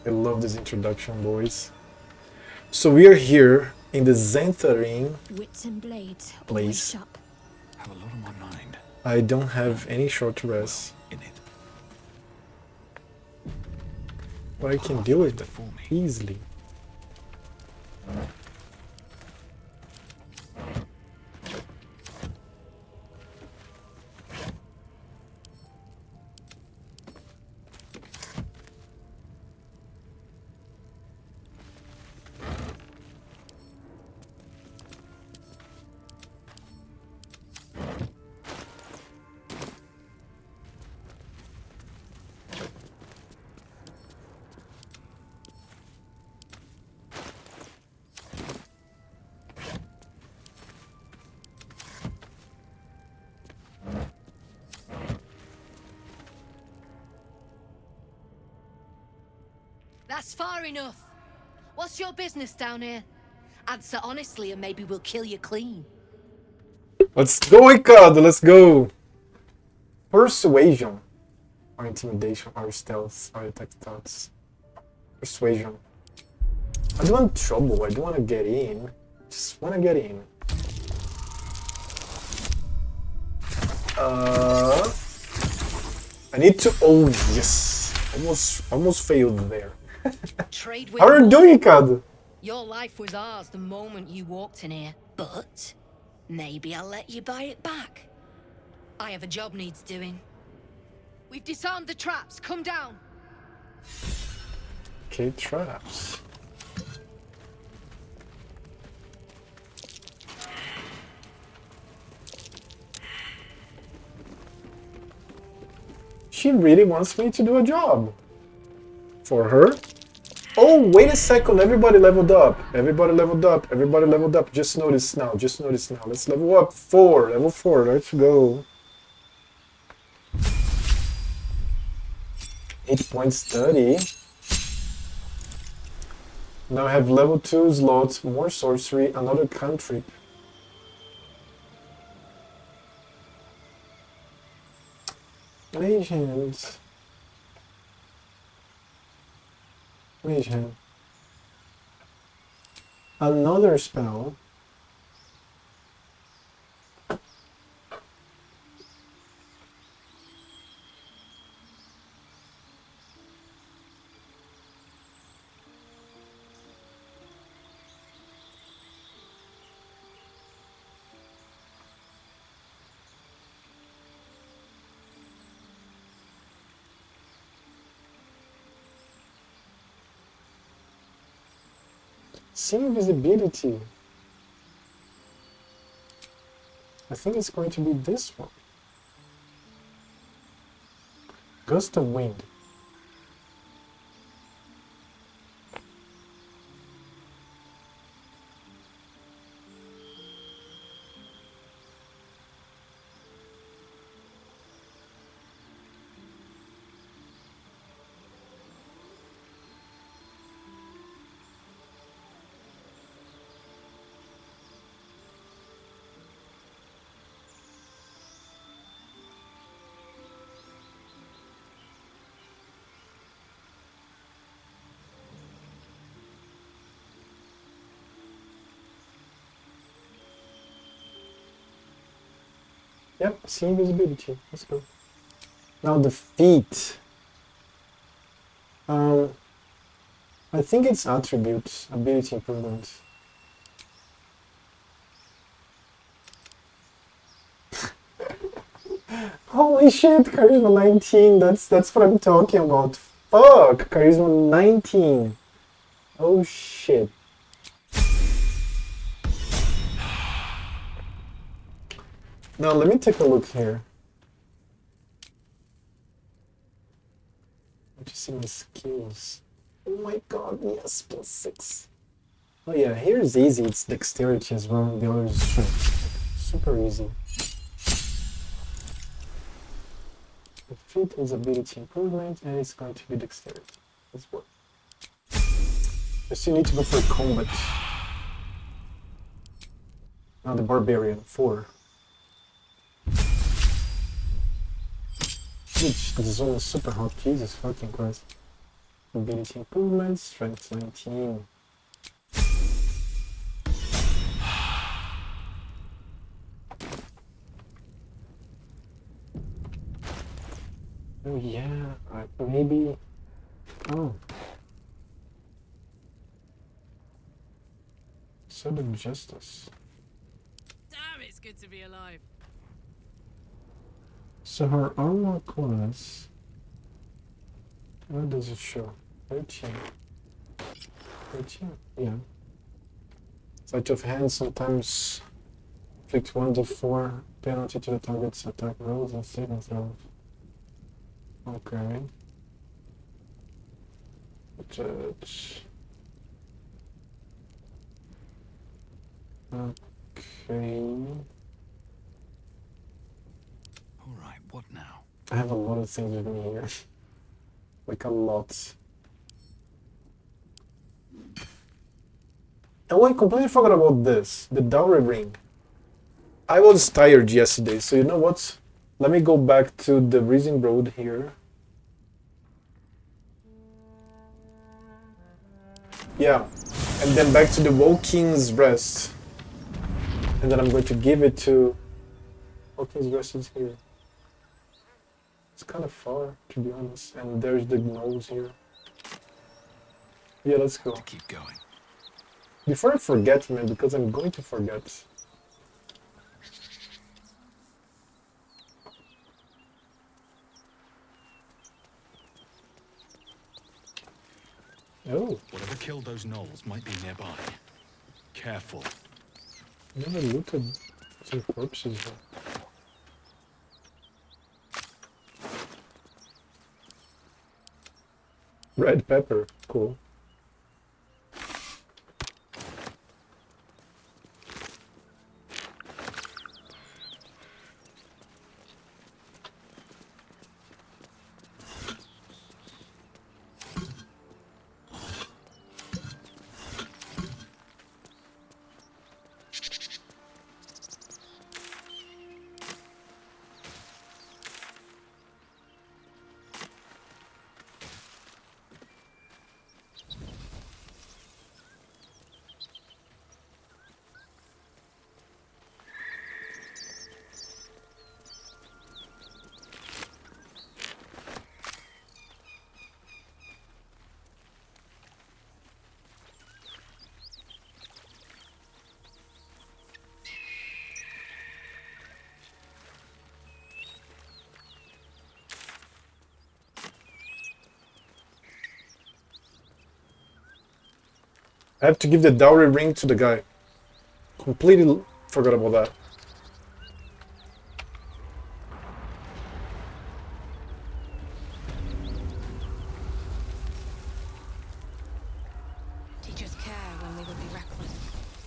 I love this introduction, boys. So we are here in the Seldarine Wits and blades place. sharp. Have a lot on my mind. I don't have any short rest, In it. but I can deal with it Before me. easily. That's far enough. What's your business down here? Answer honestly and maybe we'll kill you clean. Let's go, Ricardo, let's go! Persuasion. Or intimidation, or stealth, or attack thoughts. Persuasion. I don't want trouble, I don't want to get in. Just want to get in. I need to... Oh, yes! Almost failed there. Trade with How are you doing, Ricardo? Your life was ours the moment you walked in here, but maybe I'll let you buy it back. I have a job needs doing. We've disarmed the traps. Come down. Okay, traps. She really wants me to do a job. For her? Oh, wait a second, everybody leveled up. Everybody leveled up, everybody leveled up. Just notice now, just notice now. Let's level up. Level 4, let's go. 8 points study. Now I have level 2 slots, more sorcery, another country. Legends. Legend. Another spell. See invisibility. I think it's going to be this one. Gust of wind. Yep, see invisibility. Let's go. Now the feet. I think it's attributes, ability improvements. Holy shit, Charisma 19. That's what I'm talking about. Fuck, Charisma 19. Oh shit. Now let me take a look here. Let me see my skills. Oh my god, yes, +6. Oh yeah, here's easy, it's dexterity as well, the other is strength. Super easy. The feat is ability improvement, and it's going to be dexterity. Let's work. I still need to go for combat. Now the barbarian, 4. Which, the zone is super hot, Jesus fucking Christ. Ability improvements, strength 19. Oh yeah, maybe. Oh. Sword of Justice. Damn, it's good to be alive. So her armor class. What does it show? 13. 13? Yeah. Sleight of hand sometimes inflict 1 to 4 penalty to the target's attack rolls and saving throws. Okay. Judge. Okay. Alright, what now? I have a lot of things with me here. Like a lot. Oh, I completely forgot about this. The dowry ring. I was tired yesterday, so you know what? Let me go back to the Rising Road here. Yeah. And then back to the Woe-King's Rest. And then I'm going to give it to... Woe-King's Rest is here. It's kind of far, to be honest. And there's the gnolls here. Yeah, let's go. To keep going. Before I forget, man, because I'm going to forget. Oh, Whatever killed those gnolls might be nearby. Careful. never looted some corpses here. Red pepper, cool. I have to give the dowry ring to the guy. Completely forgot about that. Teach us care when we would be reckless.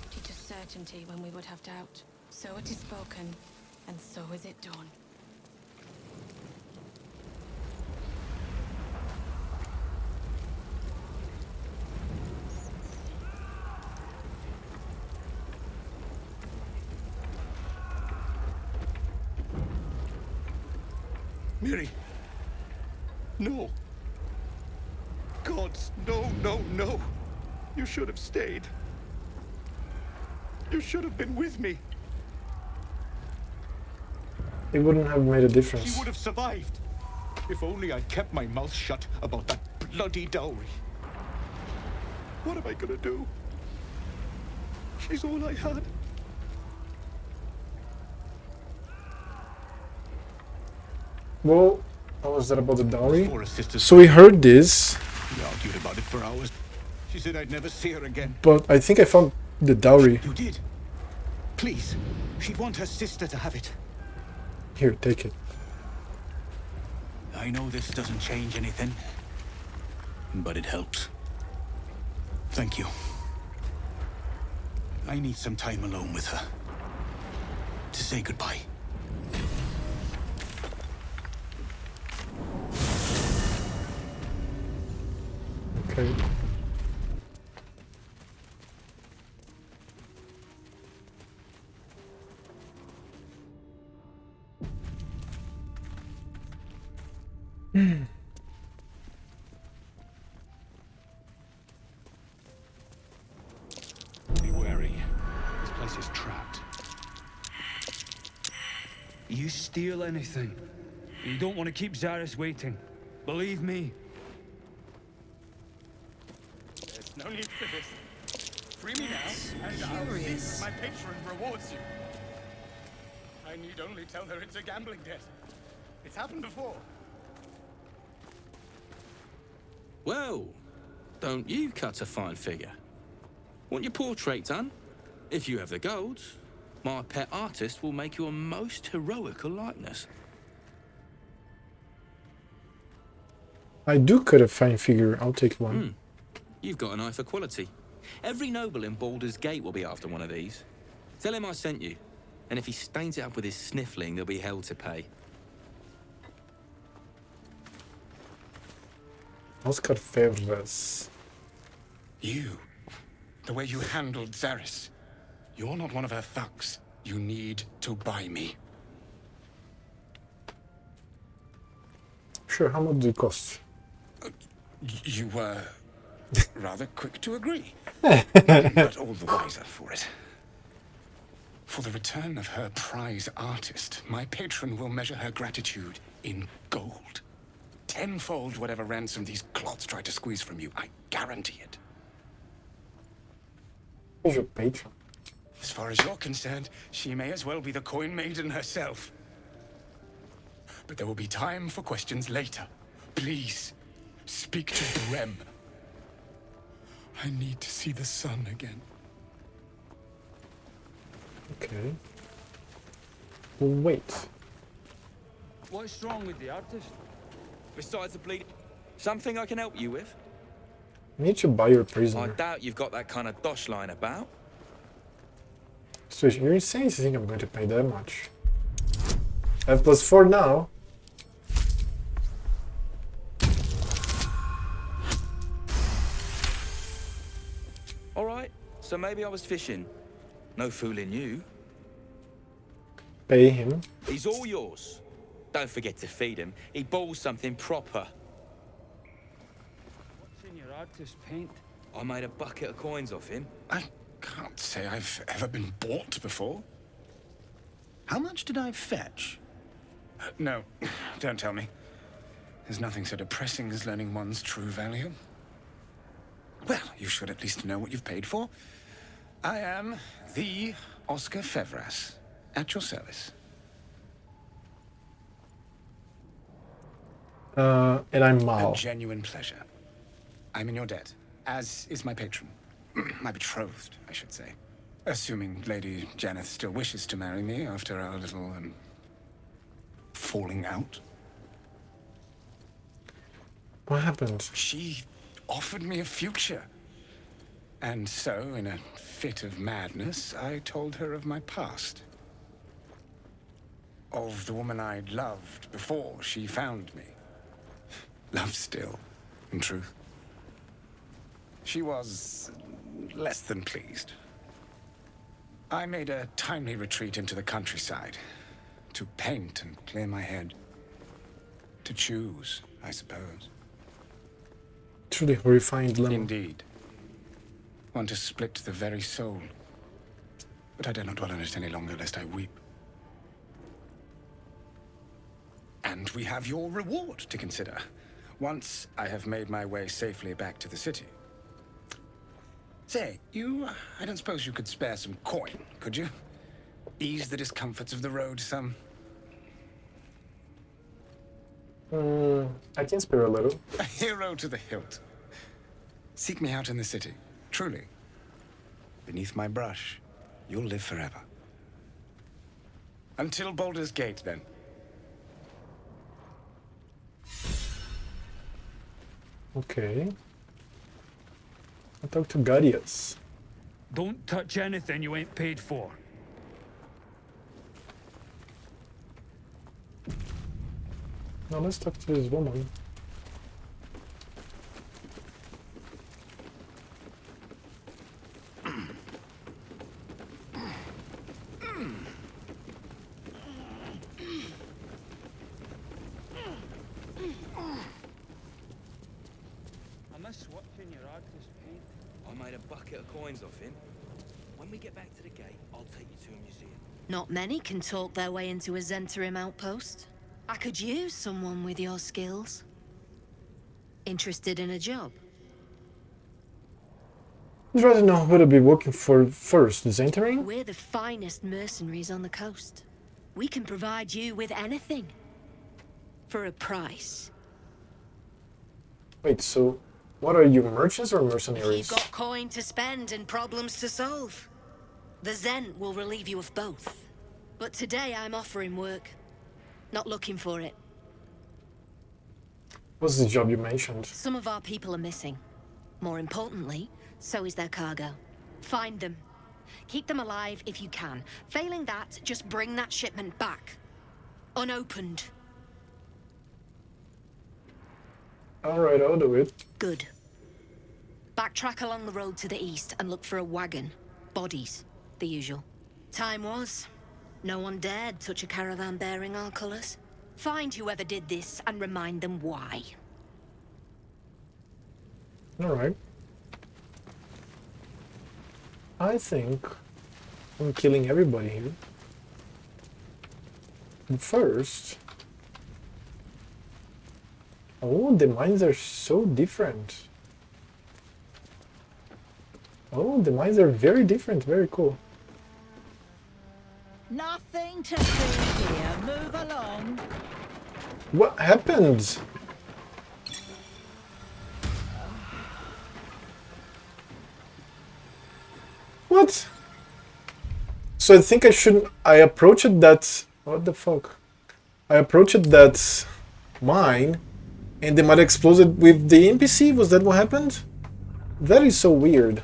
Teach us certainty when we would have doubt. So it is spoken, and so is it done. Miri! No! Gods, no, no, no! You should have stayed. You should have been with me. It wouldn't have made a She difference. would have survived. If only I'd kept my mouth shut about that bloody dowry. What am I gonna do? She's all I had. Well, what was that about the dowry? For her sister's So we heard this, We argued about it for hours. She said I'd never see her again. but I think I found the dowry. You did? Please. She'd want her sister to have it. Here, take it. I know this doesn't change anything, but it helps. Thank you. I need some time alone with her. To say goodbye. Okay. steal anything. You don't want to keep Zaris waiting. Believe me. There's no need for this. Free me now, and I'll see my patron rewards you. I need only tell her it's a gambling debt. It's happened before. Well, don't you cut a fine figure? Want your portrait done? If you have the gold, my pet artist will make you a most heroical likeness. I do cut a fine figure. I'll take one. You've got an eye for quality. Every noble in Baldur's Gate will be after one of these. Tell him I sent you. And if he stains it up with his sniffling, there'll be hell to pay. Oscar Ferres. You. The way you handled Zaris. You're not one of her thugs. You need to buy me. Sure, how much do it cost? You were rather quick to agree. But all the wiser for it. For the return of her prize artist, my patron will measure her gratitude in gold. Tenfold whatever ransom these clots try to squeeze from you. I guarantee it. Who's your patron? As far as you're concerned, she may as well be the coin maiden herself. But there will be time for questions later. Please, speak to Brem. I need to see the sun again. Okay. We'll wait. What's wrong with the artist? Besides the bleed, something I can help you with? I need to buy your I prisoner. doubt you've got that kind of dosh line about. So you're insane to think I'm going to pay that much. I have +4 now. All right, so maybe I was fishing. No fooling you. Pay him. He's all yours. Don't forget to feed him. He balls something proper. What's in your artist paint? I made a bucket of coins off him. I can't say I've ever been bought before. How much did I fetch? No, don't tell me. There's nothing so depressing as learning one's true value. Well, you should at least know what you've paid for. I am the Oscar Fevras, at your service. And I'm Mal. A genuine pleasure. I'm in your debt, as is my patron. My betrothed, I should say. Assuming Lady Janeth still wishes to marry me after our little, falling out. What happened? She offered me a future. And so, in a fit of madness, I told her of my past. Of the woman I'd loved before she found me. Love still, in truth. She was less than pleased. I made a timely retreat into the countryside. To paint and clear my head. To choose, I suppose. Truly horrifying dilemma. Indeed. One to split the very soul. But I dare not dwell on it any longer, lest I weep. And we have your reward to consider. Once I have made my way safely back to the city. Say, I don't suppose you could spare some coin, could you? Ease the discomforts of the road some? I can spare a little. A hero to the hilt. Seek me out in the city, truly. Beneath my brush, you'll live forever. Until Baldur's Gate, then. Okay. I'll talk to Gadius. Don't touch anything you ain't paid for. Now let's talk to this woman. I miss watching your artist paint. I made a bucket of coins off him. When we get back to the gate, I'll take you to a museum. Not many can talk their way into a Zentarim outpost. I could use someone with your skills. Interested in a job? I'd rather know who to be working for first, the Zentaring? We're the finest mercenaries on the coast. We can provide you with anything. For a price. Wait, so what are you, merchants or If mercenaries? you've got coin to spend and problems to solve, the Zent will relieve you of both. But today I'm offering work. Not looking for it. What's the job you mentioned? Some of our people are missing. More importantly, so is their cargo. Find them. Keep them alive if you can. Failing that, just bring that shipment back. Unopened. Alright, I'll do it. Good. Backtrack along the road to the east and look for a wagon. Bodies. The usual. Time was. No one dared touch a caravan bearing our colours. Find whoever did this and remind them why. Alright. I think I'm killing everybody here. But first... Oh, the mines are so different. Oh, the mines are very different, very cool. Nothing to see here. Move along. What happened? What? So I think I shouldn't... I approached that... What the fuck? I approached that mine and they might have exploded with the NPC? Was that what happened? That is so weird.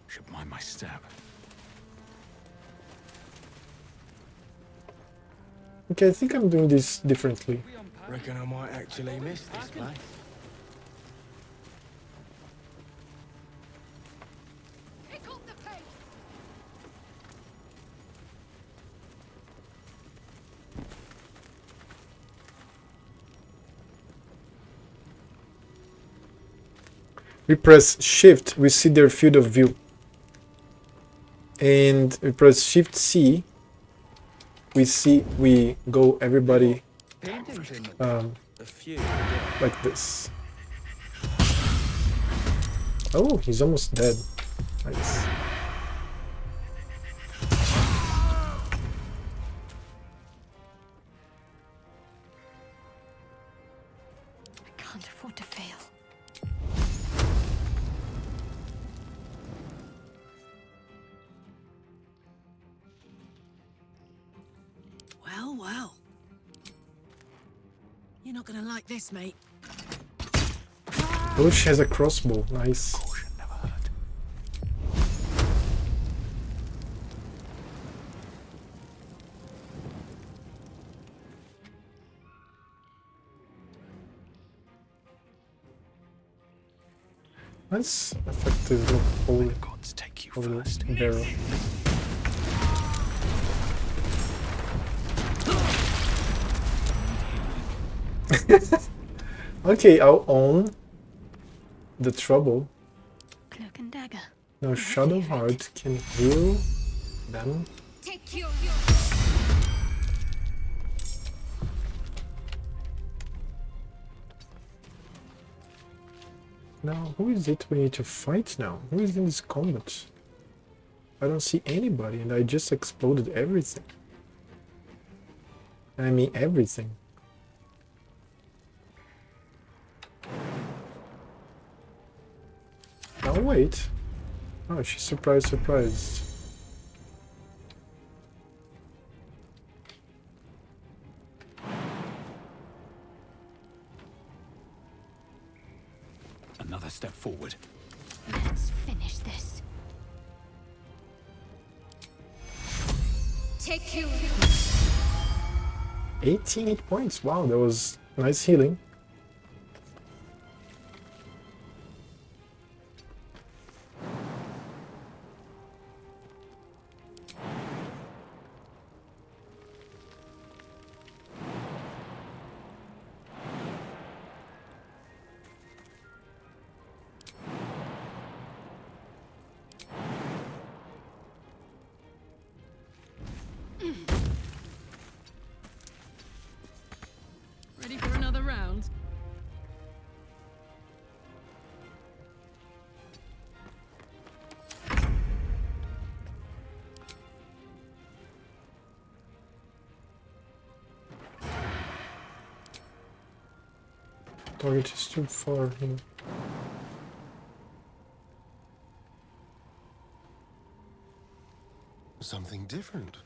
Should mind my step. Okay, I think I'm doing this differently. Reckon I might actually miss this place. Pick up the pace! We press shift, we see their field of view. And we press shift C, we go everybody like this. Oh, he's almost dead. Nice. I can't afford to fail. Well, well. You're not gonna like this, mate. Oh, she has a crossbow. Nice. Caution never hurt. That's effective holy Gods take you first. barrel. Okay, I'll own the trouble. Cloak and dagger. Now Shadow Heart can heal them. Take your... Now, who is it we need to fight now? Who is in this combat? I don't see anybody and I just exploded everything. I mean everything. Oh wait. Oh, she's surprised. Another step forward. Let's finish this. Take you... 18 hit points. Wow, that was nice healing. Ready for another round? Target is too far here. Something different.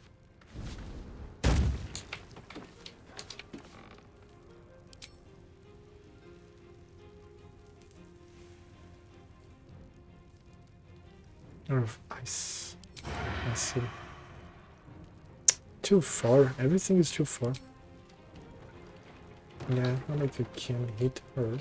Oh, ice. I see. Too far. Everything is too far. Yeah, not like I can hit her.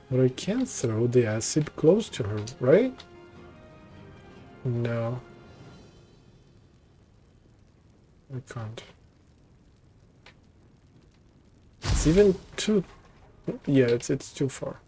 But I can throw the acid close to her, right? No. I can't. It's even too... Yeah, it's too far.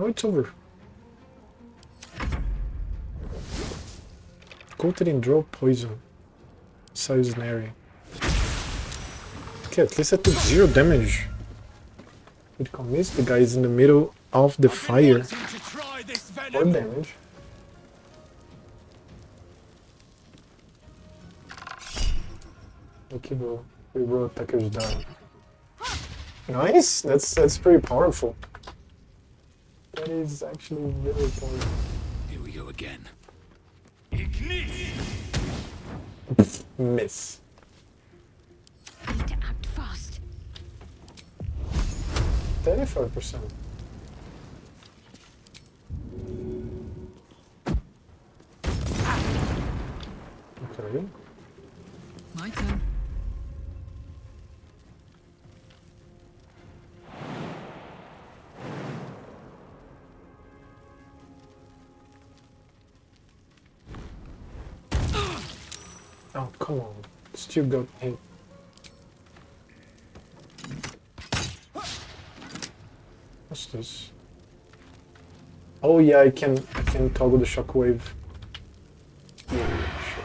Oh, it's over. Seldarine Drow poison. Seldarine. Okay, at least I took 0 damage. It commits, the guy is in the middle of the fire. 4 damage. Okay, bro. We will attackers down. Nice! That's pretty powerful. That is actually really powerful. Here we go again. Miss. Need to act fast. 35%. Okay. My turn. Oh, come on. Still got hit. What's this? Oh yeah, I can toggle the shockwave. Yeah, sure.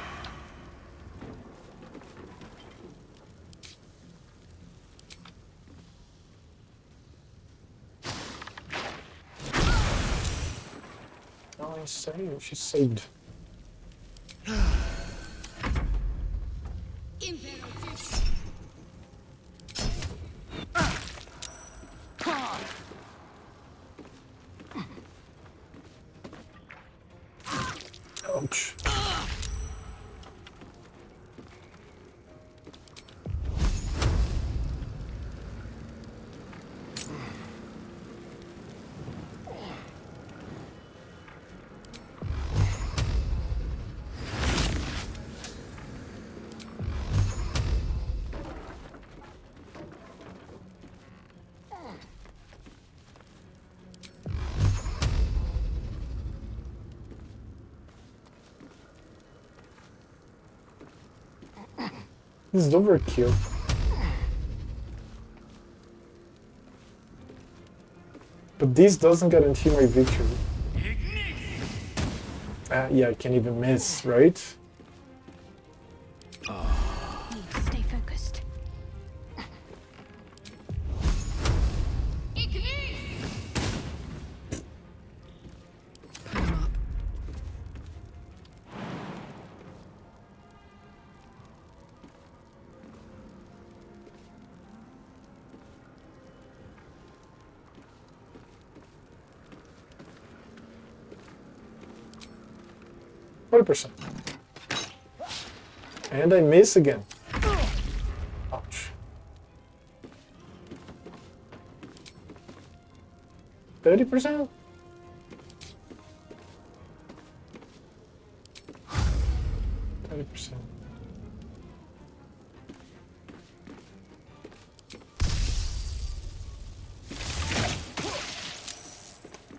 Oh, I saved. She saved. Ouch. This is overkill. But this doesn't guarantee my victory. Yeah, I can't even miss, right? Need to stay focused. Pull him up. %. And I miss again. Ouch. 30%?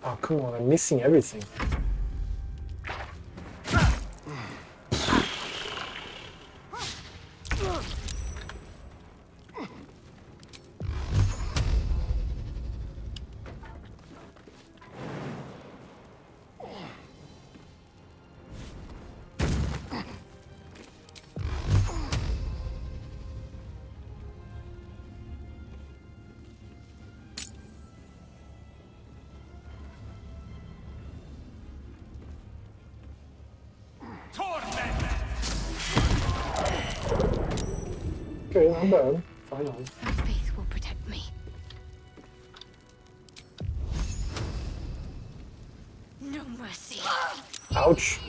Oh, come on, I'm missing everything. Okay, not bad. Finally. My faith will protect me. No mercy. Ouch.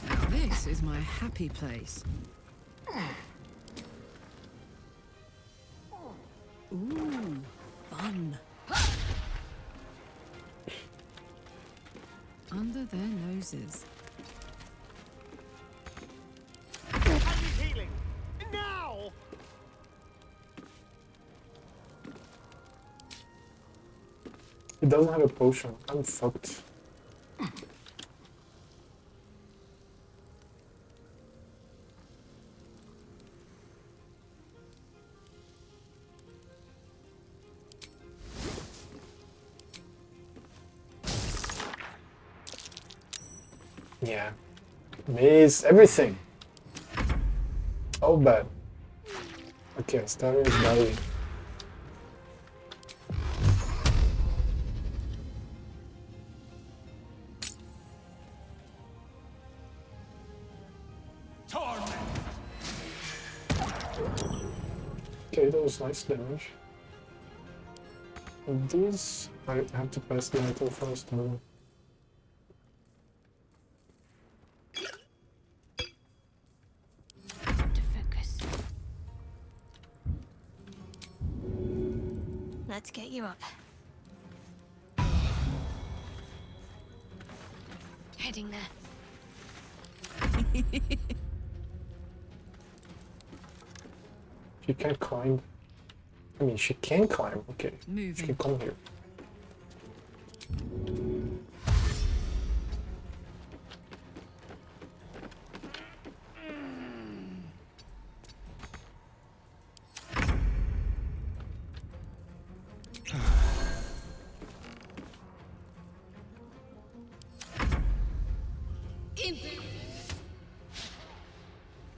Now this is my happy place. Ooh, fun. Under their noses. Healing! Now! He doesn't have a potion. I'm fucked. Yeah. Miss everything. Oh, bad. Okay, Seldarine is dying. Okay, that was nice damage. These, I have to pass the item first. To focus. Let's get you up. Heading there. She can't climb. I mean, she can climb. Okay, she Moving. can come here.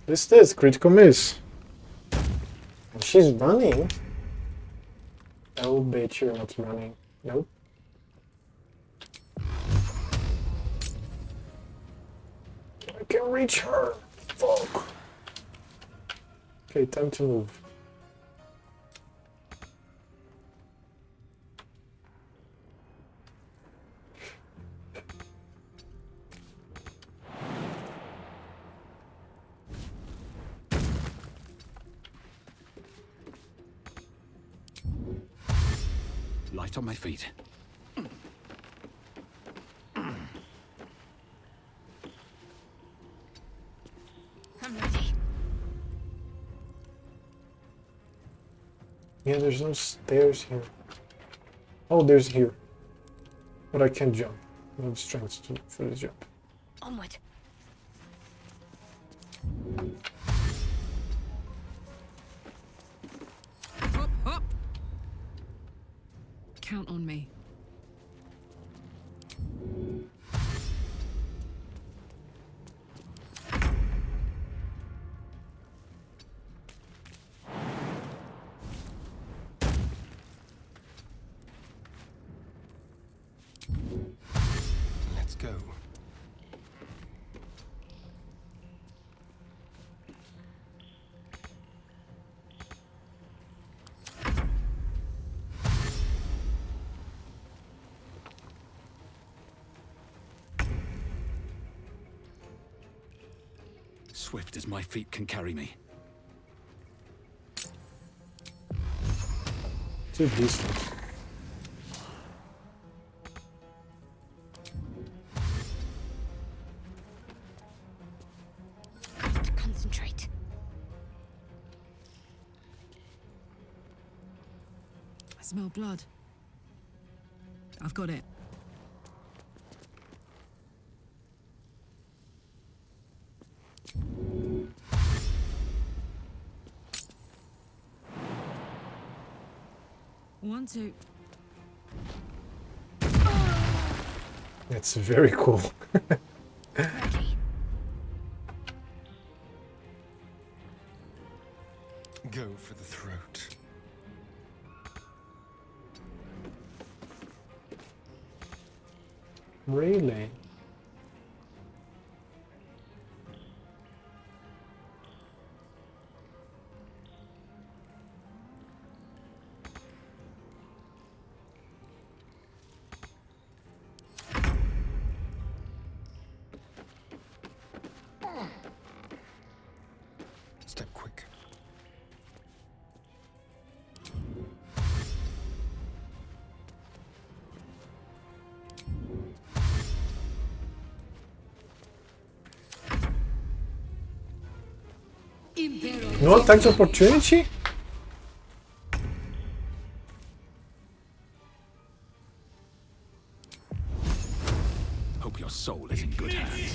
This critical miss. And she's running. Oh, bitch, you're not running. Nope. I can reach her. Fuck. Okay, time to move. Light on my feet. I'm ready. Yeah, there's no stairs here. Oh, there's here. But I can't jump. No strength for the jump. Onward. Hop, hop. Count on me. Let's go. Swift as my feet can carry me. Too useless. Concentrate. I smell blood. I've got it. One, two. It's very cool. Ready. Go for the throat. Really? Step quick. No attack opportunity? Hope your soul is in good hands.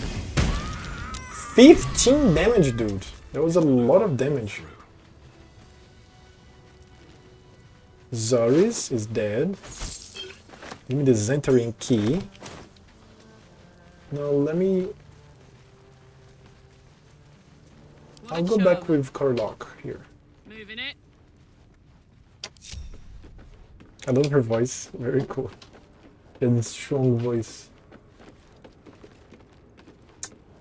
15 damage, dude. That was a lot of damage. Zoris is dead. Give me the Seldarine key. Now let me... I'll go back with Carlock here. Moving it. I love her voice. Very cool. And strong voice.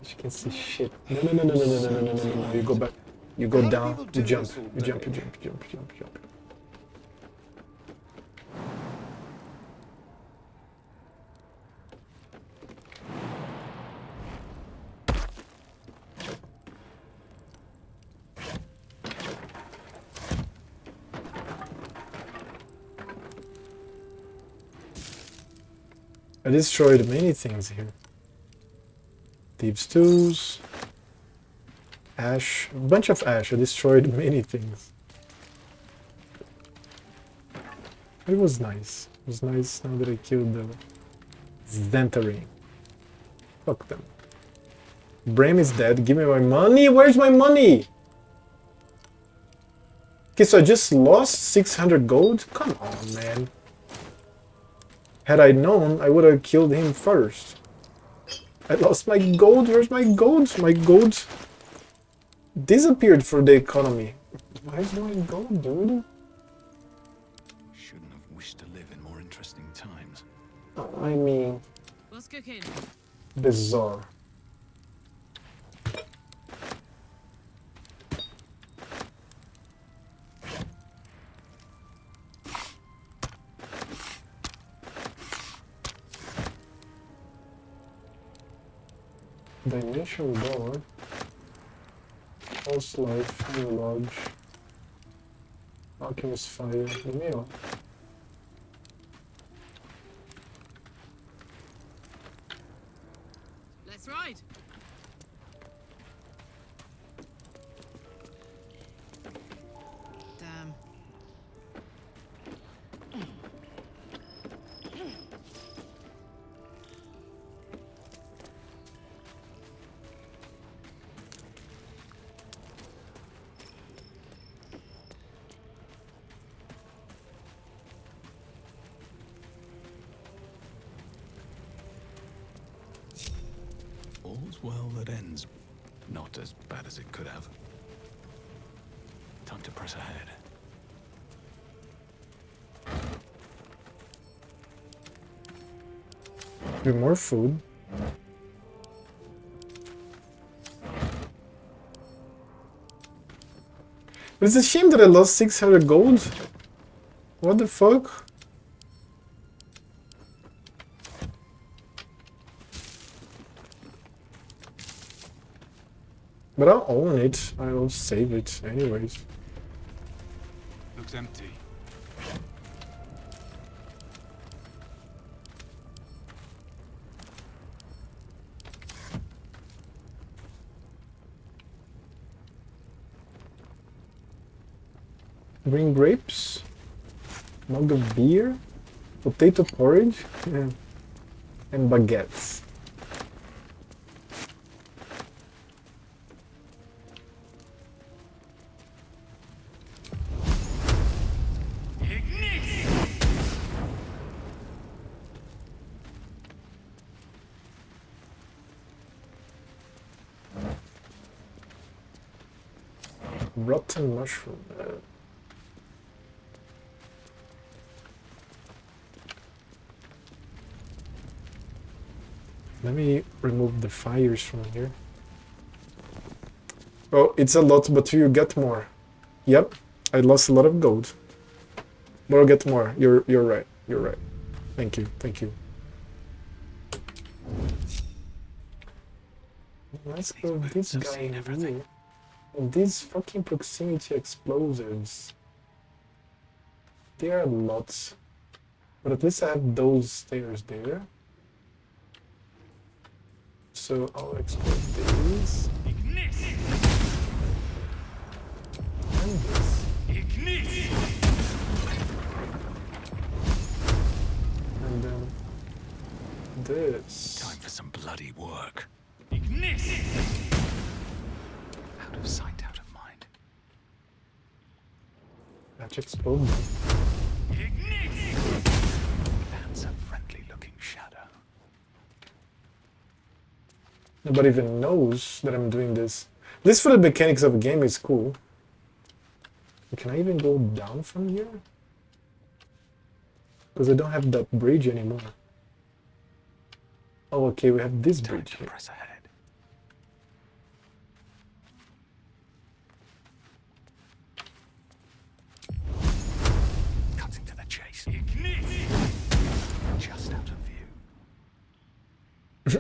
She can see shit. No, no, no, no, no, no, no, no, no, no, no. You go back. You go down. You jump. You jump. You jump. You jump. You jump. You jump. I destroyed many things here. Thieves' tools, ash, a bunch of ash. I destroyed many things. It was nice. It was nice now that I killed the Seldarine. Fuck them. Bram is dead. Give me my money. Where's my money? Okay, so I just lost 600 gold? Come on, man. Had I known, I would have killed him first. I lost my gold. Where's my gold? My gold disappeared for the economy. Where's my gold, dude? Shouldn't have wished to live in more interesting times. I mean, What's cooking? bizarre. Dimension door. False life, new lodge. Alchemist fire, the meal. Let's ride. Damn. All's well that ends. Not as bad as it could have. Time to press ahead. Give more food. But it's a shame that I lost 600 gold. What the fuck? But I'll own it. I'll save it anyways. Looks empty. Green grapes, mug of beer, potato porridge, and baguettes. Rotten mushroom. Let me remove the fires from here. Oh, it's a lot, but you get more. Yep, I lost a lot of gold. But I'll get more. You're right. You're right. Thank you. Thank you. Let's go this guy in here. And these fucking proximity explosives. There are lots. But at least I have those stairs there. So I'll explode these. And this. And then this. Time for some bloody work. Out of sight, out of mind. Let's explode them. That's a friendly-looking shadow. Nobody even knows that I'm doing this. At least for the mechanics of a game, it's cool. Can I even go down from here? Because I don't have that bridge anymore. Oh, okay, we have this bridge here. Press ahead. Cutting to the chase. Just out of view.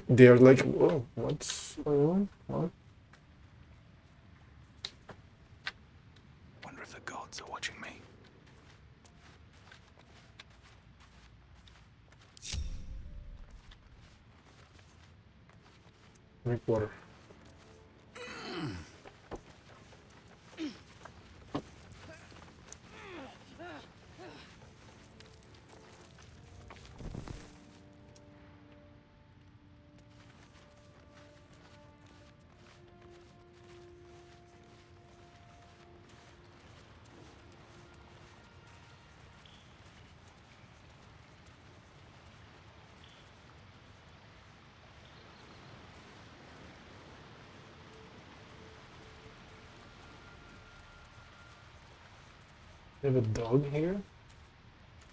They are like, whoa, what's going on? What? Wonder if the gods are watching me. Drink water. We have a dog here.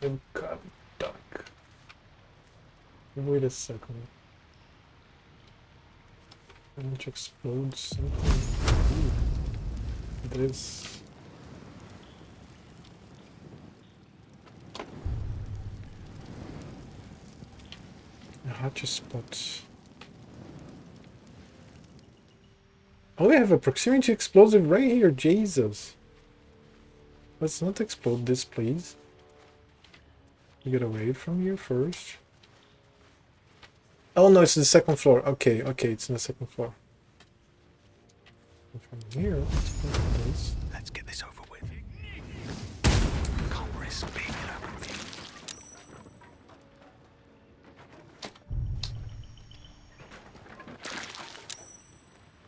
And a duck. Wait a second. Which explodes something. Ooh. This. A hatchet spot. Oh, we have a proximity explosive right here, Jesus. Let's not explode this, please. Get away from here first. Oh no, it's the second floor. Okay, okay, it's in the second floor. And from here, let's put this. Let's get this over with. Can't risk being in open view.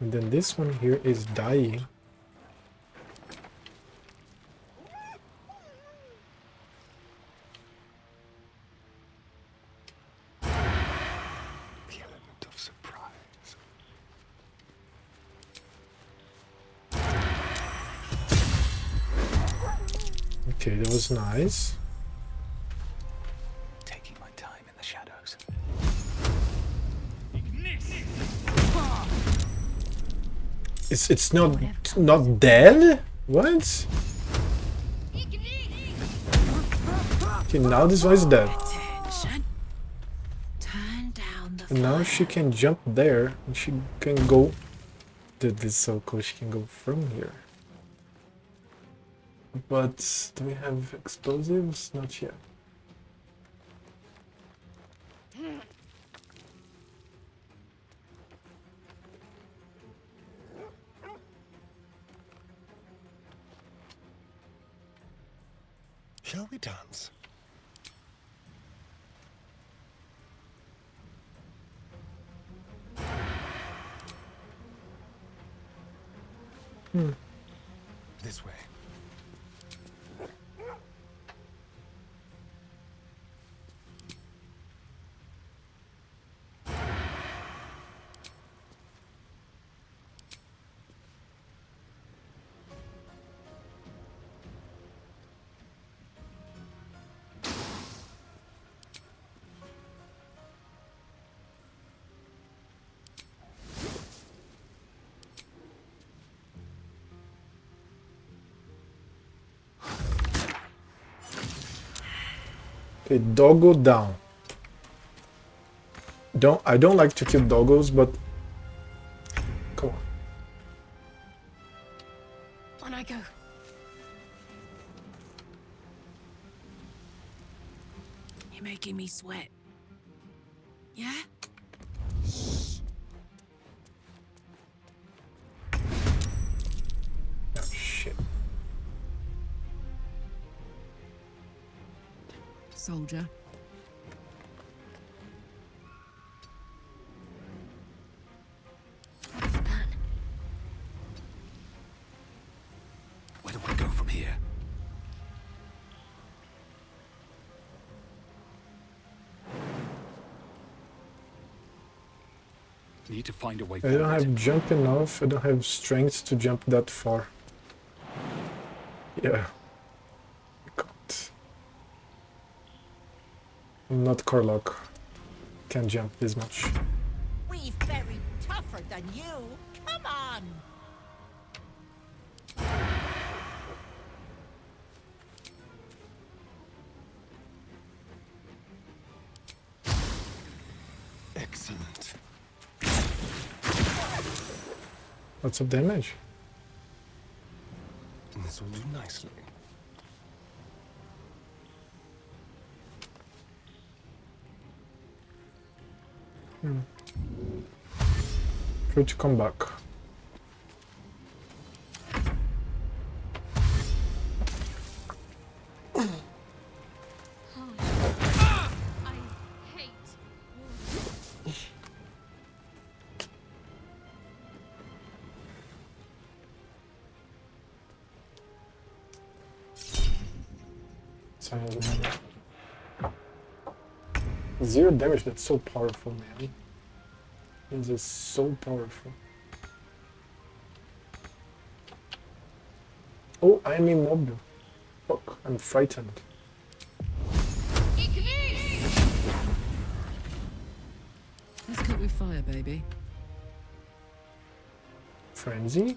And then this one here is dying. Okay, that was nice. Taking my time in the shadows. It's not dead? What? Okay, now this one is dead. Turn down the And now she can jump there and she can go did this so cool she can go from here. But do we have explosives? Not yet. Shall we dance? This way. Okay, doggo down. I don't like to kill doggos, but come on. On I go. You're making me sweat. Yeah? Oh shit. Soldier. What's the plan? Where do I go from here? Need to find a way I forward. don't have jump enough. I don't have strength to jump that far. Yeah. I can't. I'm not Corlock. Can't jump this much. We've buried tougher than you. Come on. Excellent. Lots of damage. This will do nicely. Try to come back. I hate Zero damage, that's so powerful, man. This is so powerful. Oh, I'm immobile. Fuck, I'm frightened. Let's cook with fire, baby. Frenzy?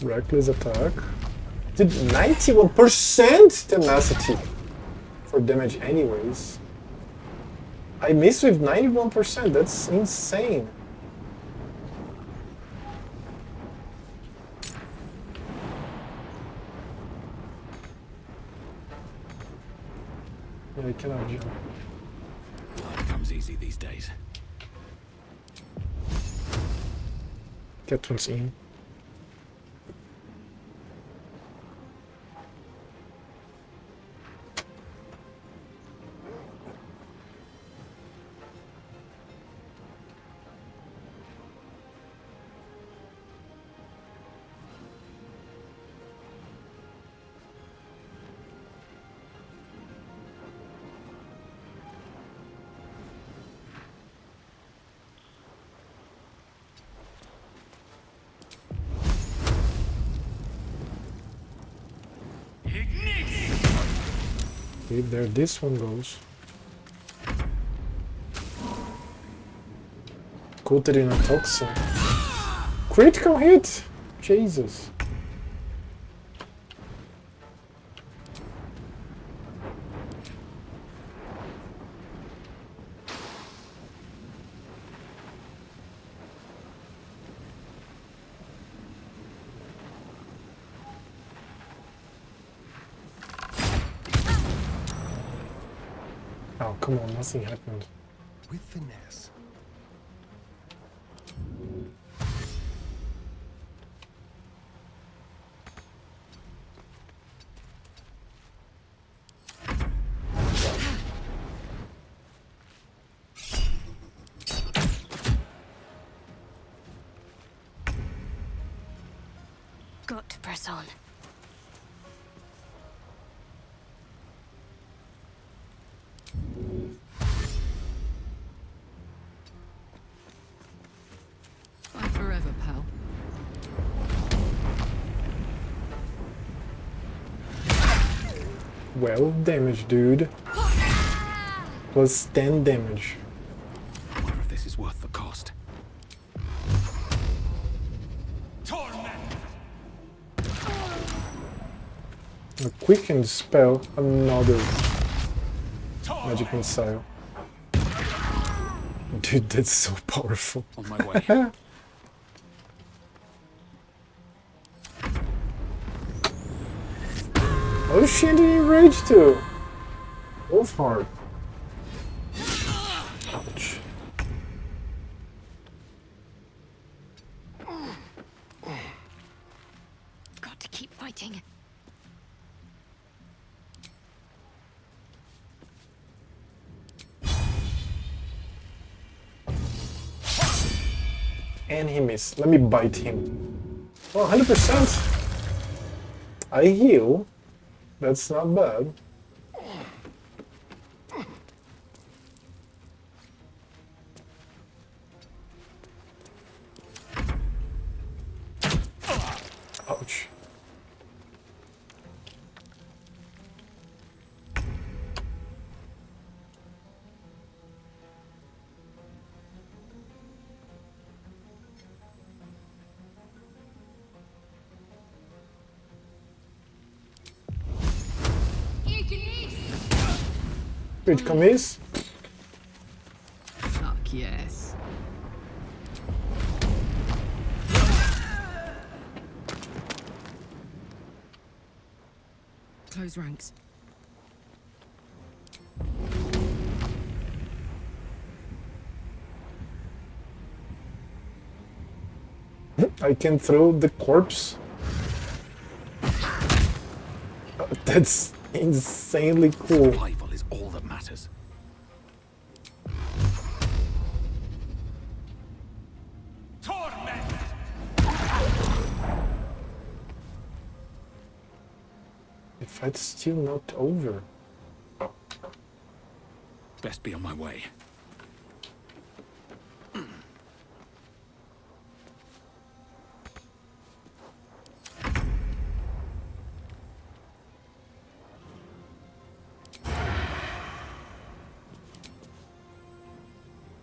Reckless attack. Did 91% tenacity for damage anyways. I missed with 91%, that's insane. Yeah, I cannot jump. Life comes easy these days. Get one's in. Okay, there this one goes. Coated in a toxin. Critical hit! Jesus. Oh, come on, nothing happened. With finesse. Got to press on. Fight forever, pal. Well, damage, dude. Plus 10 damage. I wonder if this is worth the cost. A quickened spell, another magic missile. Dude, that's so powerful. On my way. Oh, she ended in rage too. Wolf hard. Ouch. Got to keep fighting. And he missed. Let me bite him. Oh, 100%. I heal. That's not bad. Ouch. Which comes? Fuck yes. Close ranks. I can throw the corpse. That's insanely cool. Survival is all that matters. The fight's still not over. Best be on my way.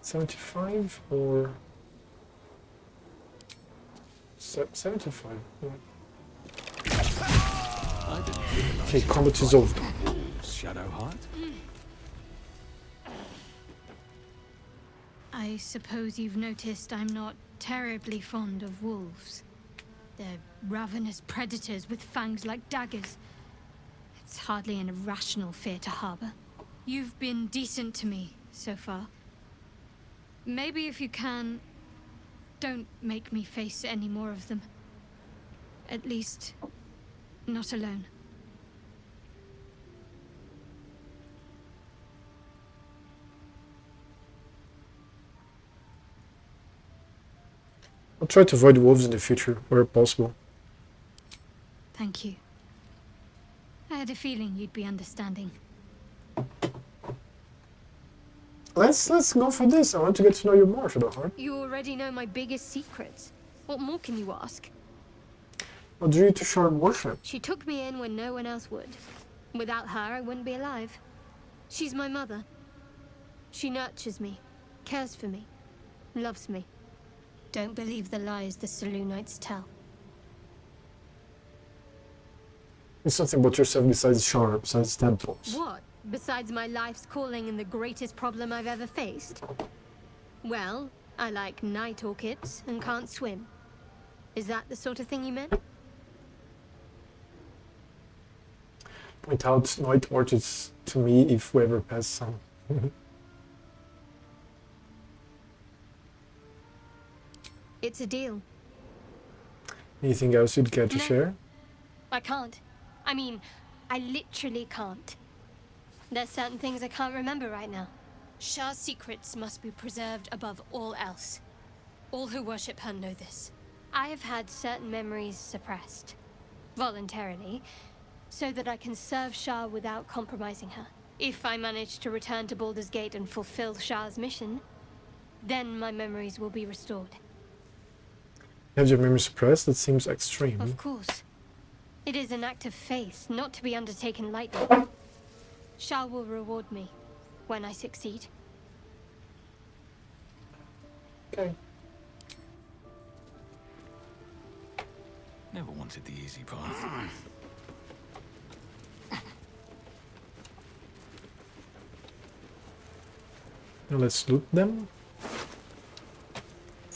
$75 or 75? Yeah. I didn't realize Okay, combat is over. Shadowheart? I suppose you've noticed I'm not terribly fond of wolves. They're ravenous predators with fangs like daggers. It's hardly an irrational fear to harbor. You've been decent to me so far. Maybe if you can, don't make me face any more of them. At least, not alone. I'll try to avoid wolves in the future, where possible. Thank you. I had a feeling you'd be understanding. Let's go for this. I want to get to know you more, Shadowheart. You already know my biggest secrets. What more can you ask? What drew you to Shard worship? She took me in when no one else would. Without her, I wouldn't be alive. She's my mother. She nurtures me, cares for me, loves me. Don't believe the lies the Selunites tell. It's something about yourself besides Shard, besides temples. What? Besides my life's calling and the greatest problem I've ever faced? Well, I like night orchids and can't swim. Is that the sort of thing you meant? Point out night orchids to me if we ever pass some. It's a deal. Anything else you'd care to No. share? I can't. I mean, I literally can't. There's certain things I can't remember right now. Shah's secrets must be preserved above all else. All who worship her know this. I have had certain memories suppressed. Voluntarily. So that I can serve Shah without compromising her. If I manage to return to Baldur's Gate and fulfill Shah's mission, then my memories will be restored. Have your memory suppressed? That seems extreme. Of course. It is an act of faith, not to be undertaken lightly. Shah will reward me when I succeed. Okay. Never wanted the easy path. Now let's loot them.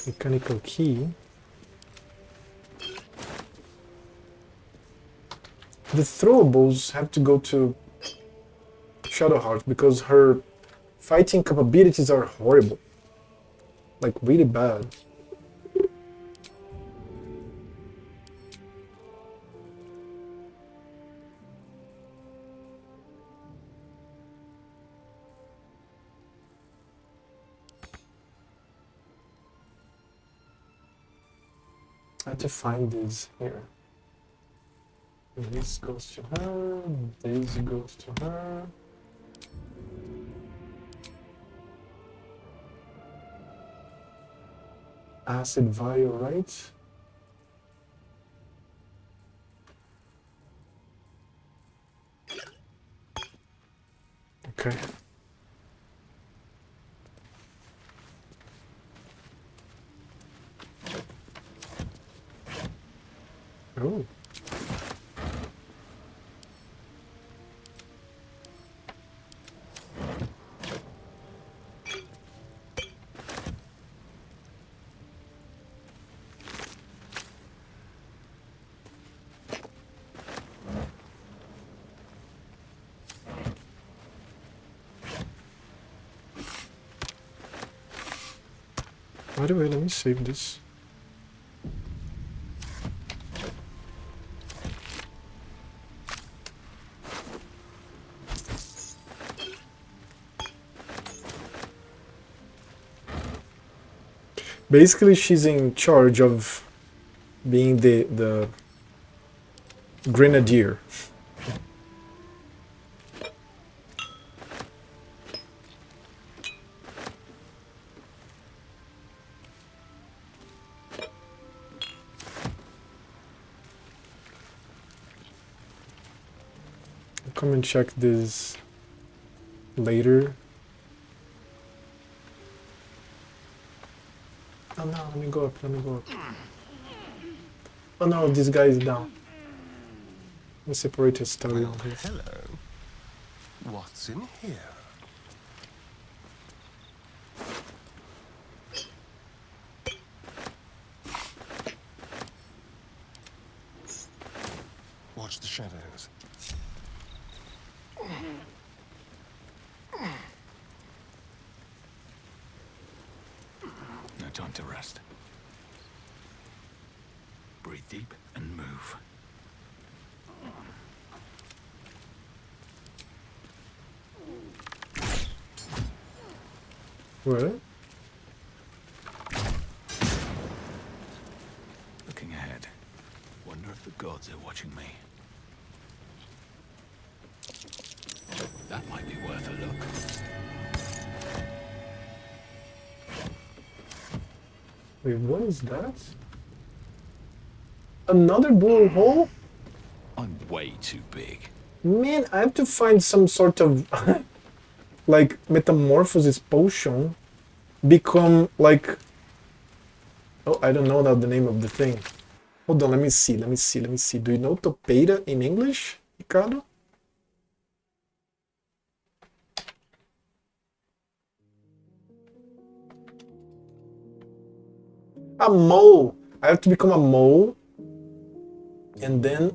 Mechanical key. The throwables have to go to Shadowheart because her fighting capabilities are horrible. Like, really bad. I have to find these here. This goes to her, this goes to her. Acid vial, right? Okay. Oh. By the way, let me save this. Basically, she's in charge of being the grenadier. I'll come and check this later. Oh no, let me go up, let me go up. Oh no, this guy is down. Let me separate his story Well, on here. hello. What's in here? Watch the shadows. No time to rest. Breathe deep and move. What? Looking ahead. Wonder if the gods are watching me. That might be worth a look. Wait, what is that? Another blue hole? I'm way too big. Man, I have to find some sort of like metamorphosis potion. Become like, oh, I don't know now the name of the thing. Hold on, let me see. Do you know topeira in English, Ricardo? A mole. I have to become a mole. And then...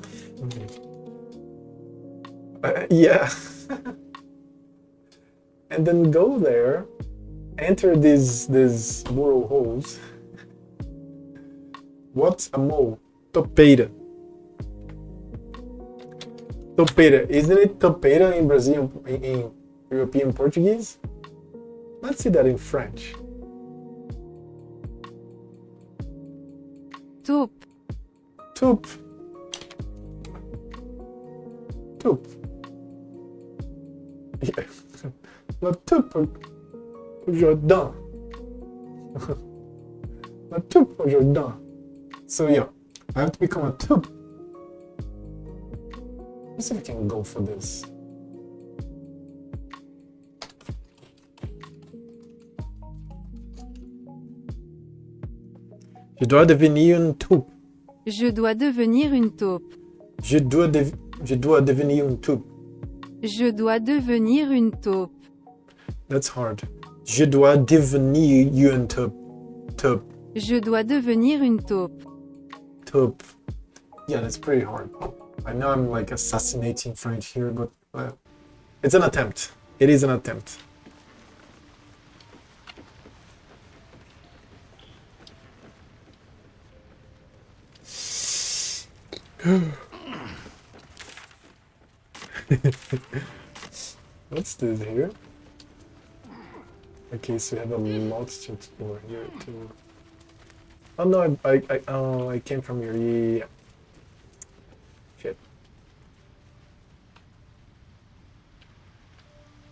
yeah. and then go there, enter these burrow holes. What's a mole? Topeira. Topeira. Isn't it topeira in Brazilian, in European Portuguese? Let's see that in French. Taupe. Taupe. Taupe. Yeah. La taupe au jardin. La taupe au jardin. So yeah, I have to become a taupe. Let's see if I can go for this. Je dois devenir une taupe. Je dois devenir une taupe. Je dois devenir une taupe. Je dois devenir une taupe. That's hard. Je dois devenir une taupe. Taupe. Je dois devenir une taupe. Taupe. Yeah, that's pretty hard. I know I'm like assassinating French here, but it's an attempt. It is an attempt. What's this here? Okay, so we have a lot to explore here too. Oh no, I came from here. Yeah. Shit.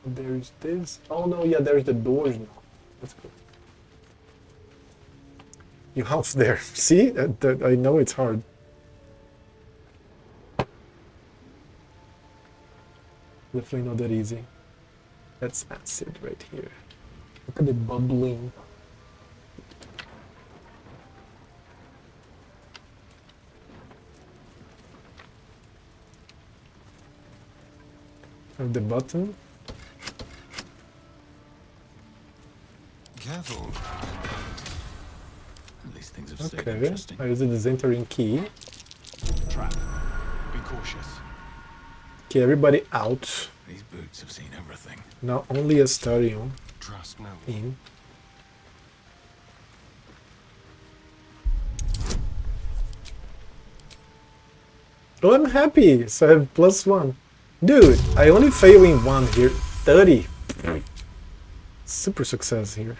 There's this. Oh no, yeah, there's the doors now. That's good. You half there. See? That I know it's hard. Definitely not that easy. That's acid right here. Look at it bubbling. Have the button. Careful. At least things have stayed Okay, interesting. I use the entering key. Trap. Be cautious. Okay, everybody out. These boots have seen everything. Now only a stereo Trust no one. in. Oh, I'm happy. So I have +1. Dude, I only fail in 1 here. 30. Super success here.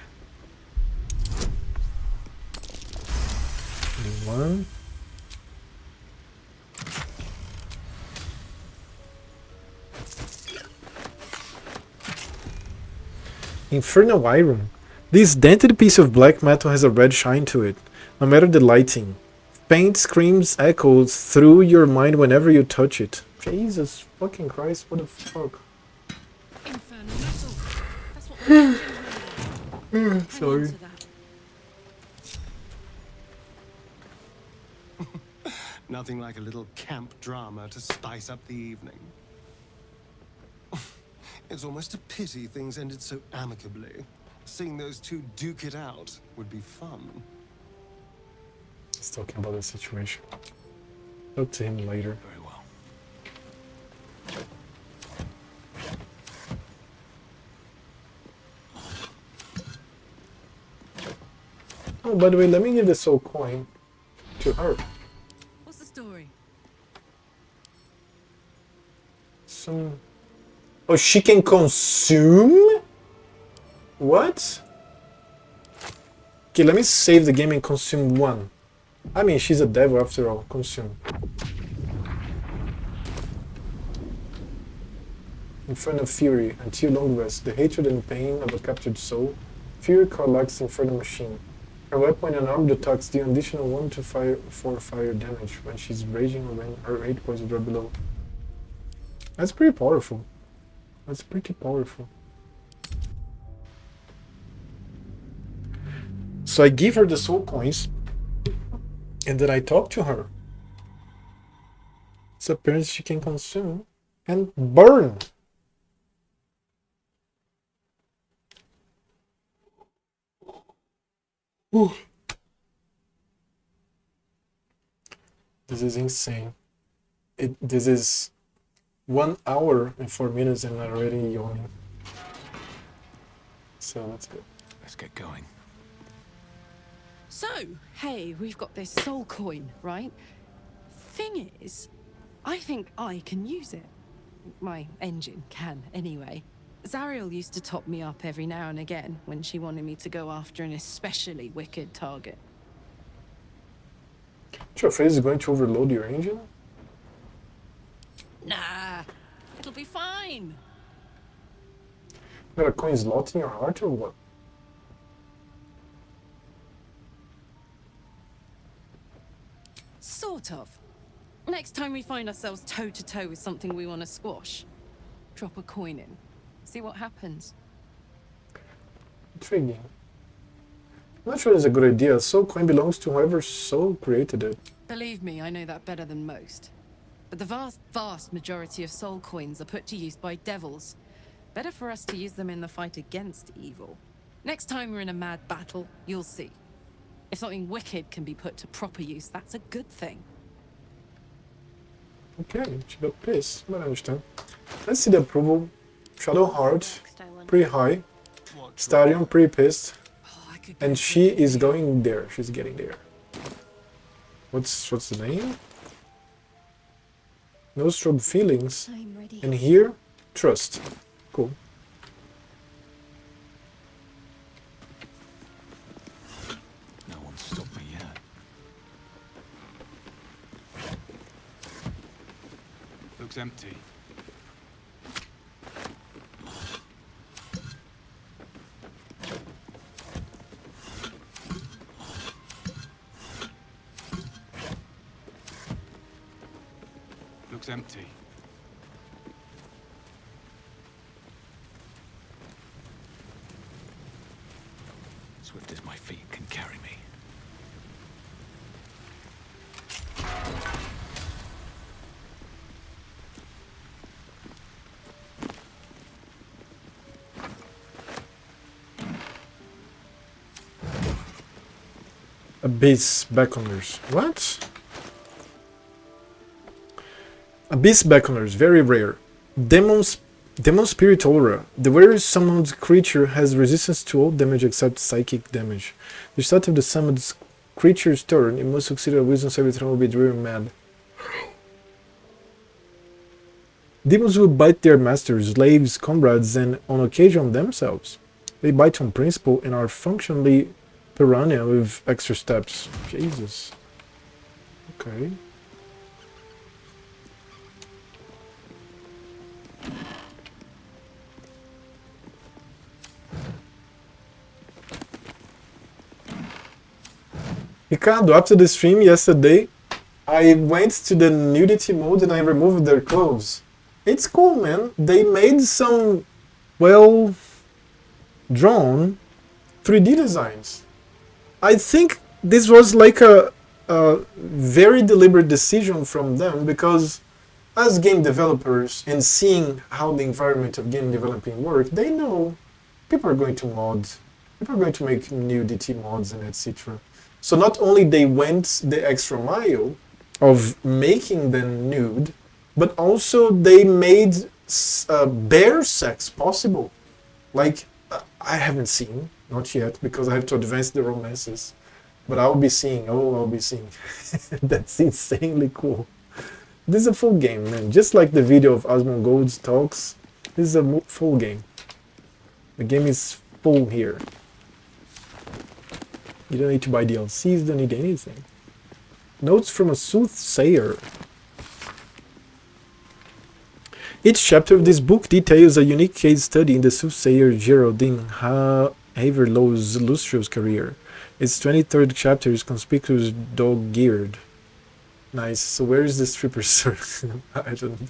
1. Infernal Iron. This dented piece of black metal has a red shine to it, no matter the lighting. Faint screams echoes through your mind whenever you touch it. Jesus fucking Christ, what the fuck? Infernal metal. That's what we're doing. Sorry. Nothing like a little camp drama to spice up the evening. It's almost a pity things ended so amicably. Seeing those two duke it out would be fun. He's talking about the situation. Talk to him later. Very well. Oh, by the way, let me give the soul coin to her. What's the story? Some... Oh, she can consume? What? Okay, let me save the game and consume 1. I mean, she's a devil after all. Consume. Infernal Fury. Until long rest. The hatred and pain of a captured soul. Fury collects Infernal Machine. Her weapon and arm detects the additional 1 to fire for fire damage when she's raging or when her rate points drop below. That's pretty powerful. That's pretty powerful. So I give her the soul coins, and then I talk to her. So apparently she can consume and burn. Ooh. This is insane. This is 1 hour and 4 minutes and I'm already yawning. so that's good. Let's get going. So, hey, we've got this soul coin, right? Thing is, I think I can use it. My engine can, anyway. Zariel used to top me up every now and again when she wanted me to go after an especially wicked target. Your face is going to overload your engine? Nah, it'll be fine. You got a coin slot in your heart or what? Sort of. Next time we find ourselves toe-to-toe with something we want to squash, drop a coin in. See what happens. Intriguing. I'm not sure it's a good idea. Soul coin belongs to whoever soul created it. Believe me, I know that better than most. But the vast majority of soul coins are put to use by devils. Better for us to use them in the fight against evil. Next time we're in a mad battle, you'll see. If something wicked can be put to proper use, that's a good thing. Okay, she got pissed, but I understand. Let's see the approval. Shadowheart, pretty high. Stadium, pretty pissed. And she is going there. She's getting there. What's the name? No strong feelings. And here, trust. Cool. No one's stopped me yet. Looks empty. Looks empty. Swift as my feet can carry me. Abyss Beckoners. What? Abyss Beckoners, very rare. Demon Spirit Aura. The wearer summoned creature has resistance to all damage except psychic damage. The start of the summoned creature's turn, it must succeed at a wisdom saving throw or be driven mad. Demons will bite their masters, slaves, comrades, and on occasion themselves. They bite on principle and are functionally piranha with extra steps. Jesus. Okay. Ricardo, after the stream yesterday, I went to the nudity mode and I removed their clothes. It's cool, man. They made some, well, drawn 3D designs. I think this was like a very deliberate decision from them because as game developers and seeing how the environment of game developing works, they know people are going to mod, people are going to make nudity mods and etc. So not only they went the extra mile of making them nude, but also they made bare sex possible. Like, I haven't seen, not yet, because I have to advance the romances. But I'll be seeing, I'll be seeing. That's insanely cool. This is a full game, man. Just like the video of Asmongold's talks, this is a full game. The game is full here. You don't need to buy DLCs, you don't need anything. Notes from a soothsayer. Each chapter of this book details a unique case study in the soothsayer Geraldine Haverlow's illustrious career. Its 23rd chapter is conspicuous dog-geared. Nice. So where is the stripper, sir? I don't know.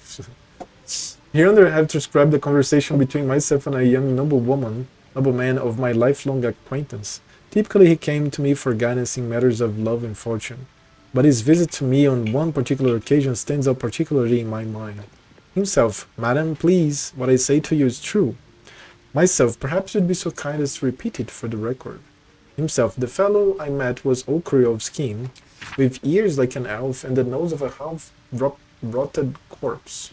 Hereunder I have transcribed the conversation between myself and a young nobleman of my lifelong acquaintance. Typically he came to me for guidance in matters of love and fortune, but his visit to me on one particular occasion stands out particularly in my mind. Himself, Madam, please, what I say to you is true. Myself, perhaps you'd be so kind as to repeat it for the record. Himself, the fellow I met was ochre of skin, with ears like an elf and the nose of a half-rotted corpse.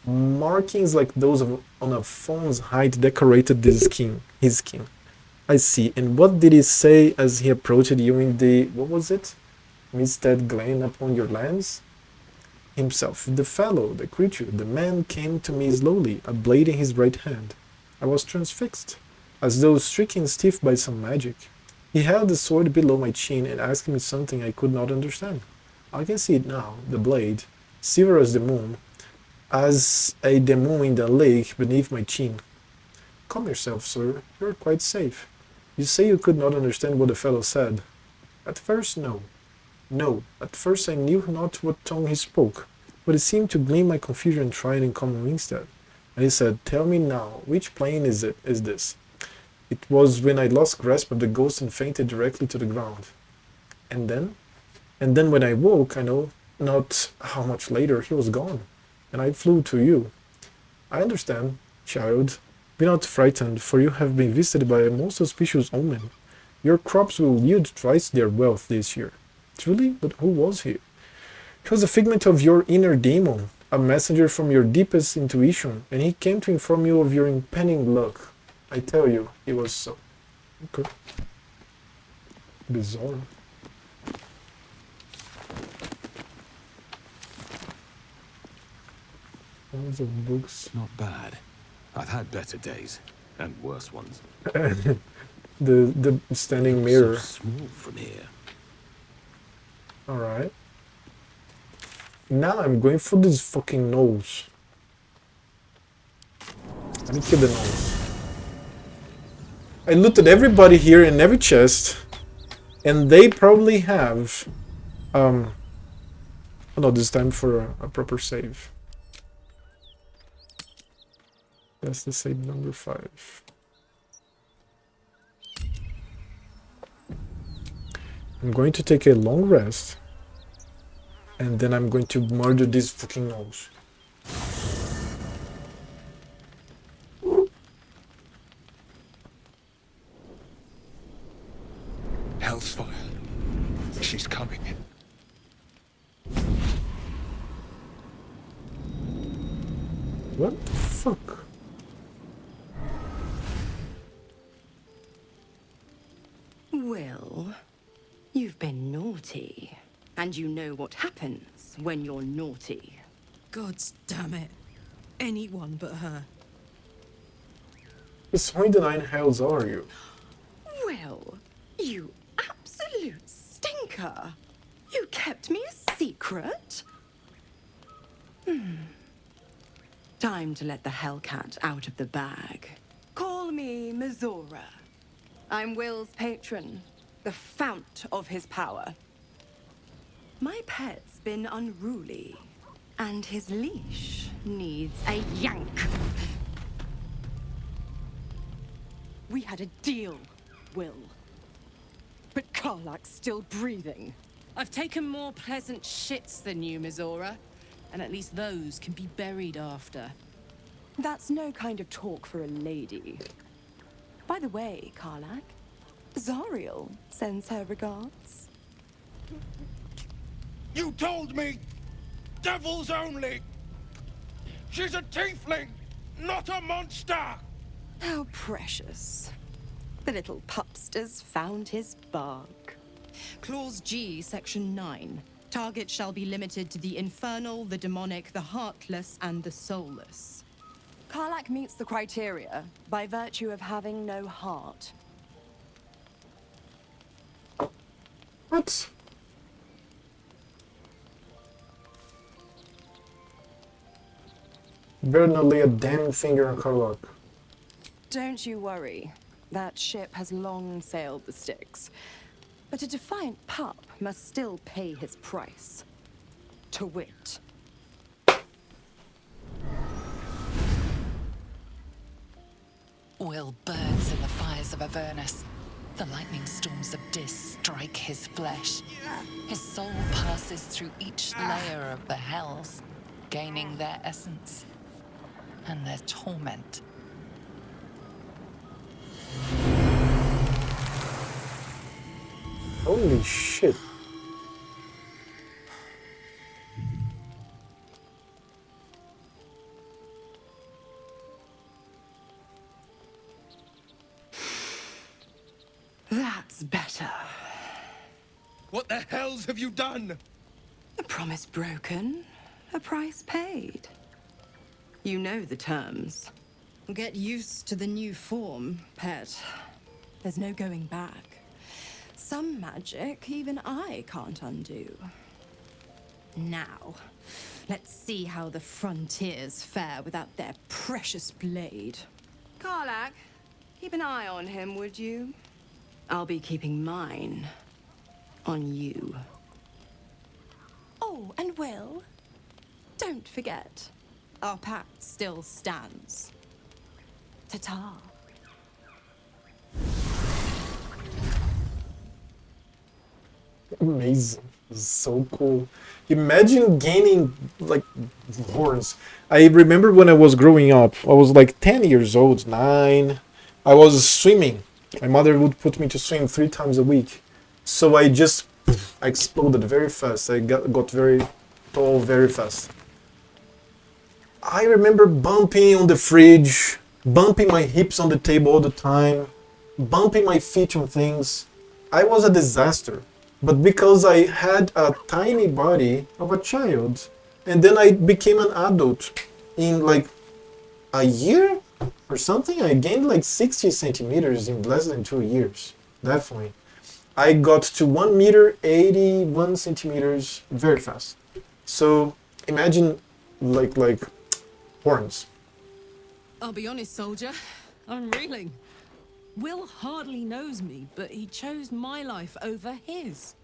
Markings like those on a fawn's hide decorated his skin. I see. And what did he say as he approached you in the... what was it? Misted Glen upon your lands? Himself, the fellow, the creature, the man came to me slowly, a blade in his right hand. I was transfixed, as though stricken stiff by some magic. He held the sword below my chin and asked me something I could not understand. I can see it now, the blade, silver as the moon in the lake beneath my chin. Calm yourself, sir. You're quite safe. You say you could not understand what the fellow said. At first, no. No, at first I knew not what tongue he spoke, but it seemed to glean my confusion and tried in common instead. And he said, "Tell me now, which plane is this?" It was when I lost grasp of the ghost and fainted directly to the ground. And then? And then when I woke, I know not how much later, he was gone, and I flew to you. I understand, child. Be not frightened, for you have been visited by a most auspicious omen. Your crops will yield twice their wealth this year. Truly? But who was he? He was a figment of your inner demon, a messenger from your deepest intuition, and he came to inform you of your impending luck. I tell you, it was so. Okay. Bizarre. Tons of books. Not bad. I've had better days and worse ones. the standing mirror. So small from here. All right. Now I'm going for this fucking nose. Let me kill the nose. I looted everybody here in every chest, and they probably have. Oh no, this time for a proper save. That's the save number 5. I'm going to take a long rest, and then I'm going to murder this fucking nose. Hellsfire. She's coming. What the fuck? Well, you've been naughty. And you know what happens when you're naughty. Gods damn it. Anyone but her. Who in the 9 hells are you? Well, you absolute stinker. You kept me a secret? Time to let the Hellcat out of the bag. Call me Mizora. I'm Will's patron, the fount of his power. My pet's been unruly, and his leash needs a yank. We had a deal, Will. But Karlak's still breathing. I've taken more pleasant shits than you, Mizora. And at least those can be buried after. That's no kind of talk for a lady. By the way, Karlak, Zariel sends her regards. You told me! Devils only! She's a tiefling, not a monster! How precious. The little pupster's found his bark. Clause G, Section 9. Target shall be limited to the infernal, the demonic, the heartless, and the soulless. Karlak meets the criteria by virtue of having no heart. What? Better not lay a damn finger on Karlak. Don't you worry. That ship has long sailed the Styx. But a defiant pup must still pay his price. To wit. Will burns in the fires of Avernus. The lightning storms of Dis strike his flesh. His soul passes through each layer of the hells, gaining their essence and their torment. Holy shit. That's better. What the hells have you done? A promise broken, a price paid. You know the terms. Get used to the new form, pet. There's no going back. Some magic even I can't undo. Now, let's see how the frontiers fare without their precious blade. Karlak, keep an eye on him, would you? I'll be keeping mine on you. Oh, and Will, don't forget, our pact still stands. Ta-ta. Amazing. So cool. Imagine gaining like horns. I remember when I was growing up, I was like 10 years old, 9. I was swimming. My mother would put me to swim 3 times a week. So I just I exploded very fast. I got very tall very fast. I remember bumping on the fridge, bumping my hips on the table all the time, bumping my feet on things. I was a disaster. But because I had a tiny body of a child, and then I became an adult in like a year or something, I gained like 60 centimeters in less than 2 years. Definitely. I got to 1 meter 81 centimeters very fast. So imagine like horns. I'll be honest, soldier. I'm reeling. Will hardly knows me, but he chose my life over his.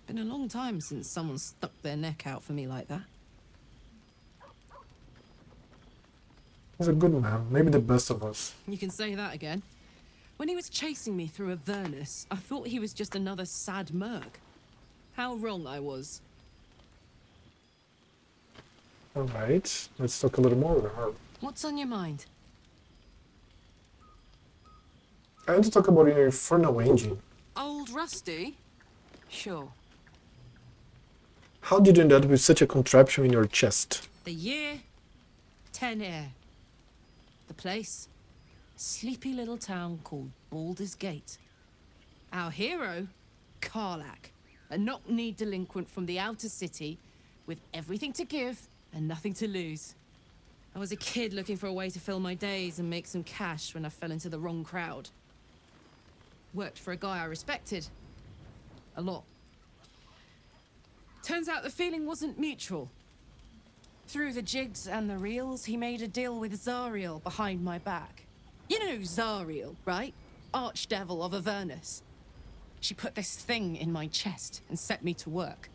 Been a long time since someone stuck their neck out for me like that. He's a good man, maybe the best of us. You can say that again. When he was chasing me through Avernus, I thought he was just another sad merc. How wrong I was. Alright, let's talk a little more about her. What's on your mind? I want to talk about your Inferno engine. Old Rusty? Sure. How did you end up with such a contraption in your chest? The year? 10 air. The place? Sleepy little town called Baldur's Gate. Our hero? Karlak. A knock-knee delinquent from the outer city with everything to give and nothing to lose. I was a kid looking for a way to fill my days and make some cash when I fell into the wrong crowd. Worked for a guy I respected. A lot. Turns out the feeling wasn't mutual. Through the jigs and the reels, he made a deal with Zariel behind my back. You know Zariel, right? Archdevil of Avernus. She put this thing in my chest and set me to work.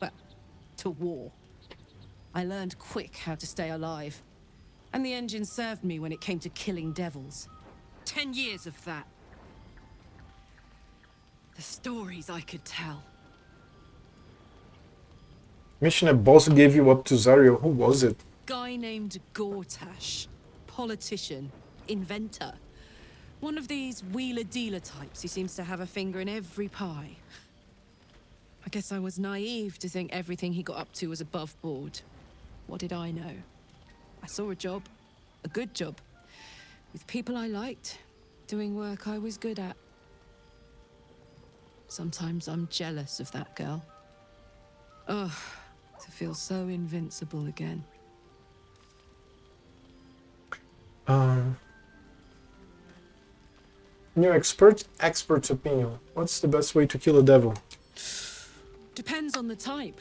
Well, to war. I learned quick how to stay alive. And the engine served me when it came to killing devils. 10 years of that. The stories I could tell. Mission a boss gave you up to Zariel. Who was it? Guy named Gortash. Politician. Inventor. One of these wheeler-dealer types who seems to have a finger in every pie. I guess I was naive to think everything he got up to was above board. What did I know? I saw a job. A good job. With people I liked. Doing work I was good at. Sometimes I'm jealous of that girl. Ugh, to feel so invincible again. In your expert's opinion, what's the best way to kill a devil? Depends on the type.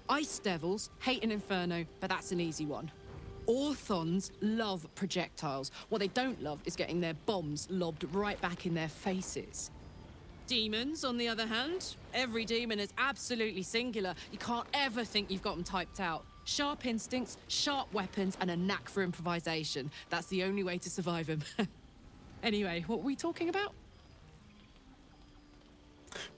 Ice devils hate an inferno, but that's an easy one. Orthons love projectiles. What they don't love is getting their bombs lobbed right back in their faces. Demons, on the other hand, every demon is absolutely singular. You can't ever think you've got them typed out. Sharp instincts, sharp weapons, and a knack for improvisation. That's the only way to survive them. Anyway, what were we talking about?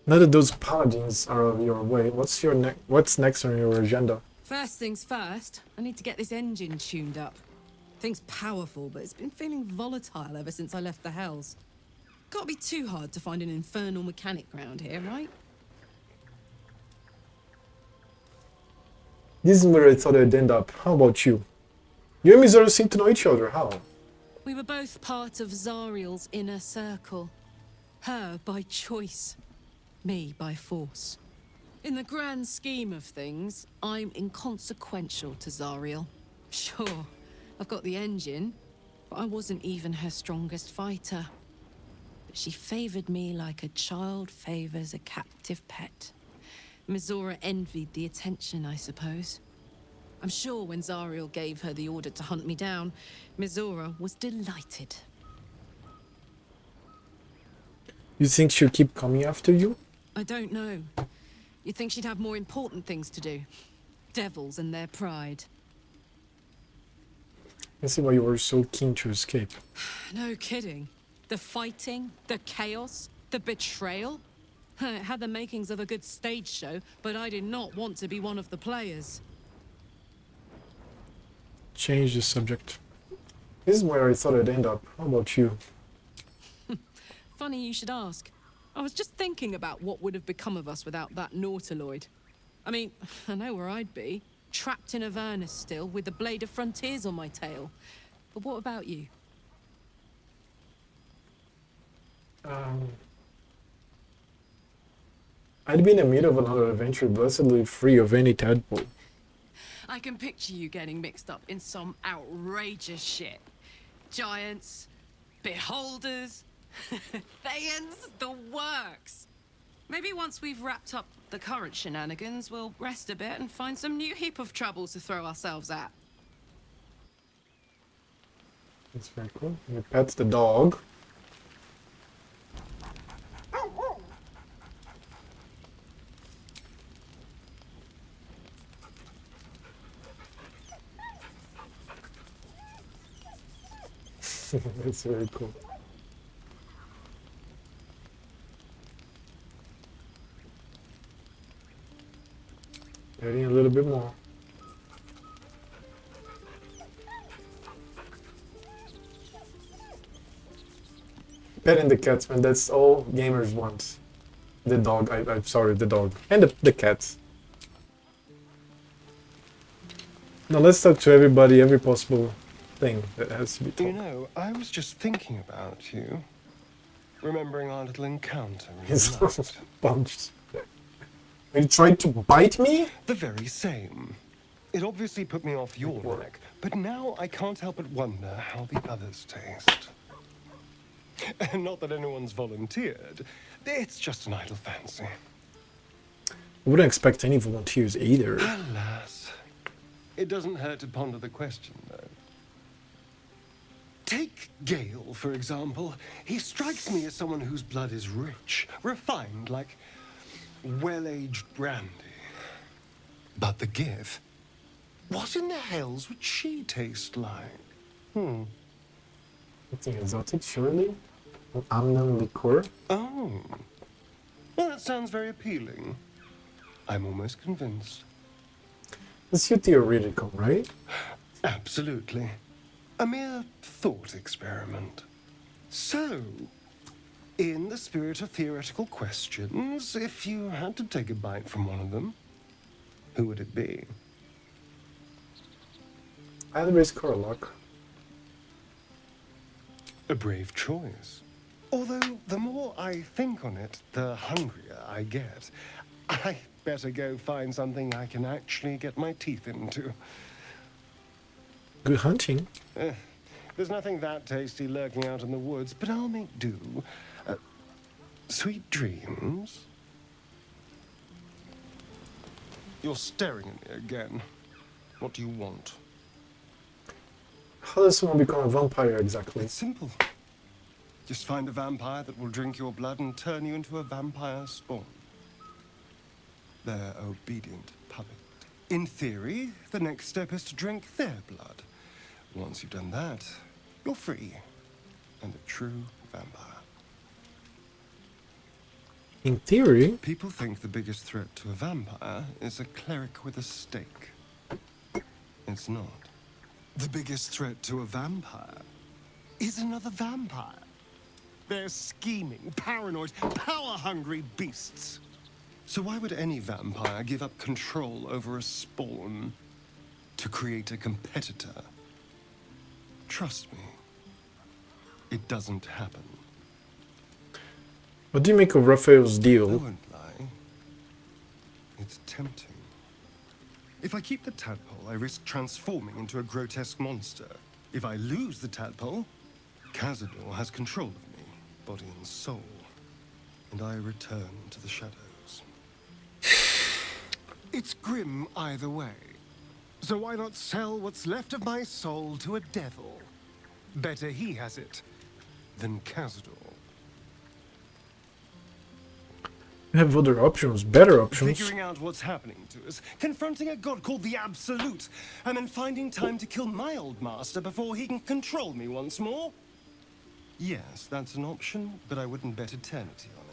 Now that those paladins are on your way, what's next on your agenda? First things first, I need to get this engine tuned up. Thing's powerful, but it's been feeling volatile ever since I left the Hells. Can't be too hard to find an infernal mechanic around here, right? This is where I thought I'd end up. How about you? You and Mizora seem to know each other. How? We were both part of Zariel's inner circle. Her by choice, me by force. In the grand scheme of things, I'm inconsequential to Zariel. Sure, I've got the engine, but I wasn't even her strongest fighter. But she favored me like a child favors a captive pet. Mizora envied the attention, I suppose. I'm sure when Zariel gave her the order to hunt me down, Mizora was delighted. You think she'll keep coming after you? I don't know. You'd think she'd have more important things to do. Devils and their pride. I see why you were so keen to escape. No kidding. The fighting, the chaos, the betrayal. It had the makings of a good stage show, but I did not want to be one of the players. Change the subject. This is where I thought I'd end up. How about you? Funny you should ask. I was just thinking about what would have become of us without that Nautiloid. I mean, I know where I'd be. Trapped in Avernus still, with the Blade of Frontiers on my tail. But what about you? I'd be in the middle of another adventure, blessedly free of any tadpole. I can picture you getting mixed up in some outrageous shit. Giants, beholders, Thayans, the works. Maybe once we've wrapped up the current shenanigans, we'll rest a bit and find some new heap of troubles to throw ourselves at. That's very cool. He pets the dog. That's very cool. Adding a little bit more. Petting the cats, man, that's all gamers want. The dog, I'm sorry, the dog. And the cats. Now let's talk to everybody, every possible thing that has to be talked. You know, I was just thinking about you. Remembering our little encounter in He's the night. punched. Are you trying to bite me? The very same. It obviously put me off your neck, but now I can't help but wonder how the others taste. And not that anyone's volunteered. It's just an idle fancy. I wouldn't expect any volunteers either. Alas. It doesn't hurt to ponder the question, though. Take Gale, for example. He strikes me as someone whose blood is rich, refined, like well-aged brandy. But the Gith? What in the hells would she taste like? Something exotic, surely? An unknown liqueur? Oh. Well, that sounds very appealing. I'm almost convinced. It's your theoretical, right? Absolutely. A mere thought experiment. So, in the spirit of theoretical questions, if you had to take a bite from one of them, who would it be? I'd risk Corlock. A brave choice. Although, the more I think on it, the hungrier I get. I better go find something I can actually get my teeth into. Good hunting. There's nothing that tasty lurking out in the woods, but I'll make do. Sweet dreams? You're staring at me again. What do you want? How does someone become a vampire exactly? It's simple. Just find a vampire that will drink your blood and turn you into a vampire spawn. Their obedient puppet. In theory, the next step is to drink their blood. Once you've done that, you're free and a true vampire. In theory? People think the biggest threat to a vampire is a cleric with a stake. It's not. The biggest threat to a vampire is another vampire. They're scheming, paranoid, power-hungry beasts. So why would any vampire give up control over a spawn to create a competitor? Trust me, it doesn't happen. What do you make of Raphael's I deal? won't lie. It's tempting. If I keep the tadpole, I risk transforming into a grotesque monster. If I lose the tadpole, Cazador has control of me, body and soul, and I return to the shadows. It's grim either way. So why not sell what's left of my soul to a devil? Better he has it than Cazador. We have other options, better options. Figuring out what's happening to us, confronting a god called the Absolute, and then finding time to kill my old master before he can control me once more? Yes, that's an option, but I wouldn't bet eternity on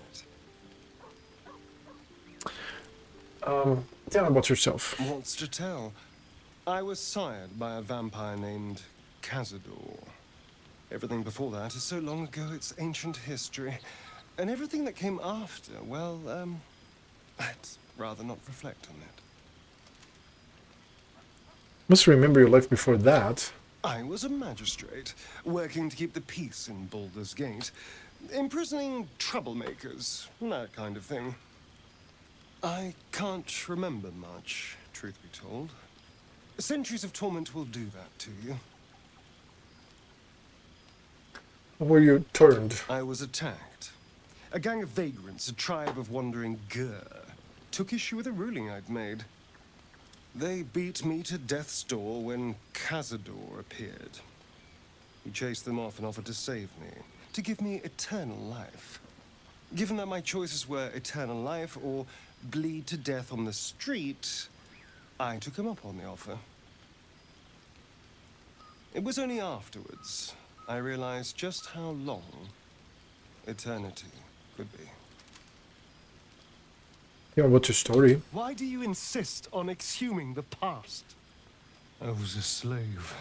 it. Tell me about yourself. What's to tell? I was sired by a vampire named Cazador. Everything before that is so long ago it's ancient history. And everything that came after, well, I'd rather not reflect on it. Must remember your life before that. I was a magistrate, working to keep the peace in Baldur's Gate, imprisoning troublemakers, that kind of thing. I can't remember much, truth be told. Centuries of torment will do that to you. Where you turned? I was attacked. A gang of vagrants, a tribe of wandering Gur, took issue with a ruling I'd made. They beat me to death's door when Cazador appeared. He chased them off and offered to save me, to give me eternal life. Given that my choices were eternal life or bleed to death on the street, I took him up on the offer. It was only afterwards I realized just how long eternity could be. Yeah, what's your story? Why do you insist on exhuming the past? I was a slave.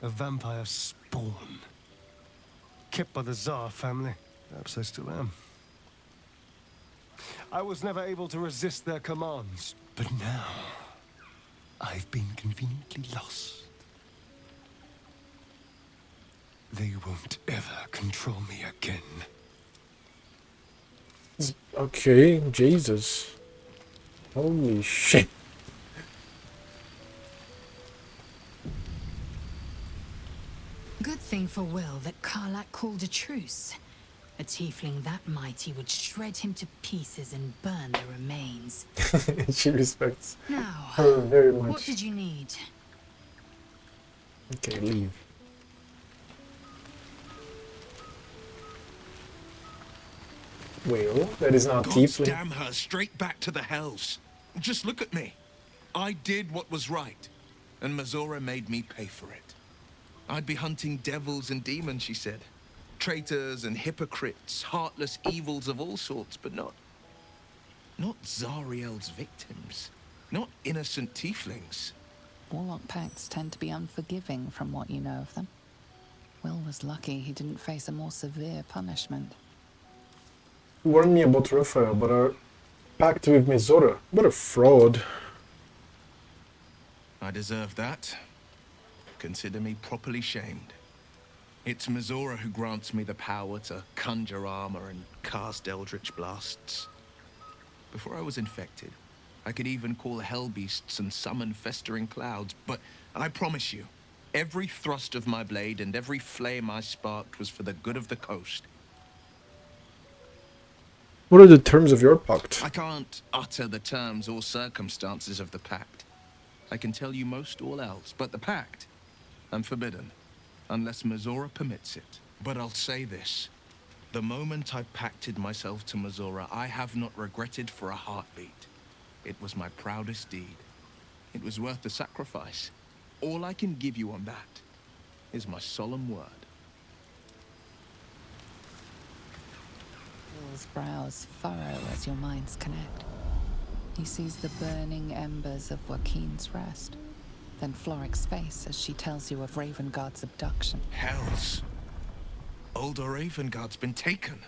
A vampire spawn. Kept by the Tsar family. Perhaps I still am. I was never able to resist their commands. But now, I've been conveniently lost. They won't ever control me again. Okay, Jesus. Holy shit. Good thing for Will that Karlak called a truce. A tiefling that mighty would shred him to pieces and burn the remains. She respects Now, her very much. what did you need? Okay, leave. Well, that is not tiefling. Damn her, straight back to the hells. Just look at me. I did what was right, and Mazora made me pay for it. I'd be hunting devils and demons, she said. Traitors and hypocrites, heartless evils of all sorts, but not Zariel's victims. Not innocent tieflings. Warlock pacts tend to be unforgiving from what you know of them. Will was lucky he didn't face a more severe punishment. You warned me about Raphael, but our pact with Mizora. What a fraud. I deserve that. Consider me properly shamed. It's Mizora who grants me the power to conjure armor and cast eldritch blasts. Before I was infected, I could even call hell beasts and summon festering clouds, but I promise you, every thrust of my blade and every flame I sparked was for the good of the coast. What are the terms of your pact? I can't utter the terms or circumstances of the pact. I can tell you most all else, but the pact, I'm forbidden, unless Mizora permits it. But I'll say this. The moment I pacted myself to Mizora, I have not regretted for a heartbeat. It was my proudest deed. It was worth the sacrifice. All I can give you on that is my solemn word. Will's brows furrow as your minds connect. He sees the burning embers of Joaquin's rest, then Floric's face as she tells you of Ravengard's abduction. Hells. Old Ravengard's been taken.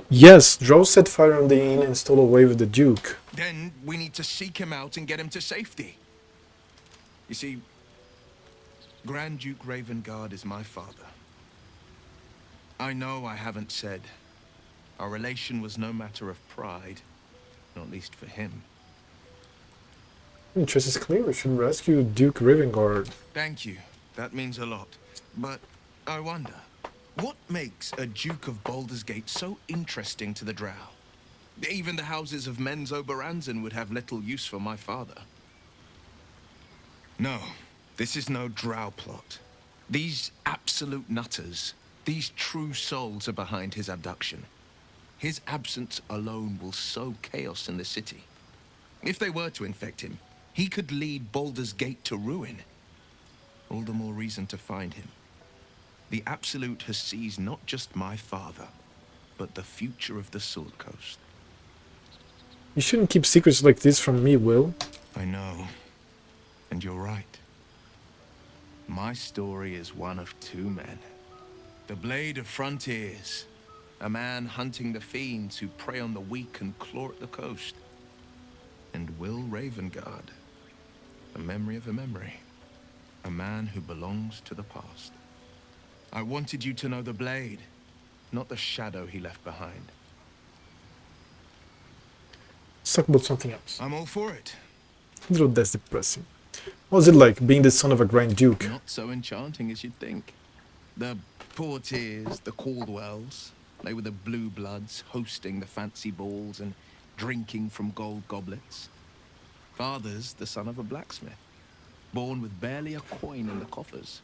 Yes, Drow set fire on the inn and stole away with the Duke. Then we need to seek him out and get him to safety. You see, Grand Duke Ravengard is my father. I know I haven't said. Our relation was no matter of pride, not least for him. Interest is clear. We should rescue Duke Rivengard. Thank you. That means a lot. But I wonder, what makes a Duke of Baldur's Gate so interesting to the Drow? Even the houses of Men's Oberanzen would have little use for my father. No, this is no Drow plot. These absolute nutters, these true souls are behind his abduction. His absence alone will sow chaos in the city. If they were to infect him, he could lead Baldur's Gate to ruin. All the more reason to find him. The Absolute has seized not just my father, but the future of the Sword Coast. You shouldn't keep secrets like this from me, Will. I know. And you're right. My story is one of two men. The Blade of Frontiers. A man hunting the fiends who prey on the weak and claw at the coast. And Will Ravengard. A memory of a memory. A man who belongs to the past. I wanted you to know the Blade, not the shadow he left behind. Let's talk about something else. I'm all for it. Although that's depressing. What was it like being the son of a Grand Duke? Not so enchanting as you'd think. The Portiers, the Caldwells, they were the blue bloods hosting the fancy balls and drinking from gold goblets. Father's the son of a blacksmith, born with barely a coin in the coffers.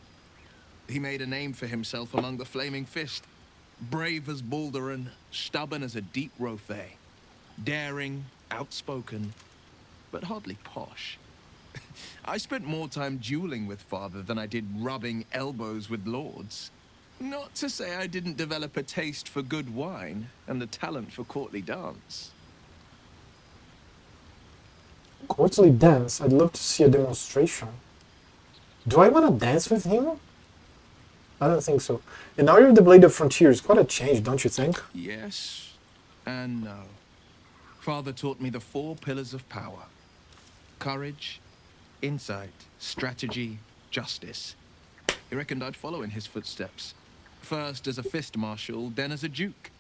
He made a name for himself among the Flaming Fist. Brave as Balduran, stubborn as a deep Rothay. Daring, outspoken, but hardly posh. I spent more time dueling with Father than I did rubbing elbows with lords. Not to say I didn't develop a taste for good wine and the talent for courtly dance. Courtly dance? I'd love to see a demonstration. Do I want to dance with him? I don't think so. And now you're the Blade of Frontiers. Quite a change, don't you think? Yes and no. Father taught me the 4 pillars of power. Courage, insight, strategy, justice. He reckoned I'd follow in his footsteps. First as a fist marshal, then as a duke.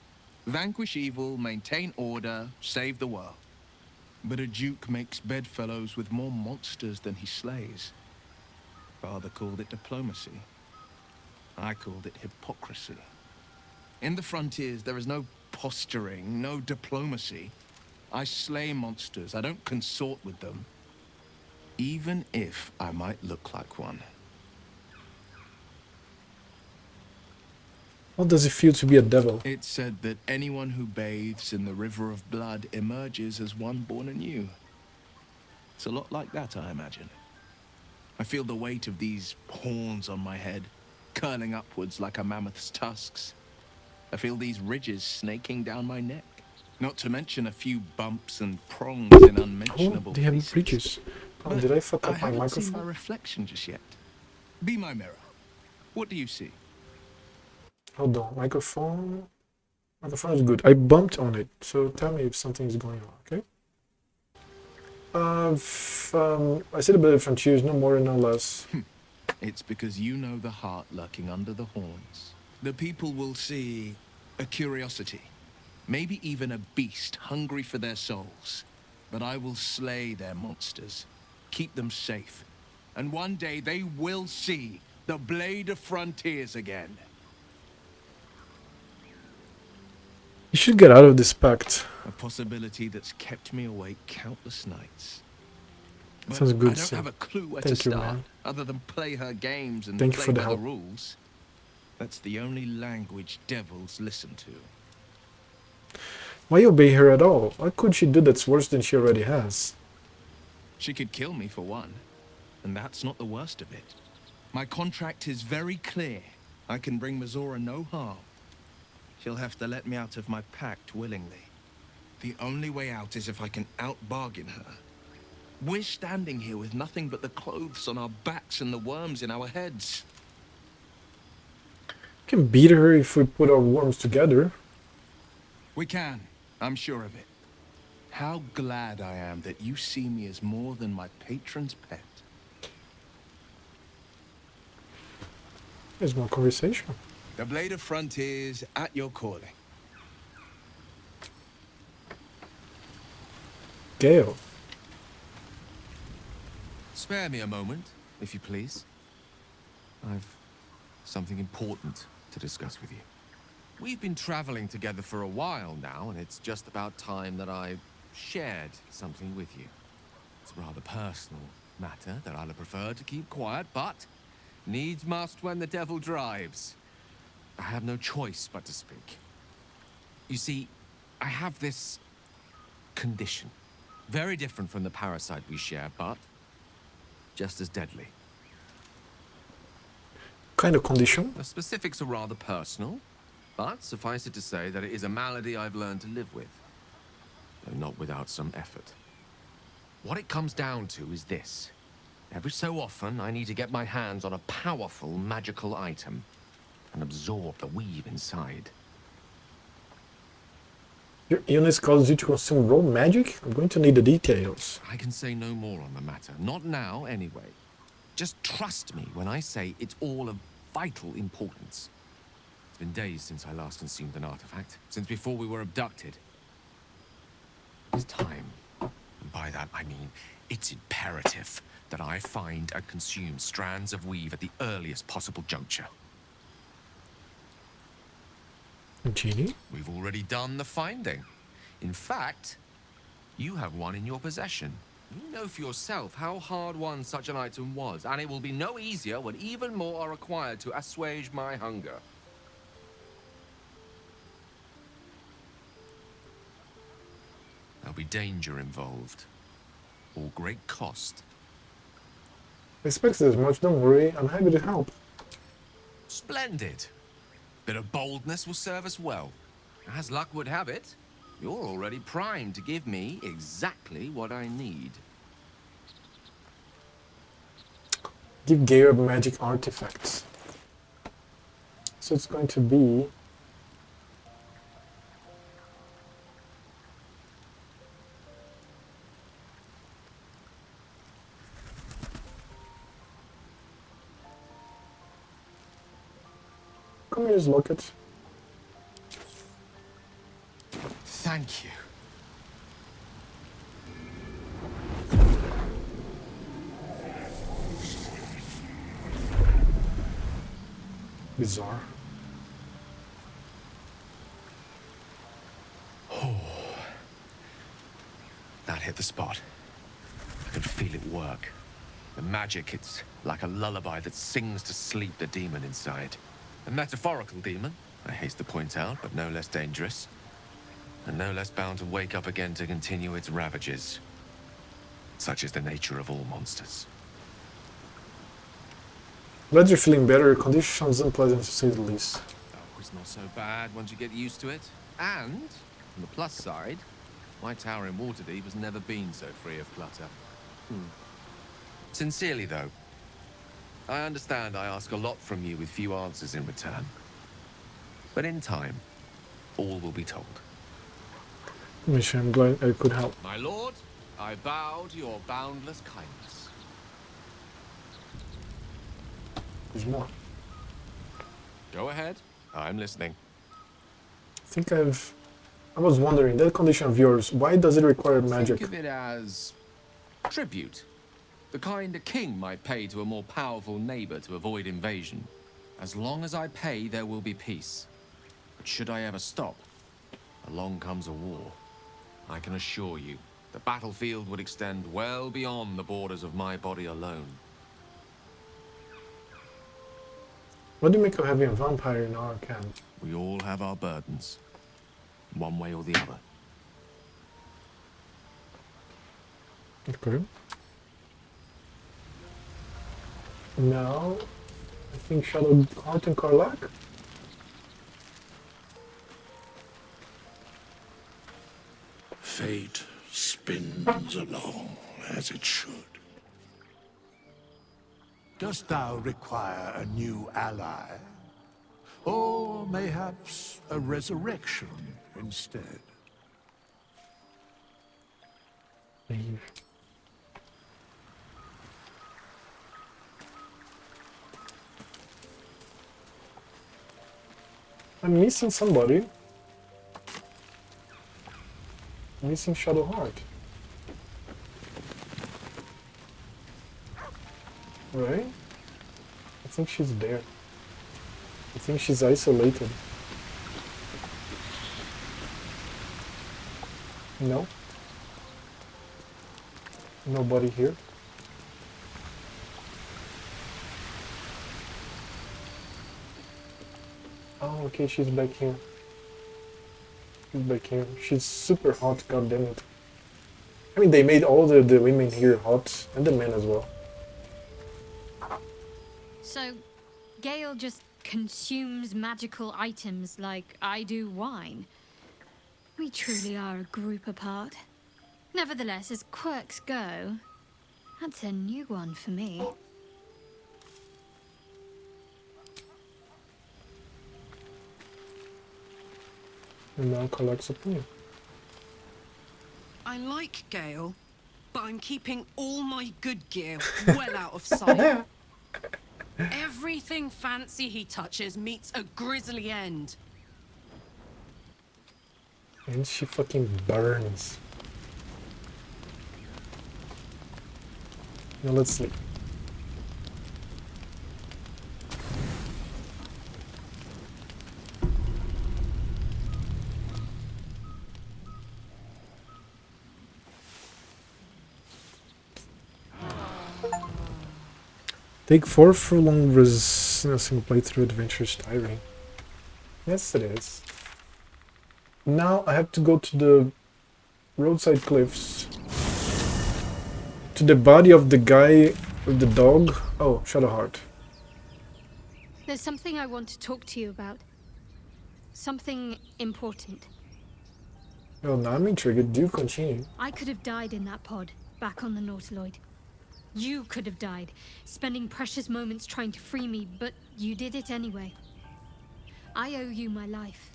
Vanquish evil, maintain order, save the world. But a duke makes bedfellows with more monsters than he slays. Father called it diplomacy. I called it hypocrisy. In the Frontiers, there is no posturing, no diplomacy. I slay monsters, I don't consort with them. Even if I might look like one. How does it feel to be a devil? It's said that anyone who bathes in the river of blood emerges as one born anew. It's a lot like that, I imagine. I feel the weight of these horns on my head, curling upwards like a mammoth's tusks. I feel these ridges snaking down my neck. Not to mention a few bumps and prongs in unmentionable they have places. ridges. Oh, did I fuck I up my haven't seen microphone? my reflection just yet. Be my mirror. What do you see? Hold on, microphone. Microphone is good. I bumped on it, so tell me if something is going on, okay? I said a bit of Frontiers, no more and no less. It's because you know the heart lurking under the horns. The people will see a curiosity, maybe even a beast hungry for their souls. But I will slay their monsters, keep them safe, and one day they will see the Blade of Frontiers again. You should get out of this pact. A possibility that's kept me awake countless nights. But Sounds good, I don't Sim. have a clue where Thank to you, start, man. other than play her games and Thank you play for the by help. the rules. That's the only language devils listen to. Why obey her at all? What could she do that's worse than she already has? She could kill me for one, and that's not the worst of it. My contract is very clear. I can bring Mazora no harm. She'll have to let me out of my pact willingly. The only way out is if I can out-bargain her. We're standing here with nothing but the clothes on our backs and the worms in our heads. We can beat her if we put our worms together. We can, I'm sure of it. How glad I am that you see me as more than my patron's pet. There's more conversation. The Blade of Frontiers at your calling. Gale. Spare me a moment, if you please. I've something important to discuss with you. We've been traveling together for a while now, and it's just about time that I shared something with you. It's a rather personal matter that I'd have preferred to keep quiet, but needs must when the devil drives. I have no choice but to speak. You see, I have this condition. Very different from the parasite we share, but just as deadly. Kind of condition? The specifics are rather personal, but suffice it to say that it is a malady I've learned to live with, though not without some effort. What it comes down to is this. Every so often, I need to get my hands on a powerful magical item and absorb the weave inside. Your illness causes you to consume raw magic? I'm going to need the details. I can say no more on the matter. Not now, anyway. Just trust me when I say it's all of vital importance. It's been days since I last consumed an artifact, since before we were abducted. It's time. And by that I mean, it's imperative that I find and consume strands of weave at the earliest possible juncture. Genie? We've already done the finding. In fact, you have one in your possession. You know for yourself how hard won such an item was, and it will be no easier when even more are required to assuage my hunger. There'll be danger involved, or great cost. I expect as much, don't worry, I'm happy to help. Splendid. Bit of boldness will serve us well. As luck would have it, you're already primed to give me exactly what I need. Give Gale magic artifacts. So it's going to be... Come here, look it. Thank you. Bizarre. Oh. That hit the spot. I could feel it work. The magic, it's like a lullaby that sings to sleep the demon inside. A metaphorical demon, I haste to point out, but no less dangerous. And no less bound to wake up again to continue its ravages. Such is the nature of all monsters. Glad you're feeling better. Your condition sounds unpleasant to say the least. Oh, it's not so bad once you get used to it. And, on the plus side, my tower in Waterdeep has never been so free of clutter. Sincerely, though, I understand I ask a lot from you with few answers in return. But in time, all will be told. Michelle, I'm glad I could help. My lord, I bow to your boundless kindness. There's more. Go ahead. I'm listening. I think I was wondering, that condition of yours, why does it require magic? Think of it as tribute. The kind a king might pay to a more powerful neighbor to avoid invasion. As long as I pay, there will be peace. But should I ever stop, along comes a war. I can assure you, the battlefield would extend well beyond the borders of my body alone. What do you make of having a vampire in our camp? We all have our burdens, one way or the other. Okay. Now, I think Shadow Heart and Karlak? Fate spins along as it should. Dost thou require a new ally? Or mayhaps a resurrection instead? Leave. I'm missing somebody. I'm missing Shadowheart. Right? I think she's there. I think she's isolated. No? Nobody here? Oh, okay, she's back here. She's back here. She's super hot, goddammit. I mean, they made all the women here hot, and the men as well. So, Gale just consumes magical items like I do wine. We truly are a group apart. Nevertheless, as quirks go, that's a new one for me. And now collects a point. I like Gale, but I'm keeping all my good gear well out of sight. Everything fancy he touches meets a grisly end. And she fucking burns. Now let's sleep. Take 4 furlong single playthrough adventures tiring. Yes, it is. Now I have to go to the roadside cliffs. To the body of the guy with the dog. Oh, Shadowheart. There's something I want to talk to you about. Something important. Well, now I'm intrigued. Do continue. I could have died in that pod, back on the Nautiloid. You could have died, spending precious moments trying to free me, but you did it anyway. I owe you my life.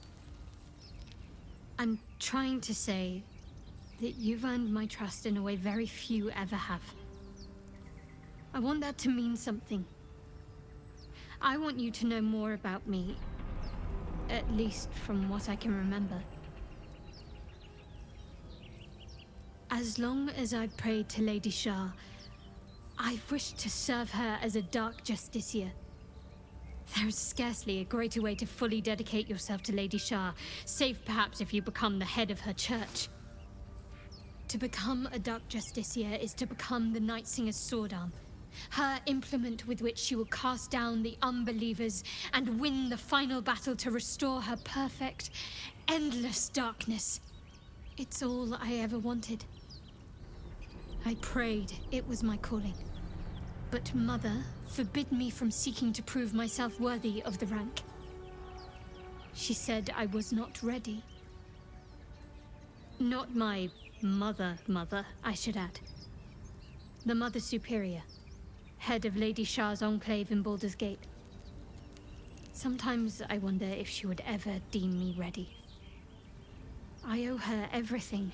I'm trying to say that you've earned my trust in a way very few ever have. I want that to mean something. I want you to know more about me, at least from what I can remember. As long as I've prayed to Lady Shah, I've wished to serve her as a Dark Justiciar. There is scarcely a greater way to fully dedicate yourself to Lady Shah, save perhaps if you become the head of her church. To become a Dark Justiciar is to become the Night Singer's sword arm, her implement with which she will cast down the unbelievers and win the final battle to restore her perfect, endless darkness. It's all I ever wanted. I prayed it was my calling. But Mother forbid me from seeking to prove myself worthy of the rank. She said I was not ready. Not my mother, I should add. The Mother Superior, head of Lady Shah's enclave in Baldur's Gate. Sometimes I wonder if she would ever deem me ready. I owe her everything,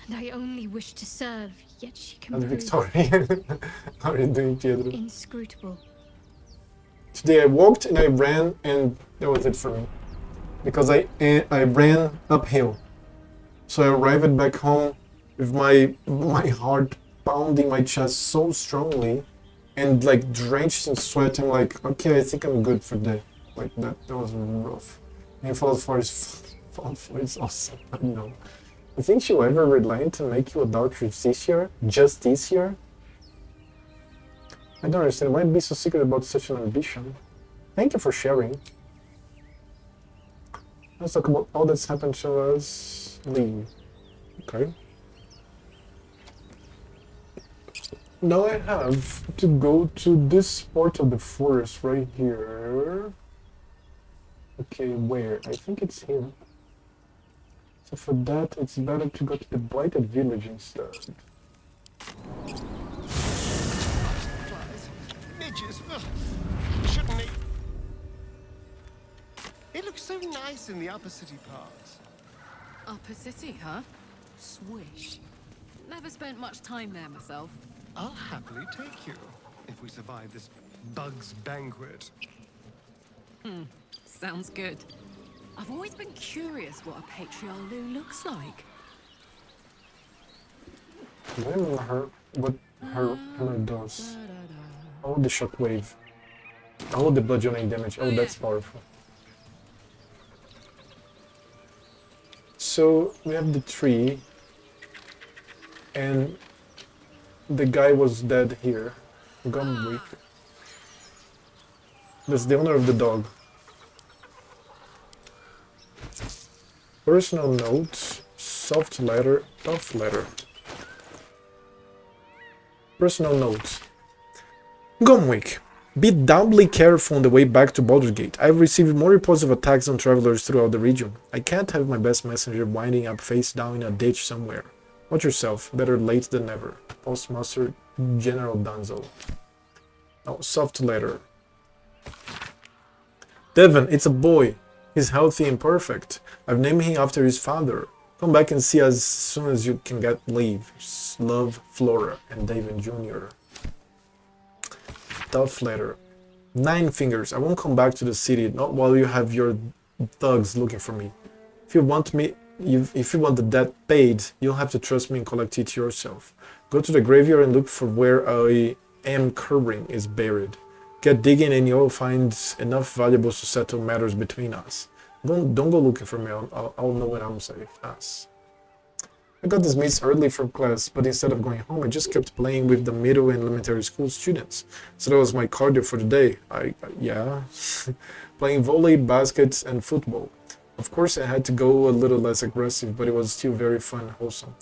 and I only wish to serve, yet she can And prove Victoria. How are you doing, Pietro? inscrutable. Today I walked and I ran, and that was it for me. Because I ran uphill. So I arrived back home with my heart pounding my chest so strongly and like drenched in sweat. I'm like, okay, I think I'm good for the day. Like that was rough. And Fallout 4 is awesome. I don't know. You think she'll ever rely to make you a Dark Justiciar? Just this year? I don't understand. Why be so secret about such an ambition? Thank you for sharing. Let's talk about all that's happened to us. Leave. Okay. Now I have to go to this part of the forest right here. Okay, where? I think it's here. So for that, it's better to go to the Blighted Village instead. Midges. Ugh. Shouldn't they? It looks so nice in the upper city parts. Upper City, huh? Swish. Never spent much time there myself. I'll happily take you if we survive this bug's banquet. Sounds good. I've always been curious what a Patriarch looks like. I don't know what her hammer does. Oh, the shockwave. Oh, the bludgeoning damage. Oh, that's powerful. So we have the tree, and the guy was dead here. Gumwick. That's the owner of the dog. Personal notes, soft letter, tough letter. Personal notes. Gumwick. Be doubly careful on the way back to Baldur's Gate. I've received more reports of attacks on travelers throughout the region. I can't have my best messenger winding up face down in a ditch somewhere. Watch yourself. Better late than never. Postmaster General Danzo. Oh, soft letter. Devon, it's a boy. He's healthy and perfect. I've named him after his father. Come back and see us as soon as you can get leave. Love, Flora and Devon Jr. Tough letter. 9 fingers. I won't come back to the city, not while you have your thugs looking for me. If you want the debt paid, you'll have to trust me and collect it yourself. Go to the graveyard and look for where I am Curbing is buried. Get digging and you'll find enough valuables to settle matters between us. Don't go looking for me, I'll know when I'm safe. Us. I got dismissed early from class, but instead of going home, I just kept playing with the middle and elementary school students. So that was my cardio for the day. Yeah. Playing volley, baskets, and football. Of course, I had to go a little less aggressive, but it was still very fun and wholesome.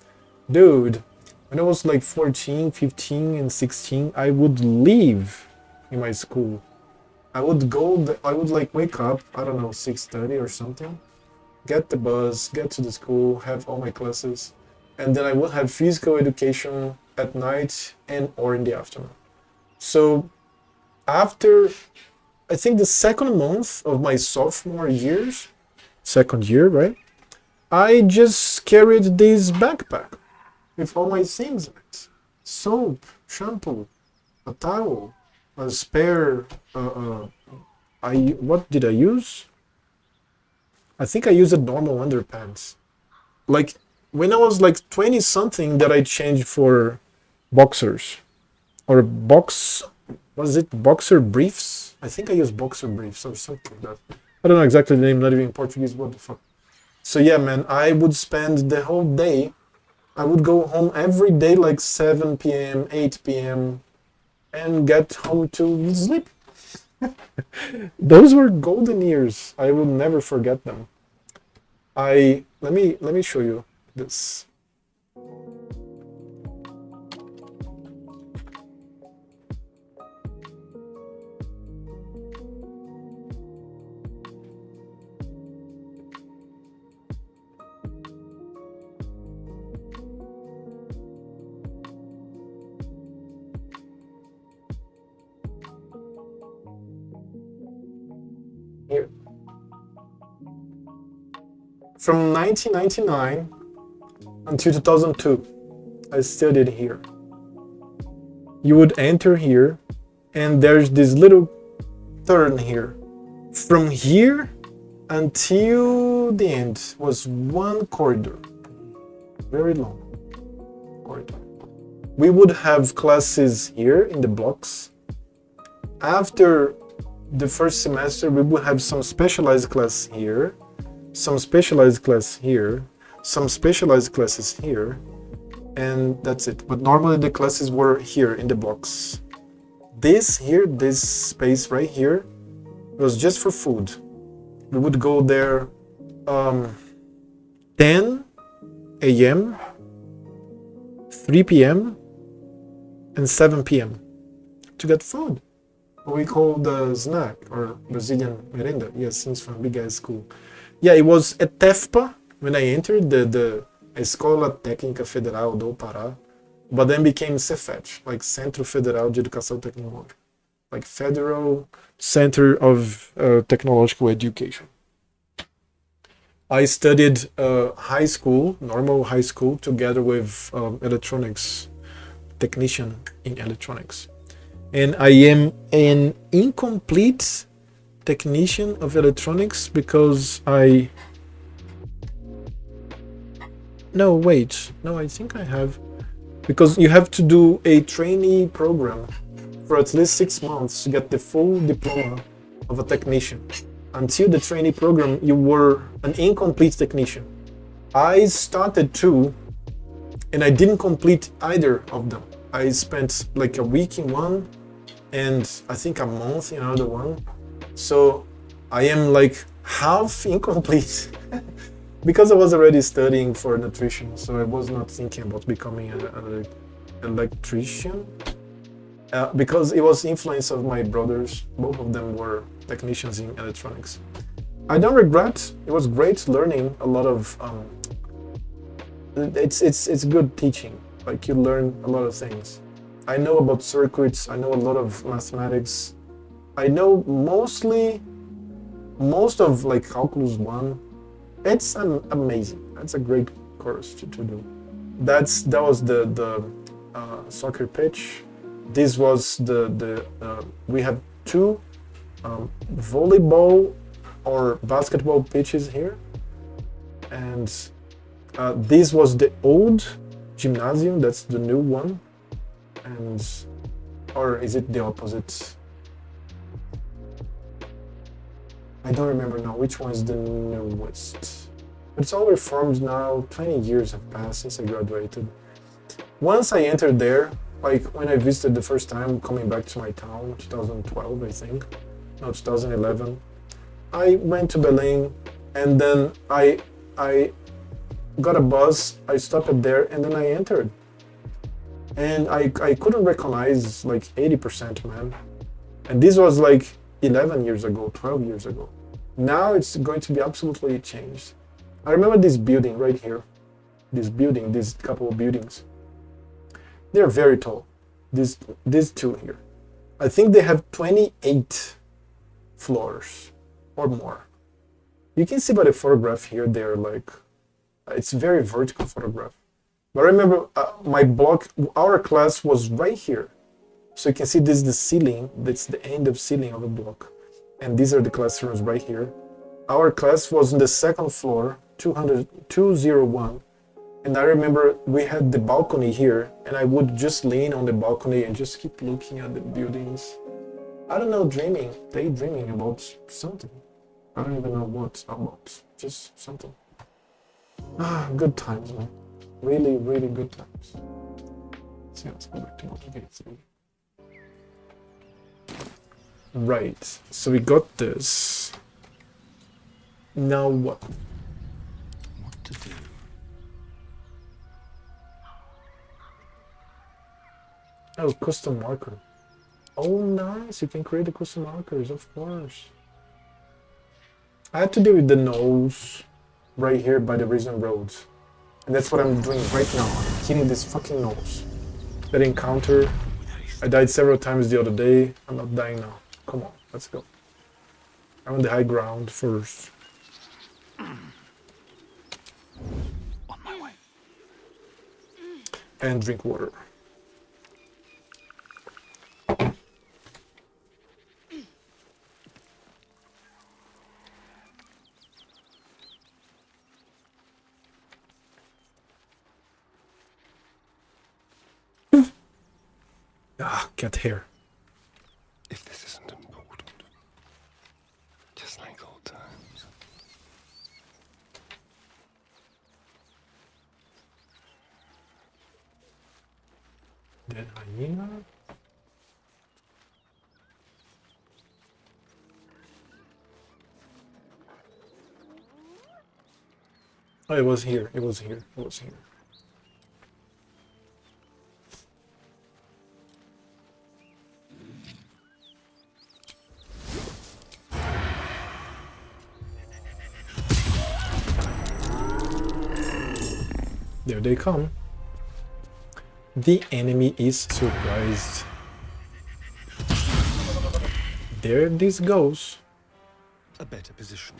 Dude, when I was like 14, 15, and 16, I would leave in my school. I would like wake up, I don't know, 6:30 or something, get the bus, get to the school, have all my classes, and then I would have physical education at night and or in the afternoon. So after, I think the second month of my sophomore years, second year, right? I just carried this backpack with all my things in it. Soap, shampoo, a towel, a spare, what did I use? I think I used a normal underpants. Like, when I was like 20 something that I changed for boxers. Or was it boxer briefs? I think I used boxer briefs or something like that. I don't know exactly the name, not even in Portuguese, what the fuck. So yeah, man, I would spend the whole day, I would go home every day like 7 p.m., 8 p.m., and get home to sleep. Those were golden years. I will never forget them. Let me show you this. Here. From 1999 until 2002, I studied here. You would enter here, and there's this little turn here. From here until the end was one corridor, very long corridor. We would have classes here in the blocks. After the first semester, we would have some specialized class here, some specialized class here, some specialized classes here, and that's it. But normally the classes were here in the blocks. This here, this space right here, was just for food. We would go there 10 a.m., 3 p.m., and 7 p.m. to get food. What we call the snack, or Brazilian merenda. Yes, since from big ass school. Yeah, it was at TEFPA when I entered the Escola Técnica Federal do Pará, but then became Cefet, like Centro Federal de Educação Tecnológica, like Federal Center of Technological Education. I studied high school, normal high school, together with electronics technician in electronics. And I am an incomplete technician of electronics because I... No, wait. No, I think I have. Because you have to do a trainee program for at least 6 months to get the full diploma of a technician. Until the trainee program, you were an incomplete technician. I started two, and I didn't complete either of them. I spent like a week in one, and I think a month in another one. So I am like half incomplete because I was already studying for nutrition, so I was not thinking about becoming an electrician. Because it was influence of my brothers. Both of them were technicians in electronics. I don't regret. It was great learning a lot of. It's good teaching. Like you learn a lot of things. I know about circuits. I know a lot of mathematics. I know most of like calculus 1. It's amazing. That's a great course to do. That was the soccer pitch. This was we had two volleyball or basketball pitches here, and this was the old gymnasium. That's the new one, and or is it the opposite? I don't remember now which one is the newest. But it's all reformed now. 20 years have passed since I graduated. Once I entered there, like when I visited the first time coming back to my town, 2012 I think, no 2011, I went to Belém, and then I got a bus, I stopped there, and then I entered. And I couldn't recognize like 80%, man. And this was like 11 years ago, 12 years ago. Now it's going to be absolutely changed. I remember this building right here. These couple of buildings. They're very tall. These two here. I think they have 28 floors or more. You can see by the photograph here, they're like, it's very vertical photograph. But I remember my block, our class was right here. So you can see this is the ceiling, that's the end of ceiling of the block. And these are the classrooms right here. Our class was on the second floor, 201. And I remember we had the balcony here, and I would just lean on the balcony and just keep looking at the buildings. I don't know, daydreaming about something. I don't even know what about, just something. Good times, man. Really, really good times. So let's go back to Motivate 3. Right, so we got this. Now what? What to do? Oh, custom marker. Oh, nice. You can create the custom markers, of course. I had to do with the nose right here by the Risen Roads. And that's what I'm doing right now. I'm hitting this fucking nose. That encounter. I died several times the other day. I'm not dying now. Come on, let's go. I'm on the high ground first. On my way. And drink water. Cat hair. If this isn't important, just like old times. Dead hyena? Oh, it was here. It was here. It was here. There they come. The enemy is surprised. There this goes. A better position.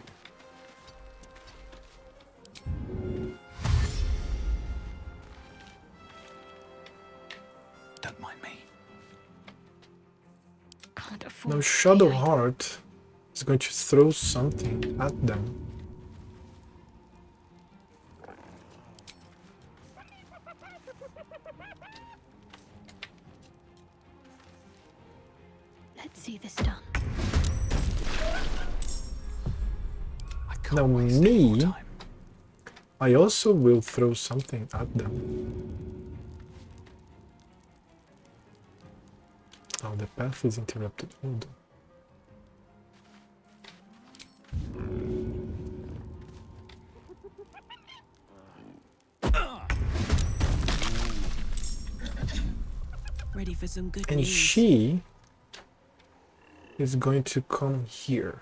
Don't mind me. Can't afford Now Shadowheart He's going to throw something at them. Let's see this done. Now me, I also will throw something at them. Oh, the path is interrupted. Hold on. Ready for some good And news. she is going to come here.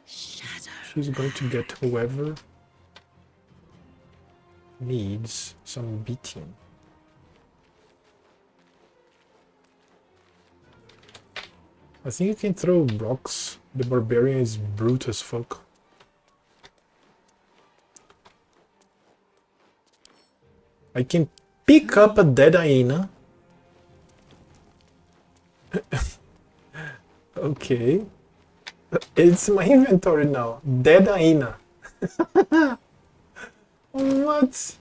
She's going to get whoever needs some beating. I think you can throw rocks. The barbarian is brute as fuck. I can pick up a dead hyena. Okay. It's my inventory now. Dead hyena. What?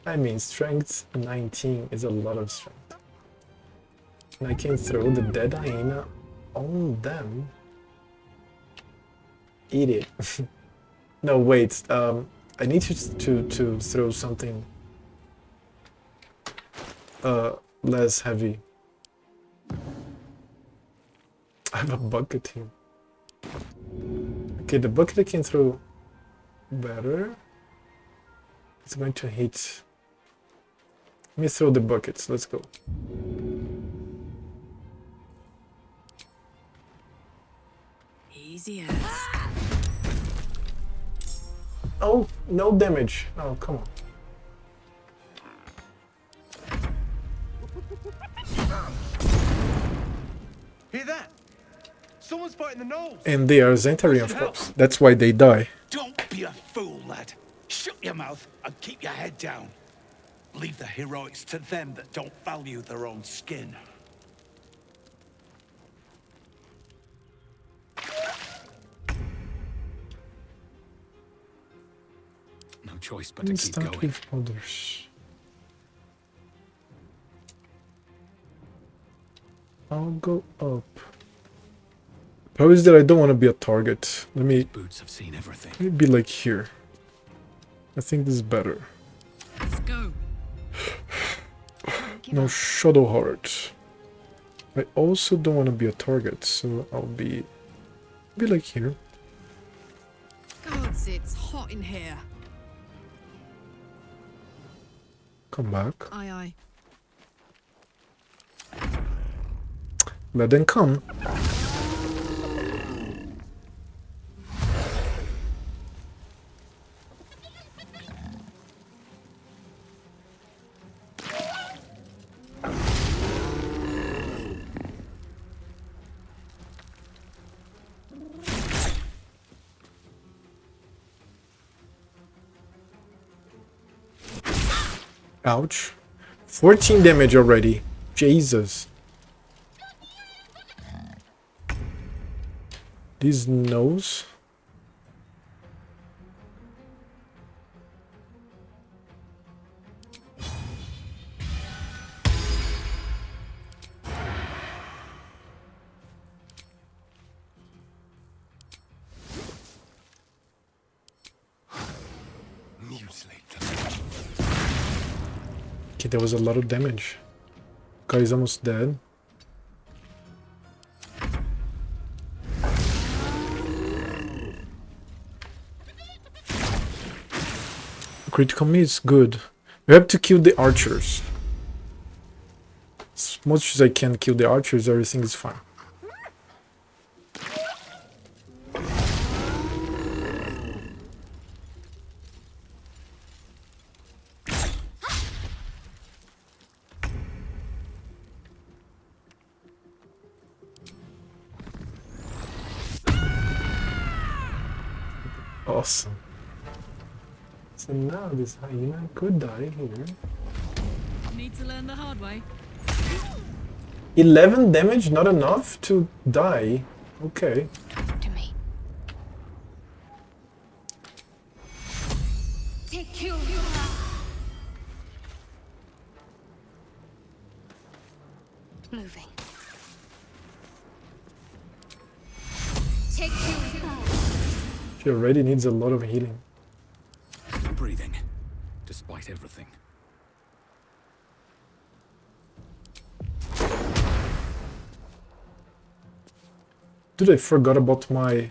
I mean, strength 19 is a lot of strength. And I can throw the dead hyena on them. Eat it. No, wait. I need to throw something less heavy. I have a bucket here. Okay, the bucket I can throw better. It's going to hit. Let me throw the buckets. Let's go. Easy as. Oh, no damage. Oh, come on. Hear that? Someone's fighting the gnolls. And they are Seldarine, of course. That's why they die. Don't be a fool, lad. Shut your mouth and keep your head down. Leave the heroics to them that don't value their own skin. No choice but to Let's keep start going. with others. I'll go up. Problem is that I don't want to be a target. Let me Boots have seen everything. Let me be like here. I think this is better. Let's go. No Shadow Heart. I also don't want to be a target, so I'll be like here. Gods, it's hot in here. Come back. Aye, aye. Let them come. Ouch. 14 damage already. Jesus. These nose. Okay, there was a lot of damage. Guy's almost dead. Critical me is good. We have to kill the archers. As much as I can kill the archers, everything is fine. Awesome. So now this hyena could die here. Need to learn the hard way. 11 damage, not enough to die. Okay. To me. Take you. Moving. Take you. She already needs a lot of healing. Still breathing, despite everything. Dude, I forgot about my...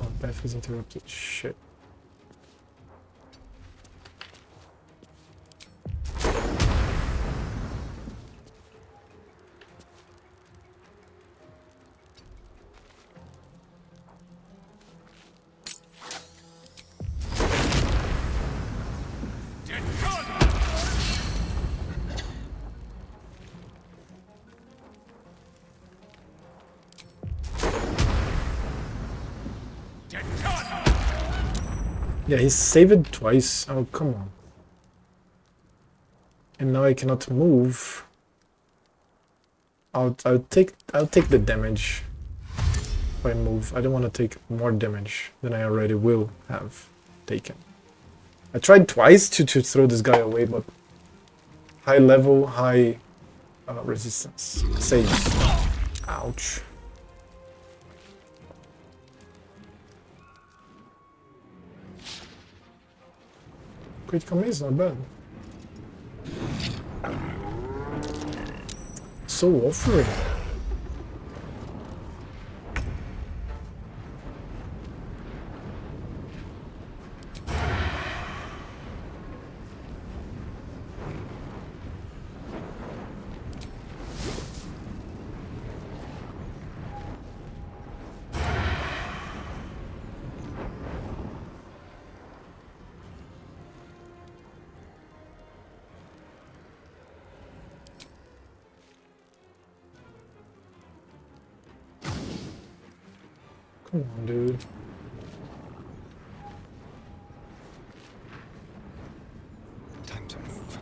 Oh, path is interrupted. Shit. Yeah, he saved it twice. Oh, come on. And now I cannot move. I'll take the damage if I move. I don't want to take more damage than I already will have taken. I tried twice to throw this guy away, but high level, high resistance saves. Ouch. Critical miss, not bad. So offering. Come on, dude. Time to move.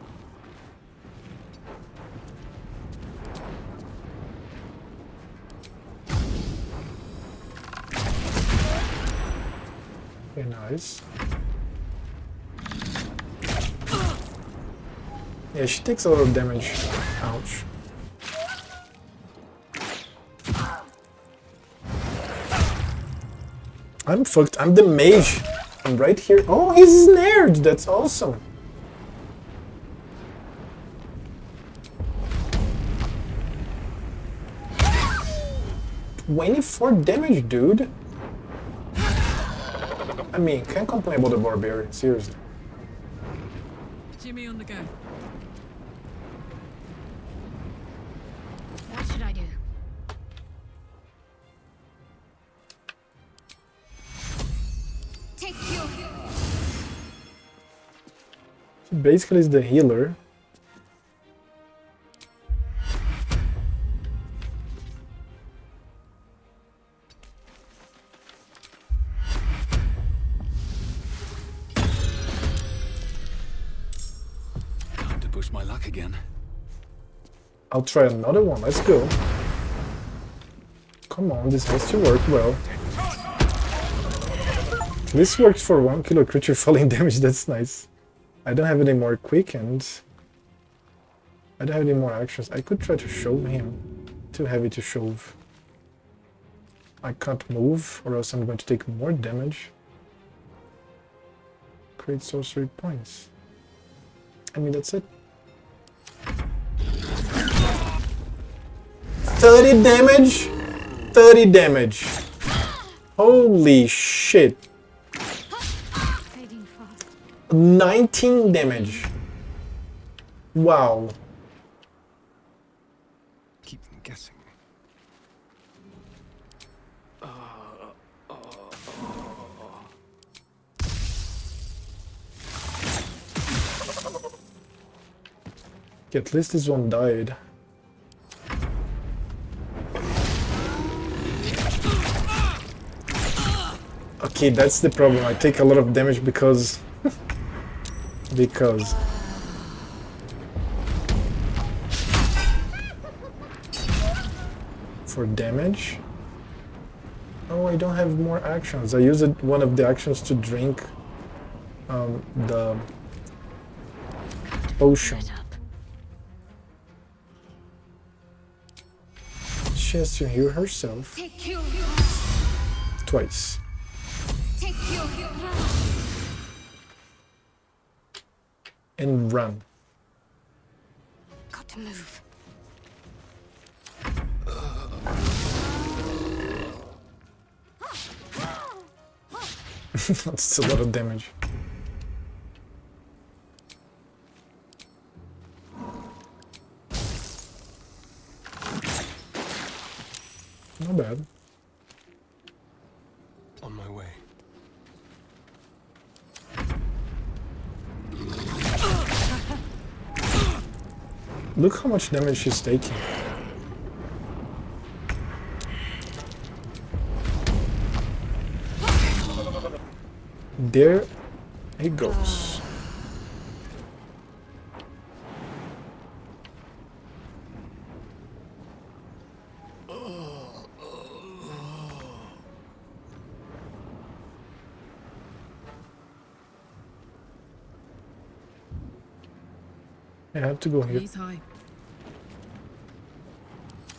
Very nice. Yeah, she takes a lot of damage. Ouch. I'm fucked. I'm the mage. I'm right here. Oh, he's snared. That's awesome. $24 damage, dude. I mean, can't complain about the barbarian, seriously. Jimmy on the go. What should I do? Take you. She basically is the healer. Time to push my luck again. I'll try another one. Let's go. Come on, this has to work well. This works for 1 kilo creature falling damage. That's nice. I don't have any more quick and I don't have any more actions. I could try to shove him. Too heavy to shove. I can't move or else I'm going to take more damage. Create sorcery points. I mean, that's it. 30 damage? 30 damage. Holy shit. 19 damage. Wow. Keep them guessing. At least this one died. Okay, that's the problem. I take a lot of damage because... For damage? Oh, I don't have more actions. I used one of the actions to drink the potion. She has to heal herself twice. And run. Got to move. That's a lot of damage. Not bad. On my way. Look how much damage she's taking. There he goes. I have to go here. Knees high.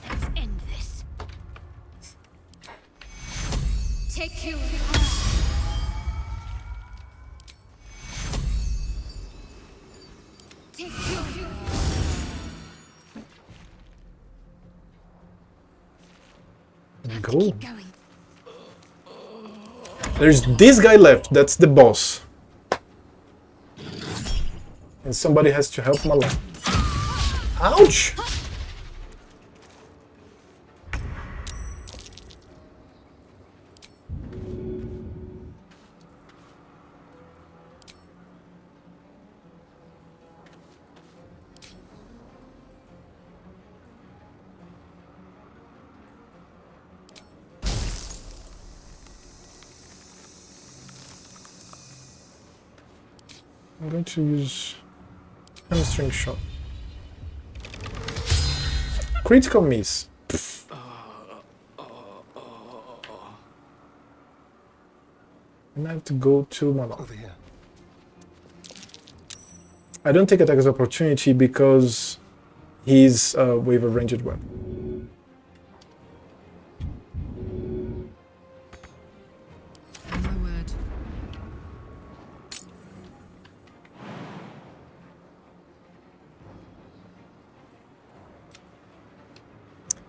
Let's end this. Take you. Take you. Go. Keep going. There's this guy left. That's the boss. And somebody has to help Malan. Ouch! I'm going to use hamstring shot. Critical miss. Pff. And I have to go to Malan. Over here. I don't take attack as opportunity because he's with a ranged weapon. On my word.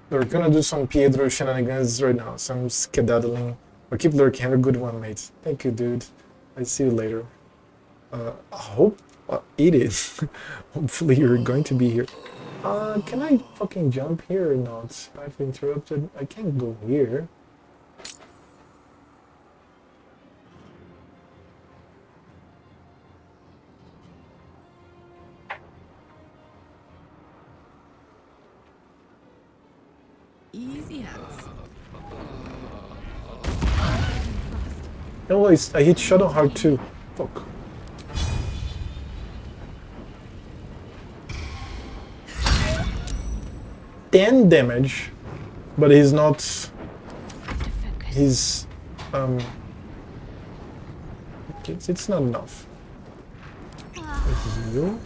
We're gonna do some Pietro shenanigans right now, some skedaddling. But keep lurking, have a good one, mate. Thank you, dude. I see you later. I hope it is. Hopefully you're going to be here. Can I fucking jump here or not? I've interrupted. I can't go here. Easy hands. Oh, I hit Shadowheart too. Fuck. Ten damage, but he's not. He's it's not enough. This is you.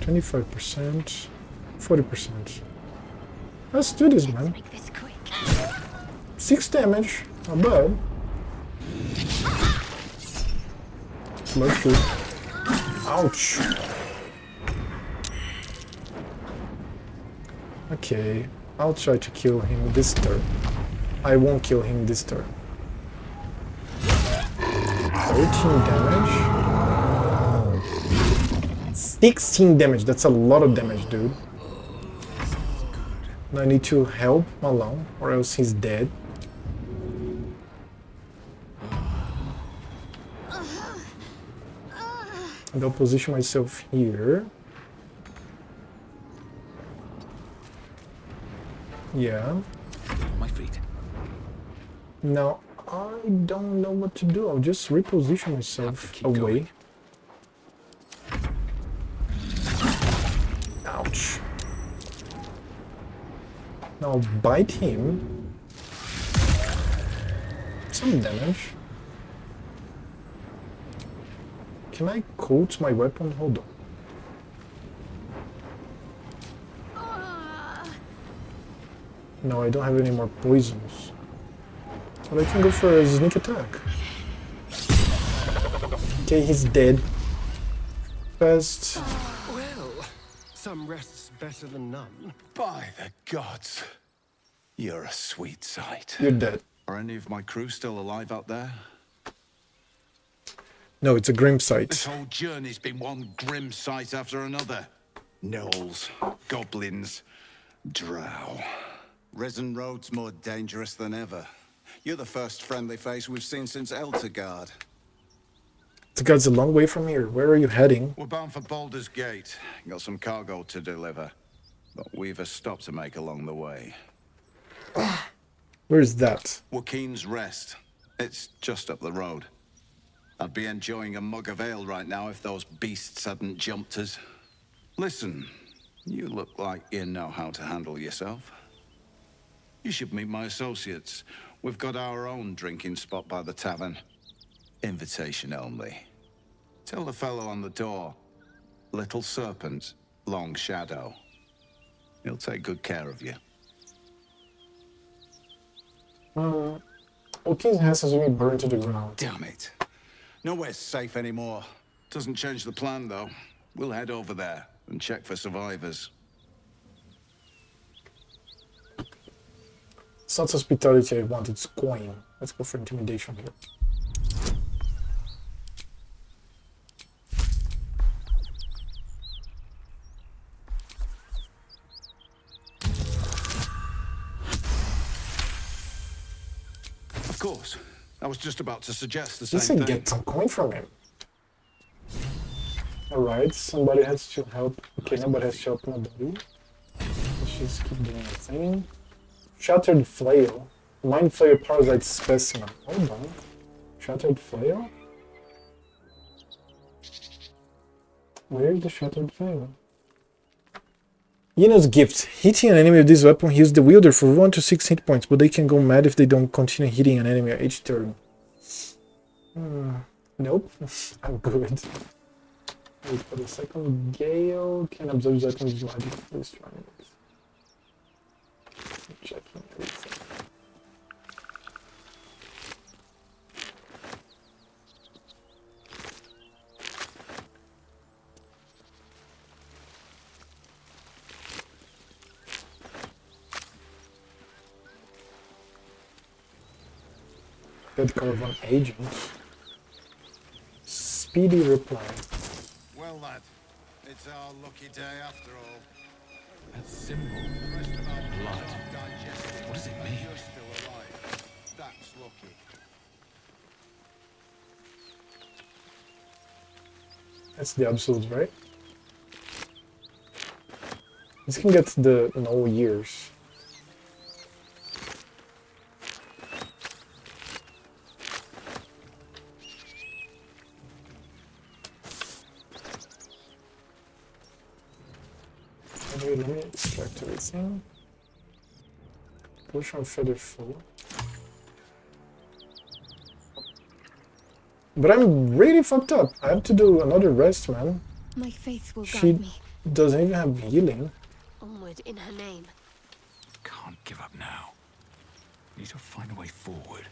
25%, 40%. Let's do this, man. 6 damage, not bad. Lucky. Ouch. Okay, I'll try to kill him this turn. I won't kill him this turn. 13 damage. 16 damage, that's a lot of damage, dude. I need to help Malan, or else he's dead. And I'll position myself here. Yeah. Stay on my feet. Now, I don't know what to do. I'll just reposition myself away. Going. Ouch. Now bite him. Some damage. Can I coat my weapon? Hold on. No, I don't have any more poisons. But I can go for a sneak attack. Okay, he's dead. Fast. Well, some rest's better than none. By the gods, you're a sweet sight. You're dead. Are any of my crew still alive out there? No, it's a grim sight. This whole journey's been one grim sight after another. Gnolls, goblins, drow. Risen Road's more dangerous than ever. You're the first friendly face we've seen since Eltergard. Eltergard's a long way from here. Where are you heading? We're bound for Baldur's Gate. Got some cargo to deliver. But we've a stop to make along the way. Where's that? Joaquin's Rest. It's just up the road. I'd be enjoying a mug of ale right now if those beasts hadn't jumped us. Listen, you look like you know how to handle yourself. You should meet my associates. We've got our own drinking spot by the tavern. Invitation only. Tell the fellow on the door, Little Serpent, Long Shadow. He'll take good care of you. Joaquin's house has been burned to the ground. Damn it. Nowhere's safe anymore. Doesn't change the plan, though. We'll head over there and check for survivors. It's not hospitality I want, it's coin. Let's go for intimidation here. Of course. I was just about to suggest the same Listen, thing. get some coin from him. Alright, somebody has to help. Okay, nobody has to help nobody. Let's just keep doing the thing. Shattered Flail. Mind Flayer Parasite Specimen. Hold on. Shattered Flail? Where is the Shattered Flail? Yeno's Gift. Hitting an enemy with this weapon heals the wielder for 1 to 6 hit points, but they can go mad if they don't continue hitting an enemy each turn. Nope. I'm good. Wait for the second. Gale can absorb that with magic. Please try it. Checking everything. Good Caravan Agent. Speedy reply. Well, lad, it's our lucky day after all. That symbol. Blood. What does it mean? You're still alive. That's lucky. That's the absolute, right? This can get the no years. Let me extract everything. Push on feather full. But I'm really fucked up. I have to do another rest, man. My faith will She guide me. doesn't even have healing. Onward in her name. Can't give up now. Need to find a way forward.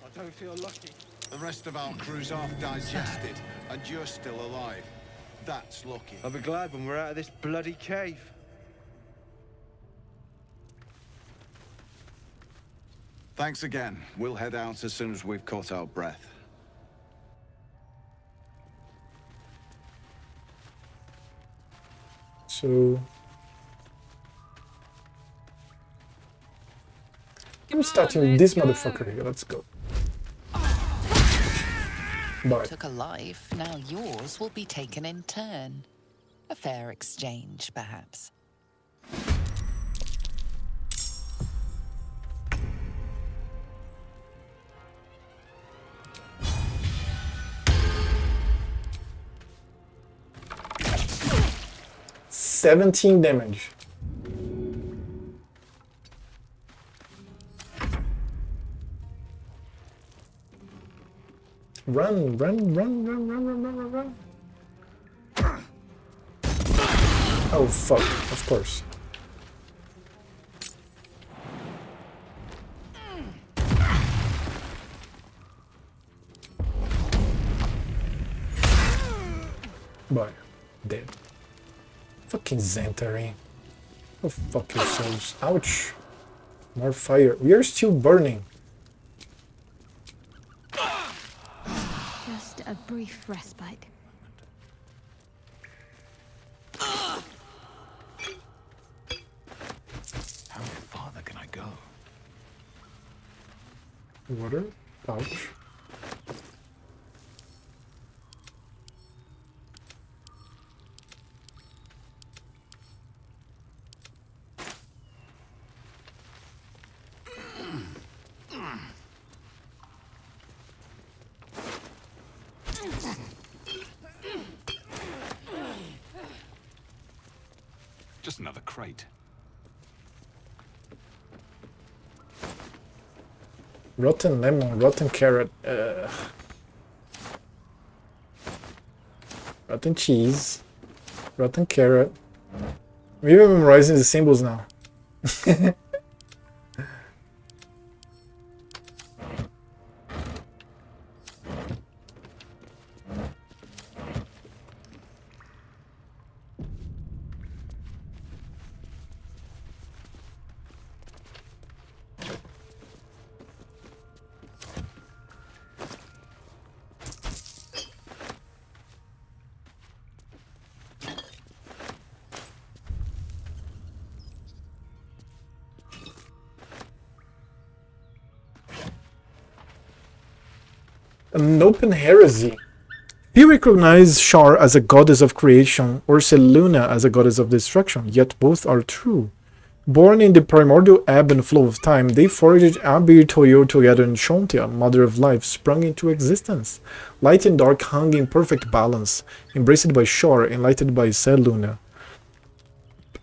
I don't feel lucky. The rest of our crew's half digested, and you're still alive. That's lucky. I'll be glad when we're out of this bloody cave. Thanks again. We'll head out as soon as we've caught our breath. So I'm starting this motherfucker here. Let's go. Bye. Took a life, now yours will be taken in turn. A fair exchange, perhaps. 17 damage. Run, run, run, run, run, run, run, run, run. Oh fuck, of course. Bye. Dead. Fucking Seldarine. Oh fuck yourselves. Ouch. More fire. We are still burning. Just a brief respite. How farther can I go? Water. Pouch. Just another crate. Rotten lemon, rotten carrot, rotten cheese, rotten carrot. We're even memorizing the symbols now. An open heresy. Few recognize Shar as a goddess of creation or Seluna as a goddess of destruction, yet both are true. Born in the primordial ebb and flow of time, they forged Abir Toyo together in Shontia, mother of life, sprung into existence. Light and dark hung in perfect balance, embraced by Shar, enlightened by Seluna.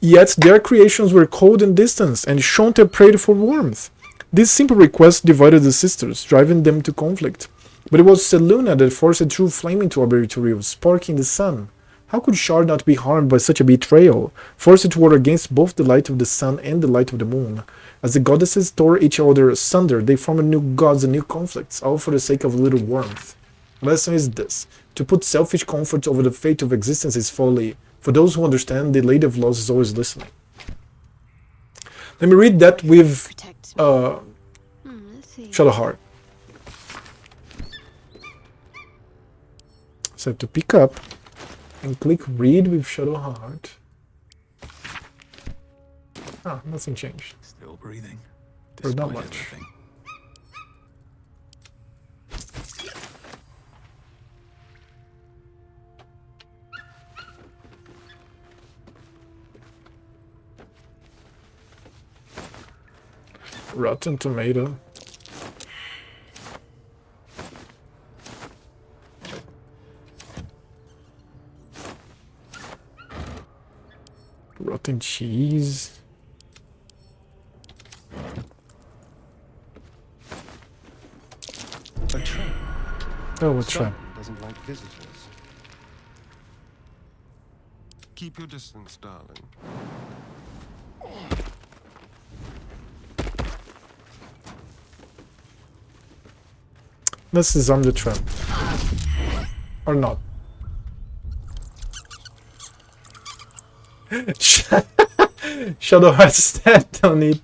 Yet their creations were cold and distant, and Shontia prayed for warmth. This simple request divided the sisters, driving them to conflict. But it was Seluna that forced a true flame into Abir, sparking the sun. How could Shar not be harmed by such a betrayal, forced to war against both the light of the sun and the light of the moon? As the goddesses tore each other asunder, they formed new gods and new conflicts, all for the sake of a little warmth. The lesson is this: to put selfish comforts over the fate of existence is folly. For those who understand, the Lady of Laws is always listening. Let me read that with Shadowheart. So I have to pick up and click read with Shadowheart. Ah, nothing changed. Still breathing. Or not much. Everything. Rotten tomato. Rotten cheese. A trap. Oh, a trap. Doesn't like visitors. Keep your distance, darling. Let's disarm the trap. Or not. Shadowheart stepped on it.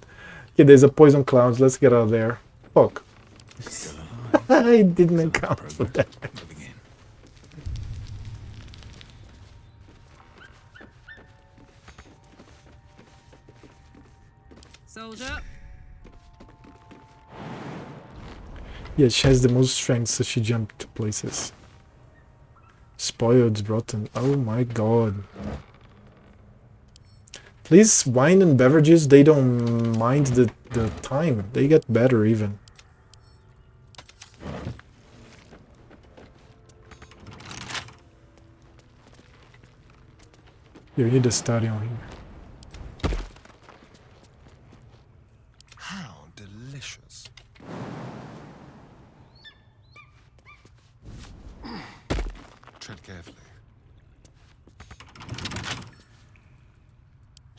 Okay, there's a poison cloud. Let's get out of there. Fuck. I didn't account for that. Soldier. Yeah, she has the most strength, so she jumped to places. Spoiled, rotten. Oh my god. Please, wine and beverages, they don't mind the time. They get better even. You need a study on here. How delicious. Tread carefully.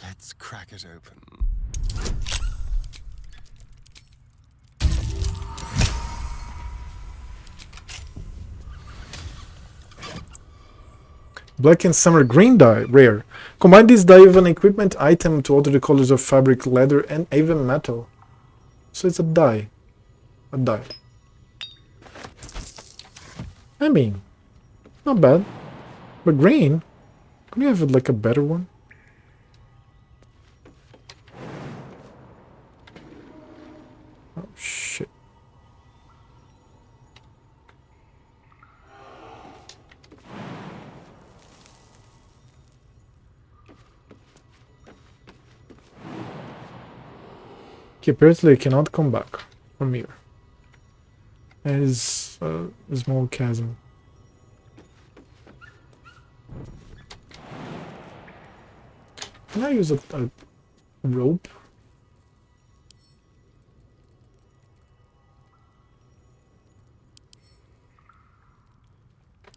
Let's crack it open. Black and summer green dye, rare. Combine this dye with an equipment item to alter the colors of fabric, leather, and even metal. So it's a dye. A dye. I mean, not bad. But green? Can we have like a better one? Oh shit. Okay, apparently I cannot come back from here. There is a small chasm. Can I use a rope?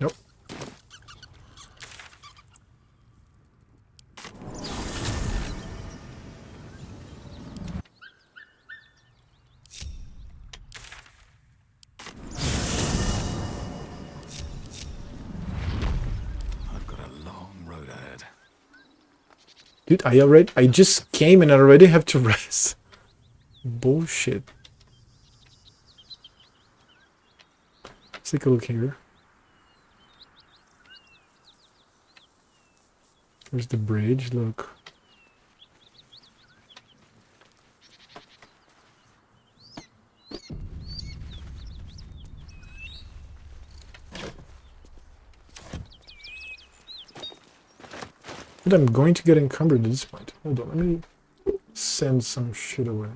Nope. I've got a long road ahead. Dude, I just came and I already have to rest. Bullshit. Let's take a look here. Where's the bridge? Look. But I'm going to get encumbered at this point. Hold on, let me send some shit away.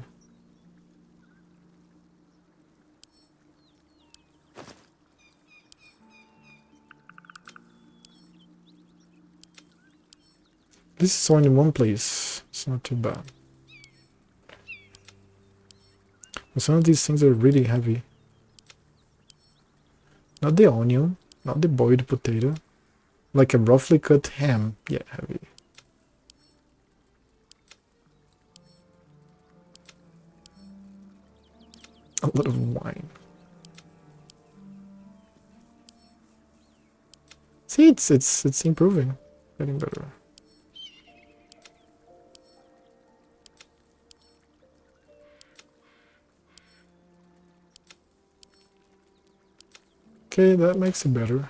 This is only in one place. It's not too bad. But some of these things are really heavy. Not the onion, not the boiled potato. Like a roughly cut ham. Yeah, heavy. A lot of wine. See, it's improving. Getting better. Okay, that makes it better.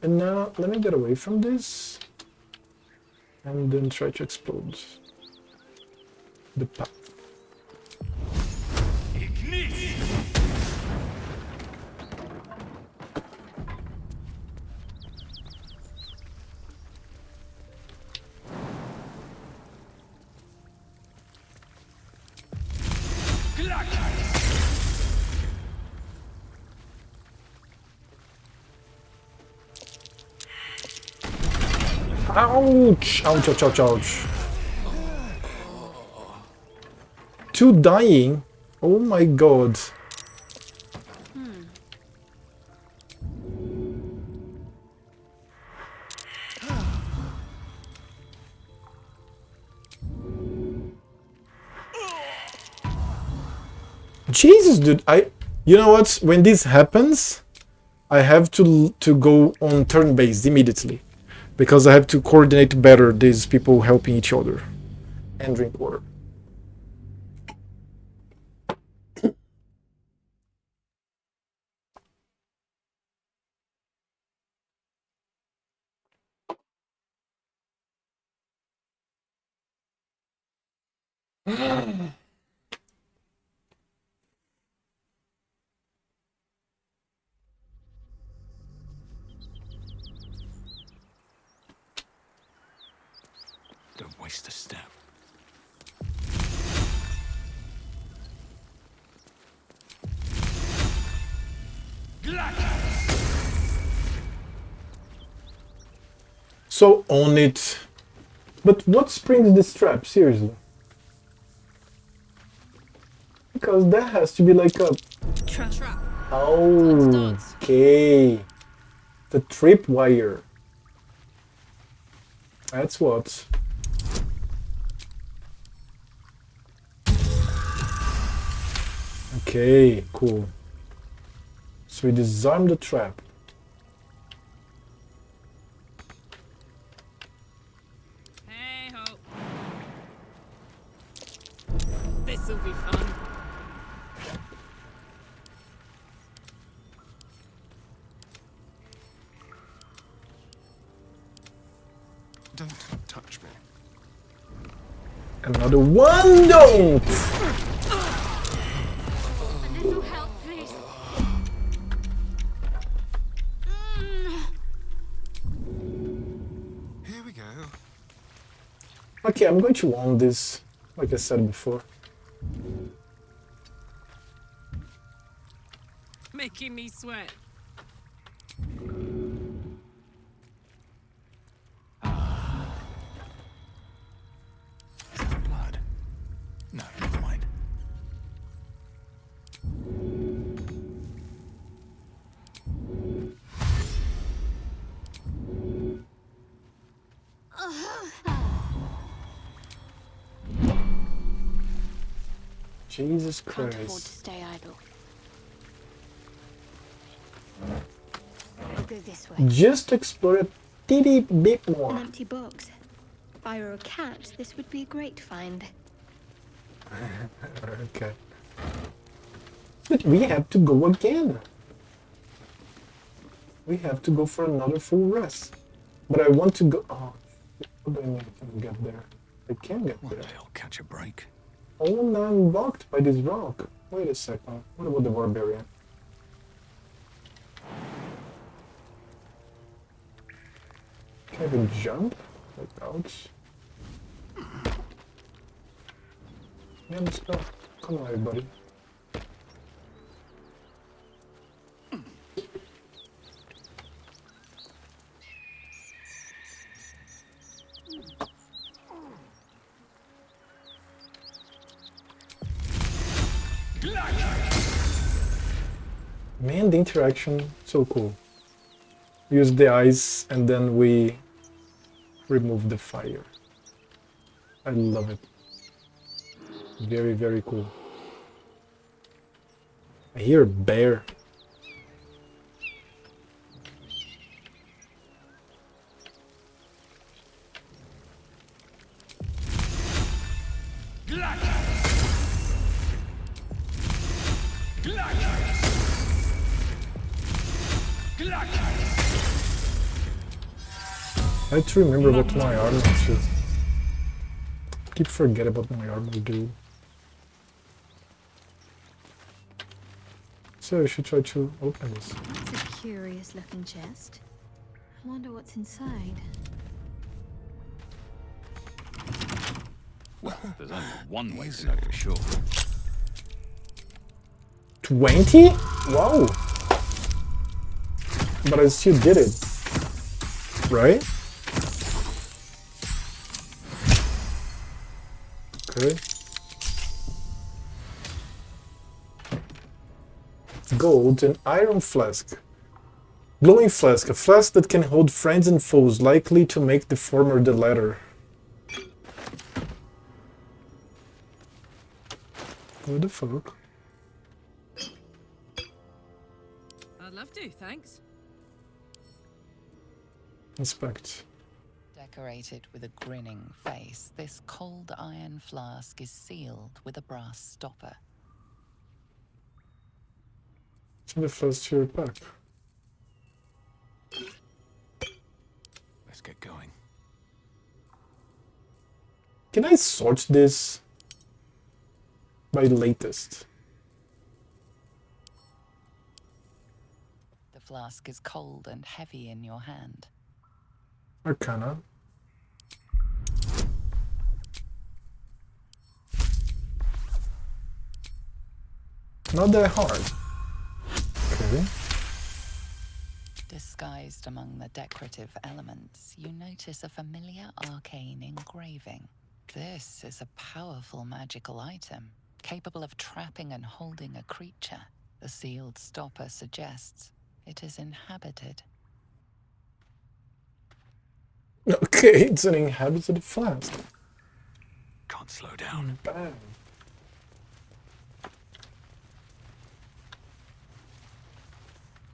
And now, let me get away from this. And then try to explode the path. Ouch! Ouch, ouch, ouch, ouch. Two dying? Oh my god. Jesus, dude, you know what? When this happens, I have to go on turn-based immediately. Because I have to coordinate better these people helping each other. And drink water. Don't waste a step. So on it. But what springs this trap? Seriously. Because that has to be like a... Trap. Oh, okay. The tripwire. That's what. Okay, cool. So we disarm the trap. Hey ho. This'll be fun. Don't touch me. Another one, don't! A little help, please. Here we go. Okay, I'm going to own this, like I said before. Making me sweat. Is that blood? No, never mind. Jesus Can't afford to Christ. stay idle. I'll go this way. Just explore a teeny bit An more. empty box. If I were a cat, this would be a great find. Okay. But we have to go again. We have to go for another full rest. But I want to go... Oh, what do I mean I can get there? I can get there. One day I'll catch a break. Oh, now I'm blocked by this rock. Wait a second. What about the barbarian? Can I even jump? Like, ouch. Yeah, let's go. Come on, everybody. Man, the interaction, so cool. Use the ice and then we remove the fire. I love it. Very, very cool. I hear a bear. I have to remember what my armor is. Keep forget about my armor, dude. So I should try to open this. It's a curious looking chest. I wonder what's inside. Well, there's only one way to know for sure. 20? Wow! But I still did it. Right? Okay. Gold and iron flask. Glowing flask. A flask that can hold friends and foes, likely to make the former the latter. What the fuck? I'd love to, thanks. Inspect. Decorated with a grinning face, this cold iron flask is sealed with a brass stopper. Send the flask to your pack. Let's get going. Can I sort this by latest? The flask is cold and heavy in your hand. Arcana. Not that hard. Okay. Disguised among the decorative elements, you notice a familiar arcane engraving. This is a powerful magical item, capable of trapping and holding a creature. The sealed stopper suggests it is inhabited. Okay, it's an inhabited flask. Can't slow down. Bam.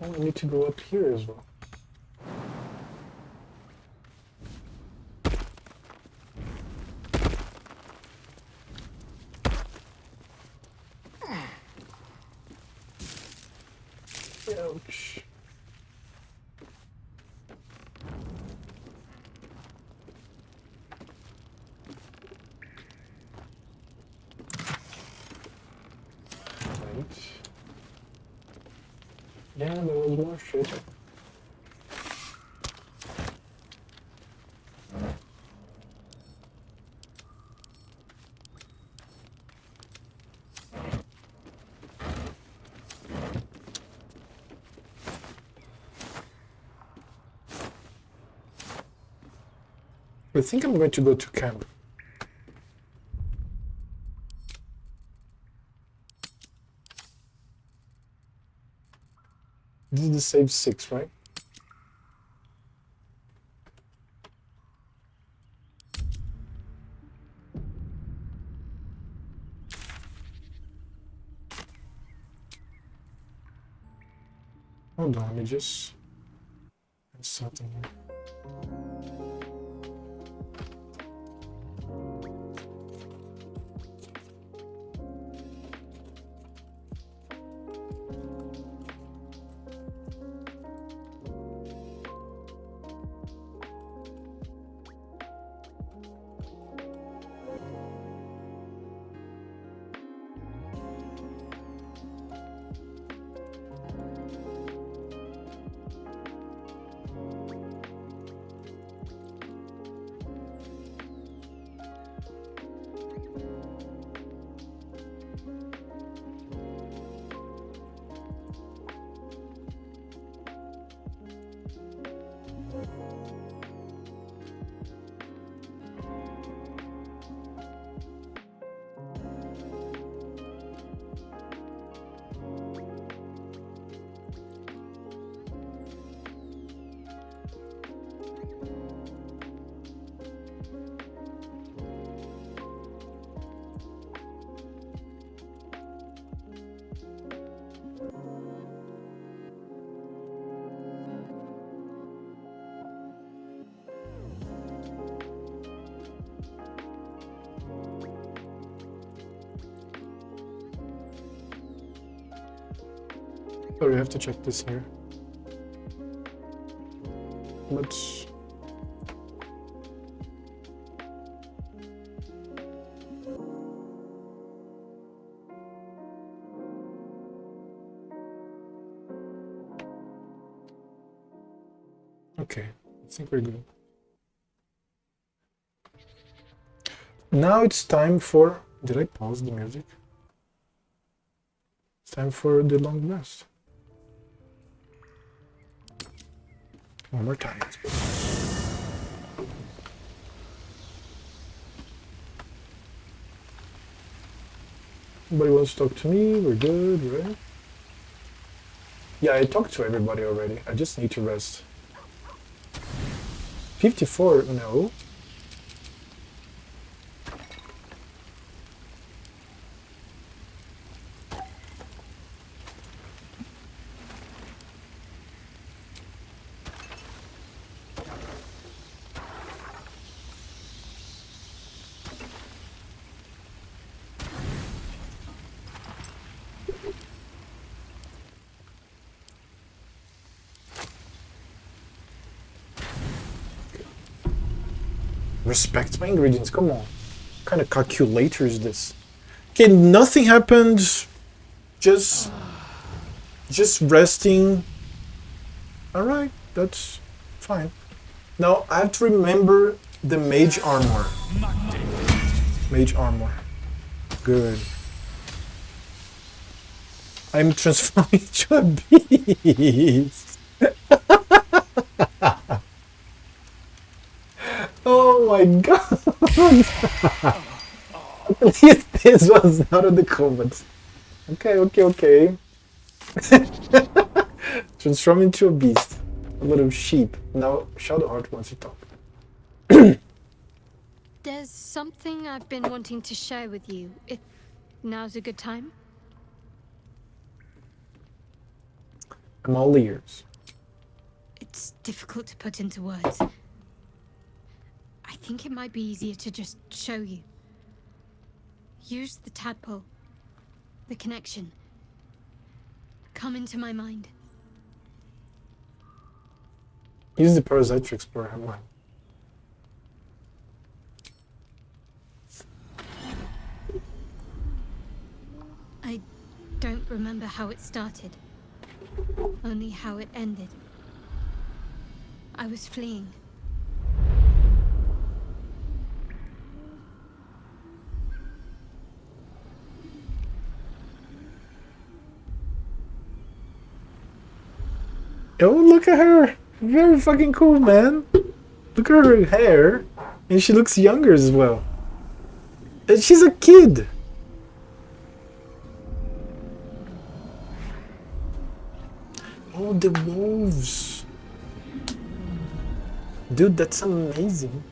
Oh, I need to go up here as well. Ouch. Right. Yeah, there was more shit. I think I'm going to go to camp. This is the save 6, right? Hold on, let me just... There's something here. Sorry, I have to check this here. But... Okay, I think we're good. Now it's time for... Did I pause the music? It's time for the long rest. One more time. Nobody wants to talk to me? We're good, right? Yeah, I talked to everybody already. I just need to rest. 54? No. Respect my ingredients, come on. What kind of calculator is this? Okay, nothing happened. Just resting. Alright, that's fine. Now I have to remember the mage armor. Mage armor. Good. I'm transforming into a beast. my god! At least this was out of the comments. Okay, okay, okay. Transform into a beast. A little sheep. Now Shadowheart wants to talk. There's something I've been wanting to share with you, if now's a good time. I'm all ears. It's difficult to put into words. I think it might be easier to just show you. Use the tadpole. The connection. Come into my mind. Use the parasite to explore her mind. I don't remember how it started. Only how it ended. I was fleeing. Oh, look at her! Very fucking cool, man. Look at her hair, and she looks younger as well. And she's a kid. Oh, the wolves. Dude, that's amazing.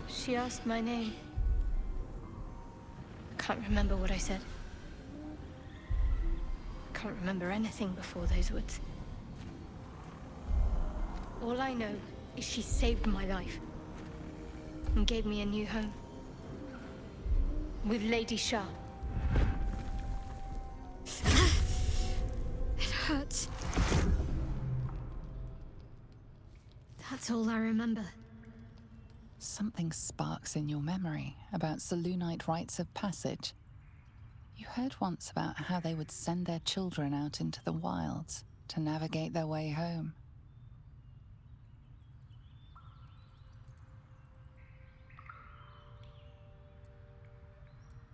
She asked my name. I can't remember what I said. I can't remember anything before those words. All I know is she saved my life and gave me a new home. With Lady Shah. It hurts. That's all I remember. Something sparks in your memory about Selunite rites of passage. You heard once about how they would send their children out into the wilds to navigate their way home.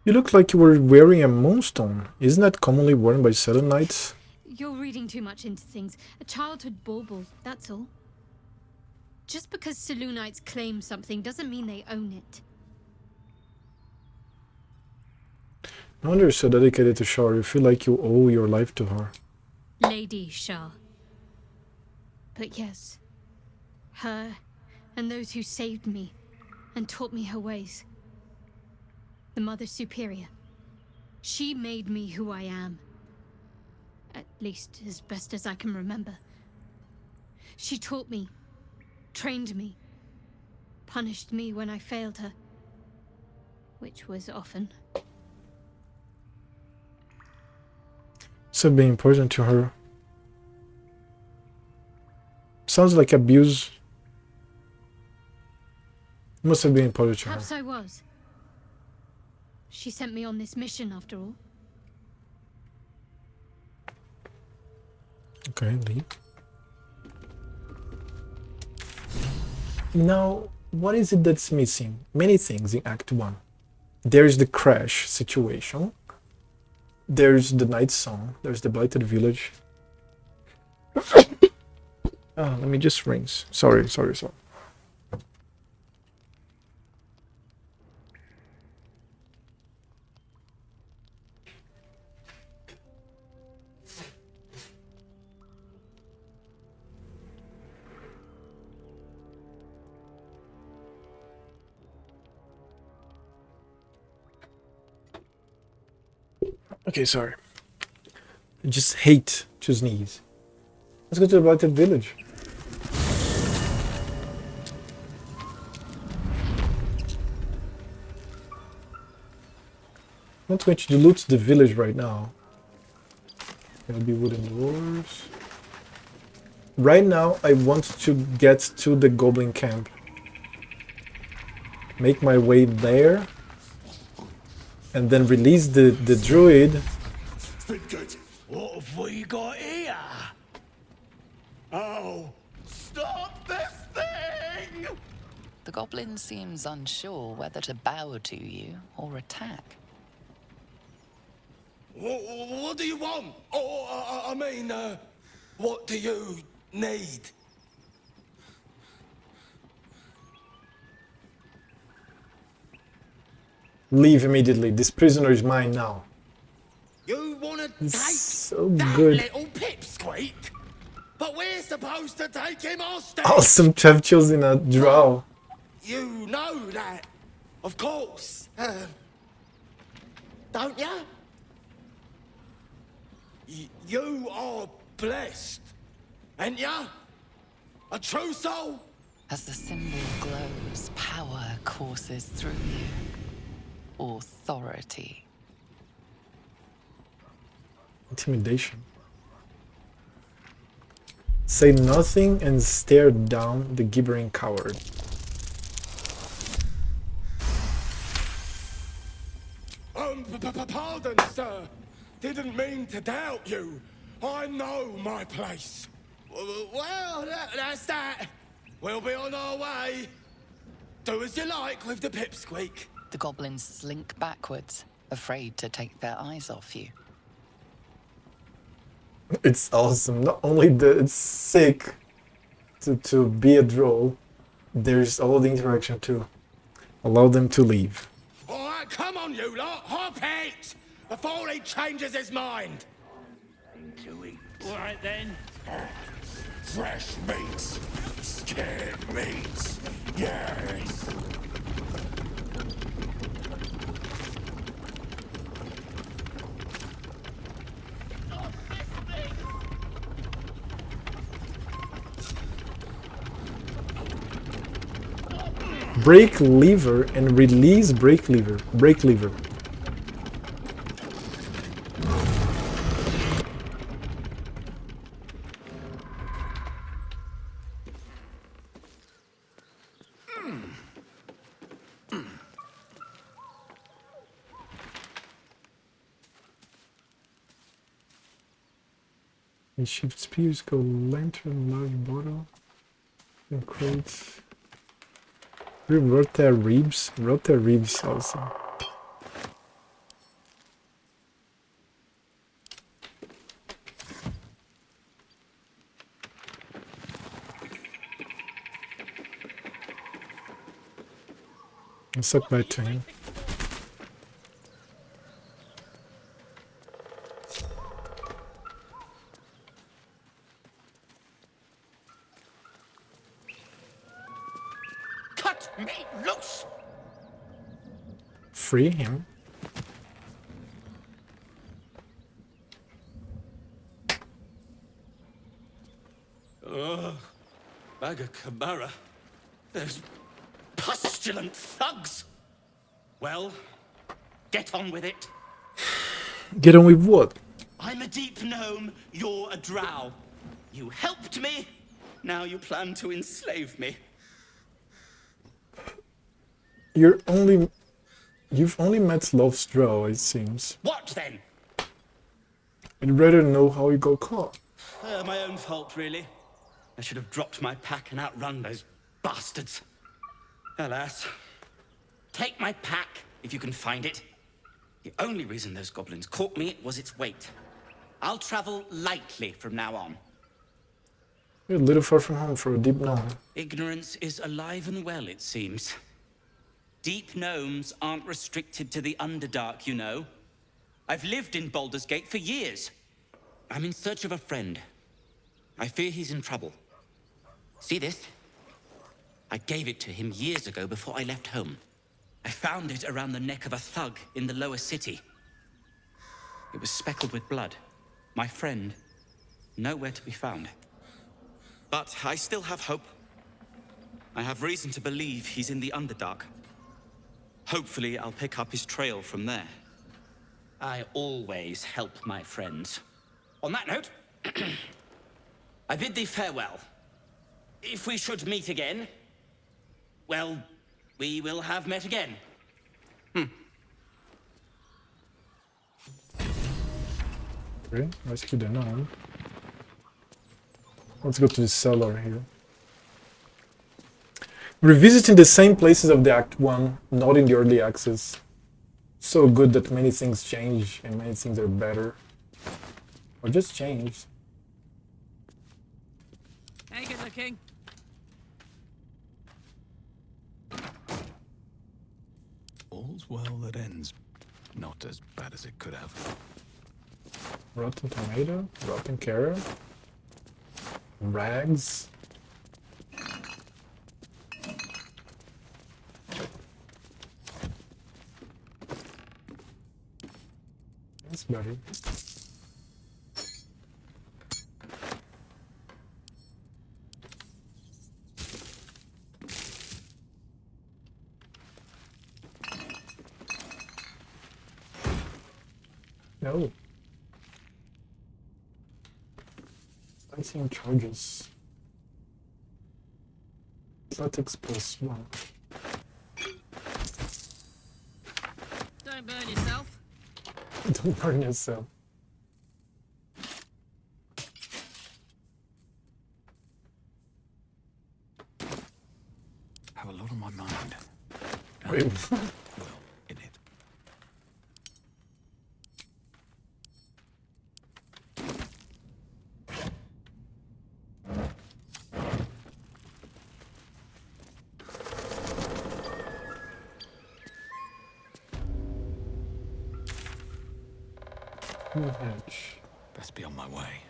You look like you were wearing a moonstone. Isn't that commonly worn by Selenites? You're reading too much into things. A childhood bauble, that's all. Just because Selunites claim something doesn't mean they own it. No wonder you're so dedicated to Shar. You feel like you owe your life to her. Lady Shah. But yes, her and those who saved me and taught me her ways. The Mother Superior. She made me who I am. At least as best as I can remember. She taught me, trained me, punished me when I failed her. Which was often. So being important to her. Sounds like abuse. Must have been important to her. Perhaps I was. She sent me on this mission after all. Okay, leave. Now, what is it that's missing? Many things in Act 1. There's the crash situation. There's the night song. There's the blighted village. Let me just rinse. Sorry. Okay, sorry. I just hate to sneeze. Let's go to the blighted village. I'm not going to loot the village right now. There'll be wooden doors. Right now, I want to get to the goblin camp. Make my way there. and then release the druid. Good. What have we got here? Oh, stop this thing! The goblin seems unsure whether to bow to you or attack. What do you want? Oh, I mean, what do you need? Leave immediately. This prisoner is mine now. You wanna take So that good. little pipsqueak? But we're supposed to take him hostage! Awesome Trev choosing a drow. You know that, of course. Don't ya? You are blessed, ain't ya? A true soul? As the symbol glows, power courses through you. Authority. Intimidation. Say nothing and stare down the gibbering coward. Pardon, sir. Didn't mean to doubt you. I know my place. Well, that's that. We'll be on our way. Do as you like with the pipsqueak. The goblins slink backwards, afraid to take their eyes off you. It's awesome. Not only it's sick to be a drow, there's all the interaction too. Allow them to leave. Alright, come on, you lot. Hop it! Before he changes his mind. Alright then. Fresh meats. Scared meats. Yes. Break lever and release break lever. Break lever. And shift spears go lantern, large bottle, and crates. We wrote their ribs. Wrote their ribs also. I suck back to him. Cut me loose! Free him. Bag of Camara. Those pustulant thugs. Well, get on with it. Get on with what? I'm a deep gnome, you're a drow. You helped me, now you plan to enslave me. You've only met Love's drow, it seems. What then? I'd rather know how you got caught. My own fault, really. I should have dropped my pack and outrun those bastards. Alas. Take my pack, if you can find it. The only reason those goblins caught me was its weight. I'll travel lightly from now on. You're a little far from home for a deep gnome. Ignorance is alive and well, it seems. Deep gnomes aren't restricted to the Underdark, you know. I've lived in Baldur's Gate for years. I'm in search of a friend. I fear he's in trouble. See this? I gave it to him years ago before I left home. I found it around the neck of a thug in the lower city. It was speckled with blood. My friend, nowhere to be found. But I still have hope. I have reason to believe he's in the Underdark. Hopefully, I'll pick up his trail from there. I always help my friends. On that note, I bid thee farewell. If we should meet again, well, we will have met again. Okay, rescue the gnome. Let's go to the cellar here. Revisiting the same places of the Act 1, not in the early access. So good that many things change and many things are better. Or just changed. Hey, good looking. All's well that ends. Not as bad as it could have. Rotten tomato, rotten carrot, rags. That's better. No. Slicing charges. Athletics +1. Don't burn yourself. Don't burn yourself. Have a lot on my mind. Wait. Well, in it. Hedge. Best be on my way.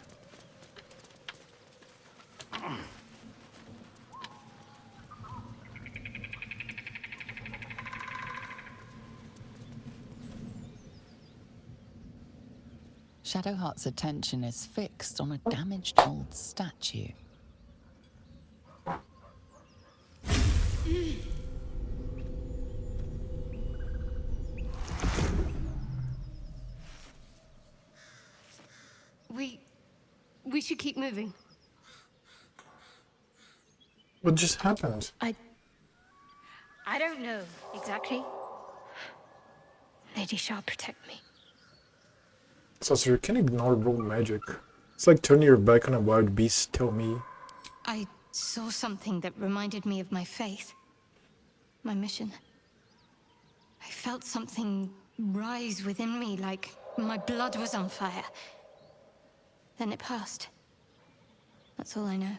Shadowheart's attention is fixed on a damaged old statue. We should keep moving. What just happened? I don't know exactly. Lady Shah, protect me. Sorcerer, you can ignore raw magic. It's like turning your back on a wild beast, tell me. I saw something that reminded me of my faith. My mission. I felt something rise within me like my blood was on fire. Then it passed. That's all I know.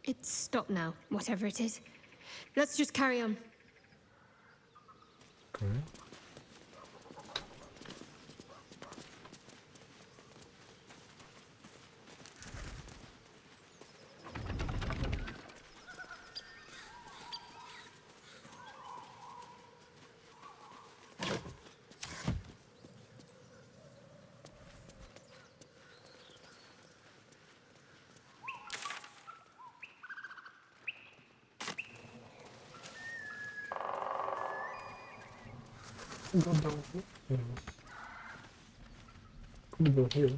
It's stopped now, whatever it is. Let's just carry on. Okay. Go down here. No. Could go here.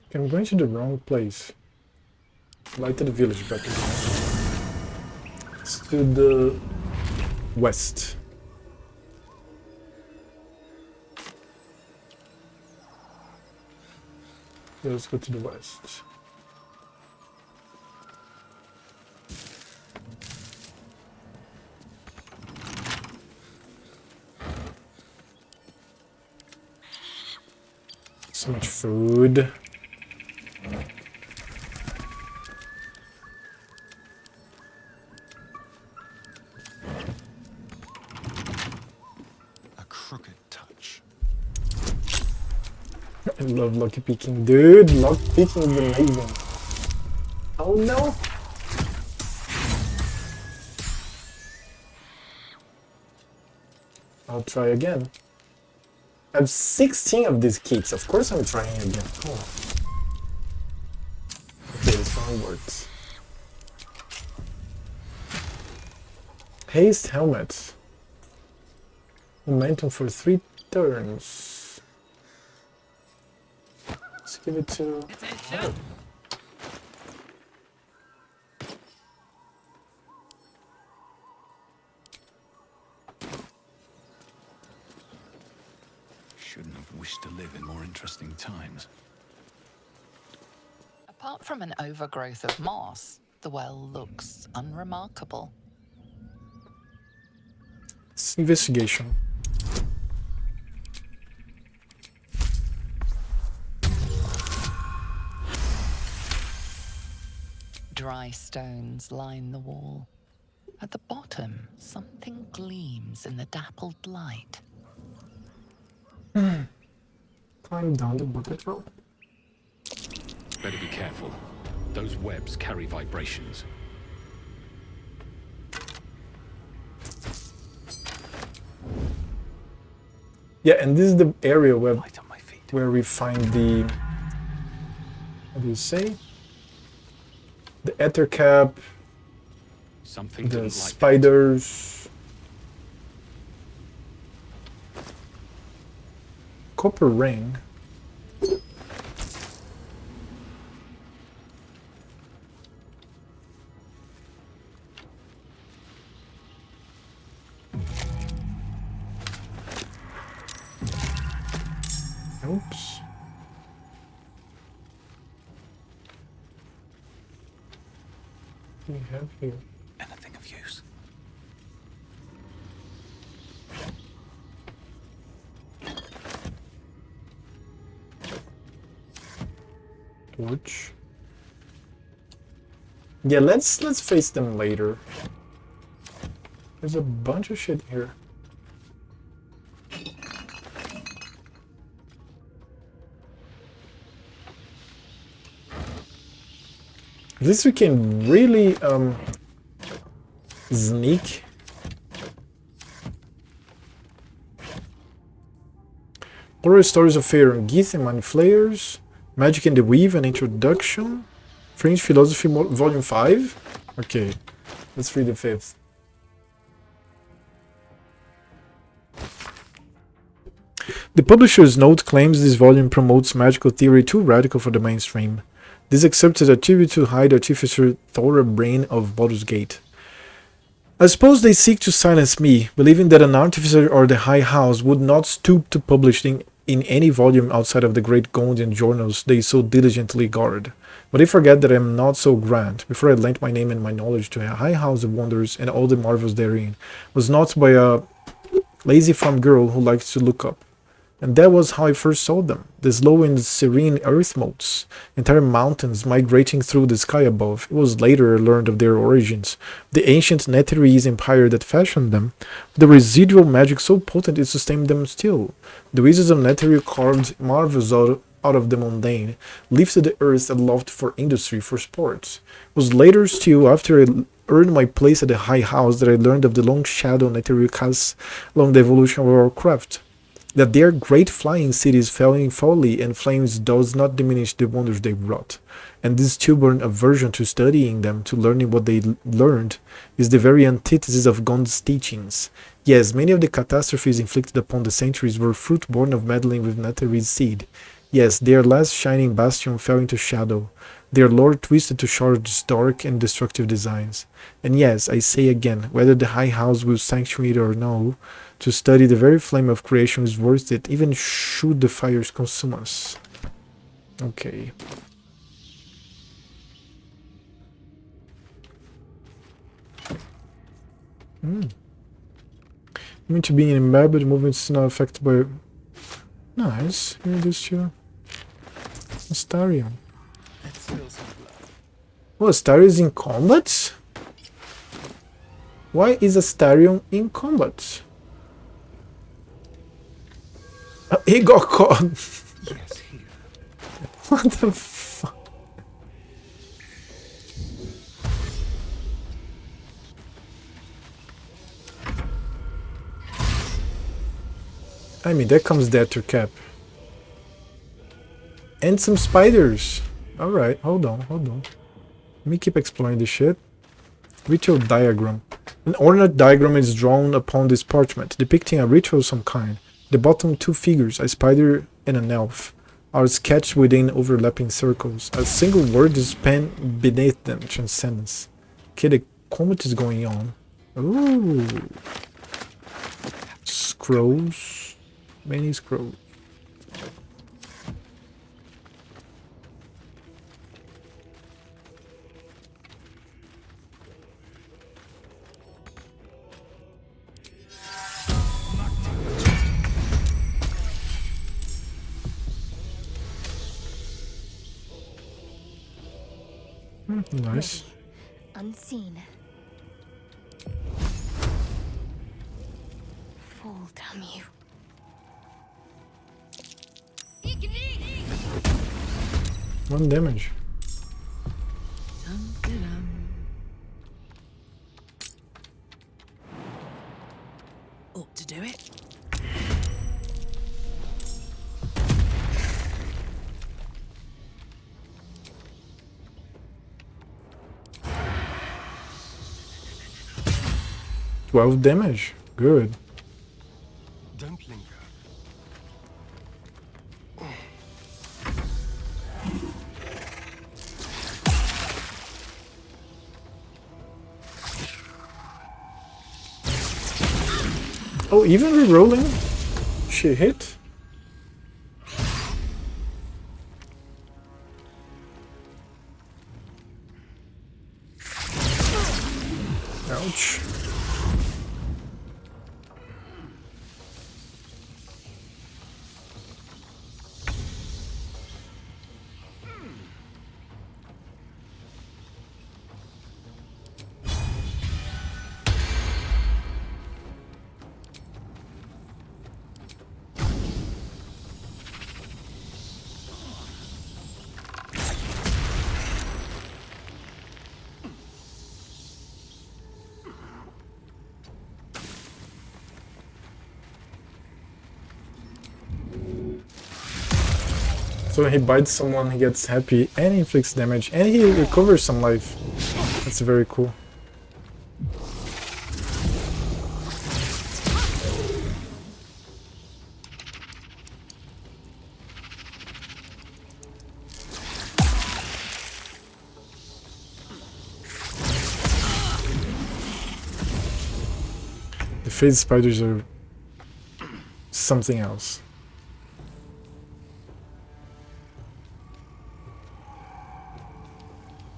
Okay, I'm going to the wrong place. Light to the village back again. It's to the west. Yeah, let's go to the west. So much food. I love lucky picking, dude. Lucky picking is amazing. Oh no! I'll try again. I have 16 of these kits. Of course I'm trying again. Oh. Okay, this one works. Haste helmet. Momentum for 3 turns. Let's give it to... Oh. Shouldn't have wished to live in more interesting times. Apart from an overgrowth of moss, the well looks unremarkable. It's investigation. Dry stones line the wall. At the bottom, something gleams in the dappled light. Climb down the bucket rope. Better be careful. Those webs carry vibrations. Yeah, and this is the area where we find the... What do you say? The ether cap, Something the like spiders, copper ring. Oops. What do we have here? Anything of use? Torch. Yeah, let's face them later. There's a bunch of shit here. At least we can really sneak. Horror Stories of Fear and Geeth and Mind Flayers, Magic in the Weave, an Introduction, Fringe Philosophy Volume 5. Okay, let's read the 5th. The publisher's note claims this volume promotes magical theory too radical for the mainstream. This excerpt is attributed to High Artificer Thora Brain of Baldur's Gate. I suppose they seek to silence me, believing that an artificer or the High House would not stoop to publishing in any volume outside of the great Gondian journals they so diligently guard. But they forget that I am not so grand. Before I lent my name and my knowledge to a High House of Wonders and all the marvels therein, was not by a lazy farm girl who likes to look up. And that was how I first saw them, the slow and serene earth motes, entire mountains migrating through the sky above. It was later I learned of their origins, the ancient Netherese empire that fashioned them, the residual magic so potent it sustained them still. The wizards of Netherese carved marvels out of the mundane, lifted the earth aloft for industry, for sports. It was later still, after I earned my place at the High House, that I learned of the long shadow Netherese casts along the evolution of our craft. That their great flying cities fell in folly and flames does not diminish the wonders they wrought. And this stillborn aversion to studying them, to learning what they learned, is the very antithesis of Gond's teachings. Yes, many of the catastrophes inflicted upon the centuries were fruit born of meddling with Netherese seed. Yes, their last shining bastion fell into shadow, their lore twisted to Shard's dark and destructive designs. And yes, I say again, whether the High House will sanction it or no, to study the very flame of creation is worth it, even should the fires consume us. Okay. Mean to be in a map, but the movement is not affected by... Nice. Here it is too. Astarion. Oh, Astarion is in combat? Why is Astarion in combat? He got caught. What the fuck? I mean, there comes the ether cap. And some spiders. Alright, hold on. Let me keep exploring this shit. Ritual diagram. An ornate diagram is drawn upon this parchment, depicting a ritual of some kind. The bottom two figures, a spider and an elf, are sketched within overlapping circles. A single word is penned beneath them, transcendence. Okay, the combat is going on. Ooh. Scrolls. Many scrolls. Nice. Unseen. Fall, damn you. 1 damage. Ought to do it. $12 damage. Good. Don't linger. Oh, even re-rolling? She hit? Ouch. So when he bites someone, he gets happy and inflicts damage, and he recovers some life. That's very cool. The phase spiders are something else.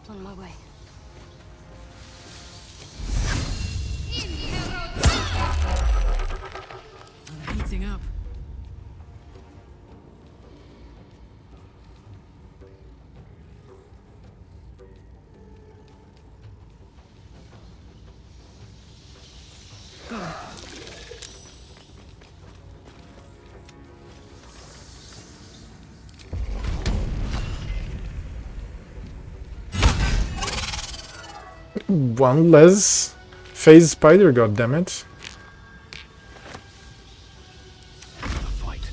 On my way. I'm heating up. Got it. One less phase spider, goddammit. Fight.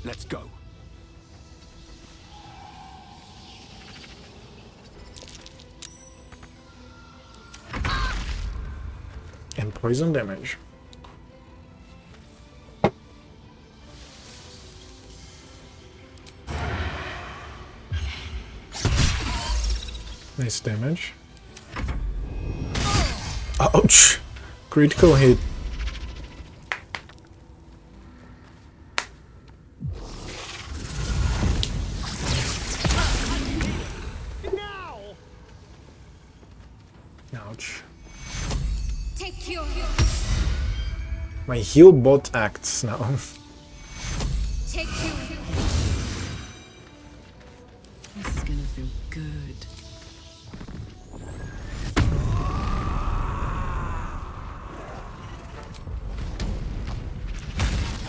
Let's go. And poison damage. Nice damage. Ouch! Critical hit. Ouch. Take your My heal bot acts now. Take you. This is gonna feel good.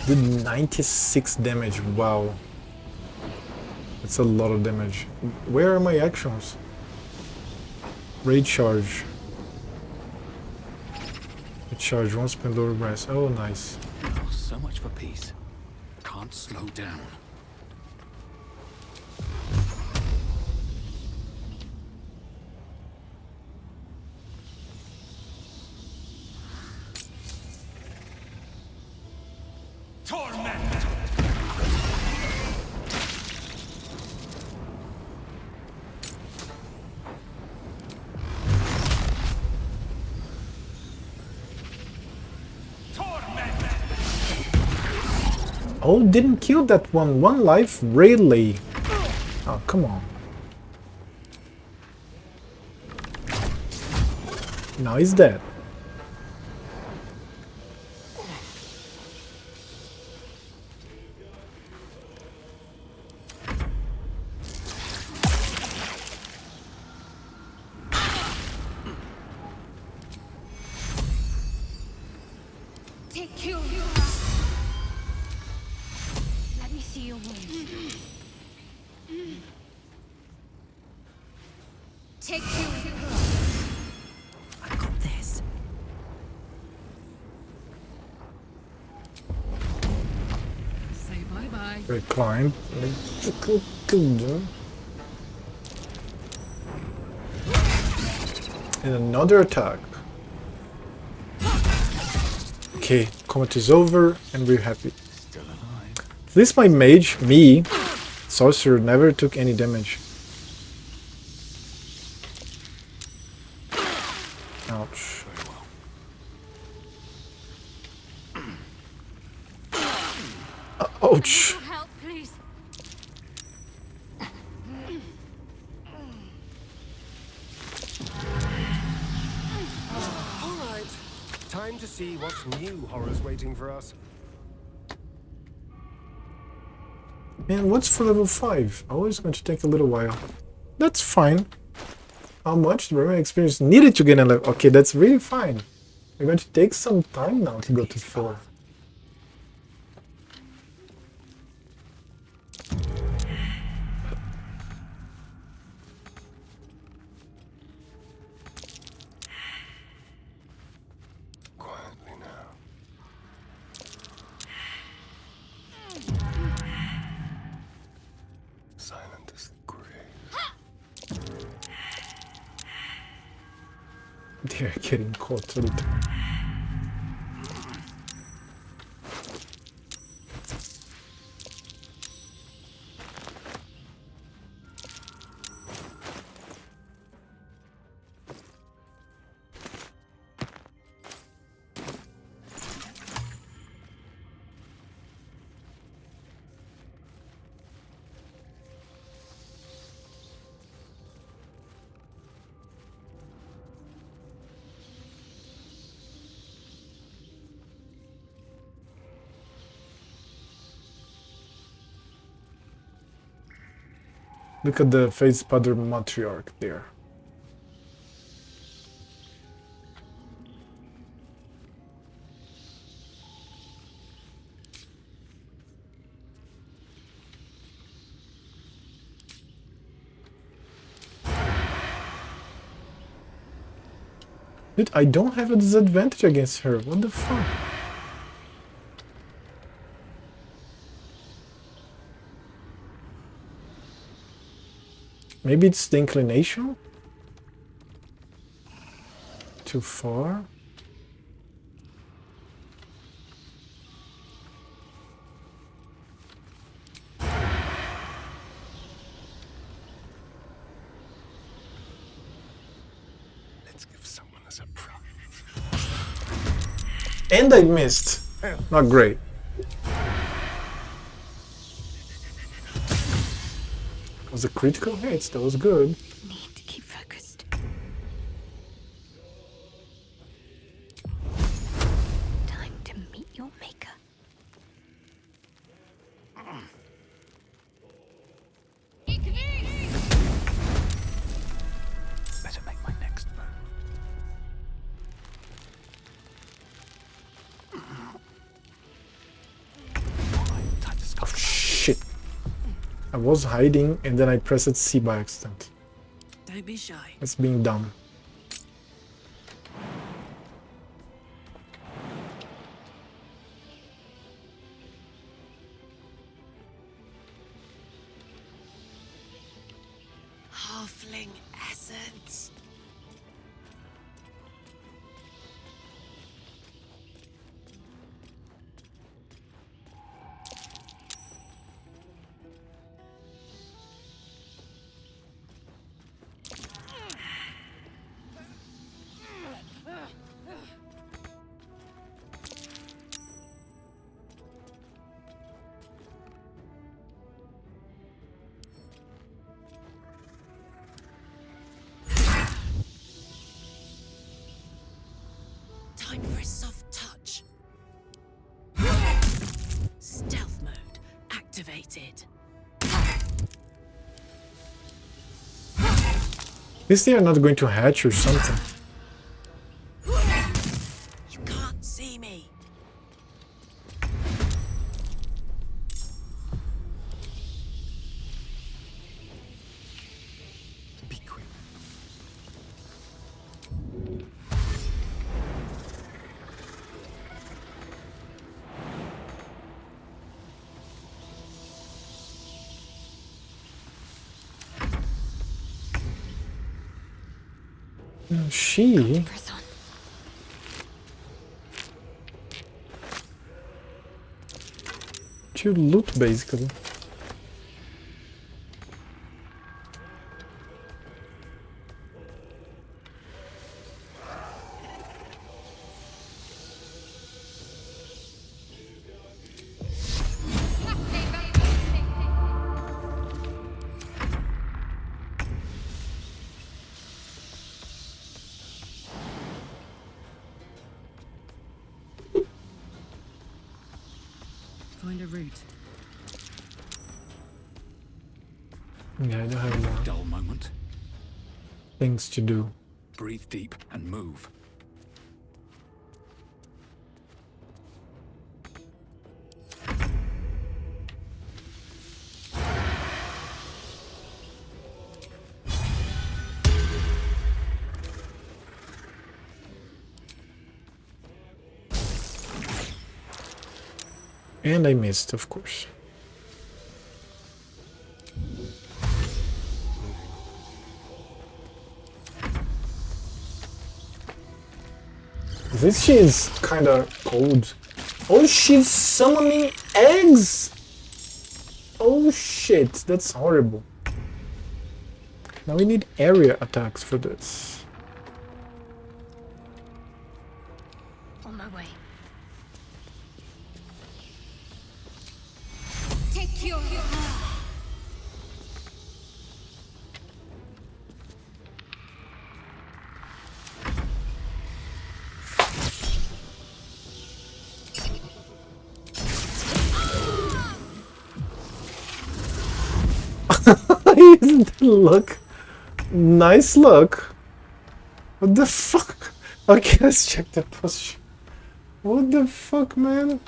Did 96 damage, wow. That's a lot of damage. Where are my actions? Raid charge. Raid charge, one spin lower brass. Oh, nice. Oh, so much for peace. Can't slow down. Oh, didn't kill that one. One life? Really? Oh, come on. Now he's dead. Take cure. Let me see your wounds. Take cure. I got this. Say bye-bye. Recline. And another attack. Okay, combat is over and we're happy. At least my mage, me, sorcerer, never took any damage. Ouch. Ouch. Help, please. Alright, time to see what new horror's waiting for us. Man, what's for level 5? Always going to take a little while. That's fine. How much? The remaining experience needed to gain a level. Okay, that's really fine. We're going to take some time now to go to 4. Quietly now. Silent as the grave. They're getting caught all the time. Look at the face Padre Matriarch there. Dude, I don't have a disadvantage against her. What the fuck? Maybe it's the inclination? Too far? Let's give someone a surprise. And I missed. Not great. Was a critical hit, that was good. Need to keep focused. Time to meet your maker. Better make my next move. Oh shit. I was hiding and then I pressed C by accident. Don't be shy. It's being dumb. Halfling essence. Time for a soft touch. Stealth mode activated. At least they are not going to hatch or something. You can't see me. Be quick. She... to loot, basically. Find a route. Yeah, I don't have more Dull moment. things to do. Breathe deep and move. And I missed, of course. This shit is kinda cold. Oh, she's summoning eggs! Oh shit, that's horrible. Now we need area attacks for this. On my way. Take your... Isn't that look? Nice look. What the fuck? Okay, let's check the posture. What the fuck, man?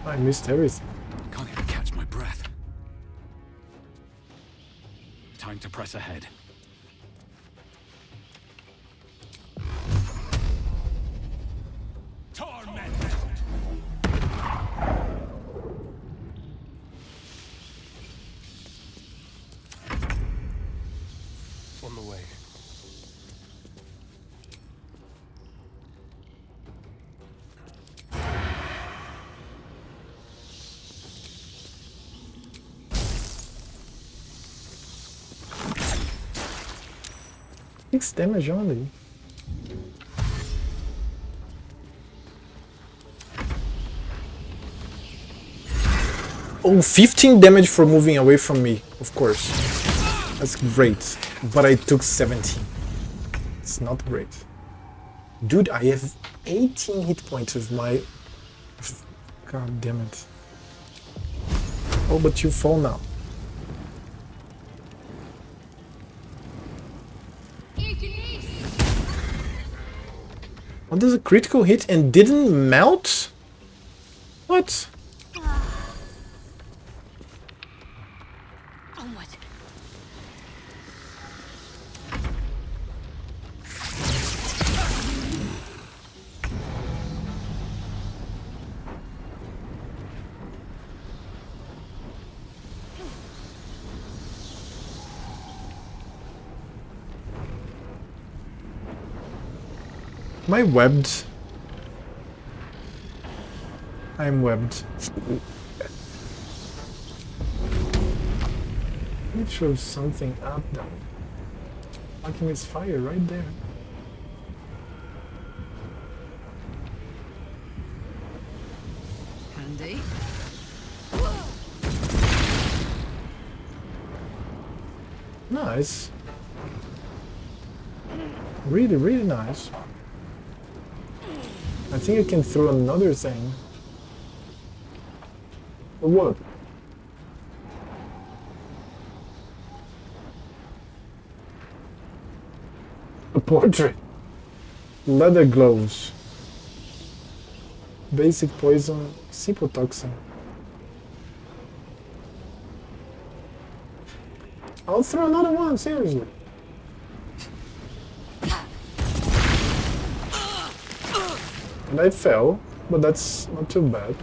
I missed everything. Can't even catch my breath. Time to press ahead. On the way. Six damage only. Oh, 15 damage for moving away from me, of course. That's great. But I took 17. It's not great. Dude, I have 18 hit points with my... God damn it. Oh, but you fall now. What is a critical hit and didn't melt? What? Onward. Am I webbed? I'm webbed. It shows something up down. Fucking is fire right there. handy. Nice. Really, really nice. I think I can throw another thing. Or what? A portrait. Leather gloves. Basic poison. Simple toxin. I'll throw another one, seriously. And I fell, but that's not too bad.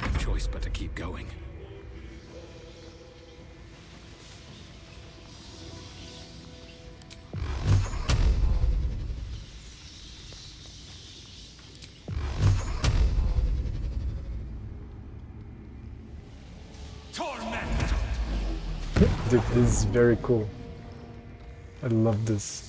No choice but to keep going. Dude, this is very cool. I love this.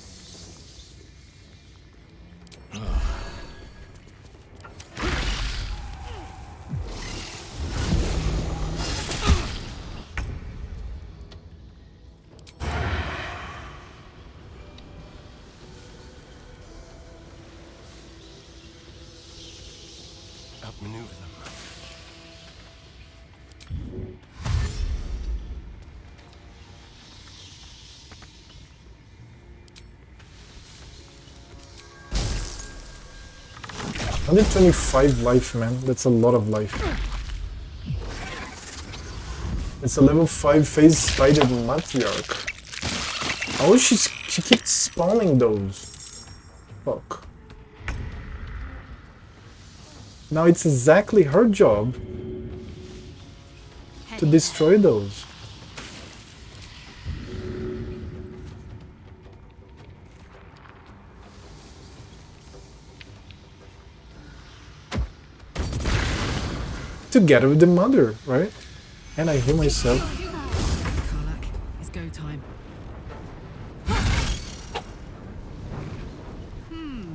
Outmaneuver them. Only 25 life, man. That's a lot of life. It's a level 5 phase-sided matriarch. Oh, she keeps spawning those. Fuck. Now it's exactly her job to destroy those. Together with the mother, right? And I heal myself. Karlak, it's go time.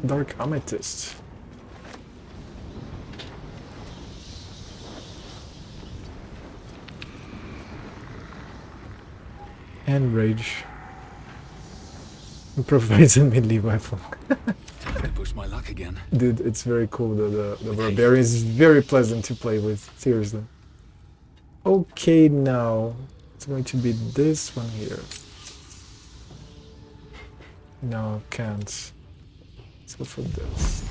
Dark Amethyst. And Rage. Improvising melee weapon. Time to push my luck again. Dude, it's very cool. The Barbarian is very pleasant to play with, seriously. Okay, now it's going to be this one here. No, can't. Let's go for this.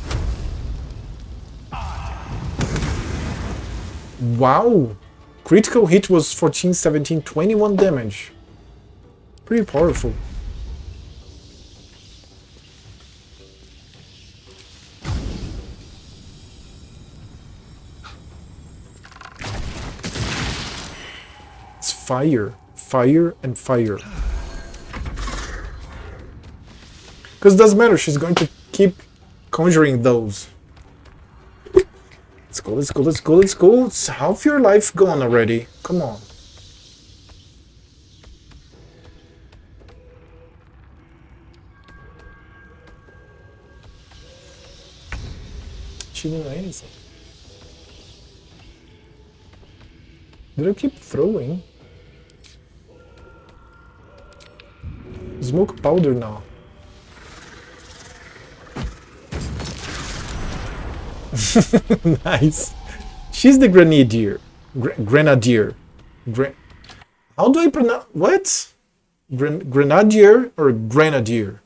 Wow! Critical hit was 14, 17, 21 damage. Pretty powerful. It's fire. Fire and fire. Because it doesn't matter, she's going to keep conjuring those. Let's go, let's go, let's go, let's go. It's half your life gone already. Come on. She didn't know anything. Did I keep throwing? Smoke powder now. Nice. She's the grenadier. Grenadier. How do I pronounce... What? Grenadier or grenadier?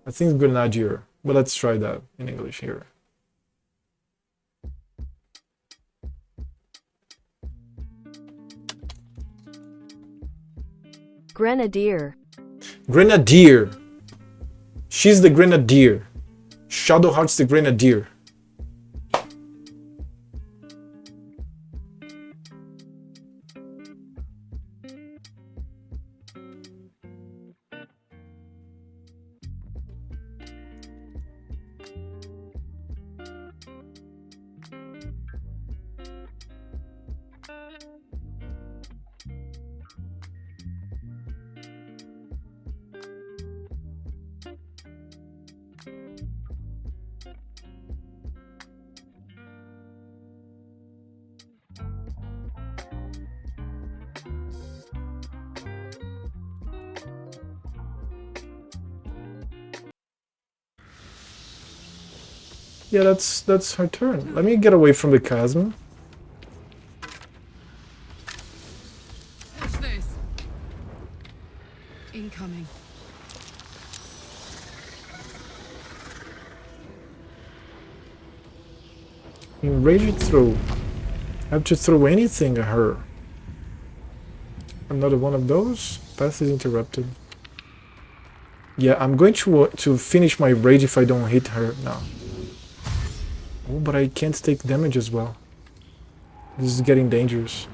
I think grenadier. But let's try that in English here. Grenadier. Grenadier. She's the grenadier. Shadowheart's the grenadier. Yeah, that's her turn. Let me get away from the chasm. Watch this. Incoming. Rage it through. I have to throw anything at her. Another one of those. Path is interrupted. Yeah, I'm going to finish my rage if I don't hit her now. Oh, but I can't take damage as well. This is getting dangerous.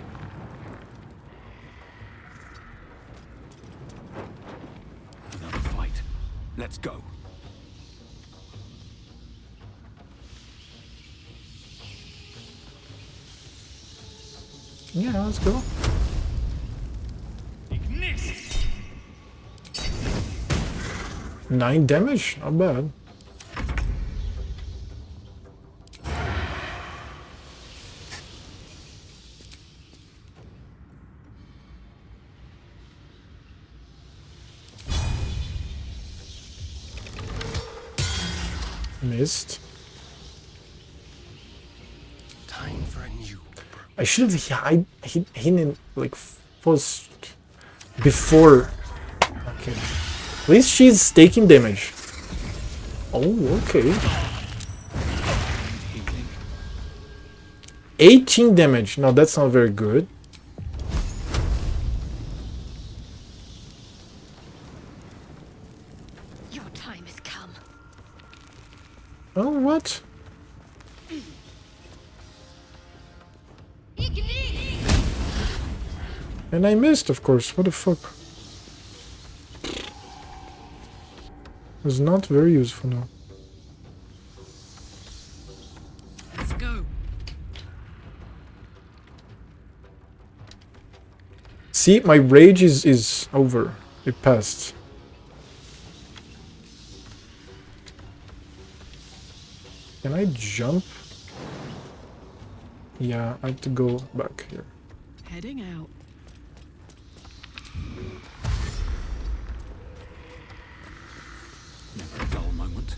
Another fight. Let's go. Yeah, let's go. 9 damage? Not bad. Missed. Time for a new. I should have hit him like first before. Okay. At least she's taking damage. Oh, okay. 18 damage. No, that's not very good. Your time has come. Oh, what? And I missed, of course. What the fuck? Was not very useful now. Let's go. See, my rage is over. It passed. Can I jump? Yeah, I have to go back here. Heading out. Never a dull moment.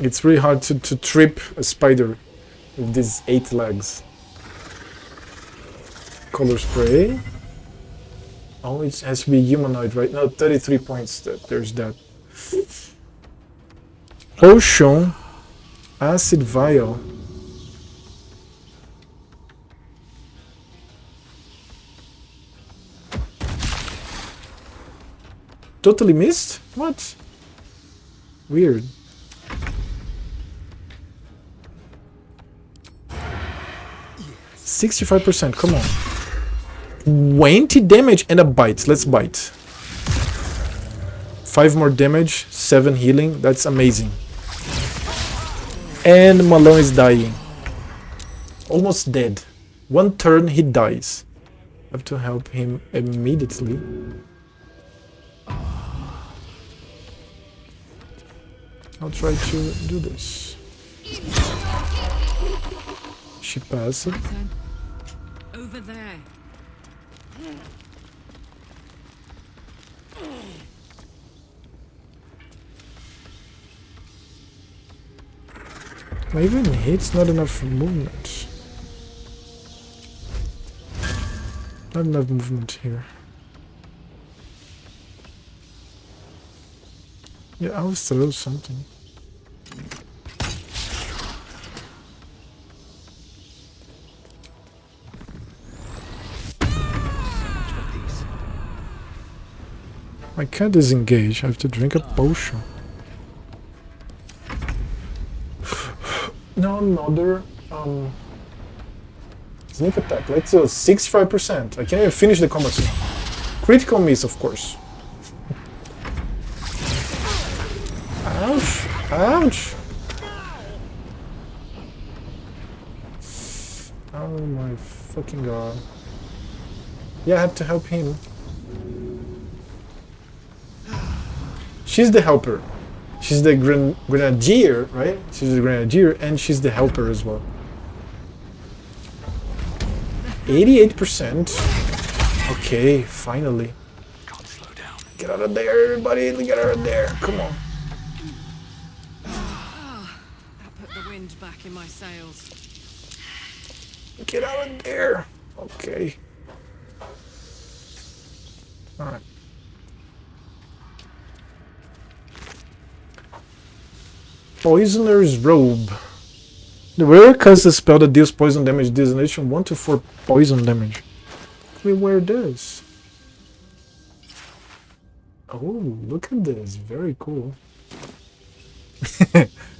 It's really hard to trip a spider with these 8 legs. Color spray. Oh, it has to be humanoid right now. 33 points. There's that. Potion. Acid vial. Totally missed? What? Weird. Yes. 65%, come on. 20 damage and a bite. Let's bite. 5 more damage, 7 healing. That's amazing. And Malone is dying. Almost dead. 1 turn, he dies. Have to help him immediately. I'll try to do this. She passed it. Over there. Even hits, not enough movement. Not enough movement here. Yeah, I'll throw something. I can't disengage, I have to drink a potion. No, another sneak attack. Let's do 65%. I can't even finish the combat now. Critical miss, of course. Ouch! Ouch! Oh my fucking god. Yeah, I have to help him. She's the helper. She's the grenadier, right? She's the grenadier, and she's the helper as well. 88%. Okay, finally. Can't slow down. Get out of there, everybody! Get out of there! Come on. That put the wind back in my sails. Get out of there! Okay. Alright. Poisoner's Robe. The wearer casts a spell that deals poison damage designation 1 to 4 poison damage. We wear this. Oh, look at this. Very cool.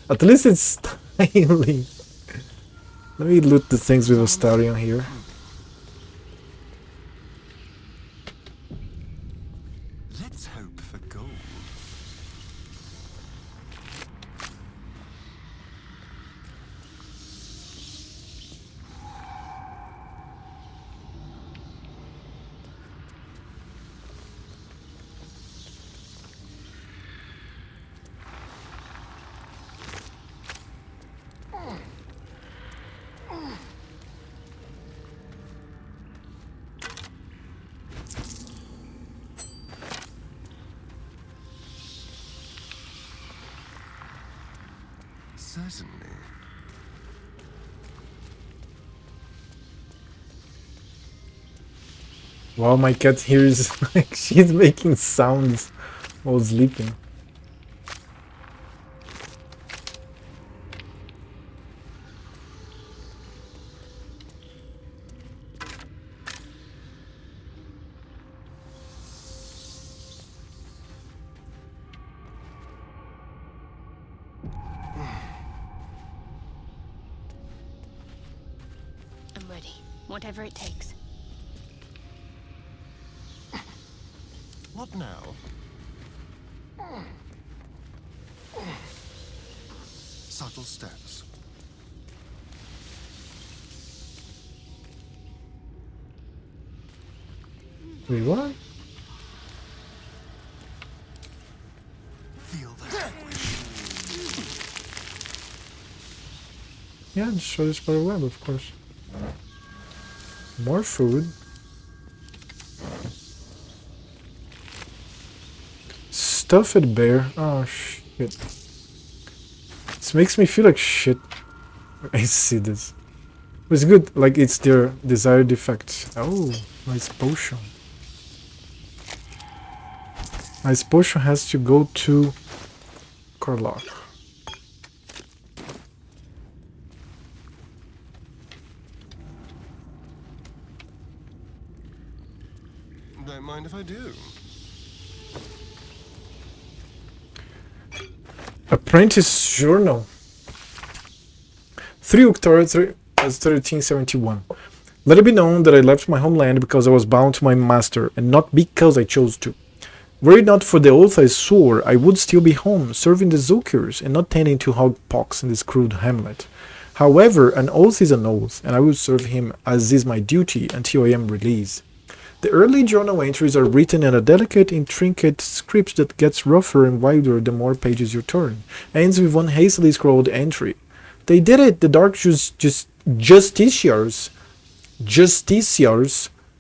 At least it's styling. Let me loot the things with a stallion here. Let's hope for gold. Certainly. Wow, my cat here is like she's making sounds while sleeping. I'm ready. Whatever it takes. What now? Subtle steps. Wait, what? Feel that anguish. Yeah, destroy the spider web, of course. More food. Stuffed bear. Oh shit. This makes me feel like shit. I see this. It's good, like it's their desired effect. Oh, nice potion. Nice potion has to go to Karlach. Don't mind if I do. Apprentice Journal. 3 October 1371. Let it be known that I left my homeland because I was bound to my master, and not because I chose to. Were it not for the oath I swore, I would still be home, serving the Zulkirs, and not tending to hog pox in this crude hamlet. However, an oath is an oath, and I will serve him as is my duty until I am released. The early journal entries are written in a delicate, intricate script that gets rougher and wilder the more pages you turn. Ends with one hastily scrawled entry. They did it! The Dark Justiciars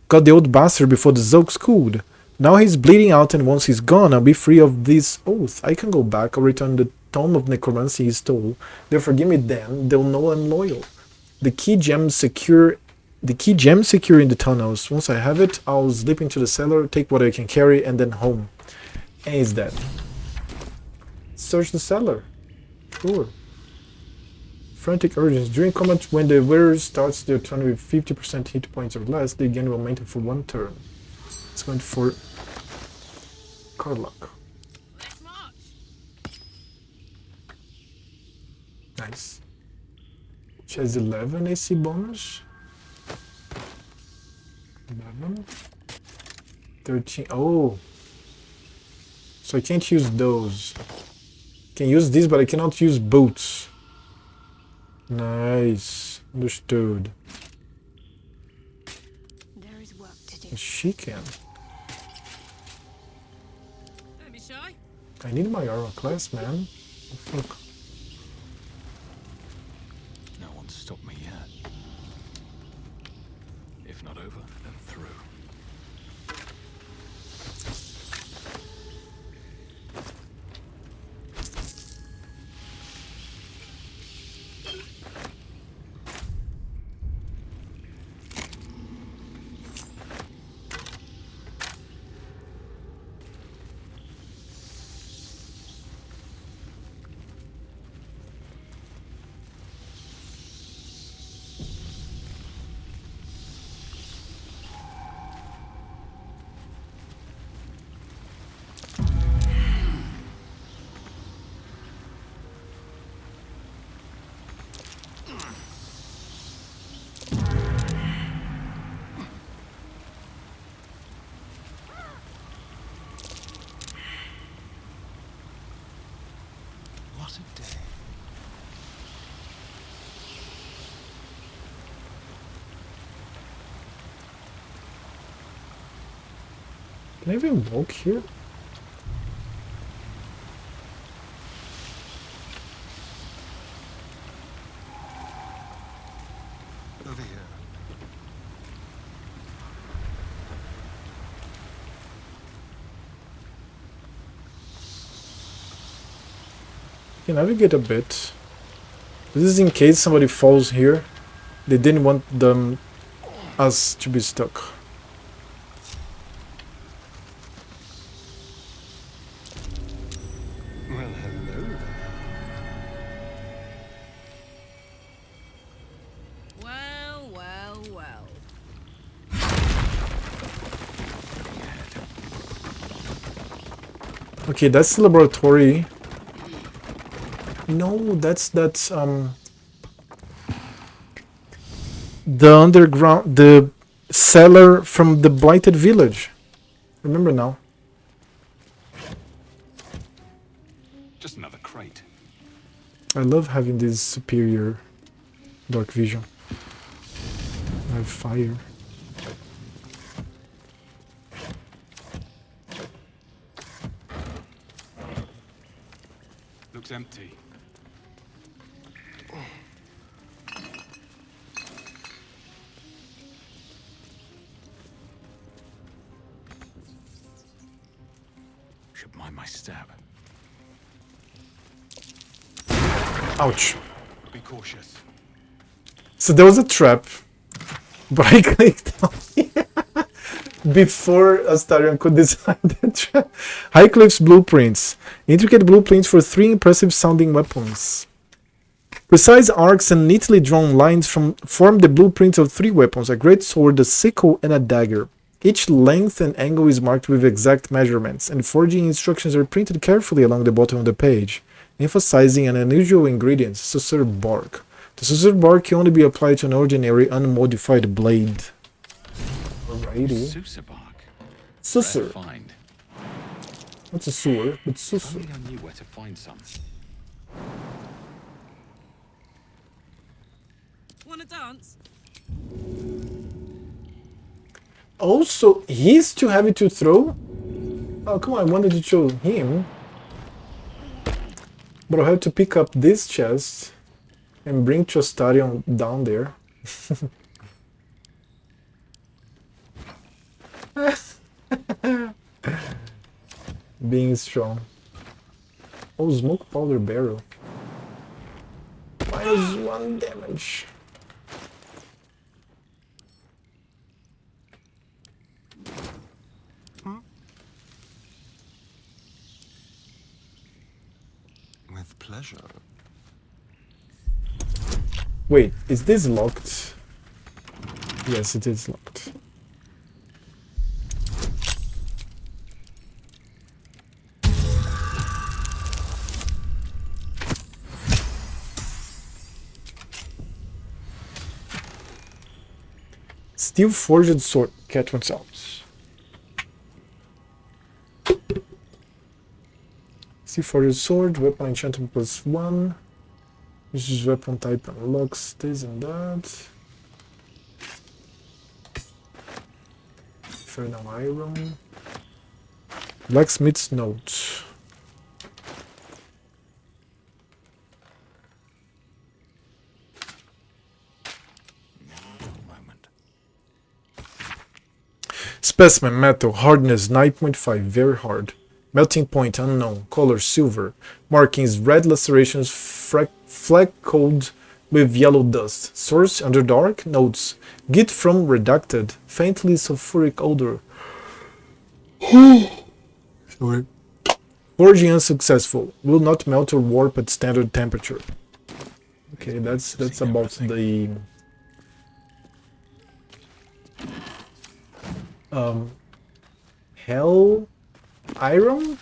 got the old bastard before the Zulks could. Now he's bleeding out, and once he's gone, I'll be free of this oath. I can go back, I'll return the tome of necromancy he stole. They'll forgive me then, they'll know I'm loyal. The key gem secure in the tunnels. Once I have it, I'll slip into the cellar, take what I can carry, and then home. And he's dead. Search the cellar. Sure. Frantic urgence. During combat, when the wearer starts their turn with 50% hit points or less, they gain momentum for 1 turn. It's going for Karlach. Nice. She has 11 AC bonus. 11. 13. Oh. So I can't use those. I can use these, but I cannot use boots. Nice. Understood. There is work to do. She can. Don't be shy. I need my aura class, man. Fuck. No one's stopped me yet. If not over, then through. What a day. Can I even walk here? Over here. Can navigate a bit. This is in case somebody falls here. They didn't want us to be stuck. Well, hello there. Well, well, well. Okay, that's the laboratory. No, that's the underground, the cellar from the blighted village. Remember now. Just another crate. I love having this superior dark vision. I have fire. Looks empty. Should mind my step. Ouch. Be cautious. So there was a trap, but I clicked on it before Astarion could design the trap. Highcliff's blueprints. Intricate blueprints for 3 impressive sounding weapons. Precise arcs and neatly drawn lines form the blueprints of 3 weapons, a great sword, a sickle, and a dagger. Each length and angle is marked with exact measurements, and forging instructions are printed carefully along the bottom of the page, emphasizing an unusual ingredient, Sorcerer bark. The Sorcerer bark can only be applied to an ordinary, unmodified blade. Alrighty. Sousa bark. Sorcerer. Find. What's a sewer? But If Sorcerer. only I knew where to find some. Wanna dance? Also, he's too heavy to throw? Oh, come on, I wanted to show him. But I'll have to pick up this chest and bring Chostarion down there. Being strong. Oh, smoke powder barrel. -1 damage. With pleasure. Wait, is this locked? Yes, it is locked. Steel forged sword. Catch one sounds. Steel forged sword. Weapon enchantment +1. This is weapon type unlocks this and that. Infernal iron. Blacksmith's note. Specimen metal, hardness 9.5, very hard. Melting point unknown, color silver. Markings red lacerations flecked with yellow dust. Source underdark. Notes. Git from redacted. Faintly sulfuric odor. Sorry. Forging unsuccessful. Will not melt or warp at standard temperature. Okay, that's about the hell iron.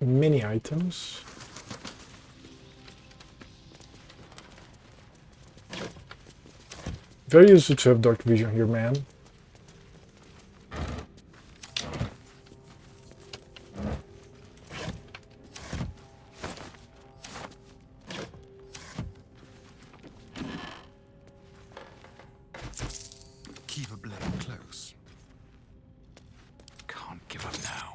Many items. Very useful to have dark vision here, man. Keep a blade close. Can't give up now.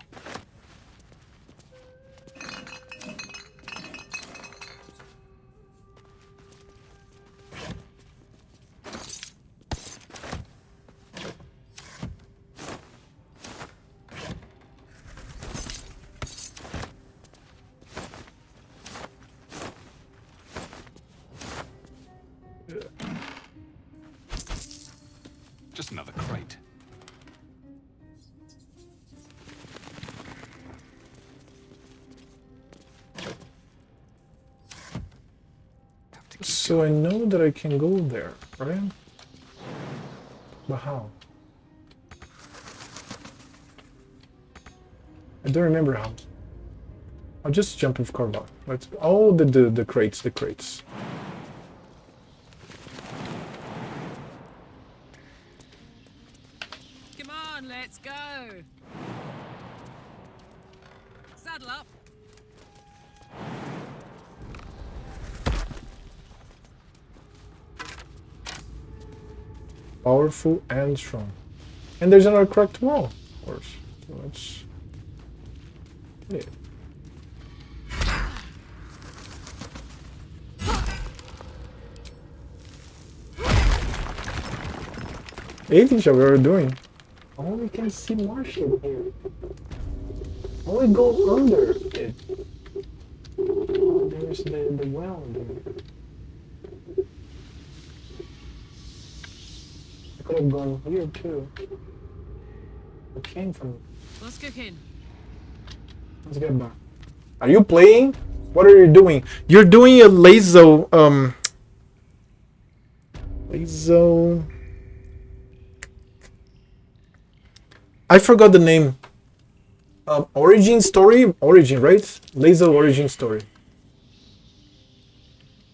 Just another crate. So I know that I can go there, right? But how? I don't remember how. I'll just jump with Corval. Let's. Oh, the crates, the crates. Come on, let's go. Saddle up. Powerful and strong. And there's another cracked wall, of course. So that's it. Anything shall we are doing? Oh, we can see Martian here. Oh, we go under it. There's the well there. I could have gone here too. It came from. Let's go in. Let's get back. Are you playing? What are you doing? You're doing a laser. Laser. I forgot the name. Origin story? Origin, right? Laser origin story.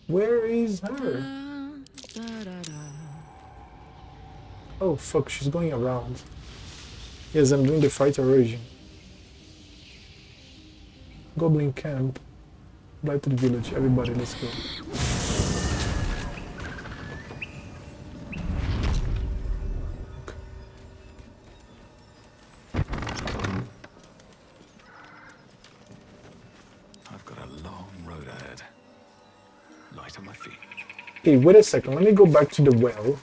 Where is her? Oh fuck, she's going around. Yes, I'm doing the fighter origin. Goblin camp. Blighted village. Everybody, let's go. On my feet. Okay, wait a second. Let me go back to the well.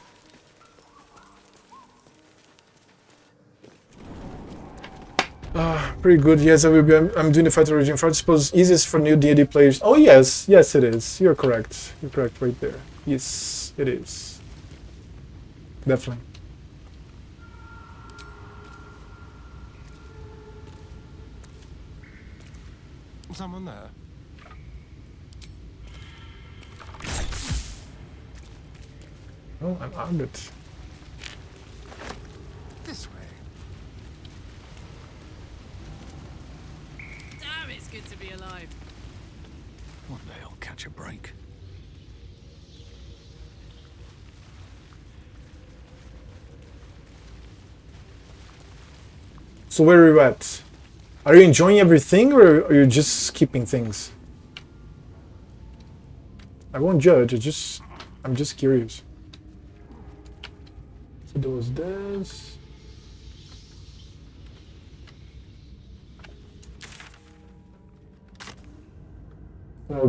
Pretty good. Yes, I will be. I'm doing the fighter origin first. I suppose easiest for new D&D players. Oh yes, yes it is. You're correct. You're correct right there. Yes, it is. Definitely. Someone there? Oh, I'm out of it. This way. Damn, it's good to be alive. One day I'll catch a break. So where are you at? Are you enjoying everything, or are you just skipping things? I won't judge. I'm just curious. So there was this.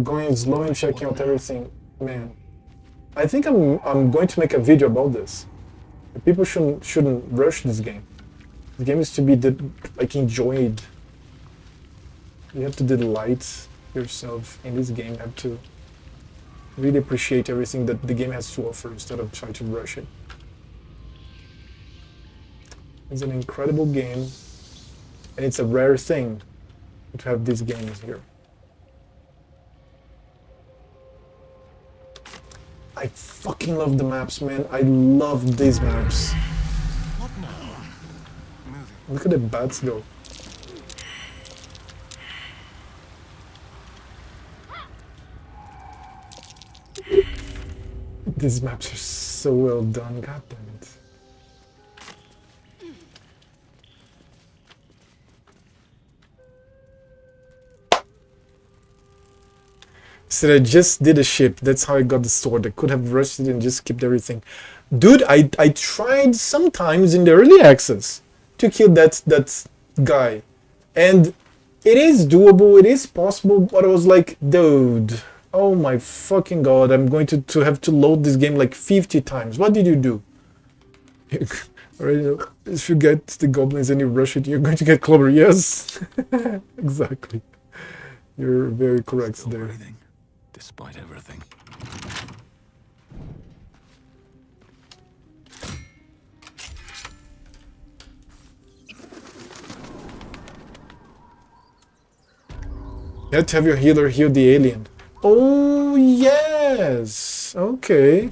Going slow and checking out everything, man. I think I'm going to make a video about this. People shouldn't rush this game. The game is to be enjoyed. You have to delight yourself in this game. You have to really appreciate everything that the game has to offer instead of trying to rush it. It's an incredible game, and it's a rare thing to have these games here. I fucking love the maps, man. I love these maps. What now? Moving. Look at the bats, though. These maps are so well done, god damn it. So I just did a ship, that's how I got the sword. I could have rushed it and just skipped everything. Dude, I tried sometimes in the early access to kill that guy. And it is doable, it is possible, but I was like, dude, oh my fucking god, I'm going to have to load this game like 50 times. What did you do? If you get the goblins and you rush it, you're going to get clobbed. Yes, exactly. You're very correct Still there. breathing, despite everything. You have to have your healer heal the alien. Oh, yes! Okay.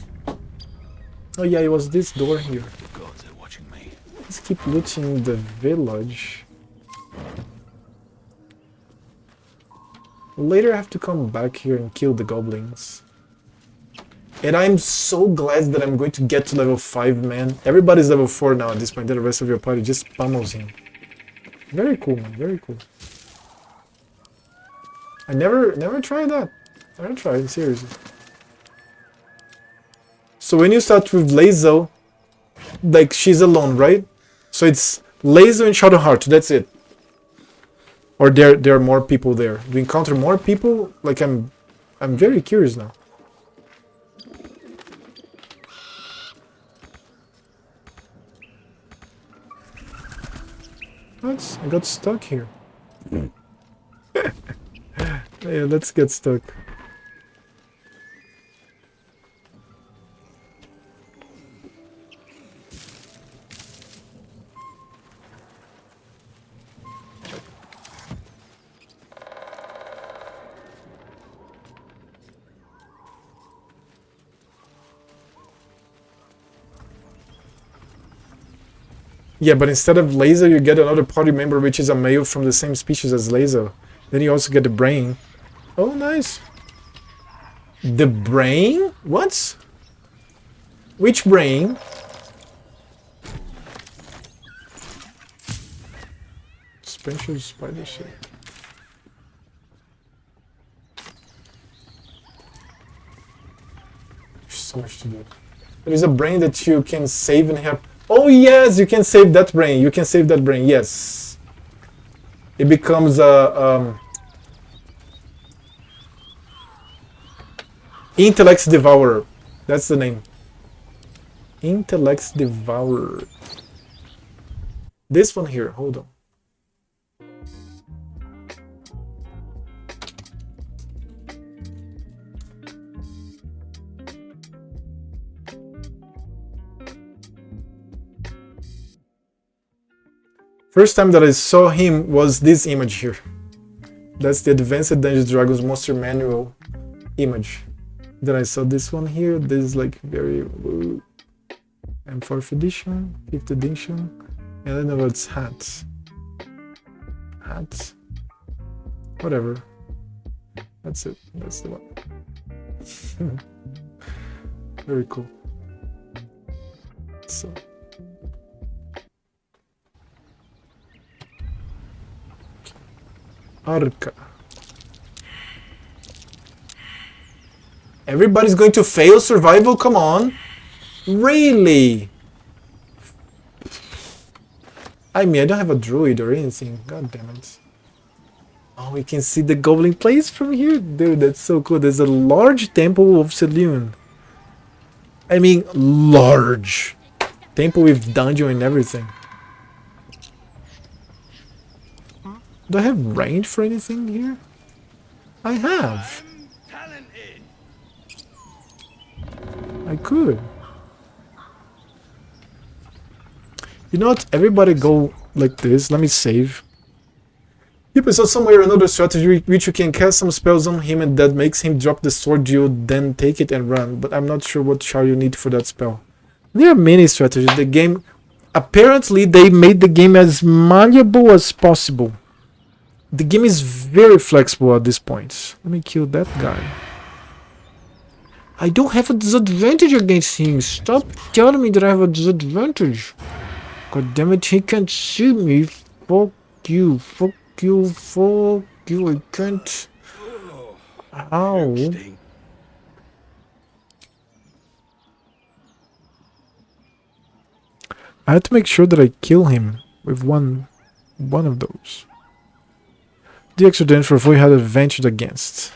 Oh yeah, it was this door here. The gods are watching me. Let's keep looting the village. Later I have to come back here and kill the goblins. And I'm so glad that I'm going to get to level 5, man. Everybody's level 4 now at this point, then the rest of your party just pummels him. Very cool, man, very cool. I never tried that. Never tried, seriously. So when you start with Lazo, like she's alone, right? So it's Lazo and Shadowheart, that's it. Or there are more people there. Do you encounter more people? Like I'm very curious now. What? I got stuck here. Yeah, let's get stuck. Yeah, but instead of Laser, you get another party member which is a male from the same species as Laser. Then you also get the brain. Oh, nice. The brain? What? Which brain? Special spider shit. There's so much to do. There is a brain that you can save and help. Oh yes, you can save that brain. You can save that brain. Yes. It becomes a Intellect's Devourer. That's the name. Intellect's Devourer. This one here. Hold on. First time that I saw him was this image here. That's the Advanced Dungeons Dragons Monster Manual image. Then I saw this one here. This is like very... and 4th edition, 5th edition. And I don't know what's hats. Hats? Whatever. That's it. That's the one. Very cool. So... Arca. Everybody's going to fail survival? Come on. Really? I mean, I don't have a druid or anything. God damn it. Oh, we can see the goblin place from here? Dude, that's so cool. There's a large temple of Selune. I mean, large. Temple with dungeon and everything. Do I have range for anything here? I have. I could. You know what? Everybody go like this. Let me save. Yep, I saw somewhere another strategy which you can cast some spells on him and that makes him drop the sword you then take it and run. But I'm not sure what char you need for that spell. There are many strategies. The game... Apparently they made the game as malleable as possible. The game is very flexible at this point. Let me kill that guy. I don't have a disadvantage against him. Stop telling me that I have a disadvantage. God damn it, he can't see me. Fuck you, fuck you, fuck you. I can't. Ow. I have to make sure that I kill him with one of those. The extra damage for avoid had advantage against.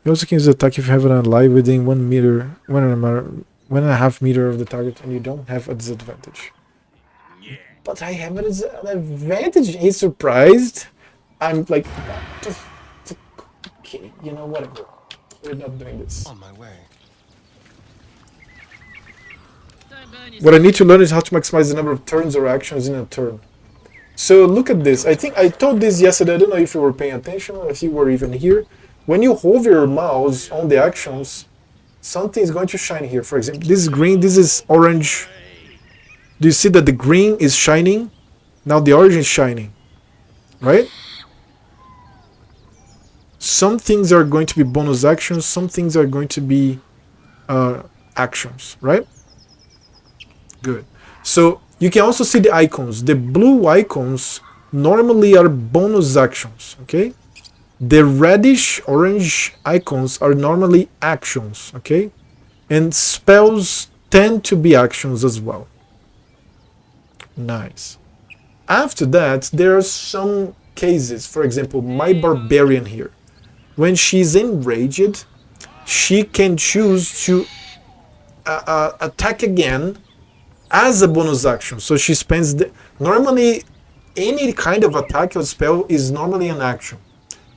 You also can use the attack if you have an ally within 1 meter, 1.5 meter of the target and you don't have a disadvantage. But I have an advantage. He's surprised. I'm like, just okay, you know, whatever. We're not doing this. On my way. What I need to learn is how to maximize the number of turns or actions in a turn. So look at this. I think I told this yesterday. I don't know if you were paying attention or if you were even here. When you hover your mouse on the actions, something is going to shine here. For example, this is green, this is orange. Do you see that the green is shining? Now the orange is shining. Right? Some things are going to be bonus actions, some things are going to be actions, right? Good. So you can also see the icons. The blue icons normally are bonus actions, okay? The reddish orange icons are normally actions, okay? And spells tend to be actions as well. Nice. After that, there are some cases. For example, my barbarian here. When she's enraged, she can choose to attack again as a bonus action. So she spends the... Normally, any kind of attack or spell is normally an action.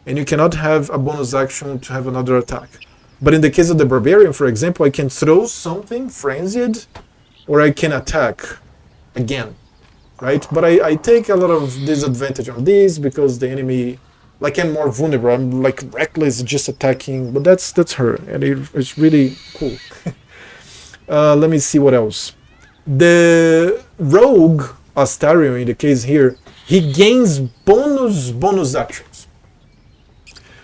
And you cannot have a bonus action to have another attack. But in the case of the barbarian, for example, I can throw something frenzied, or I can attack again, right? But I take a lot of disadvantage on these because the enemy, like, I'm more vulnerable. I'm like reckless, just attacking. But that's her, and it's really cool. Let me see what else. The rogue Astarion, in the case here, he gains bonus actions.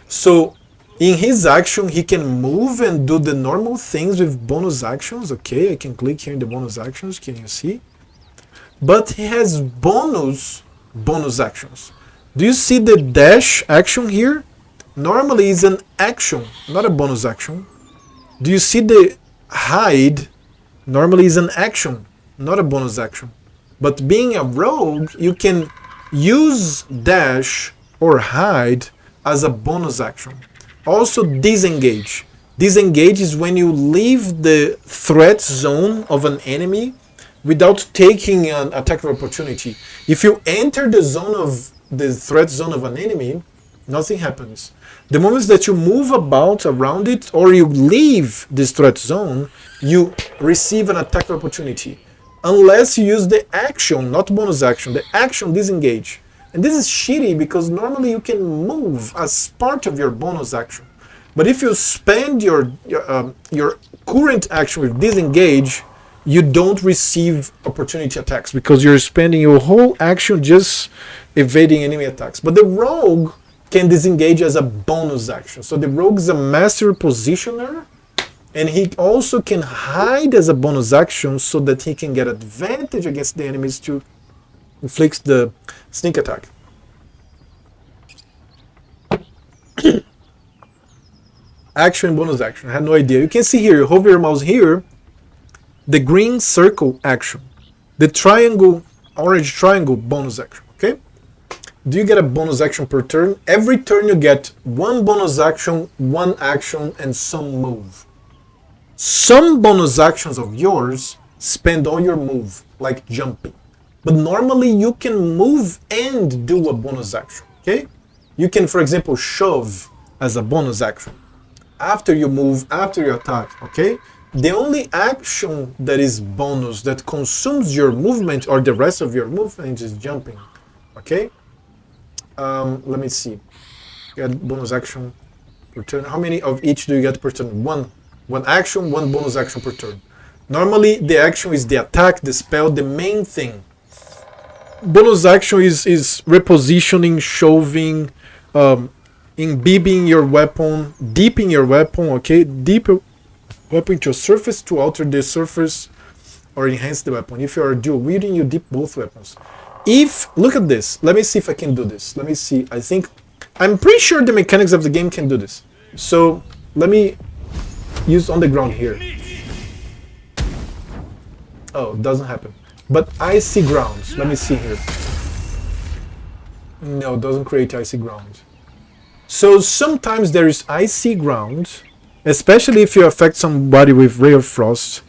So in his action, he can move and do the normal things with bonus actions. Okay, I can click here in the bonus actions. Can you see? But he has bonus actions. Do you see the dash action here? Normally it's an action, not a bonus action. Do you see the hide? Normally it's an action, not a bonus action. But being a rogue, you can use dash or hide as a bonus action. Also disengage. Disengage is when you leave the threat zone of an enemy without taking an attack of opportunity. If you enter the zone of the threat zone of an enemy, nothing happens. The moment that you move about around it or you leave this threat zone, you receive an attack of opportunity. Unless you use the action, not bonus action, the action disengage. And this is shitty because normally you can move as part of your bonus action. But if you spend your current action with disengage, you don't receive opportunity attacks because you're spending your whole action just evading enemy attacks. But the rogue can disengage as a bonus action. So the rogue is a master positioner, and he also can hide as a bonus action so that he can get advantage against the enemies to inflict the sneak attack. Action and bonus action. I had no idea. You can see here, you hover your mouse here, the green circle action, the triangle, orange triangle bonus action. Okay? Do you get a bonus action per turn? Every turn you get one bonus action, one action, and some move. Some bonus actions of yours spend all your move, like jumping. But normally you can move and do a bonus action. Okay? You can, for example, shove as a bonus action. After you move, after you attack, okay? The only action that is bonus that consumes your movement or the rest of your movement is jumping, okay? Let me see. You get bonus action per turn. How many of each do you get per turn? One action, one bonus action per turn. Normally, the action is the attack, the spell, the main thing. Bonus action is repositioning, shoving, imbibing your weapon, dipping your weapon, okay? Dip your weapon to a surface to alter the surface or enhance the weapon. If you are dual wielding, you dip both weapons. Look at this. Let me see if I can do this. Let me see. I'm pretty sure the mechanics of the game can do this. So let me use on the ground here. Oh, it doesn't happen. But icy grounds. Let me see here. No, it doesn't create icy ground. So sometimes there is icy ground, especially if you affect somebody with Ray of Frost.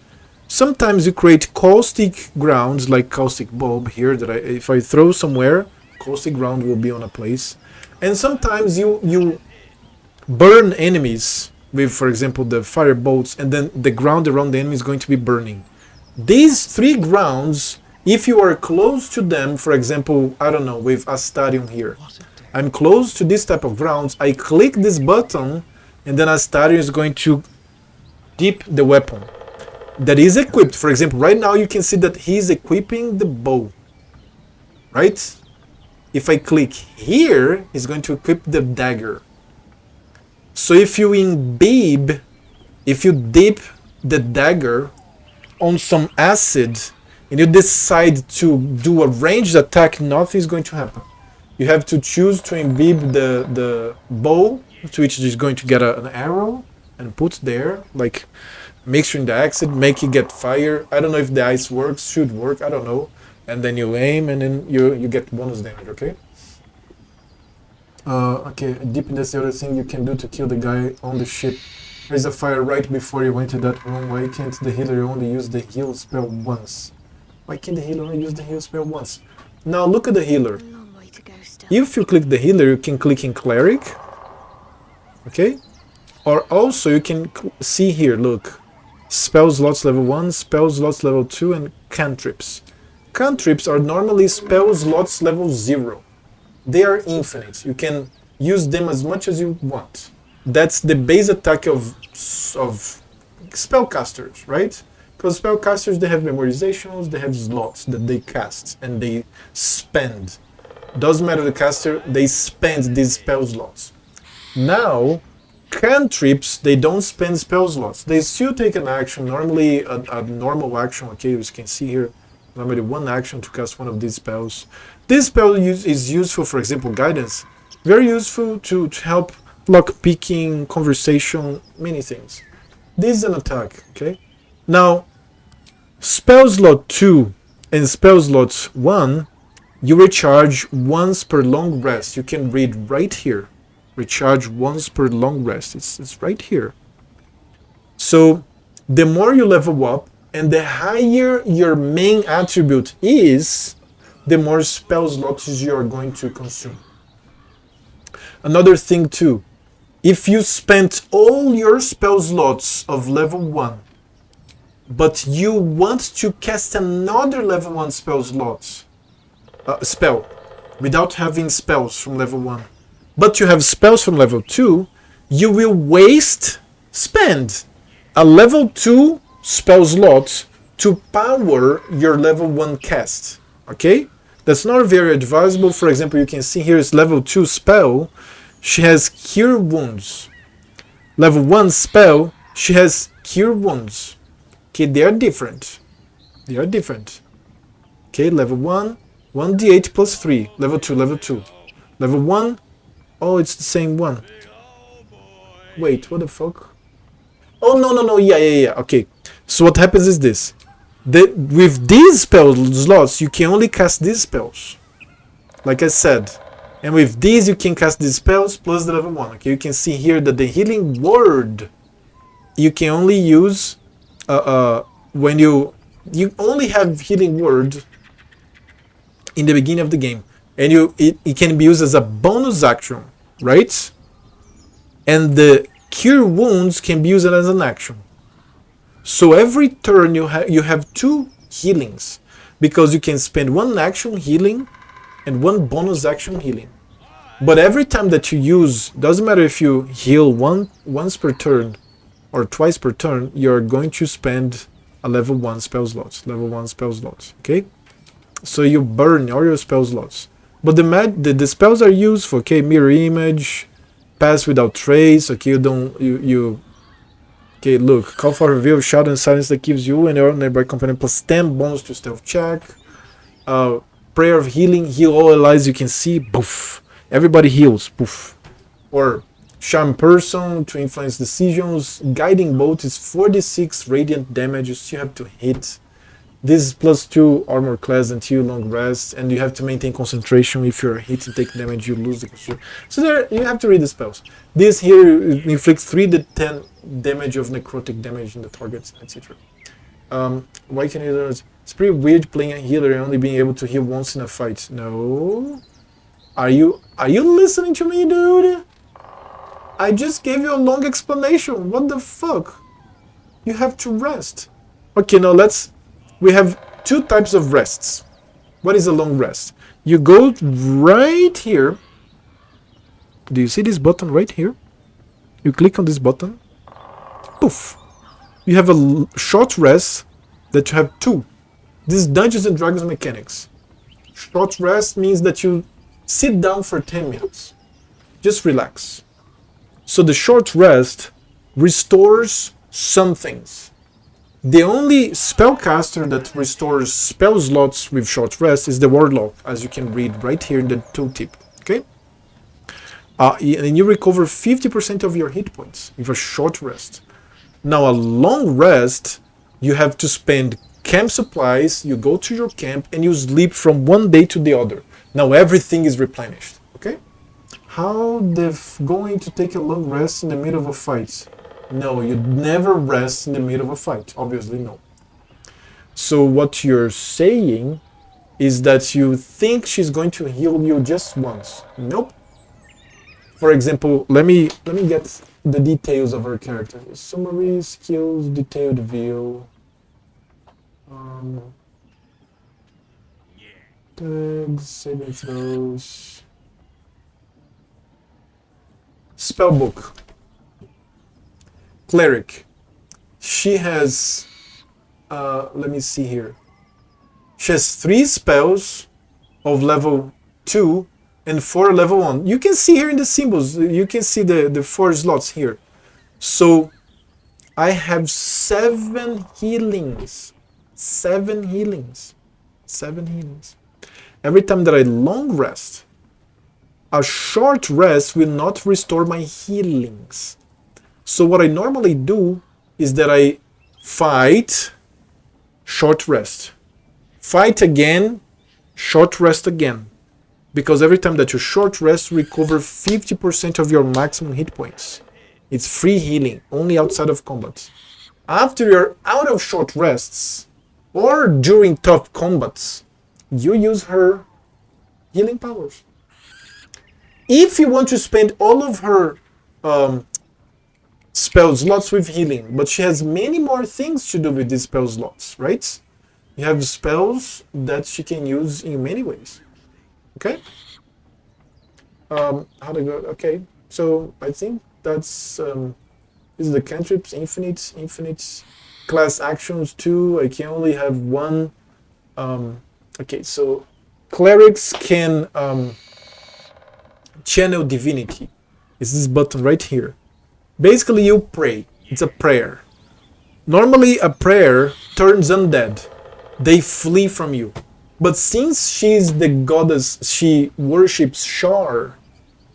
Sometimes you create caustic grounds, like caustic bulb here, that if I throw somewhere, caustic ground will be on a place. And sometimes you burn enemies with, for example, the fire bolts, and then the ground around the enemy is going to be burning. These three grounds, if you are close to them, for example, I don't know, with Astarion here. I'm close to this type of grounds, I click this button, and then Astarion is going to dip the weapon that is equipped. For example, right now you can see that he's equipping the bow, right? If I click here, he's going to equip the dagger. So if you dip the dagger on some acid, and you decide to do a ranged attack, nothing is going to happen. You have to choose to imbibe the bow, to which is going to get an arrow, and put there, like mixing the acid, make it get fire. I don't know if the ice works, should work, I don't know. And then you aim, and then you get bonus damage, okay? Okay, dipping, that's the other thing you can do to kill the guy on the ship. There's a fire right before you enter that room. Why can't the healer only use the heal spell once? Why can't the healer only use the heal spell once? Now look at the healer. If you click the healer, you can click in cleric, okay? Or also you can see here, look, spell slots level 1, spell slots level 2, and cantrips. Cantrips are normally spell slots level 0. They are infinite. You can use them as much as you want. That's the base attack of spellcasters, right? Because spellcasters, they have memorizations, they have slots that they cast and they spend. Doesn't matter the caster, they spend these spell slots. Now, cantrips, they don't spend spell slots. They still take an action, normally a normal action, okay, as you can see here, normally one action to cast one of these spells. This spell is useful, for example, guidance. Very useful to help lock-picking, conversation, many things. This is an attack, okay? Now, spell slot 2 and spell slot 1, you recharge once per long rest. You can read right here. Recharge once per long rest. It's right here. So, the more you level up, and the higher your main attribute is, the more spell slots you are going to consume. Another thing too, if you spent all your spell slots of level 1, but you want to cast another level 1 spell, without having spells from level 1, but you have spells from level 2, you will spend a level 2 spell slot to power your level 1 cast. Okay? That's not very advisable. For example, you can see here is level 2 spell. She has Cure Wounds. Level 1 spell, she has Cure Wounds. Okay, they are different. They are different. Okay, level 1, 1d8 plus 3. Level 2, level 2. Level 1, oh, it's the same one. Wait, what the fuck? Oh, no, yeah. Okay, so what happens is this. With these spell slots, you can only cast these spells. Like I said. And with these, you can cast these spells plus the level 1. Okay, you can see here that the Healing Word, you can only use when you only have Healing Word in the beginning of the game, and it can be used as a bonus action, right? And the Cure Wounds can be used as an action. So every turn you have 2 healings, because you can spend 1 action healing and 1 bonus action healing. But every time that you use, doesn't matter if you heal once per turn or twice per turn, you're going to spend a level 1 spell slot. Level 1 spell slots. Okay? So you burn all your spell slots. But the spells are useful. Okay, Mirror Image, Pass Without Trace. Okay, okay, look, Call for Reveal, Shadow and Silence that gives you and your nearby companion plus 10 bonus to stealth check. Prayer of Healing, heal all allies you can see. Poof. Everybody heals. Poof. Or Charm Person to influence decisions. Guiding Bolt is 46 radiant damage. You still have to hit. This is plus 2 armor class until long rest, and you have to maintain concentration. If you're hit and take damage, you lose the concentration. So there, you have to read the spells. This here inflicts 3 to 10 damage of necrotic damage in the targets, etc. Why can healers? It's pretty weird playing a healer and only being able to heal once in a fight. No. Are you listening to me, dude? I just gave you a long explanation. What the fuck? You have to rest. Okay, now we have 2 types of rests. What is a long rest? You go right here. Do you see this button right here? You click on this button. Poof. You have a short rest that you have 2. This is Dungeons and Dragons mechanics. Short rest means that you sit down for 10 minutes. Just relax. So the short rest restores some things. The only spellcaster that restores spell slots with short rest is the Warlock, as you can read right here in the tooltip. Okay? And you recover 50% of your hit points with a short rest. Now a long rest, you have to spend camp supplies, you go to your camp, and you sleep from one day to the other. Now everything is replenished. Okay? How going to take a long rest in the middle of a fight? No, you never rest in the middle of a fight. Obviously, no. So what you're saying is that you think she's going to heal you just once. Nope. For example, let me get the details of her character. Summary, skills, detailed view. Tags, saving throws. Spellbook. Cleric. She has, let me see here. She has 3 spells of level 2 and 4 level 1. You can see here in the symbols, you can see the 4 slots here. So I have 7 healings. 7 healings. 7 healings. Every time that I long rest, a short rest will not restore my healings. So what I normally do is that I fight, short rest. Fight again, short rest again. Because every time that you short rest, you recover 50% of your maximum hit points. It's free healing, only outside of combat. After you're out of short rests, or during tough combats, you use her healing powers. If you want to spend all of her spell slots with healing, but she has many more things to do with these spell slots, right? You have spells that she can use in many ways. Okay. How to go? Okay. So I think that's this is the cantrips, infinite class actions 2. I can only have one. Okay, so clerics can channel divinity. It's this button right here. Basically, you pray. It's a prayer. Normally, a prayer turns undead. They flee from you. But since she's the goddess, she worships Shar,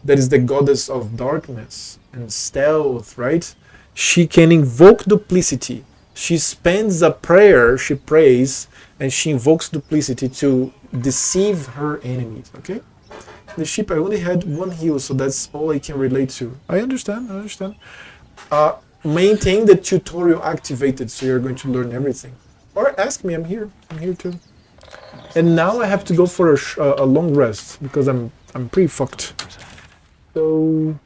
that is the goddess of darkness and stealth, right? She can invoke duplicity. She spends a prayer, she prays, and she invokes duplicity to deceive her enemies, okay? The ship, I only had one heal, so that's all I can relate to. I understand, I understand. Maintain the tutorial activated, so you're going to learn everything. Or ask me, I'm here too. And now I have to go for a long rest, because I'm pretty fucked. So,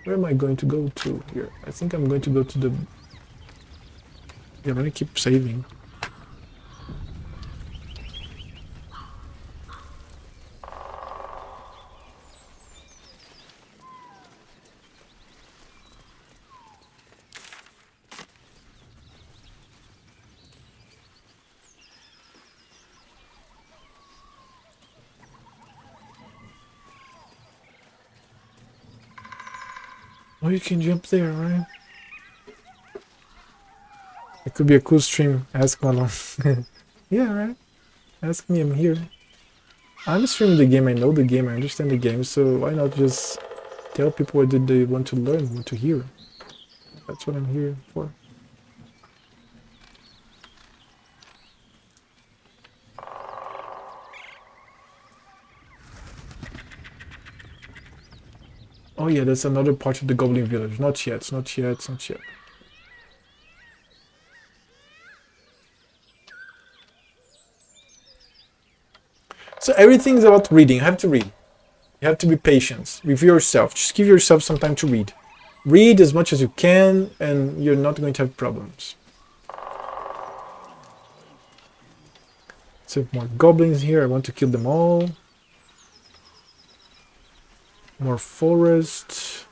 where am I going to go to here? I think I'm going to go to the... Yeah, I'm going to keep saving. Oh, you can jump there, right? It could be a cool stream. Ask Malon. Yeah, right? Ask me, I'm here. I'm streaming the game, I know the game, I understand the game, so why not just tell people what did they want to learn, want to hear? That's what I'm here for. Oh yeah, that's another part of the Goblin Village. Not yet, not yet, not yet. So everything is about reading. You have to read. You have to be patient with yourself. Just give yourself some time to read. Read as much as you can, and you're not going to have problems. So more goblins here. I want to kill them all. More forest.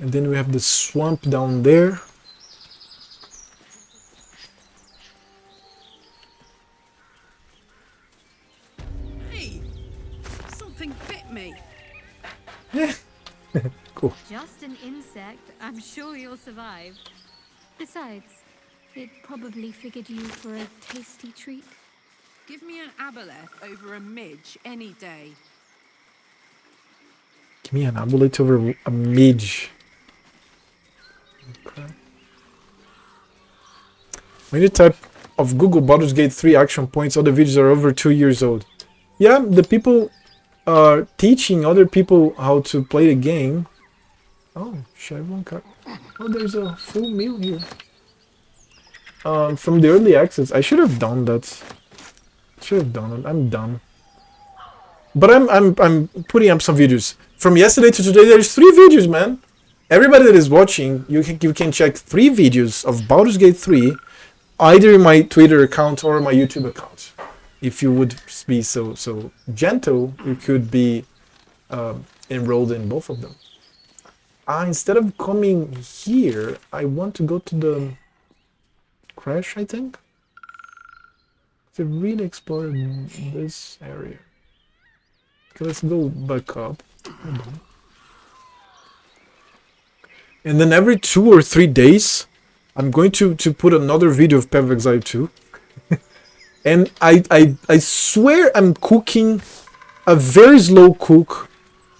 And then we have the swamp down there. Hey, something bit me. Cool. Just an insect. I'm sure you'll survive. Besides, it probably figured you for a tasty treat. Give me an aboleth over a midge any day. Give me an amulet over a midge. Okay. When you type of Google Baldur's Gate 3 action points, all the videos are over 2 years old. Yeah, the people are teaching other people how to play the game. Oh, Chevron cut. Oh, there's a full meal here. From the early access, I should have done that. Should have done it. I'm done. But I'm putting up some videos. From yesterday to today, there's 3 videos, man. Everybody that is watching, you can check 3 videos of Baldur's Gate 3, either in my Twitter account or my YouTube account. If you would be so gentle, you could be enrolled in both of them. Instead of coming here, I want to go to the crash, I think. To really explore this area. Okay, let's go back up. And then every 2 or 3 days, I'm going to put another video of Path of Exile 2. And I swear I'm cooking a very slow cook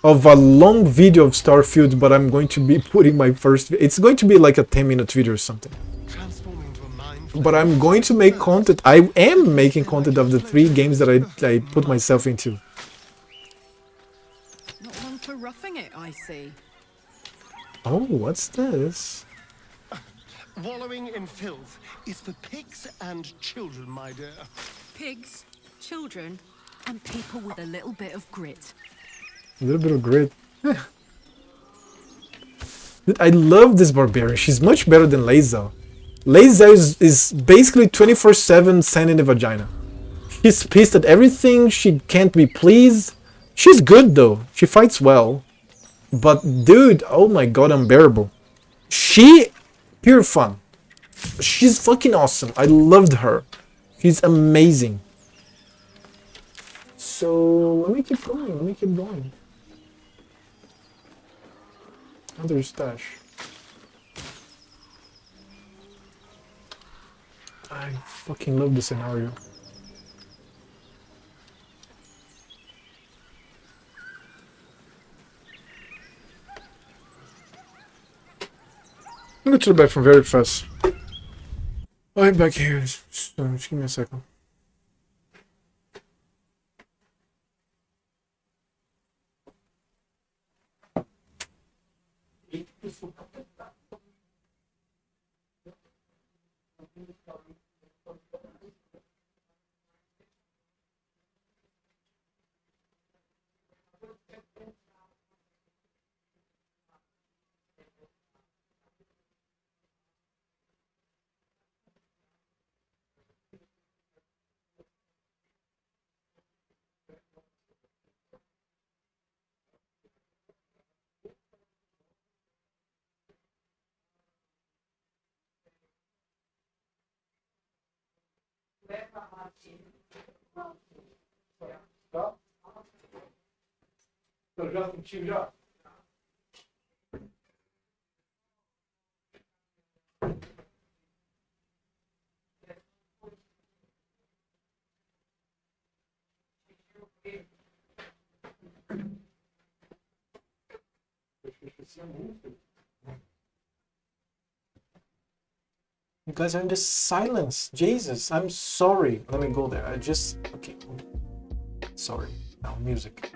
of a long video of Starfield, but I'm going to be putting my first... It's going to be like a 10-minute video or something. But I'm going to make content. I am making content of the 3 games that I put myself into. Not one for roughing it, I see. Oh, what's this? Wallowing in filth is for pigs and children, my dear. Pigs, children, and people with a little bit of grit. A little bit of grit. Dude, I love this barbarian. She's much better than Lae'zel. Lady Zarius is basically 24/7 sand in the vagina. She's pissed at everything, she can't be pleased. She's good though, she fights well. But dude, oh my god, unbearable. She, pure fun. She's fucking awesome, I loved her. She's amazing. So, let me keep going. Another stash. I fucking love the scenario. I'll go to the bathroom very fast. I'm back here. Just give me a second. You guys are in this silence. Jesus, I'm sorry. Let me go there. Okay. Sorry. Now, music.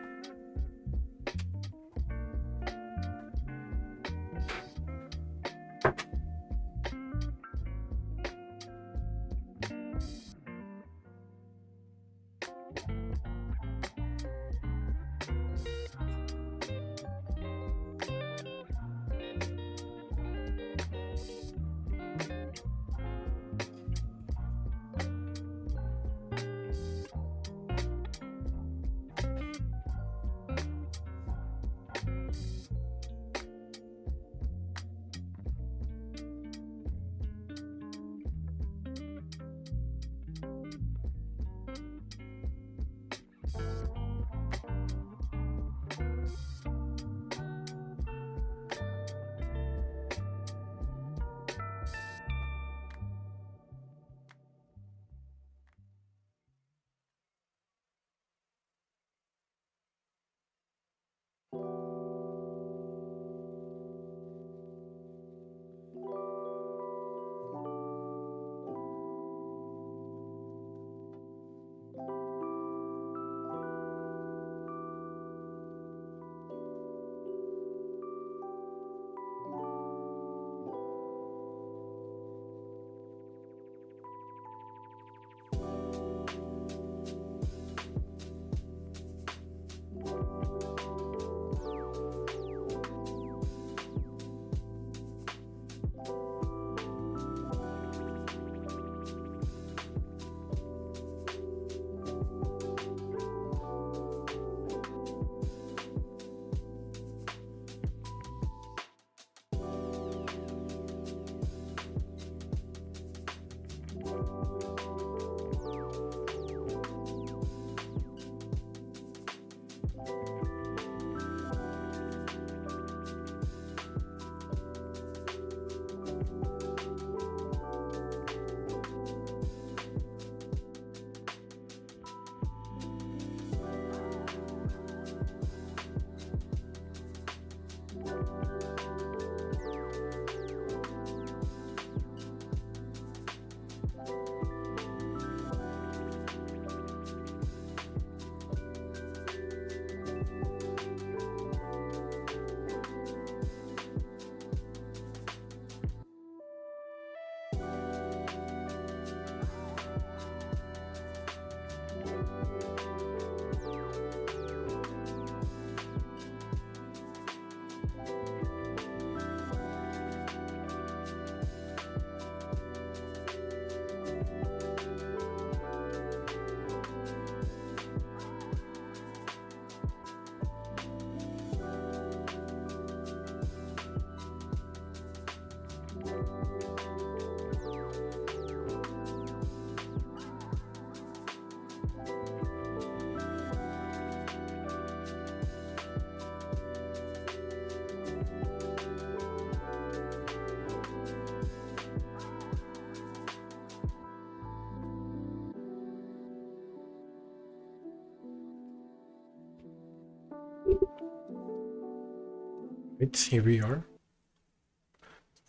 Wait, here we are.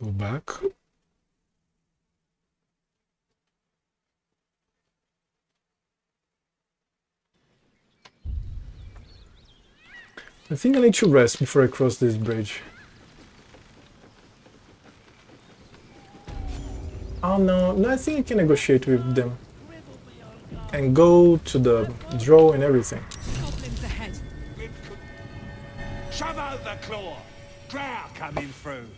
Go back. I think I need to rest before I cross this bridge. Oh no, no, I think I can negotiate with them. And go to the draw and everything. Goblins ahead. Shove out the claw. Drow coming through.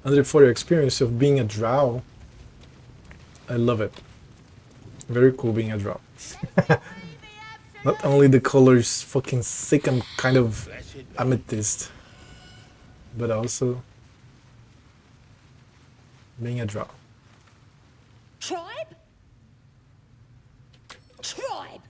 140 experience of being a drow. I love it. Very cool being a drow. Not only the color is fucking sick and kind of amethyst, but also being a drow. Tribe? Tribe!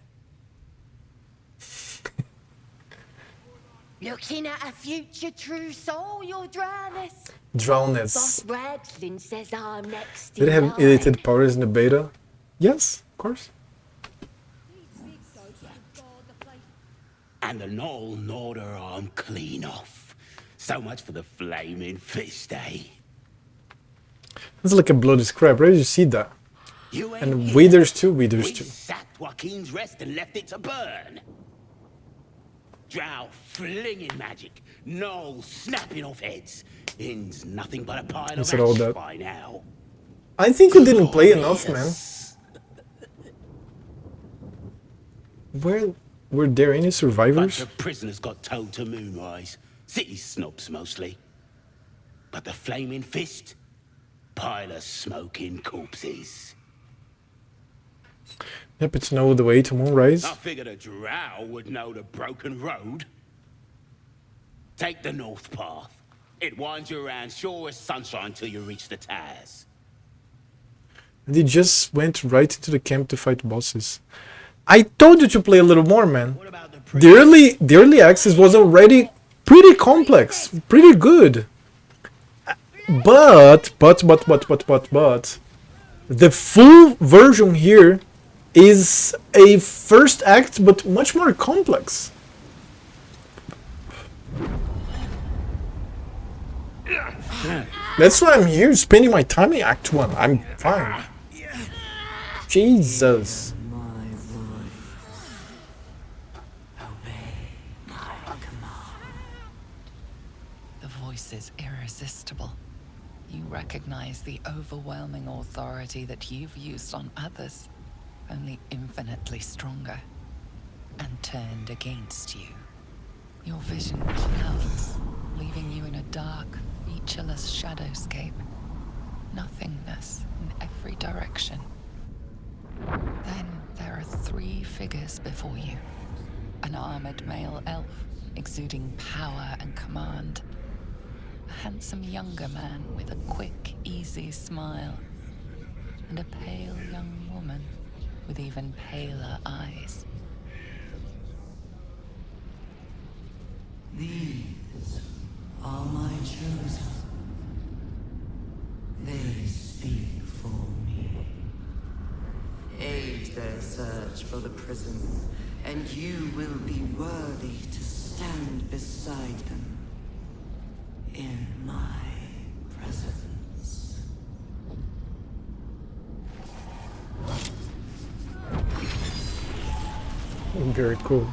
Looking at a future true soul, your drowness. Drowness. Boss Ragslin says I'm next Did it in have line. edited powers in the beta? Yes, of course. And the Knoll gnawed her arm clean off. So much for the flaming fist, eh? It's like a bloody scrap. Where did you see that? And Waders too, Waders We too. sacked Joaquin's Rest and left it to burn. Drow flinging magic, Knoll snapping off heads. In's nothing but a pile I of said all ash that. by now. I think you didn't play enough, man. Were there any survivors? Bunch of prisoners got towed to Moonrise. City snobs mostly. But the flaming fist? Pile of smoking corpses. Yep, it's no the way to Moonrise. I figured a drow would know the broken road. Take the north path. It winds you around sure as sunshine till you reach the towers. They just went right into the camp to fight bosses. I told you to play a little more, man. The early access was already pretty complex, pretty good. But the full version here is a first act, but much more complex. That's why I'm here, spending my time in Act 1. I'm fine. Jesus. The voice is irresistible. You recognize the overwhelming authority that you've used on others, only infinitely stronger, and turned against you. Your vision clouds, leaving you in a dark, featureless shadowscape. Nothingness in every direction. Then there are three figures before you. An armored male elf, exuding power and command. A handsome younger man with a quick, easy smile. And a pale young woman with even paler eyes. These are my chosen. They speak for me. Aid their search for the prison, and you will be worthy to stand beside them in my presence. Very cool.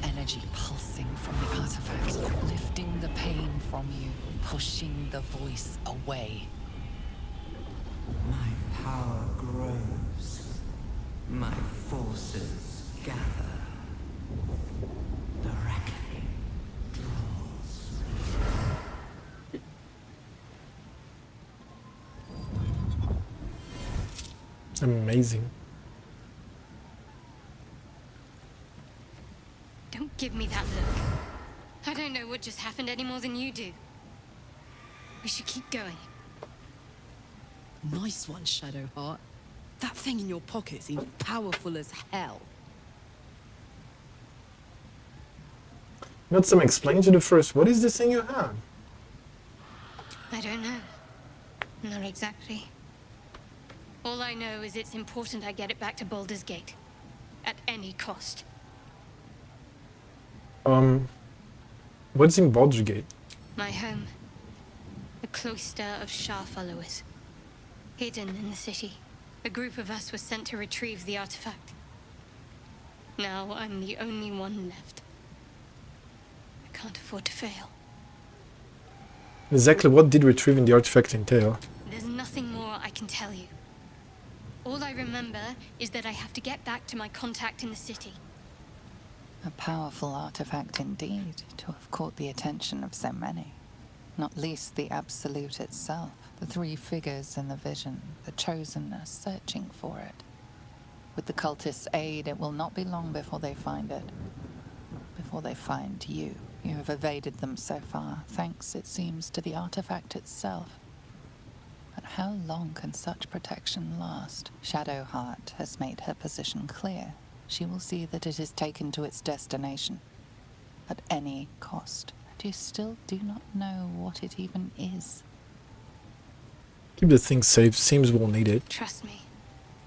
Energy pulsing from the artifact, lifting the pain from you, pushing the voice away. My power grows. My forces gather. The reckoning draws. Amazing. Don't give me that look. I don't know what just happened any more than you do. We should keep going. Nice one, Shadowheart. That thing in your pocket seems powerful as hell. Not some explain to the first. What is this thing you have? I don't know. Not exactly. All I know is it's important I get it back to Baldur's Gate. At any cost. What's in Baldur's Gate? My home. A cloister of Shah followers. Hidden in the city. A group of us was sent to retrieve the artifact. Now I'm the only one left. I can't afford to fail. Exactly what did retrieving the artifact entail? There's nothing more I can tell you. All I remember is that I have to get back to my contact in the city. A powerful artifact indeed, to have caught the attention of so many. Not least the Absolute itself, the three figures in the vision, the Chosen are searching for it. With the cultists' aid, it will not be long before they find it. Before they find you. You have evaded them so far, thanks, it seems, to the artifact itself. But how long can such protection last? Shadowheart has made her position clear. She will see that it is taken to its destination. At any cost. And you still do not know what it even is. Keep the thing safe. Seems we'll need it. Trust me.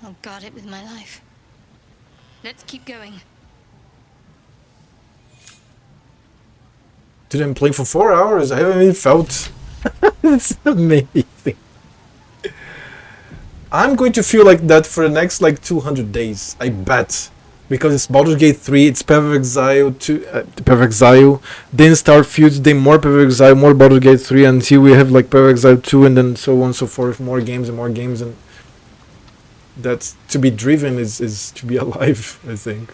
I'll guard it with my life. Let's keep going. Dude, I'm playing for 4 hours. I haven't even felt. It's amazing. I'm going to feel like that for the next like 200 days. I bet. Because it's Baldur's Gate 3, it's Path of Exile, Path of Exile, then Starfield, then more Path of Exile, more Baldur's Gate 3, until we have like Path of Exile 2, and then so on and so forth, more games, and that's to be driven is to be alive, I think.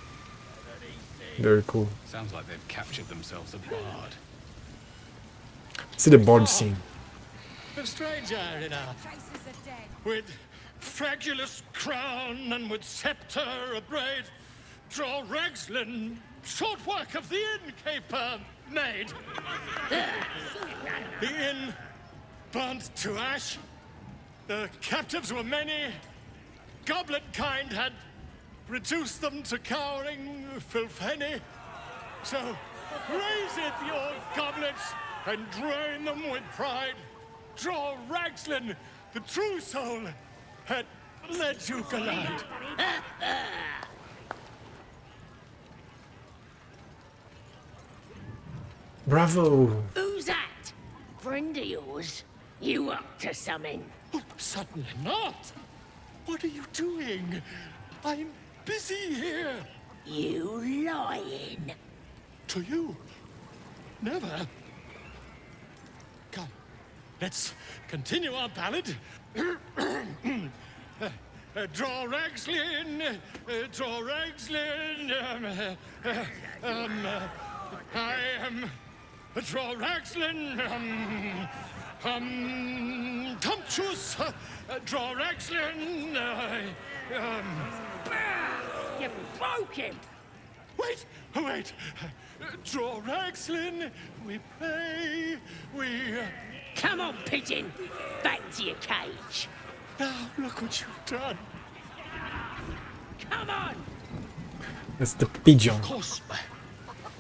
Very cool. Sounds like they've captured themselves a bard. See the bard scene. A stranger in a with fragulous crown and with scepter abraid. Draw Ragslin, short work of the innkeeper made. The inn burnt to ash. The captives were many. Goblet kind had reduced them to cowering filthenny. So raise it, your goblets, and drain them with pride. Draw Ragslin, the true soul, had led you collide. Bravo! Who's that? Friend of yours? You up to something? Oh, certainly not. What are you doing? I'm busy here. You lying. To you? Never. Come, let's continue our ballad. Draw Ragslin, draw Ragslin. I am draw Ragslin. Tumptuous. Draw Ragslin. You broke him. Wait, wait. Draw Ragslin. We pray. We. Come on, pigeon. Back to your cage. Now look what you've done. Come on. That's the pigeon. Of course.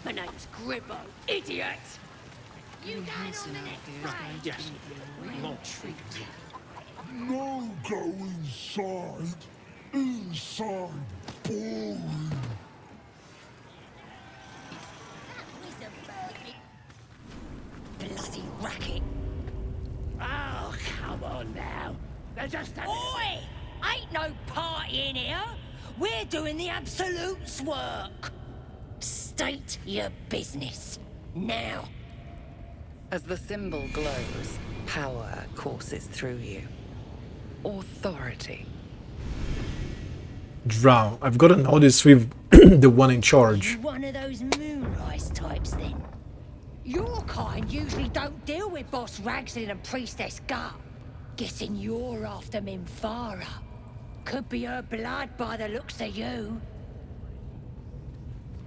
My name's Gribbo, idiot. You going on the next ride? Yes. Real treat. No go inside. Inside. Boring. Bloody racket. Oh, come on now. They're just Oi! Ain't no party in here. We're doing the Absolute's work. State your business. Now. As the symbol glows, power courses through you. Authority. Drow. I've got to know this with the one in charge. You one of those moonrise types then? Your kind usually don't deal with Boss Ragslin and Priestess Gut. Guessing you're after Minthara. Could be her blood by the looks of you.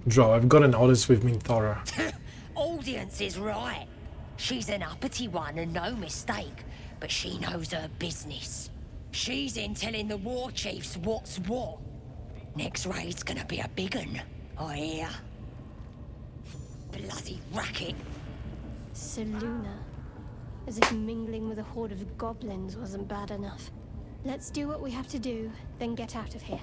Drow, I've got an honest with Minthara. Audience is right. She's an uppity one and no mistake, but she knows her business. She's in telling the war chiefs what's what. Next raid's gonna be a big un, I hear. bloody racket. Seluna. As if mingling with a horde of goblins wasn't bad enough. Let's do what we have to do, then get out of here.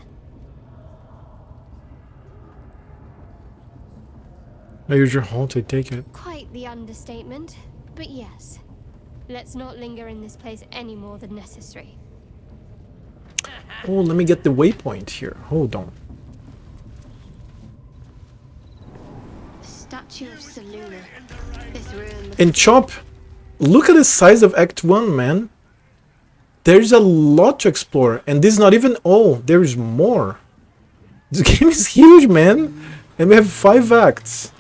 I use your halt, I take it. Quite the understatement, but yes. Let's not linger in this place any more than necessary. Oh, let me get the waypoint here. Hold on. Statue of Seluna. This room. And Chop, look at the size of Act 1, man. There's a lot to explore, and this is not even all. There's more. This game is huge, man. And we have 5 acts.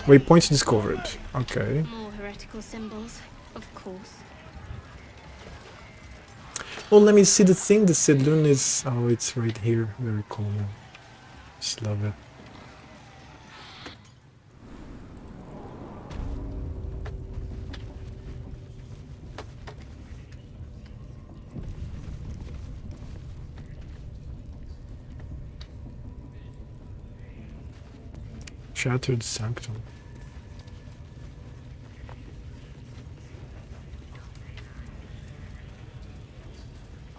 Waypoints discovered. Okay. More heretical symbols, of course. Oh, let me see the thing. The Selune is... Oh, it's right here. Very cool. Just love it. Shattered Sanctum.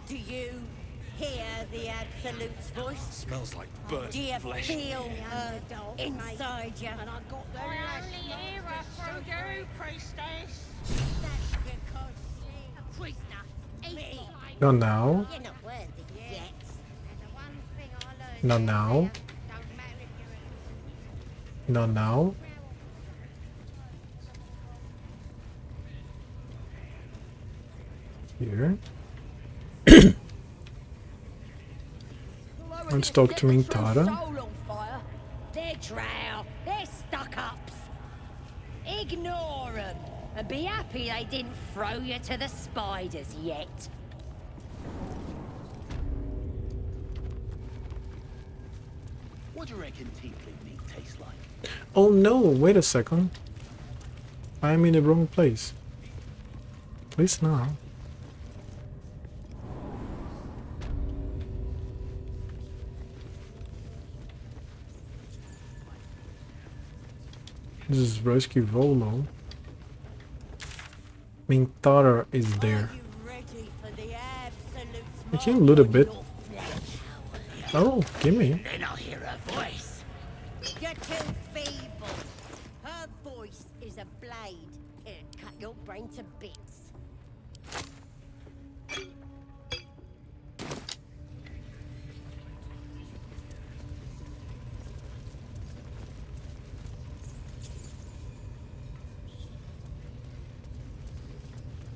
Do you hear the Absolute's voice? Smells like burnt Do you flesh. feel her inside you? And I got the only hear her from you, priestess. That's because she's a prisoner. Me. Not now. You're not worthy yet. Not now. Not now. Here. Let's talk to Mintara. They're drow. They're stuck-ups. Ignore them. And be happy they didn't throw you to the spiders yet. What do you reckon tiefling meat tastes like? Oh no, wait a second. I'm in the wrong place. Please now. This is Rescue Volo. Mintara is there. I can loot a bit. Oh, gimme. Then I'll hear her voice. You're too feeble. Her voice is a blade. It'll cut your brain to bits.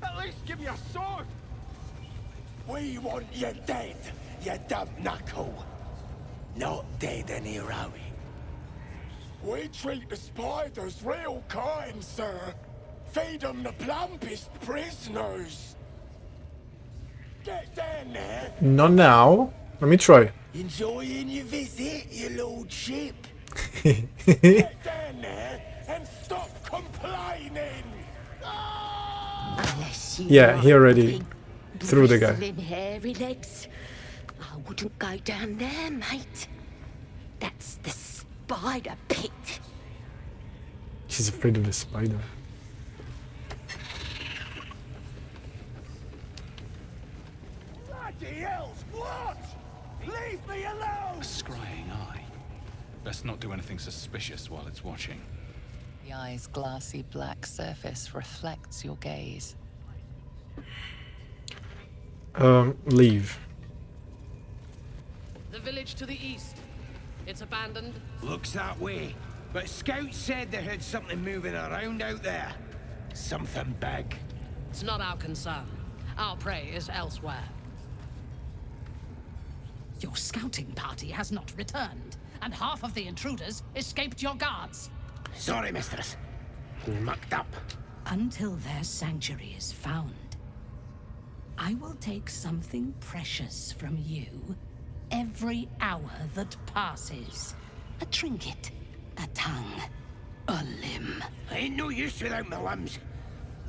At least give me a sword! We want you dead, you dumb knuckle. Not dead and heroic. We treat the spiders real kind, sir. Feed them the plumpest prisoners. Get down there. Not now. Let me try. Enjoying your visit, your lordship? Get down there and stop complaining. Yeah, he already threw the guy. Bristling hairy legs. I wouldn't go down there, mate. That's the spider pit. She's afraid of the spider. Bloody hell's what? Leave me alone! A scrying eye. Best not do anything suspicious while it's watching. The eye's glassy black surface reflects your gaze. Leave. The village to the east. It's abandoned. Looks that way. But scouts said they heard something moving around out there. Something big. It's not our concern. Our prey is elsewhere. Your scouting party has not returned, and half of the intruders escaped your guards. Sorry, mistress. Mucked up. Until their sanctuary is found, I will take something precious from you every hour that passes. A trinket, a tongue, a limb. Ain't no use without my limbs.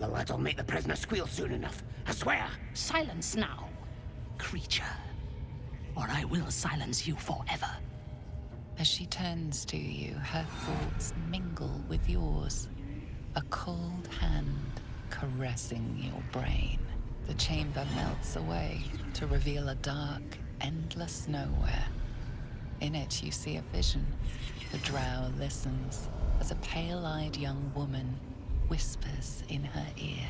The lad'll make the prisoner squeal soon enough. I swear. Silence now. creature, or I will silence you forever. As she turns to you, her thoughts mingle with yours. A cold hand caressing your brain. The chamber melts away to reveal a dark, endless nowhere. In it, you see a vision. The drow listens as a pale-eyed young woman whispers in her ear.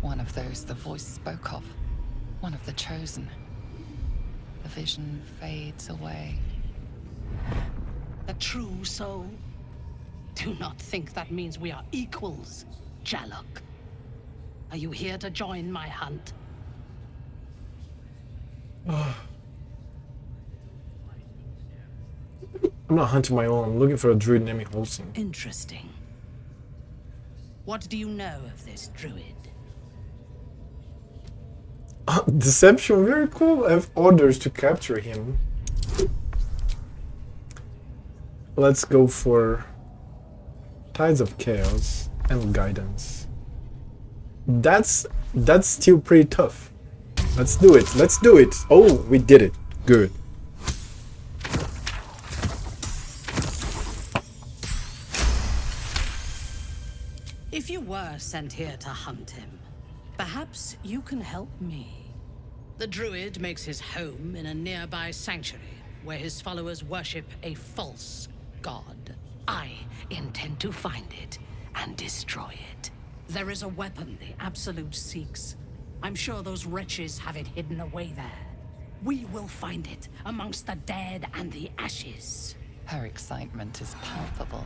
One of those the voice spoke of. One of the chosen. The vision fades away. The true soul? Do not think that means we are equals, Jalok. Are you here to join my hunt? I'm not hunting my own. I'm looking for a druid named Holson. Interesting. What do you know of this druid? Deception, very cool. I have orders to capture him. Let's go for Tides of Chaos and Guidance. That's still pretty tough. Let's do it. Let's do it. Oh, we did it. Good. If you were sent here to hunt him, perhaps you can help me. The druid makes his home in a nearby sanctuary where his followers worship a false god. I intend to find it and destroy it. There is a weapon the Absolute seeks. I'm sure those wretches have it hidden away there. We will find it amongst the dead and the ashes. Her excitement is palpable.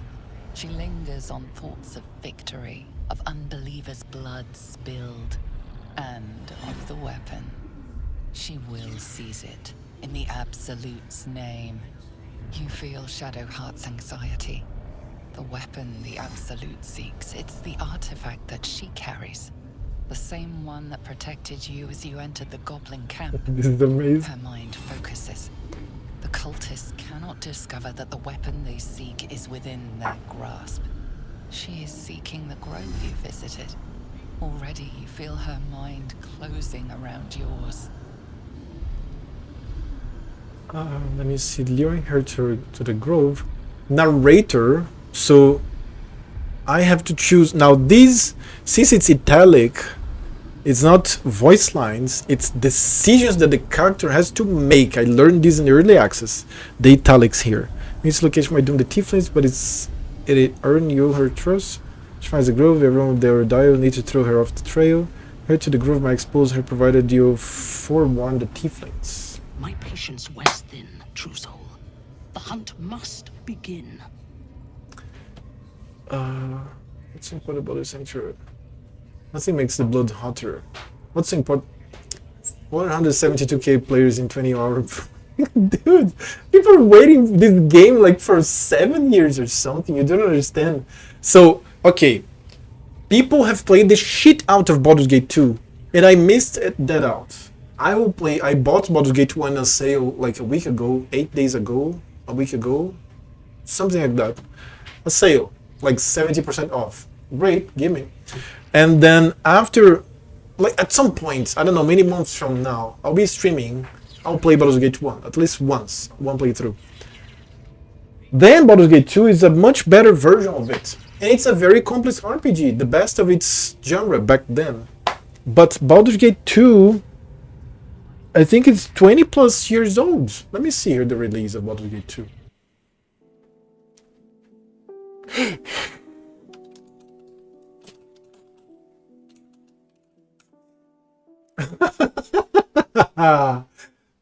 She lingers on thoughts of victory, of unbelievers' blood spilled, and of the weapon. She will seize it, in the Absolute's name. You feel Shadowheart's anxiety. The weapon the Absolute seeks, it's the artifact that she carries. The same one that protected you as you entered the goblin camp. This is amazing. Her mind focuses. The cultists cannot discover that the weapon they seek is within their grasp. She is seeking the grove you visited. Already you feel her mind closing around yours. Let me see. Luring her to the grove. Narrator. So I have to choose. Now this, since it's italic, it's not voice lines, it's decisions that the character has to make. I learned this in early access. The italics here. This location might doom the tieflings, but it earned you her trust. She finds the grove, everyone there will die, will need to throw her off the trail. Her to the grove might expose her, provided you forewarn the tieflings. My patience wears thin, true soul. The hunt must begin. What's important about this sanctuary? Nothing makes the blood hotter. What's important? 172k players in 20 hours. Dude, people are waiting this game like for 7 years or something. You don't understand. So, okay. People have played the shit out of Baldur's Gate 2. And I missed that out. I bought Baldur's Gate 2 on a sale like a week ago, 8 days ago, a week ago. Something like that. A sale. Like 70% off. Great, give me. And then after, like at some point, I don't know, many months from now, I'll be streaming. I'll play Baldur's Gate 1 at least once, one playthrough. Then Baldur's Gate 2 is a much better version of it. And it's a very complex RPG, the best of its genre back then. But Baldur's Gate 2, I think it's 20 plus years old. Let me see here the release of Baldur's Gate 2. Ah,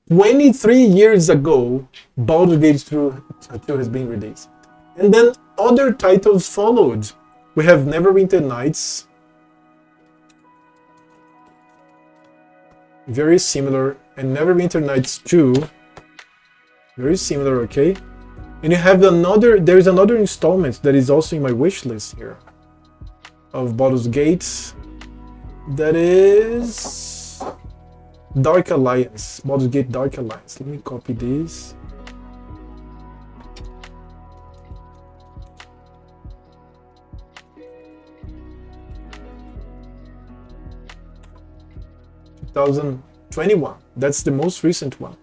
23 years ago, Baldur's Gate 2 has been released. And then other titles followed. We have Neverwinter Nights. Very similar. And Neverwinter Nights 2. Very similar, okay? And you have there's another installment that is also in my wish list here. Of Baldur's Gate. That is Dark Alliance. Baldur's Gate Dark Alliance. Let me copy this. 21. That's the most recent one.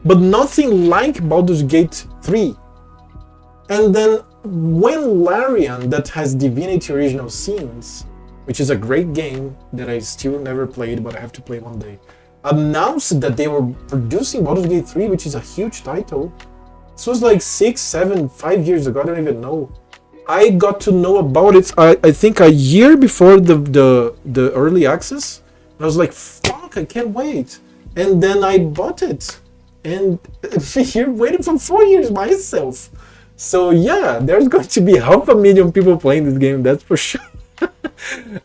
But nothing like Baldur's Gate 3. And then when Larian, that has Divinity Original Sins, which is a great game that I still never played, but I have to play one day, announced that they were producing Baldur's Gate 3, which is a huge title. This was like 6, 7, 5 years ago, I don't even know. I got to know about it, I think a year before the early access. And I was like, fuck, I can't wait. And then I bought it. And here waiting for 4 years myself. So yeah, there's going to be 500,000 people playing this game, that's for sure.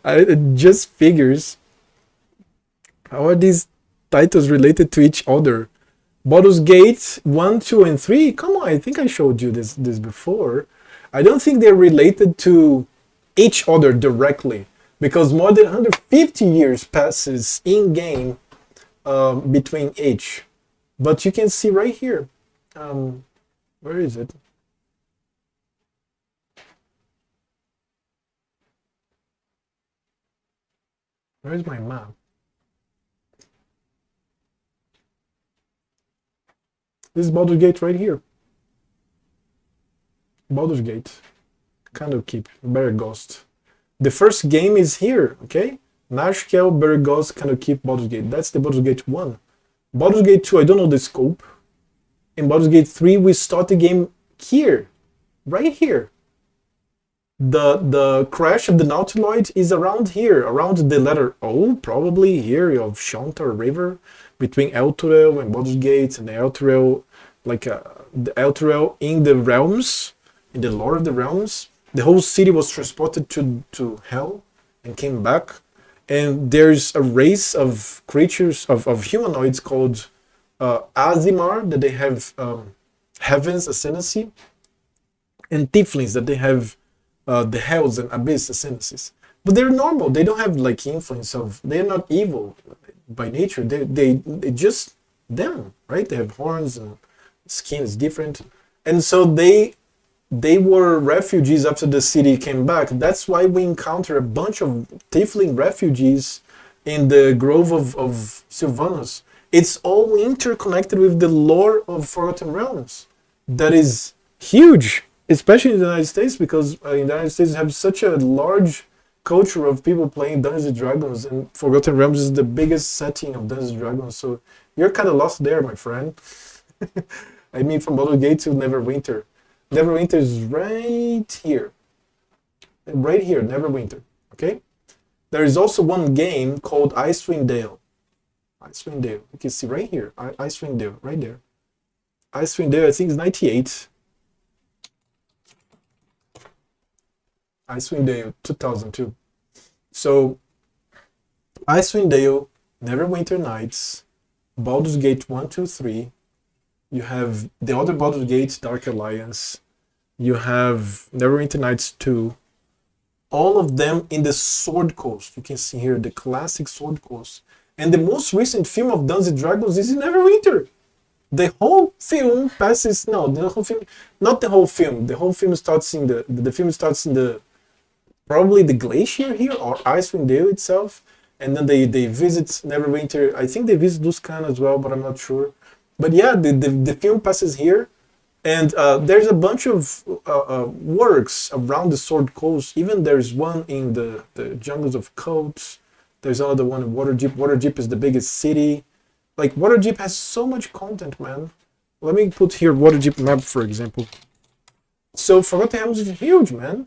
It just figures. How are these titles related to each other? Baldur's Gate 1, 2, and 3? Come on, I think I showed you this before. I don't think they're related to each other directly, because more than 150 years passes in-game between each. But you can see right here. Where is it? Where's my map? This is Baldur's Gate right here. Baldur's Gate. Candlekeep, Beregost. The first game is here, okay? Nashkel, Beregost, Candlekeep, Baldur's Gate. That's the Baldur's Gate 1. Baldur's Gate 2, I don't know the scope. In Baldur's Gate 3, we start the game here. Right here. The crash of the Nautiloid is around here, around the letter O, probably here of Shontar River, between Elturel and Baldur's Gate, and the Elturel, like the Elturel in the realms, in the lore of the realms. The whole city was transported to hell and came back. And there's a race of creatures, of humanoids called Azimar, that they have Heaven's Ascendancy, and Tieflings, that they have the Hells and Abyss Ascendancies. But they're normal, they don't have like influence of, they're not evil by nature, they just them, right? They have horns and skin is different. And so they were refugees after the city came back. That's why we encounter a bunch of Tiefling refugees in the Grove of Sylvanas. It's all interconnected with the lore of Forgotten Realms. That is huge, especially in the United States, because in the United States we have such a large culture of people playing Dungeons and Dragons, and Forgotten Realms is the biggest setting of Dungeons and Dragons, so you're kind of lost there, my friend. I mean, from Baldur's Gate to Neverwinter. Neverwinter is right here. Right here, Neverwinter, okay? There is also one game called Icewind Dale. Icewind Dale, you can see right here, Icewind Dale, right there. Icewind Dale, I think it's 98. Icewind Dale 2002. So, Icewind Dale, Neverwinter Nights, Baldur's Gate 1, 2, 3. You have the other Baldur's Gate, Dark Alliance. You have Neverwinter Nights 2. All of them in the Sword Coast. You can see here the classic Sword Coast. And the most recent film of Dungeons and Dragons is in Neverwinter. The whole film passes, no, the whole film, not the whole film. The whole film starts in the film starts in the, probably the glacier here, or Icewind Dale itself. And then they visit Neverwinter. I think they visit Luskan as well, but I'm not sure. But yeah, the film passes here. And there's a bunch of works around the Sword Coast. Even there's one in the jungles of Coats. There's another one in Waterdeep. Waterdeep is the biggest city. Like, Waterdeep has so much content, man. Let me put here Waterdeep map, for example. So, Forgotten Realms is huge, man.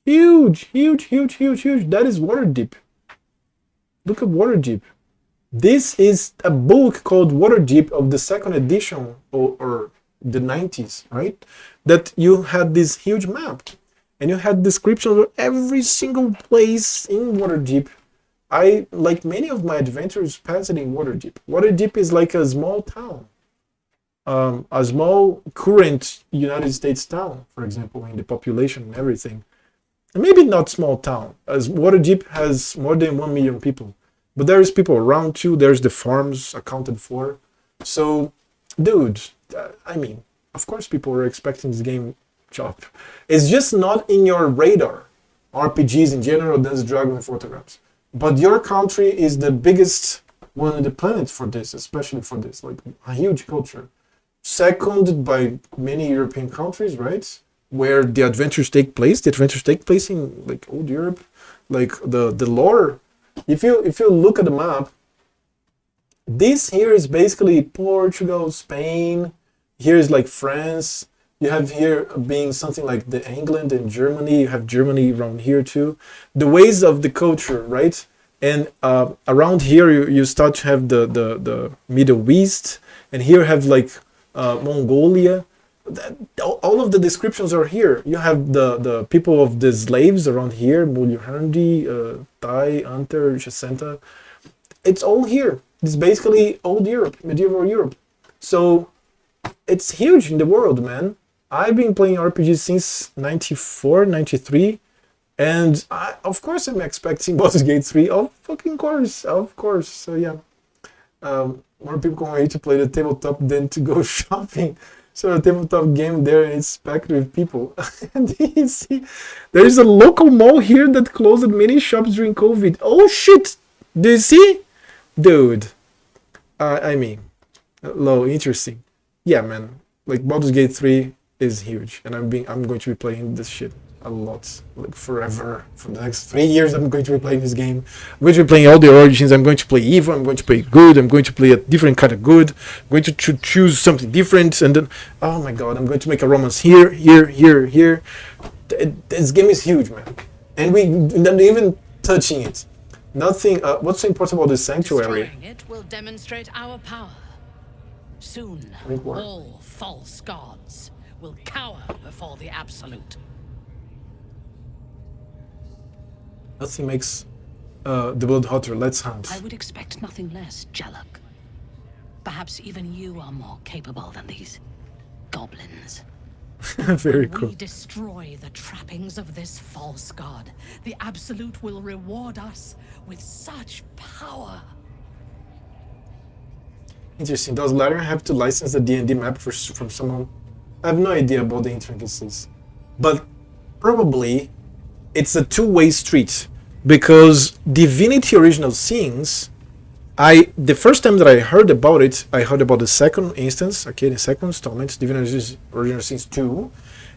Huge, huge, huge, huge, huge. That is Waterdeep. Look at Waterdeep. This is a book called Waterdeep of the second edition, or the 90s, right? That you had this huge map. And you had descriptions of every single place in Waterdeep. I, like many of my adventures, passed in Waterdeep. Waterdeep is like a small town. A small current United States town, for example, in the population and everything. And maybe not small town, as Waterdeep has more than 1 million people. But there's people around too, there's the farms accounted for. So, dude, I mean, of course people were expecting this game chop. It's just not in your radar. RPGs in general, Dungeons & Dragons, and Forgotten Realms. But your country is the biggest one of the planets for this, especially for this, like a huge culture. Seconded by many European countries, right? Where the adventures take place. The adventures take place in like old Europe, like the lore. If you look at the map, this here is basically Portugal, Spain. Here is like France. You have here being something like the England and Germany. You have Germany around here too. The ways of the culture, right? And around here you start to have the Middle East, and here have like Mongolia. All of the descriptions are here. You have the people of the slaves around here, Mulhandi, Thai, Anter, Jacinta. It's all here. It's basically old Europe, medieval Europe. So it's huge in the world, man. I've been playing RPGs since 94, 93, and of course I'm expecting Baldur's Gate 3. Of course. So yeah, more people can't wait to play the tabletop than to go shopping. So a tabletop game there, and it's packed with people. Do you see? There is a local mall here that closed many shops during COVID. Oh shit! Do you see? Dude. I mean, low, interesting. Yeah, man. Like Baldur's Gate 3 is huge, and I'm going to be playing this shit a lot, like forever. For the next 3 years, I'm going to be playing this game. I'm going to be playing all the origins. I'm going to play evil. I'm going to play good. I'm going to play a different kind of good. I'm going to choose something different, and then, oh my god, I'm going to make a romance here. This game is huge, man, and we're not even touching it. Nothing. What's so important about this sanctuary? Destroying it will demonstrate our power. Soon, all false gods will cower before the absolute. Nothing makes the blood hotter. Let's hunt. I would expect nothing less, Jellock. Perhaps even you are more capable than these goblins. Very cool. We destroy the trappings of this false god. The absolute will reward us with such power. Interesting. Does Larian have to license the D&D map from someone? I have no idea about the intricacies, but probably it's a two-way street, because Divinity Original Sins, the first time that I heard about it, I heard about the second instance, okay, the second installment, Divinity Original Sins 2,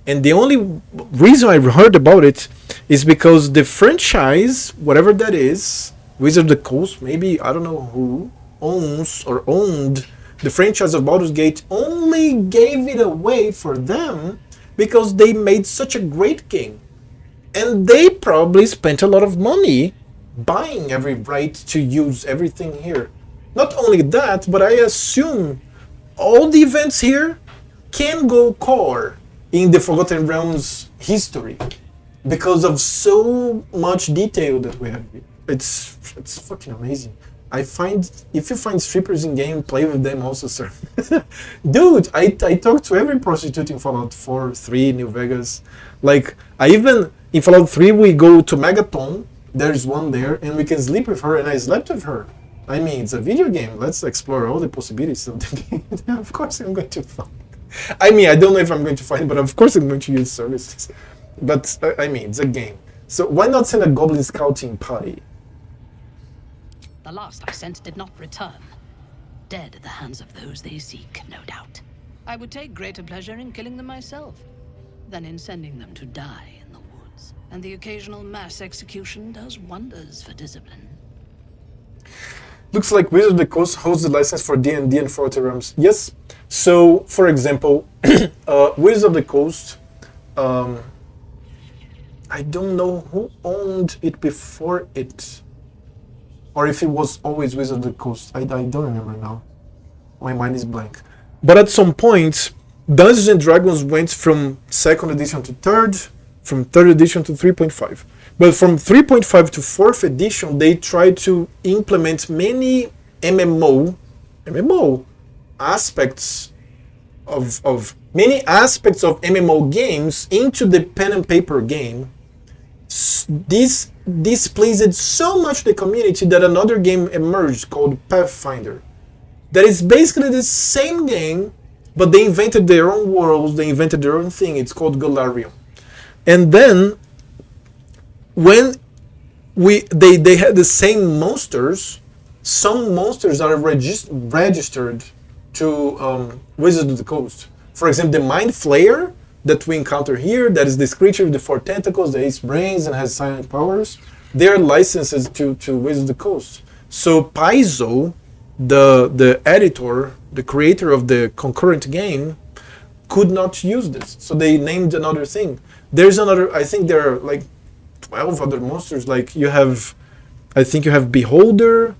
and the only reason I heard about it is because the franchise, whatever that is, Wizard of the Coast, maybe, I don't know who, owns or owned the franchise of Baldur's Gate, only gave it away for them because they made such a great game. And they probably spent a lot of money buying every right to use everything here. Not only that, but I assume all the events here can go core in the Forgotten Realms history because of so much detail that we have here. It's fucking amazing. If you find strippers in game, play with them also, sir. Dude, I talked to every prostitute in Fallout 4, 3, New Vegas. Like, in Fallout 3, we go to Megaton, there's one there, and we can sleep with her, and I slept with her. I mean, it's a video game. Let's explore all the possibilities of the game. Of course I'm going to find. I mean, I don't know if I'm going to find, but of course I'm going to use services. But, I mean, it's a game. So why not send a goblin scouting party? The last I sent did not return. Dead at the hands of those they seek, no doubt. I would take greater pleasure in killing them myself than in sending them to die in the woods. And the occasional mass execution does wonders for discipline. Looks like Wizard of the Coast holds the license for D&D and Forgotten Realms. Yes. So, for example, Wizard of the Coast, I don't know who owned it before it. Or if it was always Wizard of the Coast. I don't remember now. My mind is blank. But at some point, Dungeons and Dragons went from 2nd edition to 3rd, from 3rd edition to 3.5. But from 3.5 to 4th edition, they tried to implement many MMO aspects of many aspects of MMO games into the pen and paper game. This pleased so much the community that another game emerged called Pathfinder. That is basically the same game, but they invented their own worlds, they invented their own thing. It's called Golarion. And then when they had the same monsters, some monsters are registered to Wizards of the Coast. For example, the Mind Flayer that we encounter here, that is this creature with the 4 tentacles, the 8 brains, and has silent powers, they are licensed to Wizards of the Coast. So Paizo, the editor, the creator of the concurrent game, could not use this. So they named another thing. There's another, I think there are like 12 other monsters. Like you have, I think you have Beholder,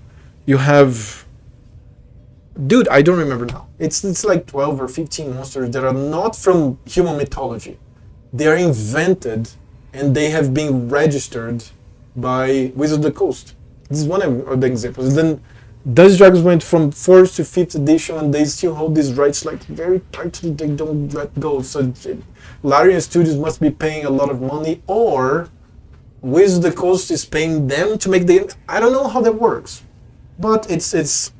you have, dude, I don't remember now. It's like 12 or 15 monsters that are not from human mythology. They are invented and they have been registered by Wizards of the Coast. This is one of the examples. And then Dungeons & Dragons went from 4th to 5th edition, and they still hold these rights like very tightly. They don't let go. So Larian Studios must be paying a lot of money, or Wizards of the Coast is paying them to make the game. I don't know how that works, but it's.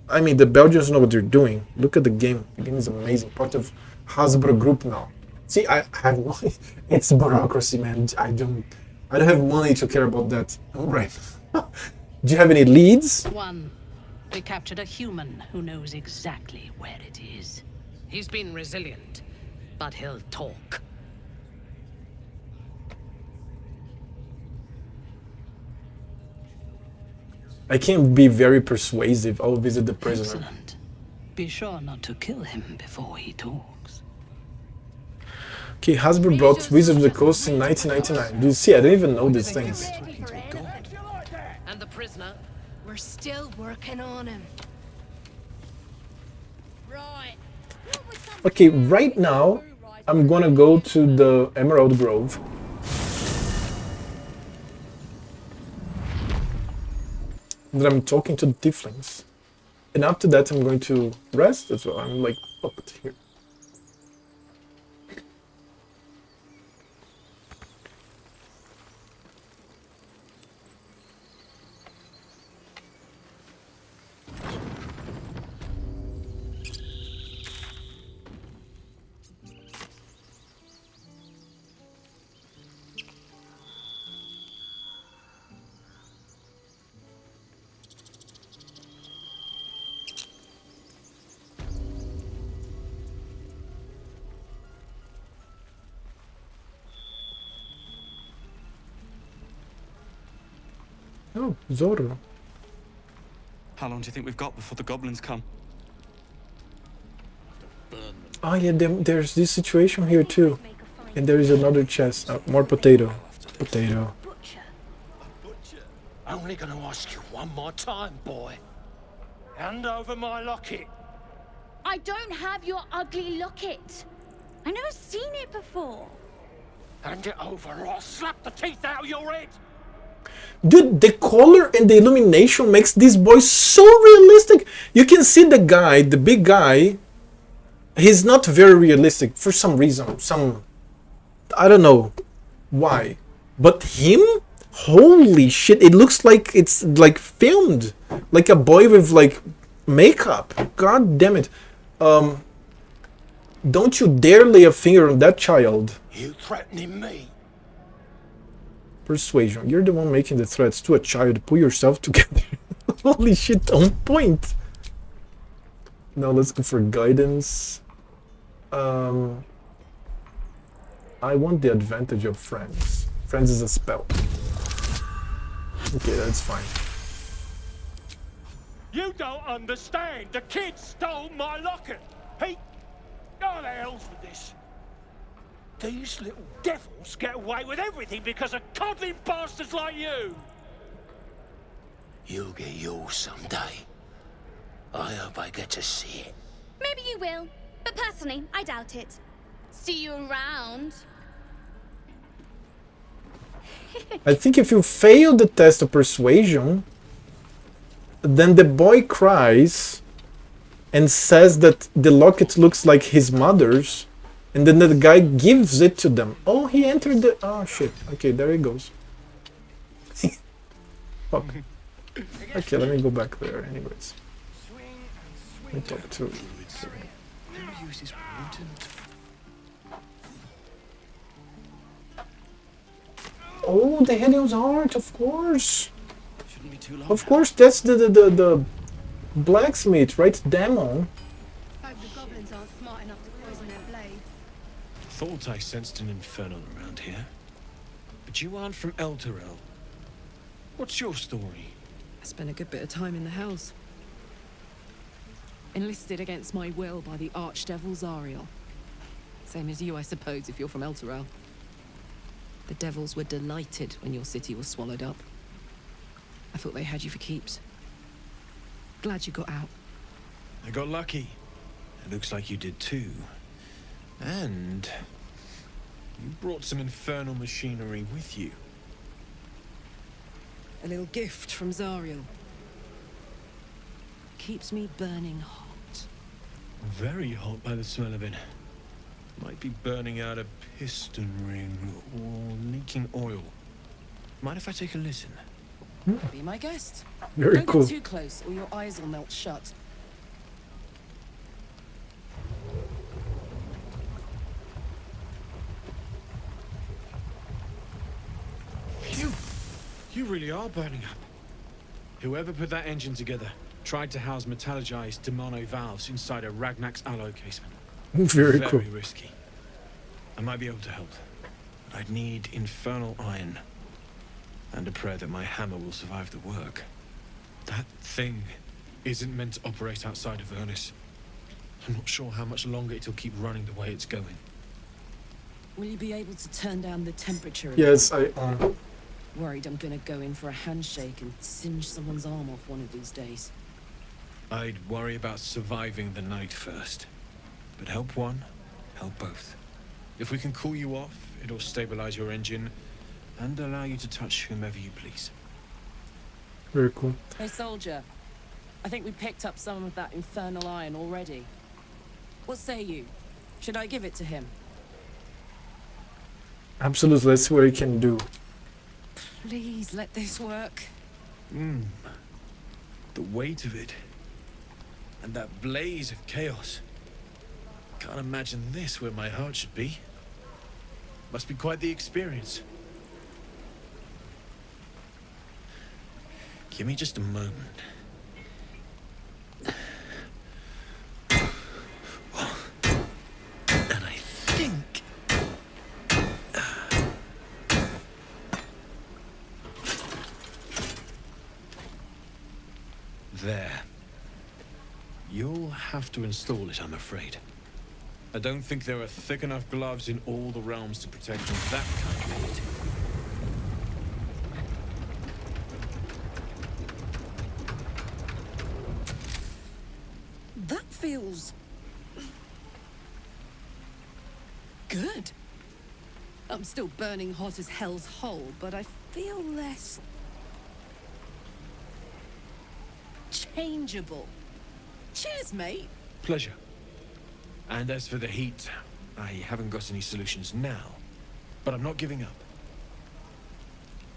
I mean, the Belgians know what they're doing. Look at the game. The game is amazing. Part of Hasbro Group now. See, I have no. It's bureaucracy, man. I don't have money to care about that. All right. Do you have any leads? One. We captured a human who knows exactly where it is. He's been resilient, but he'll talk. I can be very persuasive. I'll visit the prisoner. Excellent. Be sure not to kill him before he talks. Okay, Hasbro brought Wizards of the Coast in 1999. Do you see? I don't even know these things. And the prisoner? We're still working on him. Right. Okay, right now, I'm gonna go to the Emerald Grove. Then I'm talking to the Tieflings. And after that, I'm going to rest as well. I'm like up here. Oh, Zoro. How long do you think we've got before the goblins come? Oh yeah, there's this situation here too. And there is another chest. More potato. Potato. Only gonna ask you one more time, boy. Hand over my locket. I don't have your ugly locket. I've never seen it before. Hand it over or I'll slap the teeth out of your head. Dude, the color and the illumination makes this boy so realistic. You can see the guy, the big guy, he's not very realistic for some reason. I don't know why. But him? Holy shit, it looks like it's like filmed. Like a boy with like makeup. God damn it. Don't you dare lay a finger on that child. You threatening me? Persuasion. You're the one making the threats to a child. Pull yourself together. Holy shit, on point. Now let's go for guidance. I want the advantage of friends. Friends is a spell. Okay, that's fine. You don't understand. The kid stole my locket. He... Oh, the hell's with this? These little devils get away with everything because of coddling bastards like you. You'll get yours someday. I hope I get to see it. Maybe you will, but personally, I doubt it. See you around. I think if you fail the test of persuasion, then the boy cries and says that the locket looks like his mother's, and then the guy gives it to them. Oh, he entered the... Oh, shit. Okay, there he goes. Fuck. Okay, let me go back there anyways. Let me talk to... Oh, the Helios art, of course. Shouldn't be too long. Of course, that's the blacksmith, right? Demon. Hope the goblins aren't smart enough to poison their blades. Thought I sensed an infernal around here. But you aren't from Elturel. What's your story? I spent a good bit of time in the Hells. Enlisted against my will by the Archdevil Zariel. Same as you, I suppose, if you're from Elturel. The devils were delighted when your city was swallowed up. I thought they had you for keeps. Glad you got out. I got lucky. It looks like you did too. And you brought some infernal machinery with you. A little gift from Zariel. Keeps me burning hot. Very hot by the smell of it. Might be burning out a piston ring or leaking oil. Mind if I take a listen? Be my guest. Very Don't cool. get too close or your eyes will melt shut. Phew! You really are burning up. Whoever put that engine together tried to house metallurgized Demono valves inside a Ragnak's alloy casement. Very cool. Very risky. I might be able to help. I'd need infernal iron. And a prayer that my hammer will survive the work. That thing isn't meant to operate outside of Avernus. I'm not sure how much longer it'll keep running the way it's going. Will you be able to turn down the temperature? Yes, I Worried I'm gonna go in for a handshake and singe someone's arm off one of these days. I'd worry about surviving the night first. But help one, help both. If we can cool you off, it'll stabilize your engine and allow you to touch whomever you please. Very cool. Hey, soldier. I think we picked up some of that infernal iron already. What say you? Should I give it to him? Absolutely, let's see what he can do. Please let this work. The weight of it. And that blaze of chaos. Can't imagine this where my heart should be. Must be quite the experience. Give me just a moment. And I think... There. You'll have to install it, I'm afraid. I don't think there are thick enough gloves in all the realms to protect from that kind of heat. That feels... good. I'm still burning hot as hell's hole, but I feel less... changeable. Cheers, mate. Pleasure. And as for the heat, I haven't got any solutions now, but I'm not giving up.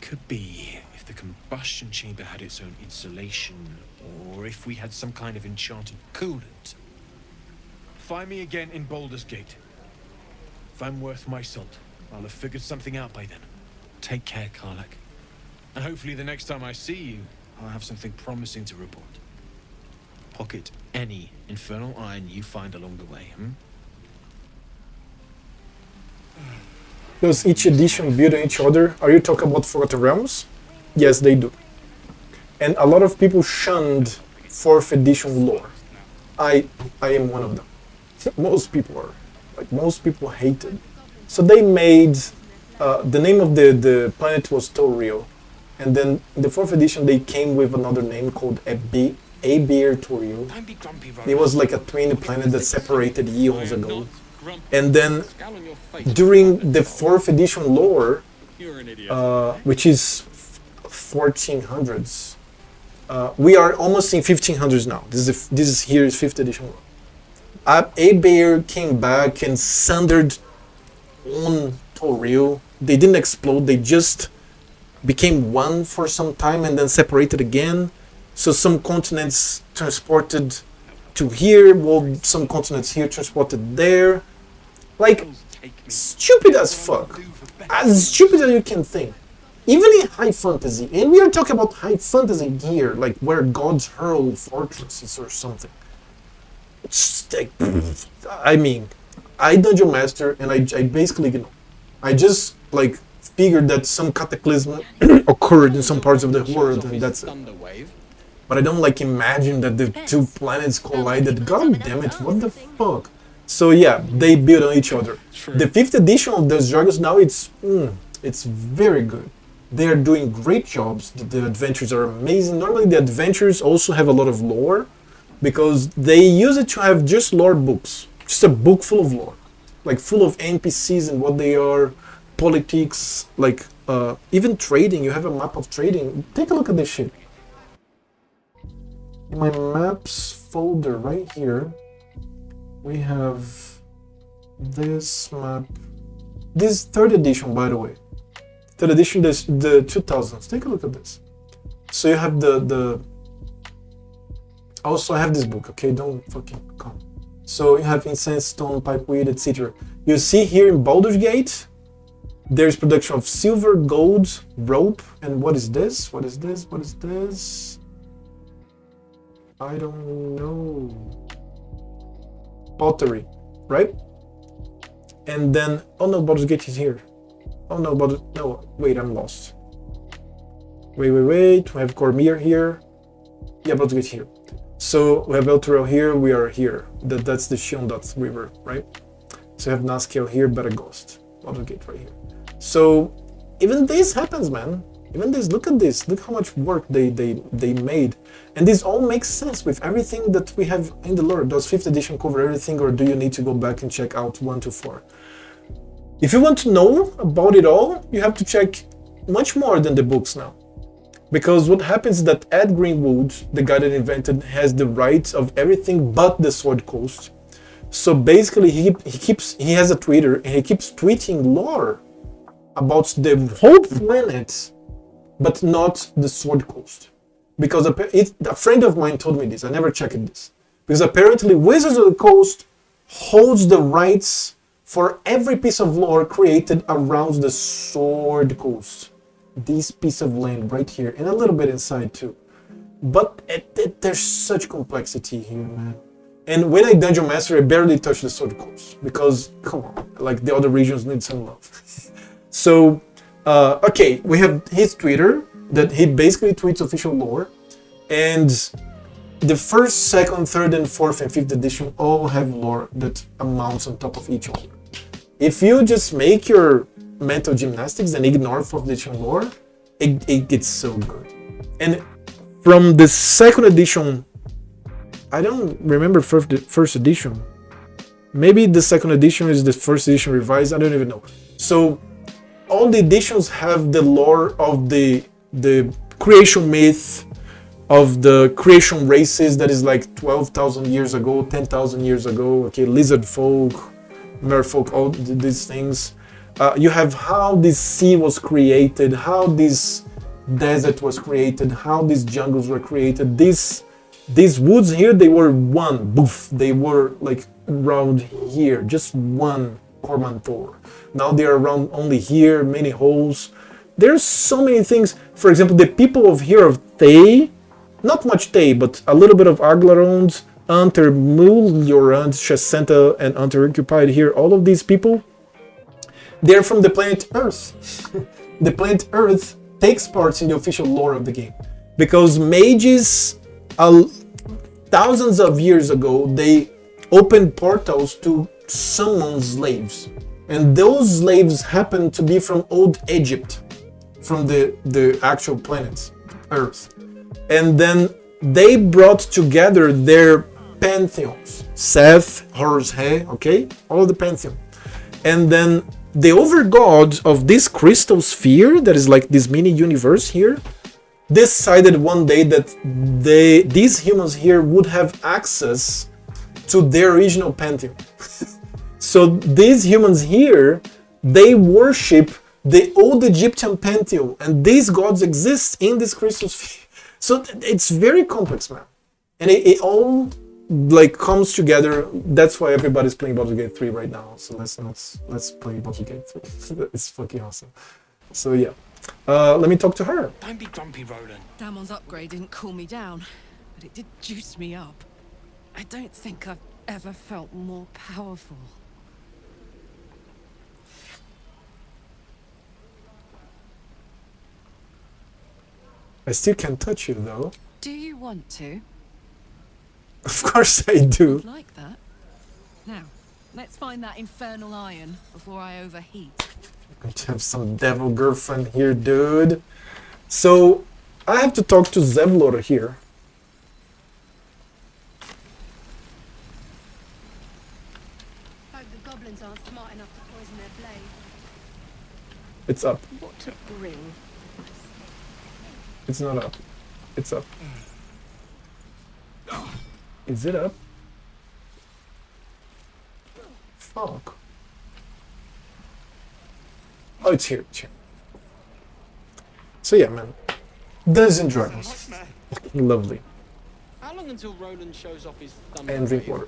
Could be if the combustion chamber had its own insulation, or if we had some kind of enchanted coolant. Find me again in Baldur's Gate. If I'm worth my salt, I'll have figured something out by then. Take care, Karlach. And hopefully the next time I see you, I'll have something promising to report. Pocket any infernal iron you find along the way, Does each edition build on each other? Are you talking about Forgotten Realms? Yes, they do. And a lot of people shunned 4th edition lore. I am one of them. Most people are. Like, most people hate it. So they made... the name of the planet was Toriel. And then in the 4th edition they came with another name called Abeir Toriel. It was like a twin planet that separated eons ago. And then during the 4th edition lore, which is 1400s, we are almost in 1500s now. This is here is 5th edition lore. Abeir came back and sundered on Toriel. They didn't explode, they just became one for some time and then separated again. So some continents transported to here, while some continents here transported there. Like, stupid as fuck. As stupid as you can think. even in high fantasy, and we are talking about high fantasy here, like where gods hurl fortresses or something. It's like, I mean, I dungeon master, and I basically, you know, I just like figured that some cataclysm occurred in some parts of the world, and that's it. But I don't like imagine that the two planets collided. God damn it, what the fuck? So yeah, they build on each other. The 5th edition of Dungeons & Dragons now, it's very good. They are doing great jobs. The adventures are amazing. Normally the adventures also have a lot of lore, because they use it to have just lore books. Just a book full of lore. Like full of NPCs and what they are, politics, like even trading. You have a map of trading. Take a look at this shit. In my maps folder right here, we have this map. This 3rd edition, by the way. 3rd edition, this the 2000s. Take a look at this. So you have the. Also, I have this book. Okay, don't fucking come. So you have incense, stone, pipeweed, etc. You see here in Baldur's Gate, there's production of silver, gold, rope, and what is this? What is this? What is this? I don't know. Pottery, right? And then, oh no, Baldur's Gate is here. Oh no, no, wait, I'm lost. Wait, we have Cormyr here. Yeah, Baldur's Gate here. So we have Elturel here, we are here. That's the Shiondat River, right? So you have Nazkel here, Baragost. Baldur's Gate right here. So even this happens, man. Even this, look at this. Look how much work they made. And this all makes sense with everything that we have in the lore. Does 5th edition cover everything, or do you need to go back and check out 1 to 4? If you want to know about it all, you have to check much more than the books now. Because what happens is that Ed Greenwood, the guy that invented, has the rights of everything but the Sword Coast. So basically he has a Twitter, and he keeps tweeting lore about the whole planet, but not the Sword Coast. Because a friend of mine told me this, I never checked this. Because apparently Wizards of the Coast holds the rights for every piece of lore created around the Sword Coast. This piece of land right here, and a little bit inside too. But there's such complexity here, man. And when I Dungeon Master, I barely touch the Sword Coast. Because, come on, like the other regions need some love. So, okay, we have his Twitter, that he basically tweets official lore. And the 1st, 2nd, 3rd, and 4th, and 5th edition all have lore that amounts on top of each other. If you just make your mental gymnastics and ignore 4th edition lore, it gets so good. And from the 2nd edition, I don't remember 1st edition. Maybe the 2nd edition is the 1st edition revised, I don't even know. So all the editions have the lore of the creation myth, of the creation races that is like 12,000 years ago, 10,000 years ago, okay, lizard folk, merfolk, all these things. You have how this sea was created, how this desert was created, how these jungles were created. These woods here, they were one, boof, they were like around here, just one Cormanthor. Now they are around only here, many holes. There's so many things. For example, the people of here of Thay, not much Thay, but a little bit of Aglarond, Unter Muljorand, Shasenta, and Unter occupied here, all of these people, they're from the planet Earth. The planet Earth takes part in the official lore of the game. Because mages, thousands of years ago, they opened portals to summon slaves. And those slaves happen to be from old Egypt, from the actual planet, Earth. And then they brought together their pantheons. Seth, Horus He, okay? All the pantheon. And then the overgod of this crystal sphere, that is like this mini universe here, decided one day that these humans here would have access to their original pantheon. So these humans here, they worship the old Egyptian pantheon, and these gods exist in this crystal sphere. So it's very complex, man. And it all like comes together. That's why everybody's playing Baldur's Gate 3 right now. So let's play Baldur's Gate 3. It's fucking awesome. So yeah. Let me talk to her. Don't be grumpy, Roland. Damon's upgrade didn't cool me down, but it did juice me up. I don't think I've ever felt more powerful. I still can't touch you, though. Do you want to? Of course I do. I'd like that. Now, let's find that infernal iron before I overheat. I'm going to have some devil girlfriend here, dude. So, I have to talk to Zevlor here. Hope the goblins aren't smart enough to poison their blades. It's up. What to bring? It's not up. It's up. Is it up? Fuck. Oh, it's here. It's here. So yeah, man. Dungeons and Dragons. Lovely. How long until Roland shows off his thumb? And drink water.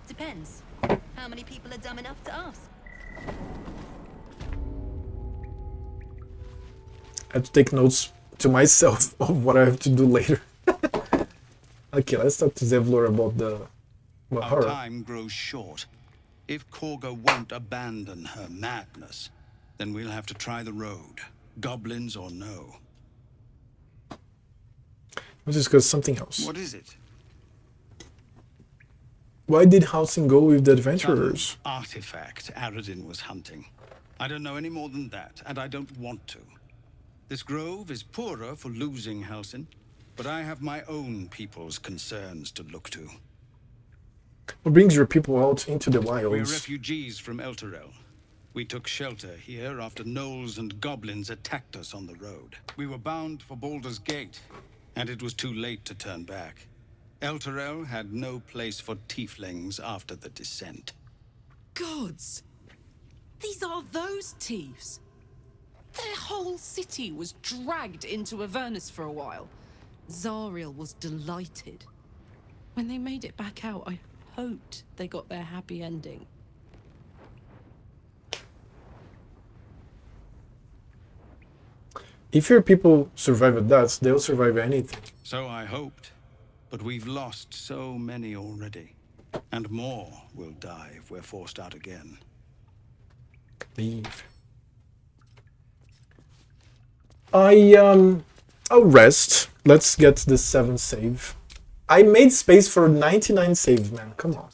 Depends. How many people are dumb enough to ask? I have to take notes to myself of what I have to do later. Okay, let's talk to Zevlor about Our her. time grows short. If Korga won't abandon her madness, then we'll have to try the road. Goblins or no. Let's discuss something else. What is it? Why did Halsin go with the adventurers? Some artifact Aradin was hunting. I don't know any more than that, and I don't want to. This grove is poorer for losing Halsin, but I have my own people's concerns to look to. What brings your people out into the We're wilds? refugees from Elturel. We took shelter here after gnolls and goblins attacked us on the road. We were bound for Baldur's Gate, and it was too late to turn back. Elturel had no place for tieflings after the descent. Gods! These are those thieves! Their whole city was dragged into Avernus for a while. Zariel was delighted. When they made it back out, I hoped they got their happy ending. If your people survive that, they'll survive anything. So I hoped, but we've lost so many already. And more will die if we're forced out again. Leave. I'll rest. Let's get the 7th save. I made space for 99 saves, man. Come on.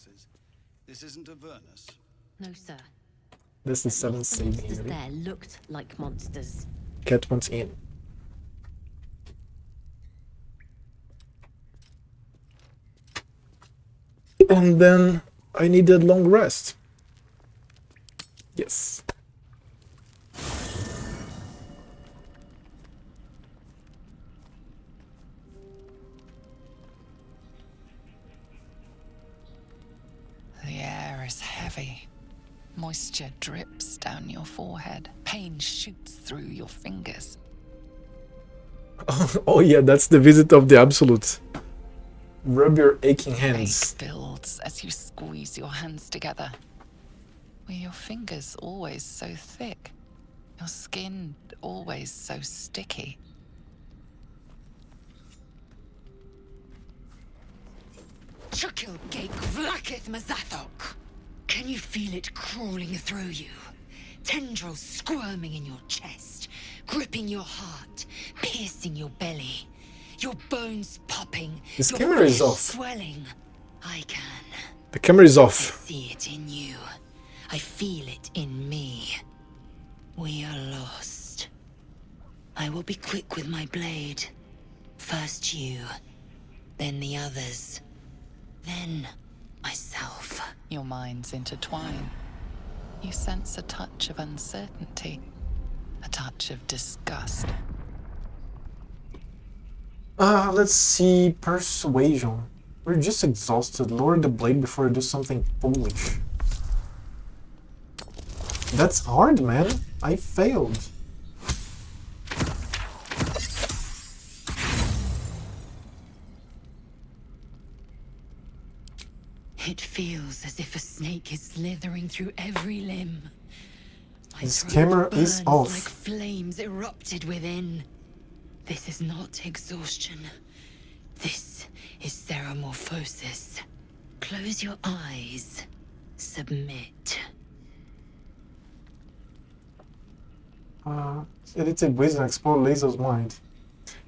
This isn't Avernus. No, sir. This is 7th The save monsters here. there looked like monsters. Cat wants in. And then I needed long rest. Yes. The air is heavy. Moisture drips down your forehead. Pain shoots through your fingers. Oh yeah, that's the visit of the Absolute. Rub your aching hands. Ache builds as you squeeze your hands together. Were your fingers always so thick? Your skin always so sticky? Chukil Gate Vlakith Mazathok. Can you feel it crawling through you? Tendrils squirming in your chest, gripping your heart, piercing your belly. Your bones popping. This your camera is flesh off. swelling. I can. The camera is I off. see it in you. I feel it in me. We are lost. I will be quick with my blade. First you, then the others, then myself. Your minds intertwine. You sense a touch of uncertainty, a touch of disgust. Let's see. Persuasion. We're just exhausted. Lower the blade before I do something foolish. That's hard, man. I failed. It feels as if a snake is slithering through every limb. This camera is Burns off. like flames erupted within. This is not exhaustion. This is ceremorphosis. Close your eyes. Submit. Edited ways and explore Laser's mind.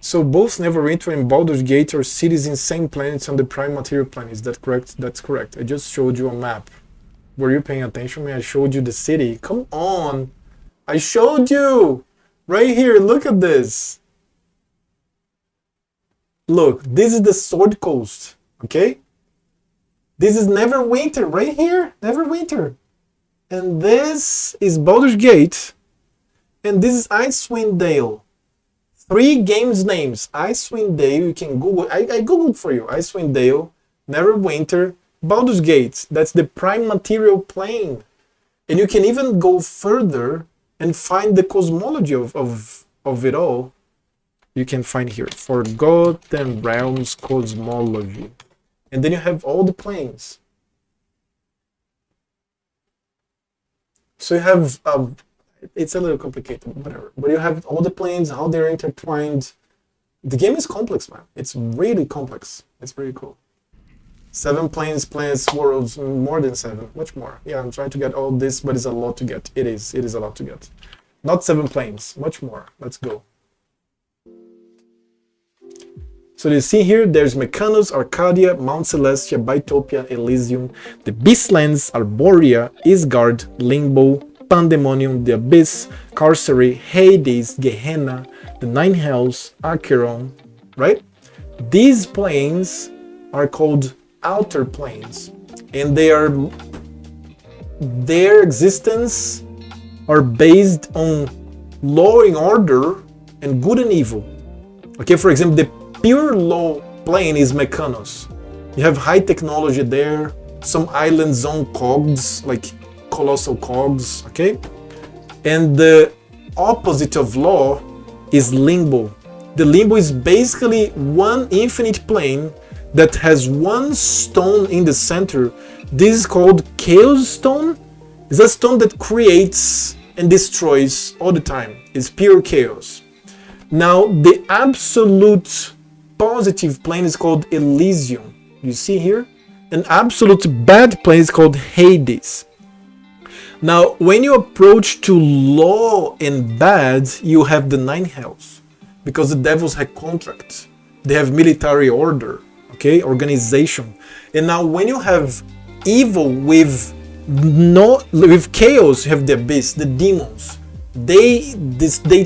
So both Neverwinter and Baldur's Gate are cities in same planets on the prime material plane. Is that correct? That's correct. I just showed you a map. Were you paying attention? Man, I showed you the city. Come on. I showed you. Right here. Look at this. Look, this is the Sword Coast. Okay? This is Neverwinter. Right here. Neverwinter. And this is Baldur's Gate. And this is Icewind Dale. 3 games names. Icewind Dale, you can Google. I Googled for you. Icewind Dale, Neverwinter, Baldur's Gate. That's the prime material plane. And you can even go further and find the cosmology of it all. You can find here, Forgotten Realms Cosmology. And then you have all the planes. So you have it's a little complicated, whatever. But you have all the planes, how they're intertwined. The game is complex, man. It's really complex. It's very cool. 7 planes, planets, worlds, more than 7, much more. Yeah, I'm trying to get all this, but it's a lot to get. It is a lot to get. Not 7 planes, much more. Let's go. So you see here, there's Mechanus, Arcadia, Mount Celestia, Bytopia, Elysium, the Beastlands, Arborea, Isgard, Limbo, Pandemonium, the Abyss, Carcery, Hades, Gehenna, the Nine Hells, Acheron, right? These planes are called outer planes, and their existence are based on law and order and good and evil. Okay, for example, the pure law plane is Mechanus. You have high technology there, some islands on cogs, like colossal cogs, okay? And the opposite of law is Limbo. The Limbo is basically one infinite plane that has one stone in the center. This is called Chaos Stone. It's a stone that creates and destroys all the time. It's pure chaos. Now, the absolute positive plane is called Elysium. You see here? An absolute bad plane is called Hades. Now, when you approach to law and bad, you have the Nine Hells, because the devils have contracts. They have military order, okay, organization. And now, when you have evil with chaos, you have the abyss, the demons. They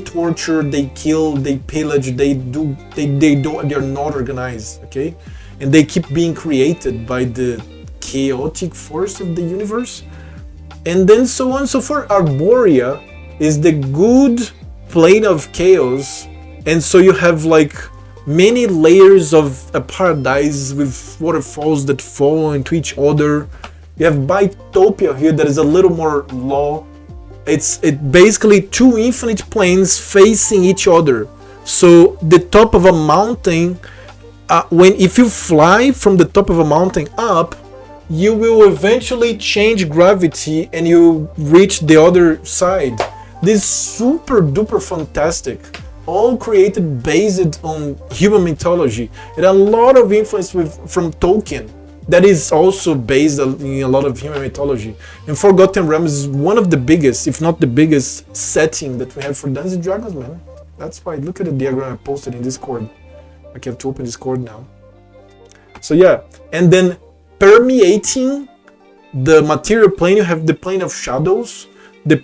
torture, they kill, they pillage, they're not organized, okay, and they keep being created by the chaotic force of the universe. And then so on and so forth. Arborea is the good plane of chaos, and so you have like many layers of a paradise with waterfalls that fall into each other. You have Bytopia here that is a little more law. It's basically 2 infinite planes facing each other. So the top of a mountain, if you fly from the top of a mountain up, you will eventually change gravity and you reach the other side. This is super duper fantastic. All created based on human mythology. And a lot of influence from Tolkien. That is also based in a lot of human mythology. And Forgotten Realms is one of the biggest, if not the biggest, setting that we have for Dungeons & Dragons, man. That's why, look at the diagram I posted in Discord. I have to open Discord now. So yeah, and then permeating the material plane, you have the plane of shadows, the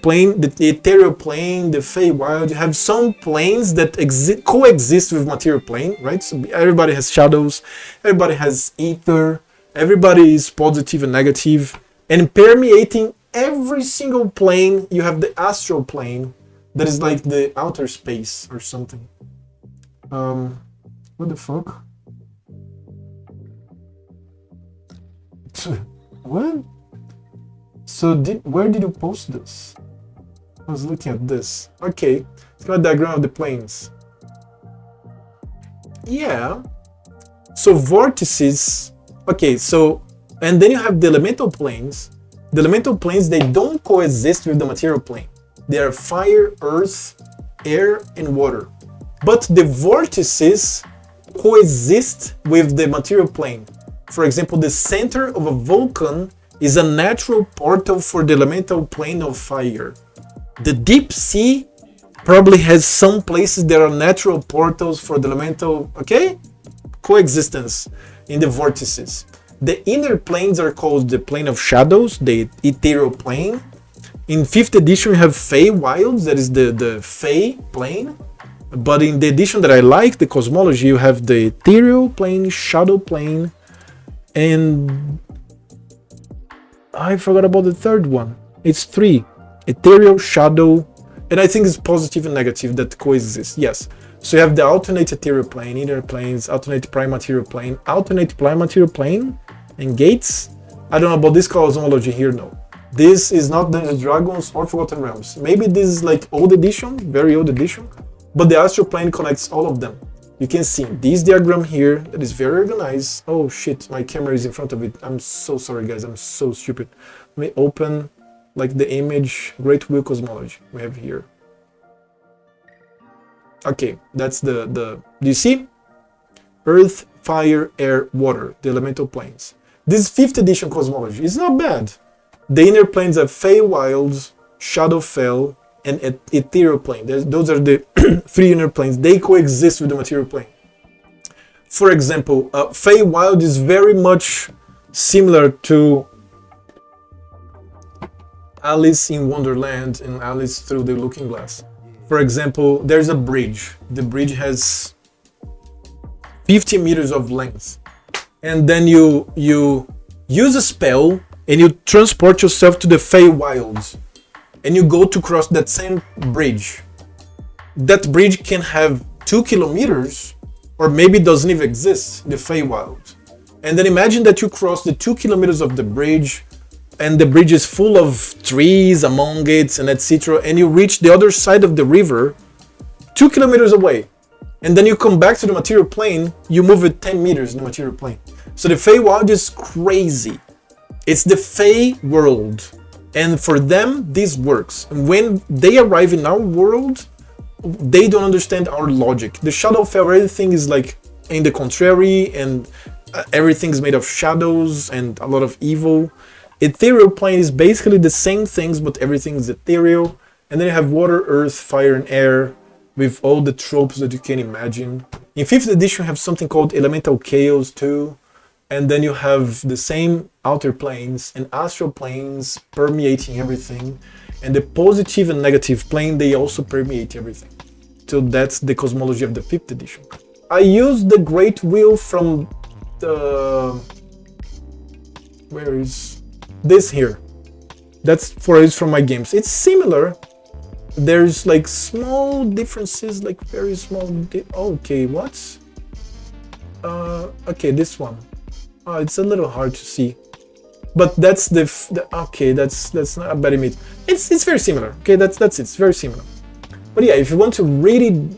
ethereal plane, the Feywild. You have some planes that coexist with material plane, right? So everybody has shadows, everybody has ether, everybody is positive and negative, and permeating every single plane, you have the astral plane, that is like the outer space or something. What the fuck? What? So where did you post this? I was looking at this. Okay, it's got a diagram of the planes. Yeah. So vortices. Okay, so and then you have the elemental planes. The elemental planes, they don't coexist with the material plane. They are fire, earth, air, and water. But the vortices coexist with the material plane. For example, the center of a volcano is a natural portal for the elemental plane of fire. The deep sea probably has some places that are natural portals for the elemental, okay? Coexistence in the vortices. The inner planes are called the plane of shadows, the ethereal plane. In 5th edition we have Fey Wilds, that is the Fey plane. But in the edition that I like, the cosmology, you have the ethereal plane, shadow plane, and I forgot about the third one. It's 3. Ethereal, shadow, and I think it's positive and negative that coexist. Yes. So you have the alternate ethereal plane, inner planes, alternate prime material plane, alternate prime material plane, and gates. I don't know about this cosmology here, no. This is not Dungeons & Dragons or Forgotten Realms. Maybe this is like old edition, very old edition, but the astral plane connects all of them. You can see this diagram here that is very organized. Oh shit, my camera is in front of it. I'm so sorry guys, I'm so stupid. Let me open like the image, Great Wheel Cosmology we have here. Okay, that's the do you see? Earth, fire, air, water, the elemental planes. This 5th edition cosmology is not bad. The inner planes have Fey Wilds, Shadowfell, and ethereal plane. Those are the 3 inner planes. They coexist with the material plane. For example, Fey Wild is very much similar to Alice in Wonderland and Alice Through the Looking Glass. For example, there's a bridge. The bridge has 50 meters of length. And then you use a spell and you transport yourself to the Fey Wilds. And you go to cross that same bridge. That bridge can have 2 kilometers, or maybe doesn't even exist, the Feywild. And then imagine that you cross the 2 kilometers of the bridge, and the bridge is full of trees among it, and etc. And you reach the other side of the river, 2 kilometers away. And then you come back to the material plane, you move it 10 meters in the material plane. So the Feywild is crazy. It's the Fey world. And for them, this works. When they arrive in our world, they don't understand our logic. The Shadowfell, everything is like in the contrary, and everything's made of shadows and a lot of evil. Ethereal plane is basically the same things, but everything is ethereal. And then you have water, earth, fire, and air, with all the tropes that you can imagine. In 5th edition, you have something called elemental chaos too. And then you have the same outer planes and astral planes permeating everything. And the positive and negative plane, they also permeate everything. So that's the cosmology of the 5th edition. I used the Great Wheel from the... Where is... This here. That's from my games. It's similar. There's like small differences, like very small... Okay, what? Okay, this one. It's a little hard to see, but that's okay. That's not a bad image. It's very similar. Okay, that's it. It's very similar. But yeah, if you want to really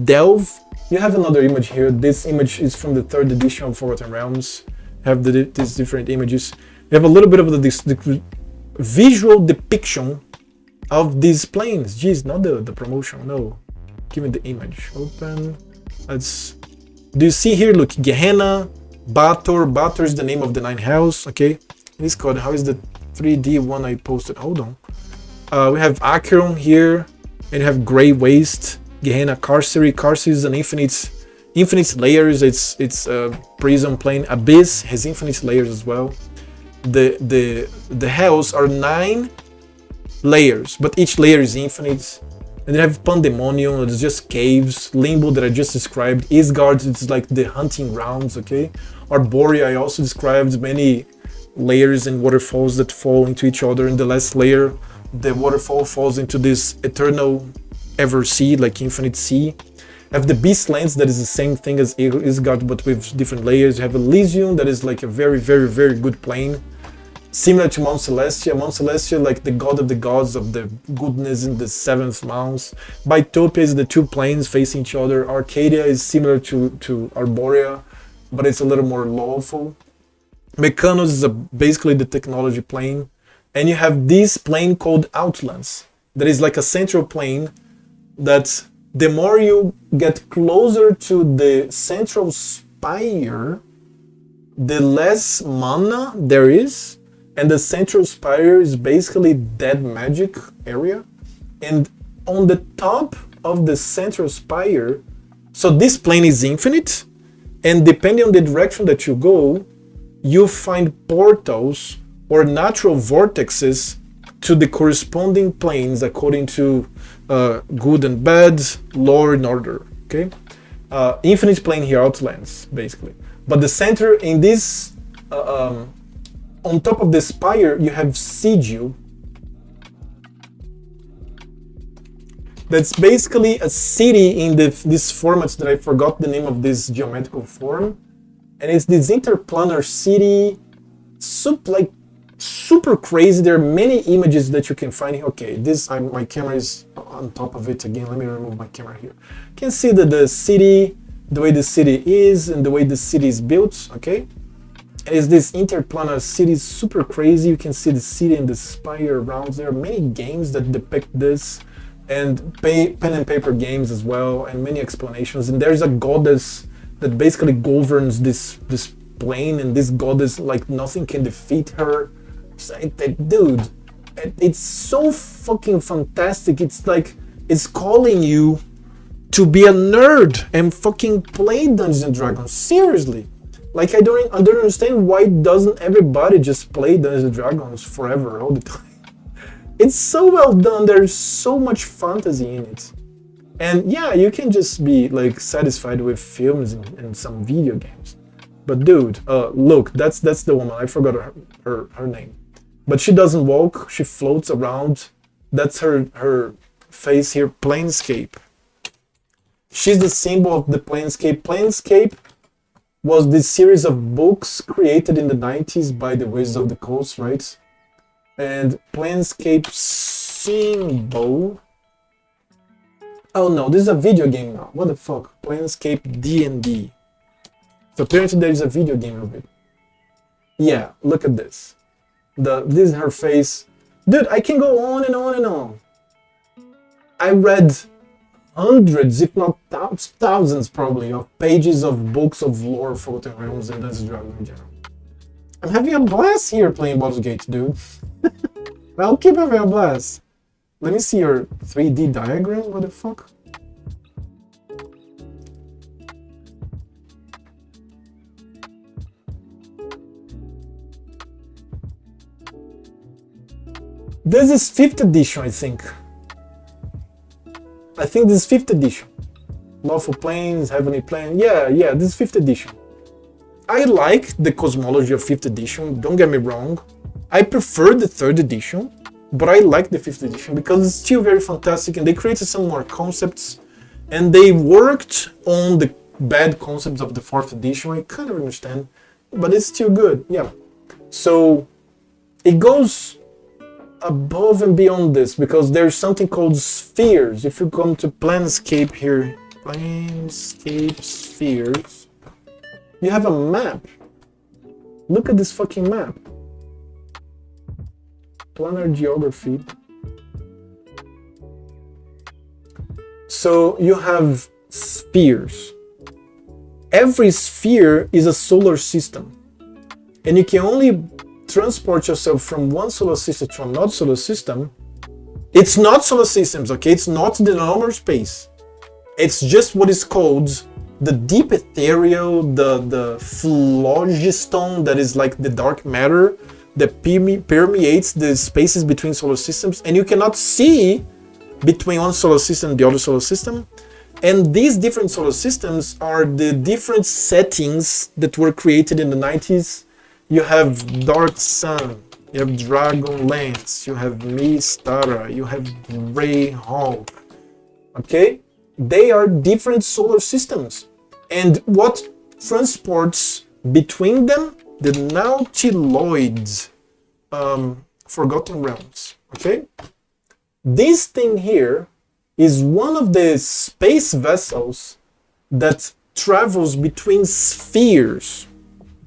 delve, you have another image here. This image is from the 3rd edition of Forgotten Realms. Have these different images. You have a little bit of the visual depiction of these planes. Geez, not the promotion. No, give me the image. Open. Do you see here? Look, Gehenna. Bator is the name of the 9th house, okay? This code, how is the 3D one I posted? Hold on. We have Acheron here, and you have Grey Waste, Gehenna, Carcery. Carcery is an infinite layers. It's a prison plane. Abyss has infinite layers as well. The hells are 9 layers, but each layer is infinite. And they have Pandemonium, it's just caves. Limbo that I just described. Isgard, it's like the hunting grounds, okay? Arborea, I also described many layers and waterfalls that fall into each other. In the last layer, the waterfall falls into this eternal ever sea, like infinite sea. I have the Beastlands, that is the same thing as Isgard, but with different layers. You have Elysium, that is like a very, very, very good plane. Similar to Mount Celestia. Mount Celestia, like the god of the gods of the goodness in the 7th Mount. Bytopia is the 2 planes facing each other. Arcadia is similar to Arborea, but it's a little more lawful. Mechanos is basically the technology plane. And you have this plane called Outlands. There is like a central plane that the more you get closer to the central spire, the less mana there is, and the central spire is basically dead magic area. And on the top of the central spire, so this plane is infinite, and depending on the direction that you go, you find portals or natural vortexes to the corresponding planes according to good and bad, lore and order. Okay, infinite plane here, Outlands, basically. But the center in this, on top of the spire, you have Sigil. That's basically a city in this format that I forgot the name of this geometrical form, and it's this interplanar city, super crazy. There are many images that you can find here. Okay, my camera is on top of it again. Let me remove my camera here. You can see that the city, the way the city is, and the way the city is built. Okay, and it's this interplanar city, super crazy. You can see the city and the spire around. There are many games that depict this, and pen and paper games as well, and many explanations. And there's a goddess that basically governs this plane, and this goddess, like, nothing can defeat her. Dude, it's so fucking fantastic. It's like it's calling you to be a nerd and fucking play Dungeons and Dragons. Seriously, like I don't understand why doesn't everybody just play Dungeons and Dragons forever all the time. It's so well done. There's so much fantasy in it, and yeah, you can just be like satisfied with films and some video games. But dude, look, that's the woman. I forgot her name. But she doesn't walk, she floats around. That's her face here, Planescape. She's the symbol of the Planescape. Planescape was this series of books created in the 90s by the Wizards of the Coast, right? And Planescape symbol... Oh no, this is a video game now. What the fuck? Planescape D&D. So apparently there is a video game of it. Yeah, look at this. This is her face. Dude, I can go on and on and on. I read hundreds, if not thousands probably, of pages of books of lore, Forgotten Realms, and Dungeons & Dragons in general. I'm having a blast here playing Baldur's Gate, dude. I'll keep having a blast. Let me see your 3D diagram, what the fuck? This is 5th edition, I think. I think this is 5th edition. Lawful Planes, Heavenly Plane. Yeah, this is 5th edition. I like the cosmology of 5th edition, don't get me wrong. I prefer the 3rd edition, but I like the 5th edition because it's still very fantastic, and they created some more concepts, and they worked on the bad concepts of the 4th edition. I kind of understand, but it's still good, yeah. So it goes above and beyond this, because there's something called spheres. If you come to Planescape here, Planescape spheres, you have a map. Look at this fucking map. Planar geography. So you have spheres. Every sphere is a solar system, and you can only transport yourself from one solar system to another solar system. It's not solar systems, okay? It's not the normal space. It's just what is called the deep ethereal, the phlogiston, that is like the dark matter that permeates the spaces between solar systems, and you cannot see between one solar system and the other solar system. And these different solar systems are the different settings that were created in the 90s. You have Dark Sun, you have Dragonlance, you have Mystara, you have Greyhawk. Okay? They are different solar systems. And what transports between them? The Nautiloid Forgotten Realms. Okay? This thing here is one of the space vessels that travels between spheres.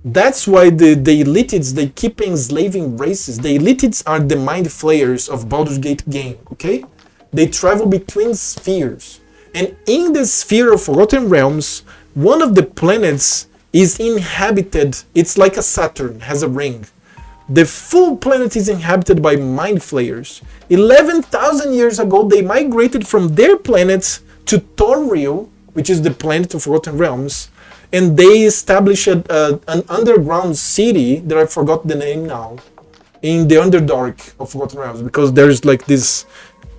That's why the Elitids, they keep enslaving races. The Elitids are the mind flayers of Baldur's Gate game, okay? They travel between spheres. And in the sphere of Forgotten Realms, one of the planets is inhabited. It's like a Saturn, has a ring. The full planet is inhabited by Mind Flayers. 11,000 years ago, they migrated from their planet to Toril, which is the planet of Forgotten Realms, and they established an underground city that I forgot the name now, in the Underdark of Forgotten Realms, because there's like this,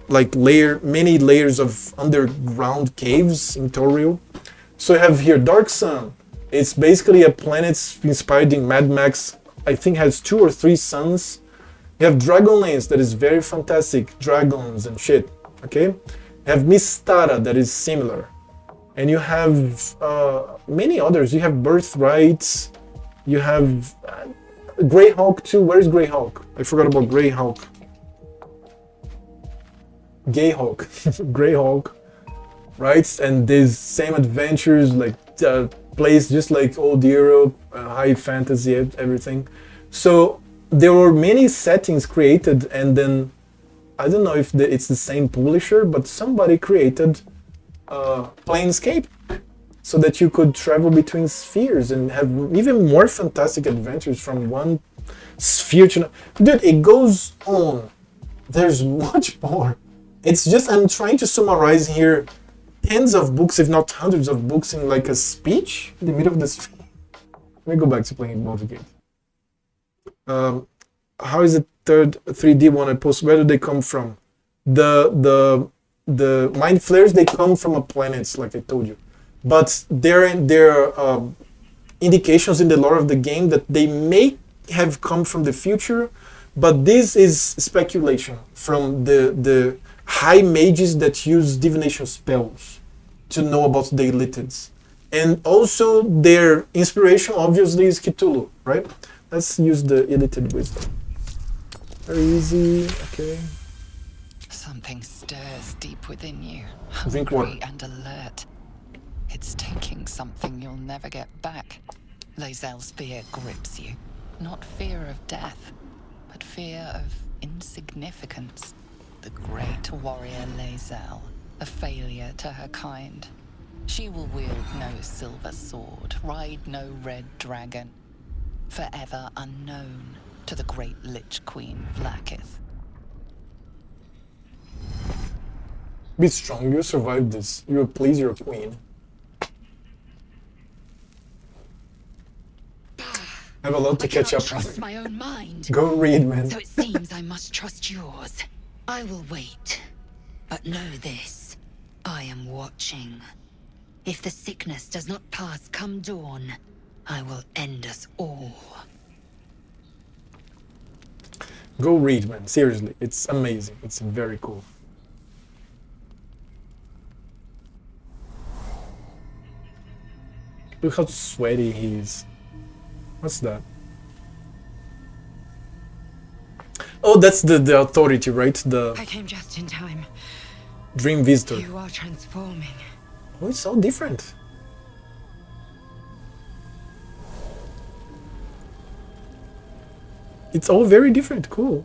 like many layers of underground caves in Toril. So you have here Dark Sun. It's basically a planet inspired in Mad Max. I think has 2 or 3 suns. You have Dragonlance that is very fantastic, dragons and shit. Okay, you have Mistara that is similar, and you have many others. You have Birthrights. You have Greyhawk too. Where's Greyhawk? I forgot about Greyhawk. Greyhawk, Greyhawk, right? And these same adventures, like place just like old Europe, high fantasy, everything. So there were many settings created, and then I don't know if it's the same publisher, but somebody created Planescape so that you could travel between spheres and have even more fantastic adventures from one sphere to another. Dude, it goes on. There's much more. It's just, I'm trying to summarize here tens of books, if not hundreds of books, in like a speech in the middle of the stream. Let me go back to playing Baldur's Gate. How is the third 3D one I post? Where do they come from? The Mind Flayers, they come from a planet, like I told you. But there are indications in the lore of the game that they may have come from the future, but this is speculation from the high mages that use divination spells to know about the Illitids. And also their inspiration obviously is Cthulhu, right? Let's use the Illitid wisdom. Very easy, okay. Something stirs deep within you, Drink water. hungry and alert. It's taking something you'll never get back. Lae'zel's fear grips you. Not fear of death, but fear of insignificance. The great warrior Lae'zel, a failure to her kind. She will wield no silver sword, ride no red dragon. Forever unknown to the great Lich Queen Vlaakith. Be strong, you survived this. You will please your queen. I have a lot to catch up on. Trust my own mind. Go read, man. So it seems I must trust yours. I will wait. But know this. I am watching. If the sickness does not pass come dawn, I will end us all. Go read, man. Seriously, it's amazing. It's very cool. Look how sweaty he is. What's that? Oh, that's the authority, right? I came just in time. Dream Visitor. You are transforming. Oh, it's so different. It's all very different. Cool.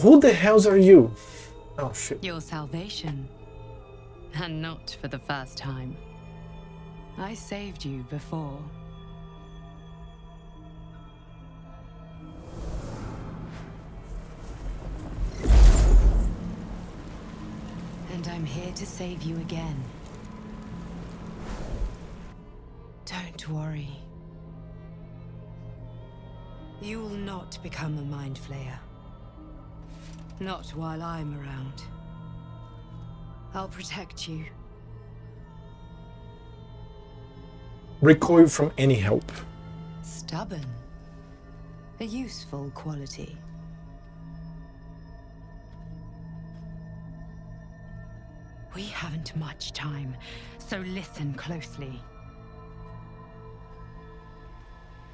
Who the hells are you? Oh shit. Your salvation. And not for the first time. I saved you before. And I'm here to save you again. Don't worry. You will not become a Mind Flayer. Not while I'm around. I'll protect you. Recoil from any help. Stubborn. A useful quality. We haven't much time, so listen closely.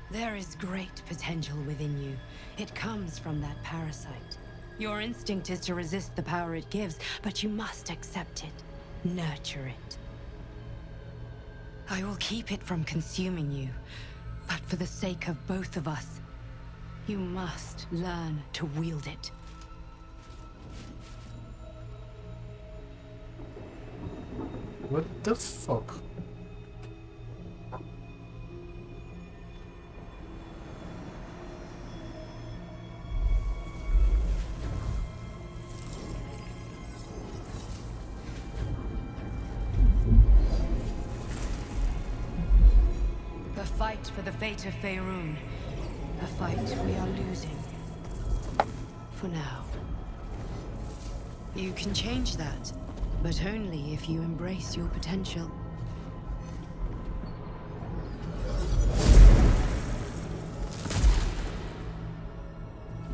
There is great potential within you. It comes from that parasite. Your instinct is to resist the power it gives, but you must accept it, nurture it, I will keep it from consuming you, but for the sake of both of us, you must learn to wield it. What the fuck? The fight for the fate of Faerun. A fight we are losing. For now. You can change that, but only if you embrace your potential.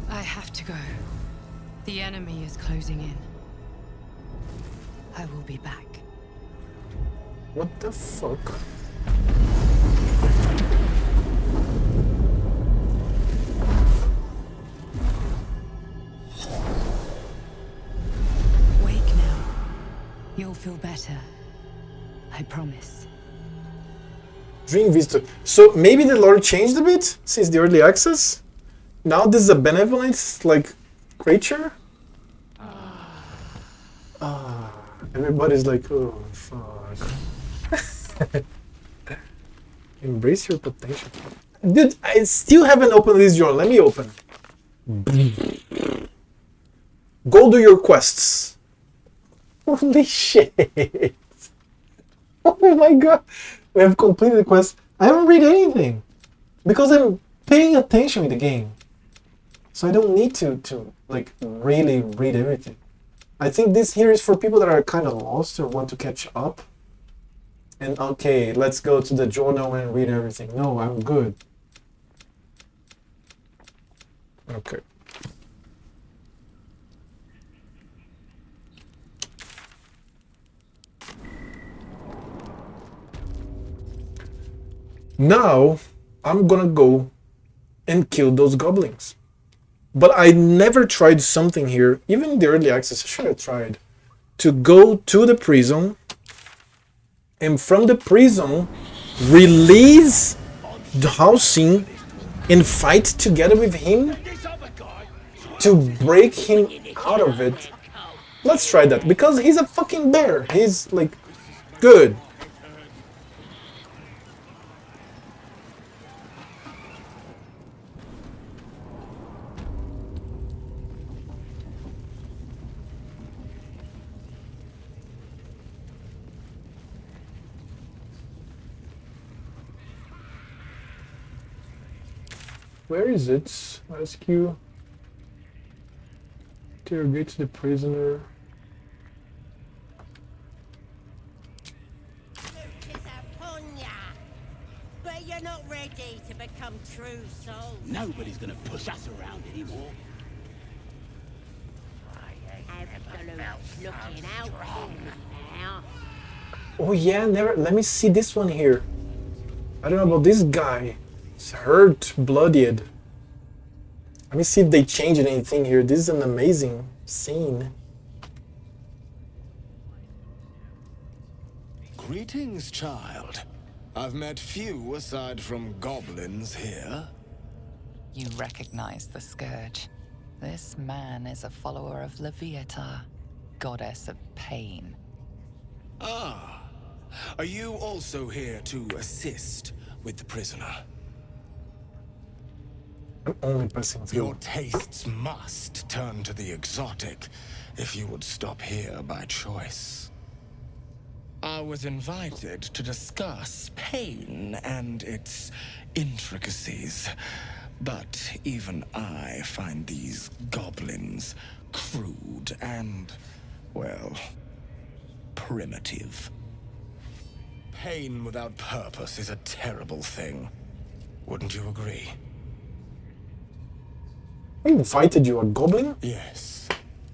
I have to go. The enemy is closing in. I will be back. What the fuck? Wake now. You'll feel better. I promise. Dream Visitor. So maybe the lore changed a bit since the early access? Now this is a benevolent, like, creature? Everybody's like, oh, fuck. Embrace your potential. Dude, I still haven't opened this journal. Let me open. Go do your quests. Holy shit. Oh my god. We have completed the quest. I haven't read anything. Because I'm paying attention in the game. So I don't need to like, really read everything. I think this here is for people that are kind of lost or want to catch up. And okay, let's go to the journal and read everything. No, I'm good. Okay. Now, I'm gonna go and kill those goblins. But I never tried something here, even in the early access, I should have tried, to go to the prison, and from the prison, release the Halcyon and fight together with him to break him out of it. Let's try that, because he's a fucking bear. He's, like, good. Where is it? Rescue. Interrogate the prisoner. But you're not ready to become true souls. Nobody's gonna push us around anymore. Absolute looking out for me now. Oh yeah, never. Let me see this one here. I don't know about this guy. It's hurt, bloodied. Let me see if they changed anything here. This is an amazing scene. Greetings, child. I've met few aside from goblins here. You recognize the Scourge. This man is a follower of Leviatha, goddess of pain. Ah, are you also here to assist with the prisoner? I'm only passing through. Your tastes must turn to the exotic if you would stop here by choice. I was invited to discuss pain and its intricacies, but even I find these goblins crude and, well, primitive. Pain without purpose is a terrible thing. Wouldn't you agree? I invited you, a goblin? Yes.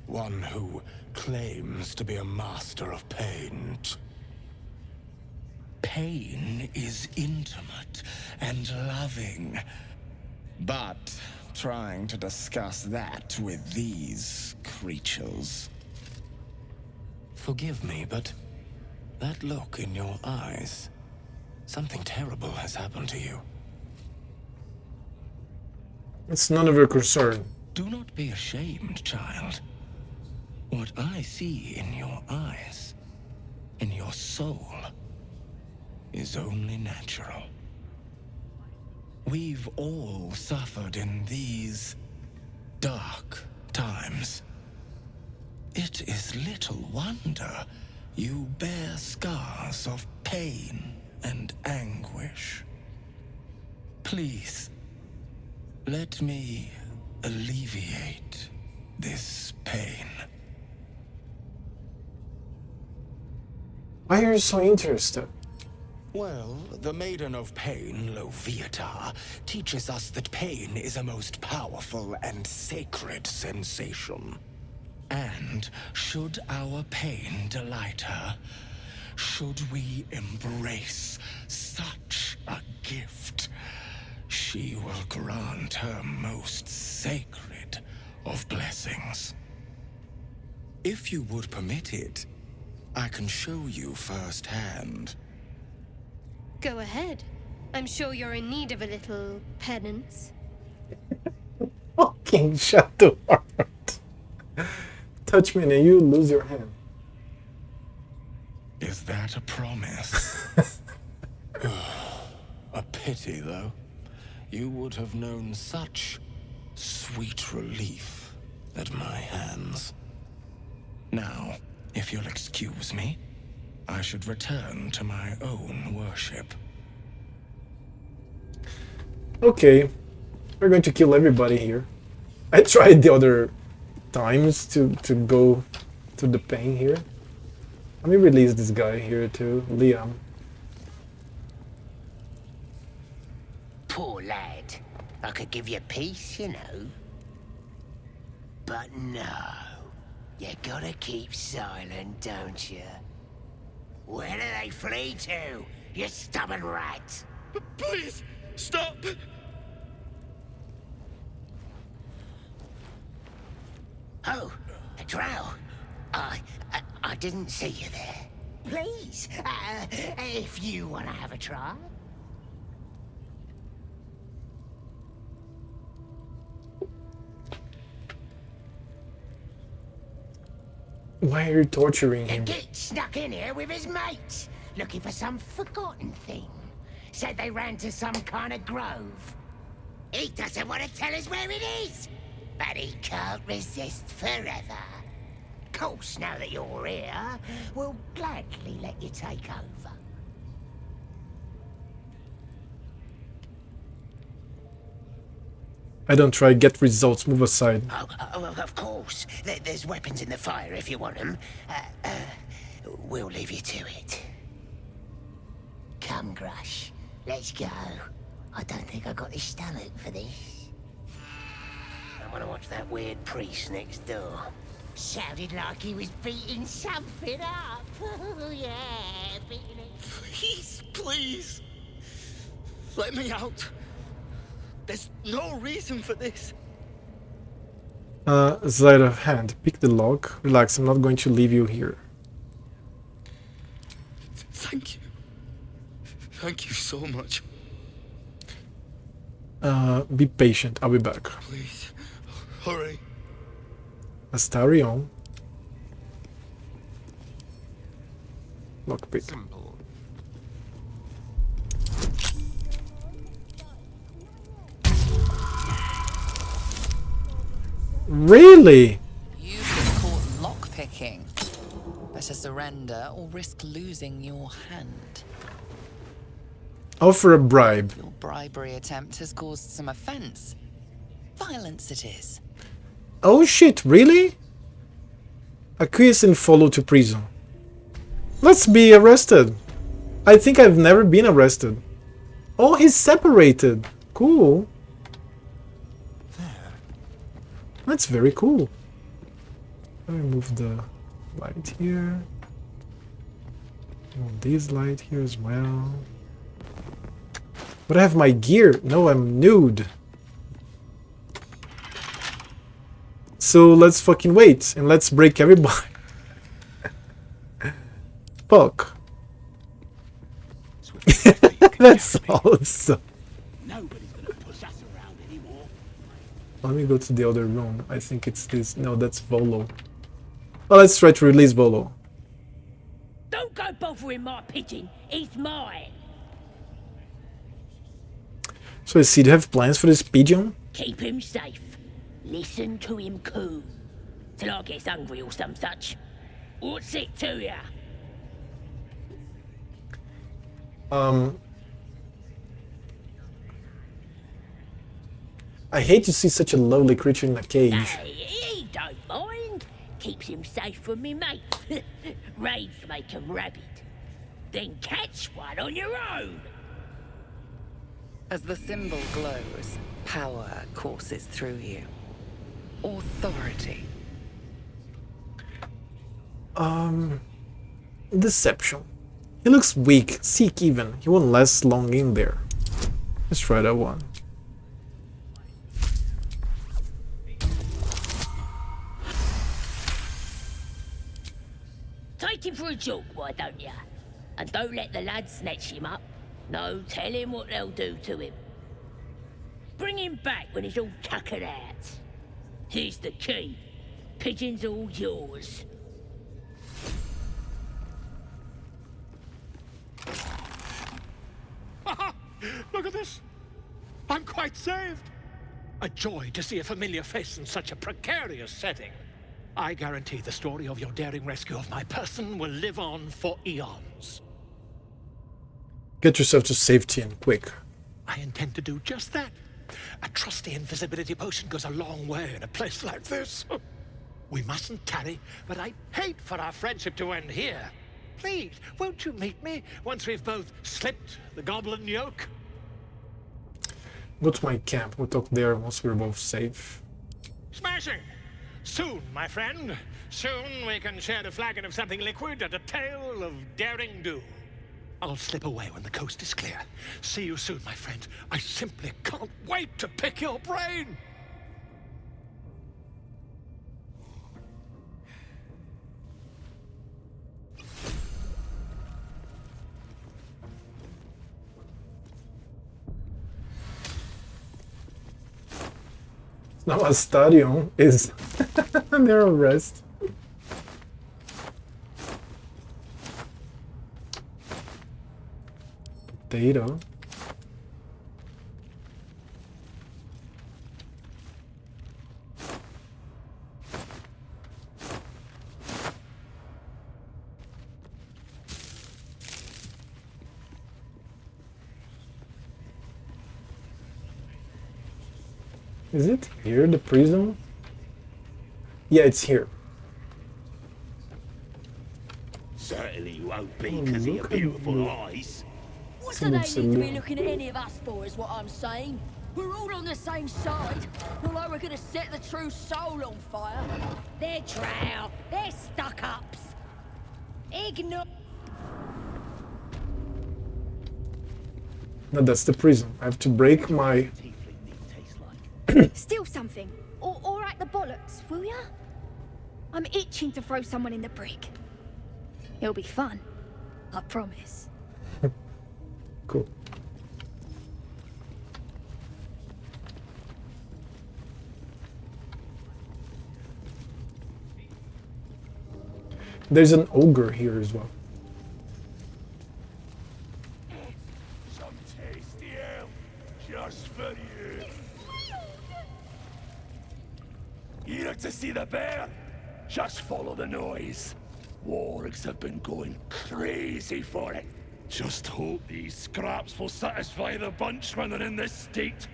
One who claims to be a master of pain. Pain is intimate and loving. But trying to discuss that with these creatures. Forgive me, but that look in your eyes, Something terrible has happened to you. It's none of your concern. Do not be ashamed, child. What I see in your eyes, in your soul, is only natural. We've all suffered in these dark times. It is little wonder you bear scars of pain and anguish. Please, let me alleviate this pain. Why are you so interested? Well, the Maiden of Pain, Loviatar, teaches us that pain is a most powerful and sacred sensation. And should our pain delight her, should we embrace such a gift, she will grant her most sacred of blessings. If you would permit it, I can show you firsthand. Go ahead. I'm sure you're in need of a little penance. Fucking shut the heart. Touch me and you lose your hand. Is that a promise? A pity, though. You would have known such sweet relief at my hands. Now, if you'll excuse me, I should return to my own worship. Okay, we're going to kill everybody here. I tried the other times to go to the pain here. Let me release this guy here too, Liam. Poor lad. I could give you peace, you know. But no. You gotta keep silent, don't you? Where do they flee to, you stubborn rat? Please, stop! Oh, a drow. I didn't see you there. Please, if you want to have a try. Why are you torturing him? Git snuck in here with his mates, looking for some forgotten thing. Said they ran to some kind of grove. He doesn't want to tell us where it is, but he can't resist forever. Course, now that you're here, we'll gladly let you take over. I don't try, get results, move aside. Oh, of course. There's weapons in the fire if you want them. We'll leave you to it. Come, Grush. Let's go. I don't think I got the stomach for this. I want to watch that weird priest next door. Sounded like he was beating something up. Yeah, beating it. Please, please. Let me out. There's no reason for this. Sleight of hand. Pick the lock. Relax, I'm not going to leave you here. Thank you. Thank you so much. Be patient, I'll be back. Please, hurry. Astarion. Lockpick. Simple. Really? You've been caught lockpicking. Better surrender or risk losing your hand. Offer a bribe. Your bribery attempt has caused some offense. Violence it is. Oh shit, really? Acquiesce and follow to prison. Let's be arrested. I think I've never been arrested. Oh, he's separated. Cool. That's very cool. Let me move the light here. Move this light here as well. But I have my gear. No, I'm nude. So let's fucking wait and let's break everybody. Fuck. That's awesome. Nobody's gonna push us around anymore. Let me go to the other room. I think it's this. No, that's Volo. Well, let's try to release Volo. Don't go bothering my pigeon. He's mine. So I see you have plans for this pigeon? Keep him safe. Listen to him coo. Till I gets hungry or some such. What's it to ya? I hate to see such a lovely creature in a cage. He don't mind. Keeps him safe from me mates. Raids make 'em rabid. Then catch one on your own. As the symbol glows, power courses through you. Authority. Deception. He looks weak, sick even. He won't last long in there. Let's try that one. Take him for a joke, why don't ya? And don't let the lads snatch him up. No, tell him what they'll do to him. Bring him back when he's all tuckered out. Here's the key. Pigeon's all yours. Look at this. I'm quite saved. A joy to see a familiar face in such a precarious setting. I guarantee the story of your daring rescue of my person will live on for eons. Get yourself to safety and quick. I intend to do just that. A trusty invisibility potion goes a long way in a place like this. We mustn't tarry, but I hate for our friendship to end here. Please, won't you meet me once we've both slipped the goblin yoke? Go to my camp. We'll talk there once we're both safe. Smashing! Soon, my friend. Soon we can share a flagon of something liquid and a tale of daring do. I'll slip away when the coast is clear. See you soon, my friend. I simply can't wait to pick your brain! Now a stadium is their arrest. Potato. Is it here, the prison? Yeah, it's here. Certainly you won't be because of your beautiful eyes. What do they need to be looking at any of us for, is what I'm saying? We're all on the same side. Although we're gonna set the true soul on fire. They're drow. They're stuck-ups. Ignore... No, that's the prison. I have to break my... Steal something. Or act the bollocks, will ya? I'm itching to throw someone in the brig. It'll be fun. I promise. Cool. There's an ogre here as well. Some tasty ale, just for you. Eager to see the bear? Just follow the noise. Wargs have been going crazy for it. Just hope these scraps will satisfy the bunch when they're in this state.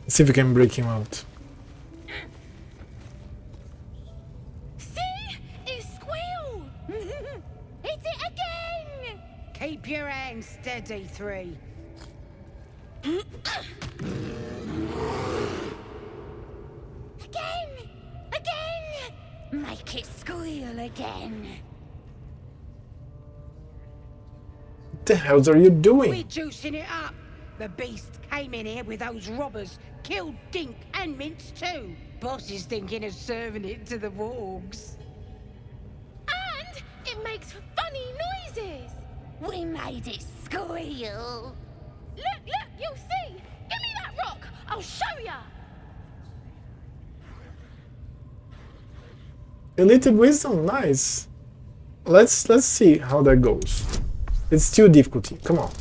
Let's see if we can break him out. See? It squealed! Hit it again! Keep your hands steady, Three. Again! Again! Make it squeal again. What the hell are you doing? We're juicing it up. The beast came in here with those robbers, killed Dink and Mince too. Boss is thinking of serving it to the wargs. And it makes funny noises. We made it squeal. Look, you'll see. Give me that rock. I'll show ya. Elite wisdom, nice. Let's see how that goes. It's still difficulty. Come on.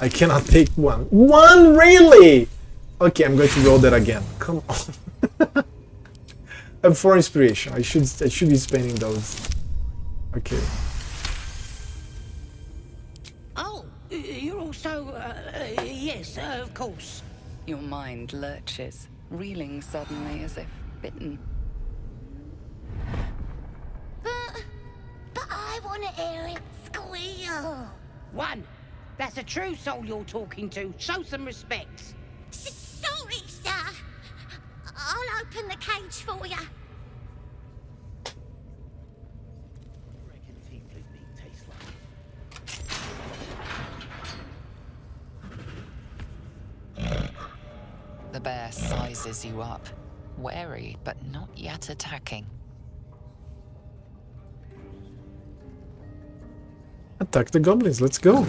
I cannot take one. One, really? Okay, I'm going to roll that again. Come on. I have 4 inspiration. I should be spending those. Okay. Oh, you're also, yes, of course. Your mind lurches, reeling suddenly as if bitten. But I want to hear it squeal. One. That's a true soul you're talking to. Show some respect. Sorry, sir. I'll open the cage for ya. The bear sizes you up, wary but not yet attacking. Attack the goblins, let's go.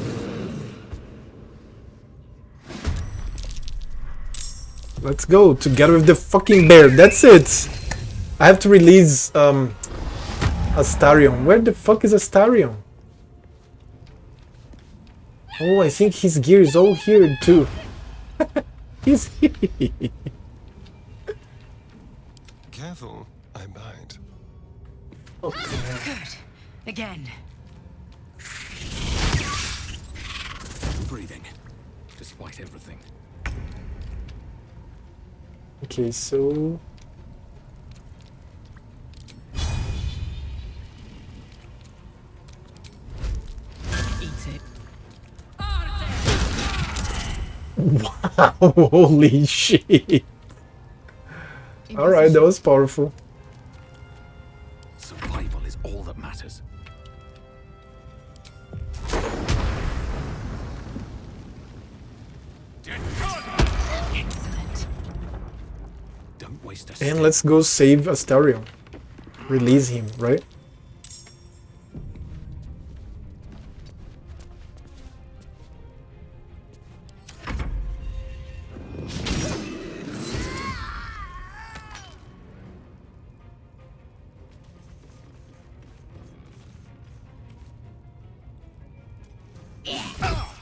Let's go, together with the fucking bear, that's it! I have to release, Astarion. Where the fuck is Astarion? Oh, I think his gear is all here too. He's here. Careful, I bite. Good. Again. Breathing, despite everything. Okay, so... Eat it. Wow, holy shit. Alright, that was powerful. Survival is all that matters. Excellent. Don't waste a And let's go save Astarion. Release him, right?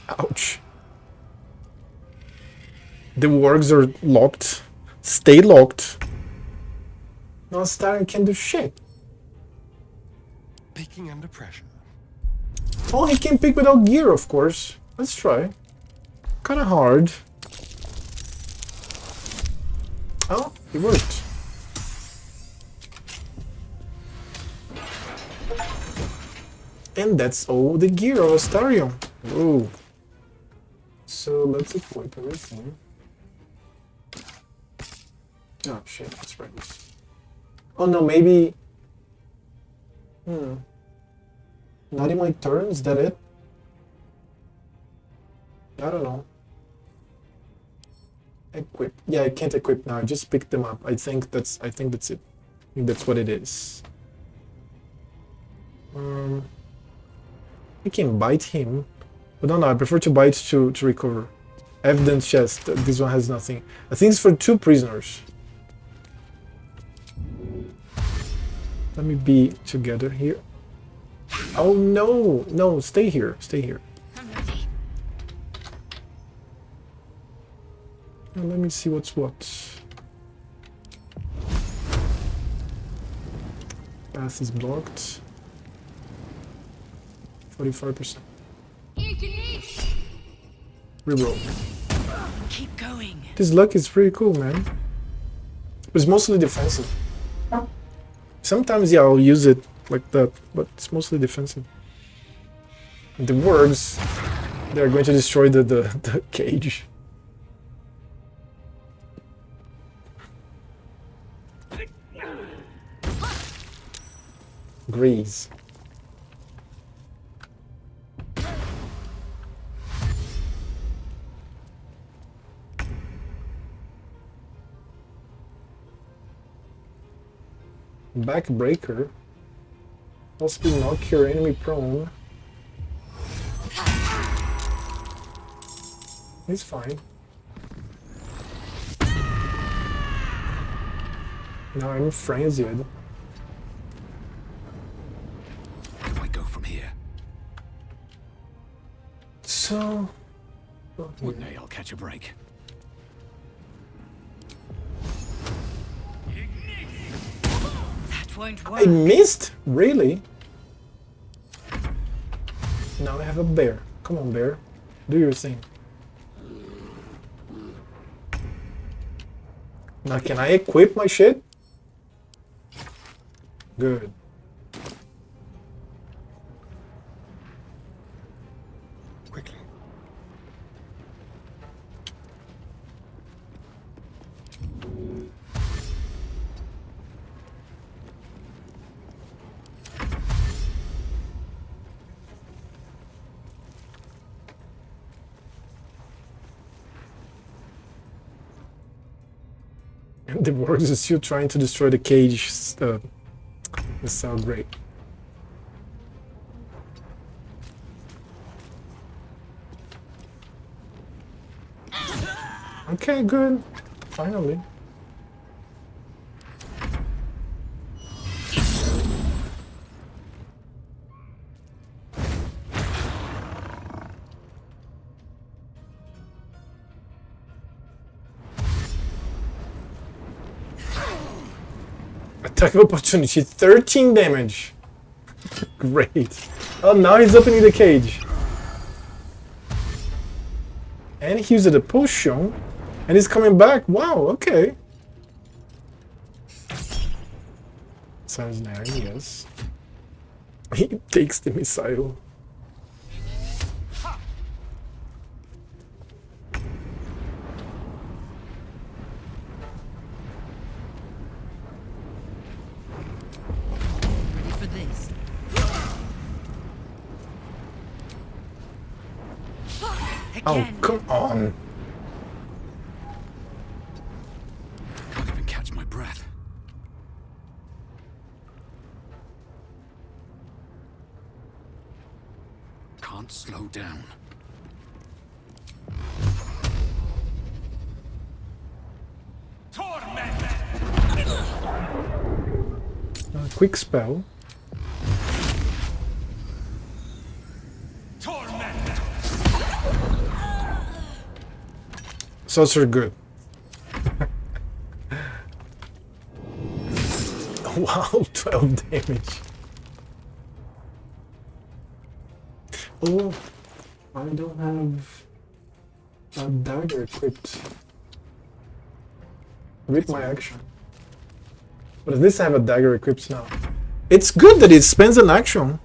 Ouch. The wargs are locked. Stay locked. No, Astarion can do shit. Picking under pressure. Oh, he can pick without gear, of course. Let's try. Kinda hard. Oh, it worked. And that's all the gear of Astarion. Whoa. So let's equip everything. Oh shit, that's right. Oh no, maybe... Not in my turn, is that it? I don't know. Equip. Yeah, I can't equip now, I just picked them up. I think that's it. I think that's what it is. I can bite him. But no, I prefer to bite to recover. Evidence chest. This one has nothing. I think it's for 2 prisoners. Let me be together here. Oh no! No, stay here. Stay here. I'm ready. Now, let me see what's what. Path is blocked. 45%. Reroll. Keep going. This luck is pretty cool, man. It's mostly defensive. Sometimes, yeah, I'll use it like that, but it's mostly defensive. The wargs, they're going to destroy the cage. Grease. Backbreaker. Possibly knock your enemy prone. He's fine. Now I'm frenzied. Where do I go from here? So... One day I'll catch a break. That won't work. I missed? Really? Now I have a bear. Come on, bear. Do your thing. Now can I equip my shit? Good. Quickly. And the Wargs is still trying to destroy the cage. This sounds great. Okay, good. Finally. Attack of opportunity, 13 damage. Great. Oh, now he's opening the cage. And he used a potion. And he's coming back. Wow, okay. Sounds nice, yes. He takes the missile. Ready for this? Oh, come on. Can't even catch my breath. Can't slow down. Quick spell. Sorcerer good. Wow, 12 damage. Oh, I don't have a dagger equipped with my action. But at least I have a dagger equipped now. It's good that it spends an action.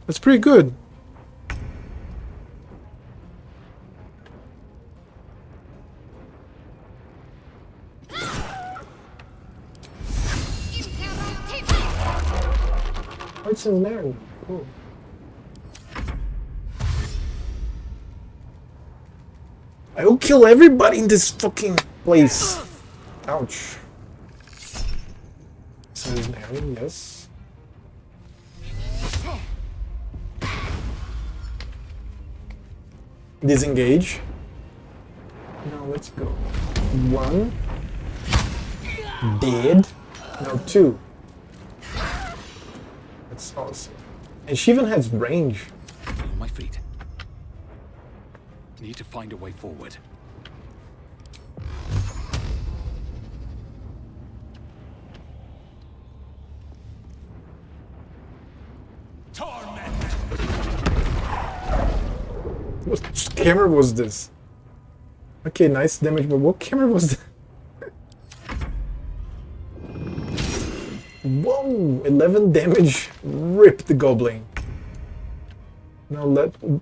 That's pretty good. What's in there? Cool. I will kill everybody in this fucking place. Ouch. Seldarine, yes. Disengage. Now let's go. 1. Dead. Now 2. That's awesome. And she even has range. Stay on my feet. Need to find a way forward. What camera was this? Okay, nice damage, but what camera was that? Whoa! 11 damage. Rip the goblin. Now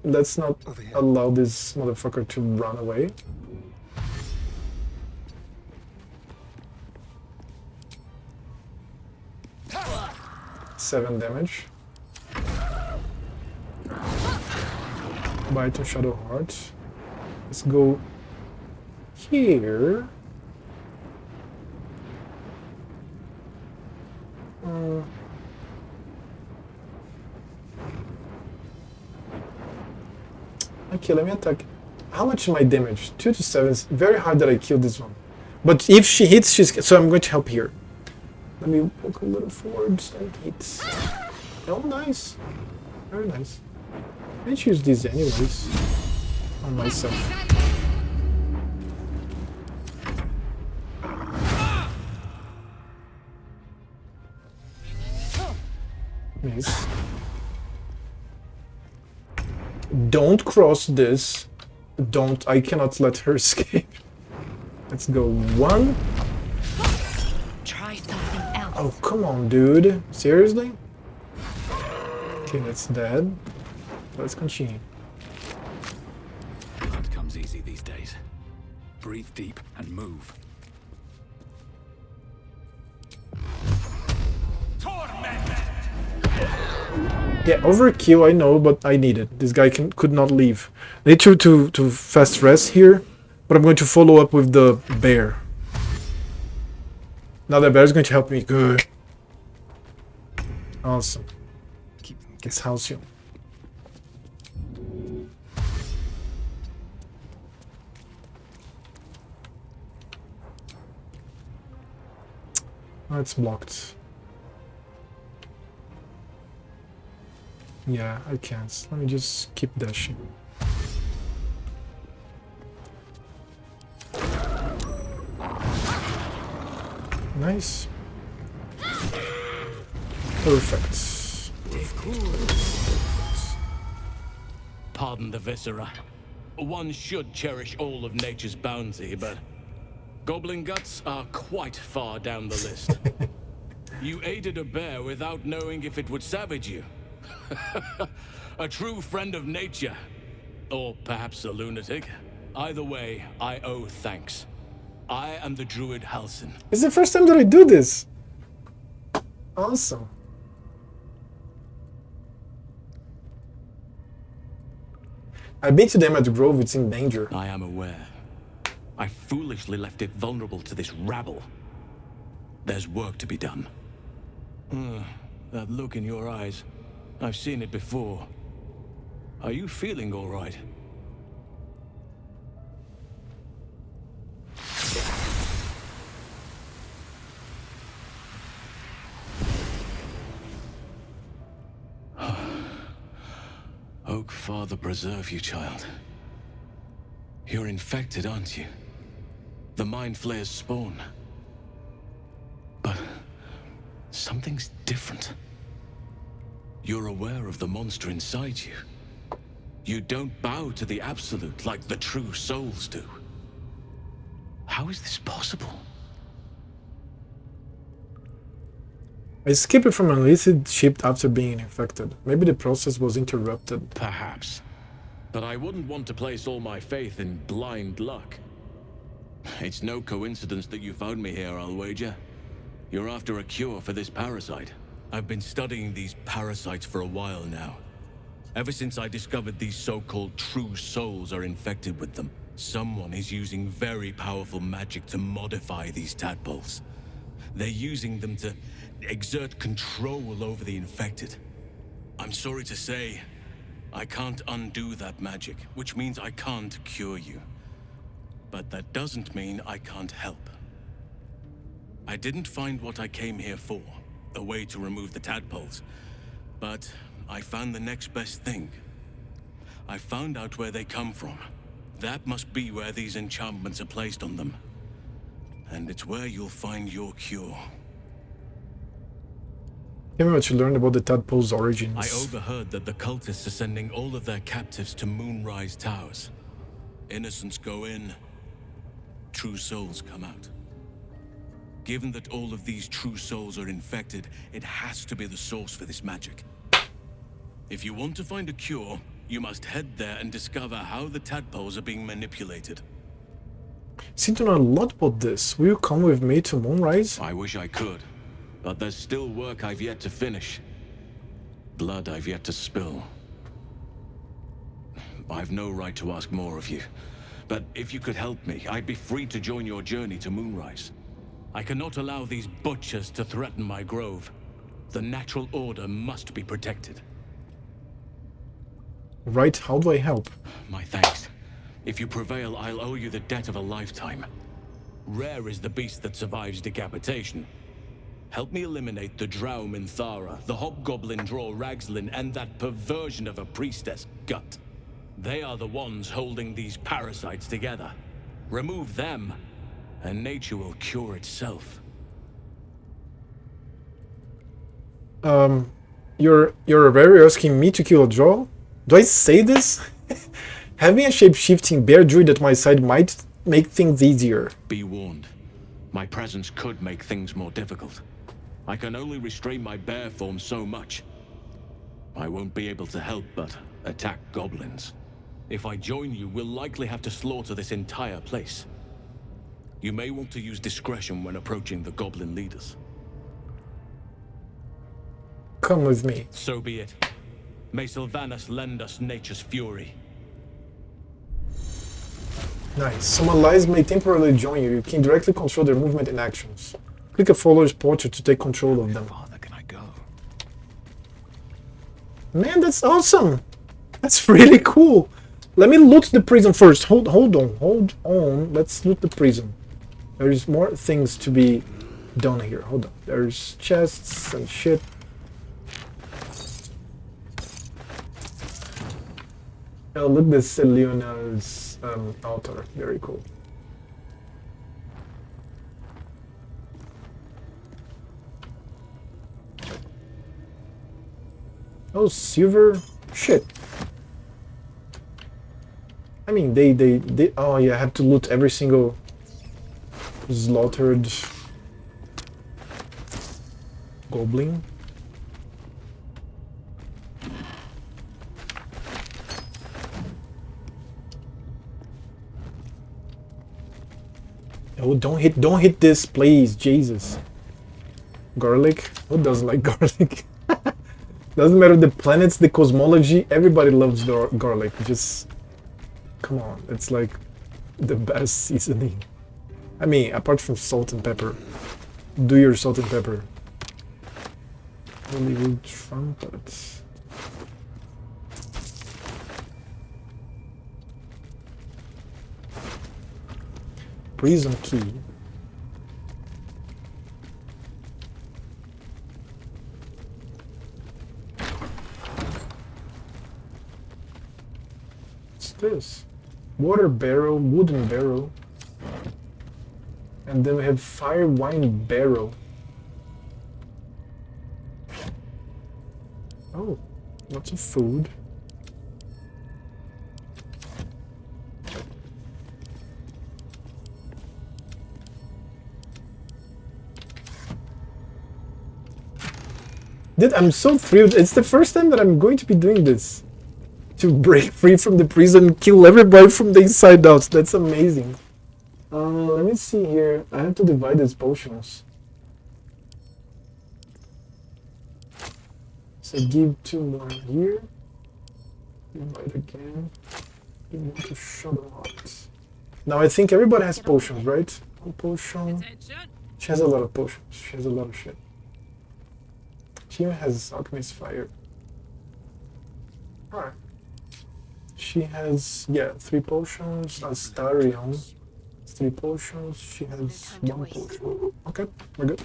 let's not allow this motherfucker to run away. Seven damage. Bite and Shadow Heart. Let's go here. Okay, let me attack. How much is my damage? 2 to 7. It's very hard that I kill this one. But if she hits, she's... So I'm going to help here. Let me walk a little forwards and hit. Oh, nice. Very nice. I choose these anyways. On myself. Miss. Don't cross this. Don't. I cannot let her escape. Let's go. 1. Try something else. Oh, come on, dude. Seriously? Okay, that's dead. Let's continue. Blood comes easy these days. Breathe deep and move. Yeah, overkill, I know, but I need it. This guy could not leave. I need to fast rest here, but I'm going to follow up with the bear. Now the bear is going to help me. Good. Awesome. Let's house you. Oh, it's blocked. Yeah, I can't. Let me just keep dashing. Nice. Perfect. Pardon the viscera. One should cherish all of nature's bounty, but goblin guts are quite far down the list. You aided a bear without knowing if it would savage you. A true friend of nature. Or perhaps a lunatic. Either way, I owe thanks. I am the druid Halsin. It's the first time that I do this. Awesome. I've been to them at the Grove, it's in danger. I am aware. I foolishly left it vulnerable to this rabble. There's work to be done. That look in your eyes. I've seen it before. Are you feeling all right? Oak Father preserve you, child. You're infected, aren't you? The Mind Flayer's spawn. But something's different. You're aware of the monster inside you. You don't bow to the Absolute like the true souls do. How is this possible? I escaped from an illicit ship after being infected. Maybe the process was interrupted. Perhaps. But I wouldn't want to place all my faith in blind luck. It's no coincidence that you found me here, I'll wager. You're after a cure for this parasite. I've been studying these parasites for a while now. Ever since I discovered these so-called true souls are infected with them, someone is using very powerful magic to modify these tadpoles. They're using them to exert control over the infected. I'm sorry to say, I can't undo that magic, which means I can't cure you. But that doesn't mean I can't help. I didn't find what I came here for, a way to remove the tadpoles, but I found the next best thing. I found out where they come from. That must be where these enchantments are placed on them. And it's where you'll find your cure. Tell me what you learned about the tadpole's origins. I overheard that the cultists are sending all of their captives to Moonrise Towers. Innocents go in, true souls come out. Given that all of these true souls are infected, it has to be the source for this magic. If you want to find a cure, you must head there and discover how the tadpoles are being manipulated. Seem to know a lot about this. Will you come with me to Moonrise? I wish I could, but there's still work I've yet to finish. Blood I've yet to spill. I've no right to ask more of you, but if you could help me, I'd be free to join your journey to Moonrise. I cannot allow these butchers to threaten my grove. The natural order must be protected. Right, how do I help? My thanks. If you prevail, I'll owe you the debt of a lifetime. Rare is the beast that survives decapitation. Help me eliminate the Drow Minthara, the Hobgoblin Drow Ragslin, and that perversion of a priestess, Gut. They are the ones holding these parasites together. Remove them, and nature will cure itself. You're very asking me to kill a Drow? Do I say this? Having a shape-shifting bear druid at my side might make things easier. Be warned. My presence could make things more difficult. I can only restrain my bear form so much. I won't be able to help but attack goblins. If I join you, we'll likely have to slaughter this entire place. You may want to use discretion when approaching the goblin leaders. Come with me. So be it. May Sylvanas lend us nature's fury. Nice. Some allies may temporarily join you. You can directly control their movement and actions. Click a follower's portrait to take control of them. How far can I go? Man, that's awesome! That's really cool! Let me loot the prison first. Hold on. Let's loot the prison. There's more things to be done here. Hold on. There's chests and shit. Oh, look at this Leonard's altar. Very cool. Oh, silver. Shit. I mean, they. Oh, yeah, I have to loot every single slaughtered goblin. Oh, don't hit this, please, Jesus. Garlic? Who doesn't like garlic? Doesn't matter the planets, the cosmology, everybody loves garlic. Just come on, it's like the best seasoning. I mean, apart from salt and pepper. Do your salt and pepper. Hollywood trumpets. Prison key. What's this? Water barrel, wooden barrel. And then we have fire wine barrel. Oh, lots of food. Dude, I'm so thrilled. It's the first time that I'm going to be doing this. To break free from the prison, kill everybody from the inside out. That's amazing. Let me see here. I have to divide these potions. So give 2 more here. Divide again. You want to shut them out. Now I think everybody has potions, right? One potion. She has a lot of potions. She has a lot of shit. She even has Alchemist Fire. Alright. She has, yeah, 3 potions. Astarion. 3 potions. She has 1 potion. Okay, we're good.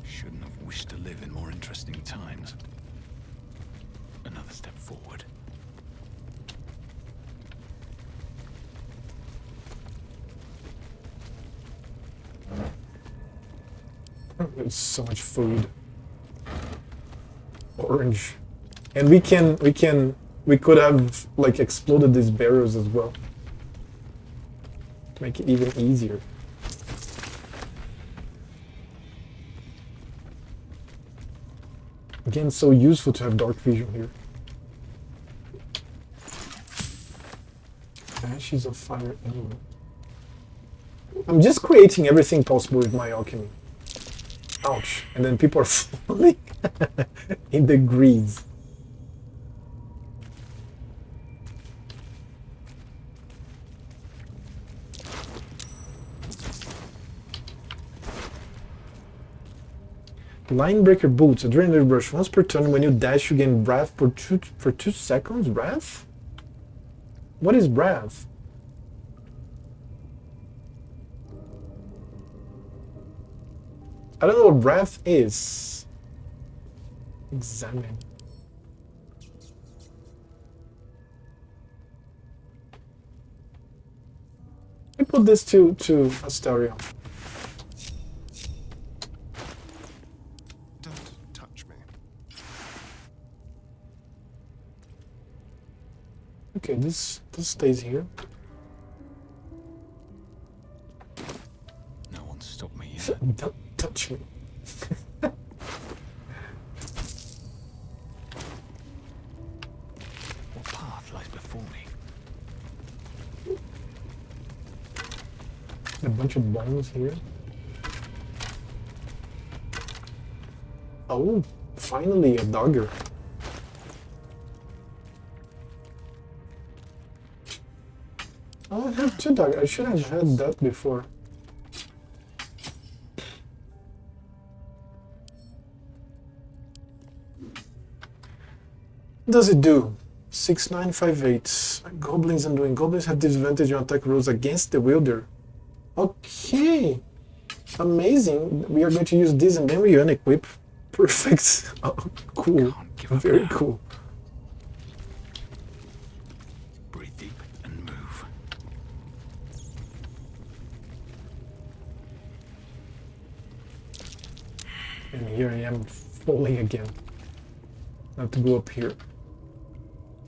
Shouldn't have wished to live in more interesting times. Another step forward. There's so much food. Orange. And we could have like exploded these barrels as well. To make it even easier. Again, so useful to have dark vision here. Ashes of fire anyway. I'm just creating everything possible with my alchemy. Ouch. And then people are falling in the grease. Linebreaker boots, adrenaline rush. Once per turn when you dash you gain wrath for 2 seconds? Wrath? What is wrath? I don't know what wrath is. Examine. I put this to Asteria. Don't touch me. Okay, this stays here. No one stopped me yet. Don't touch me. What path lies before me? A bunch of bones here. Oh, finally a dagger. Oh, I have two daggers. I should have had that before. What does it do? 6958. Goblins undoing. Goblins have disadvantage on attack rolls against the wielder. Okay. Amazing. We are going to use this and then we unequip. Perfect. Oh, cool. Very cool. Breathe deep and move. And here I am falling again. I have to go up here.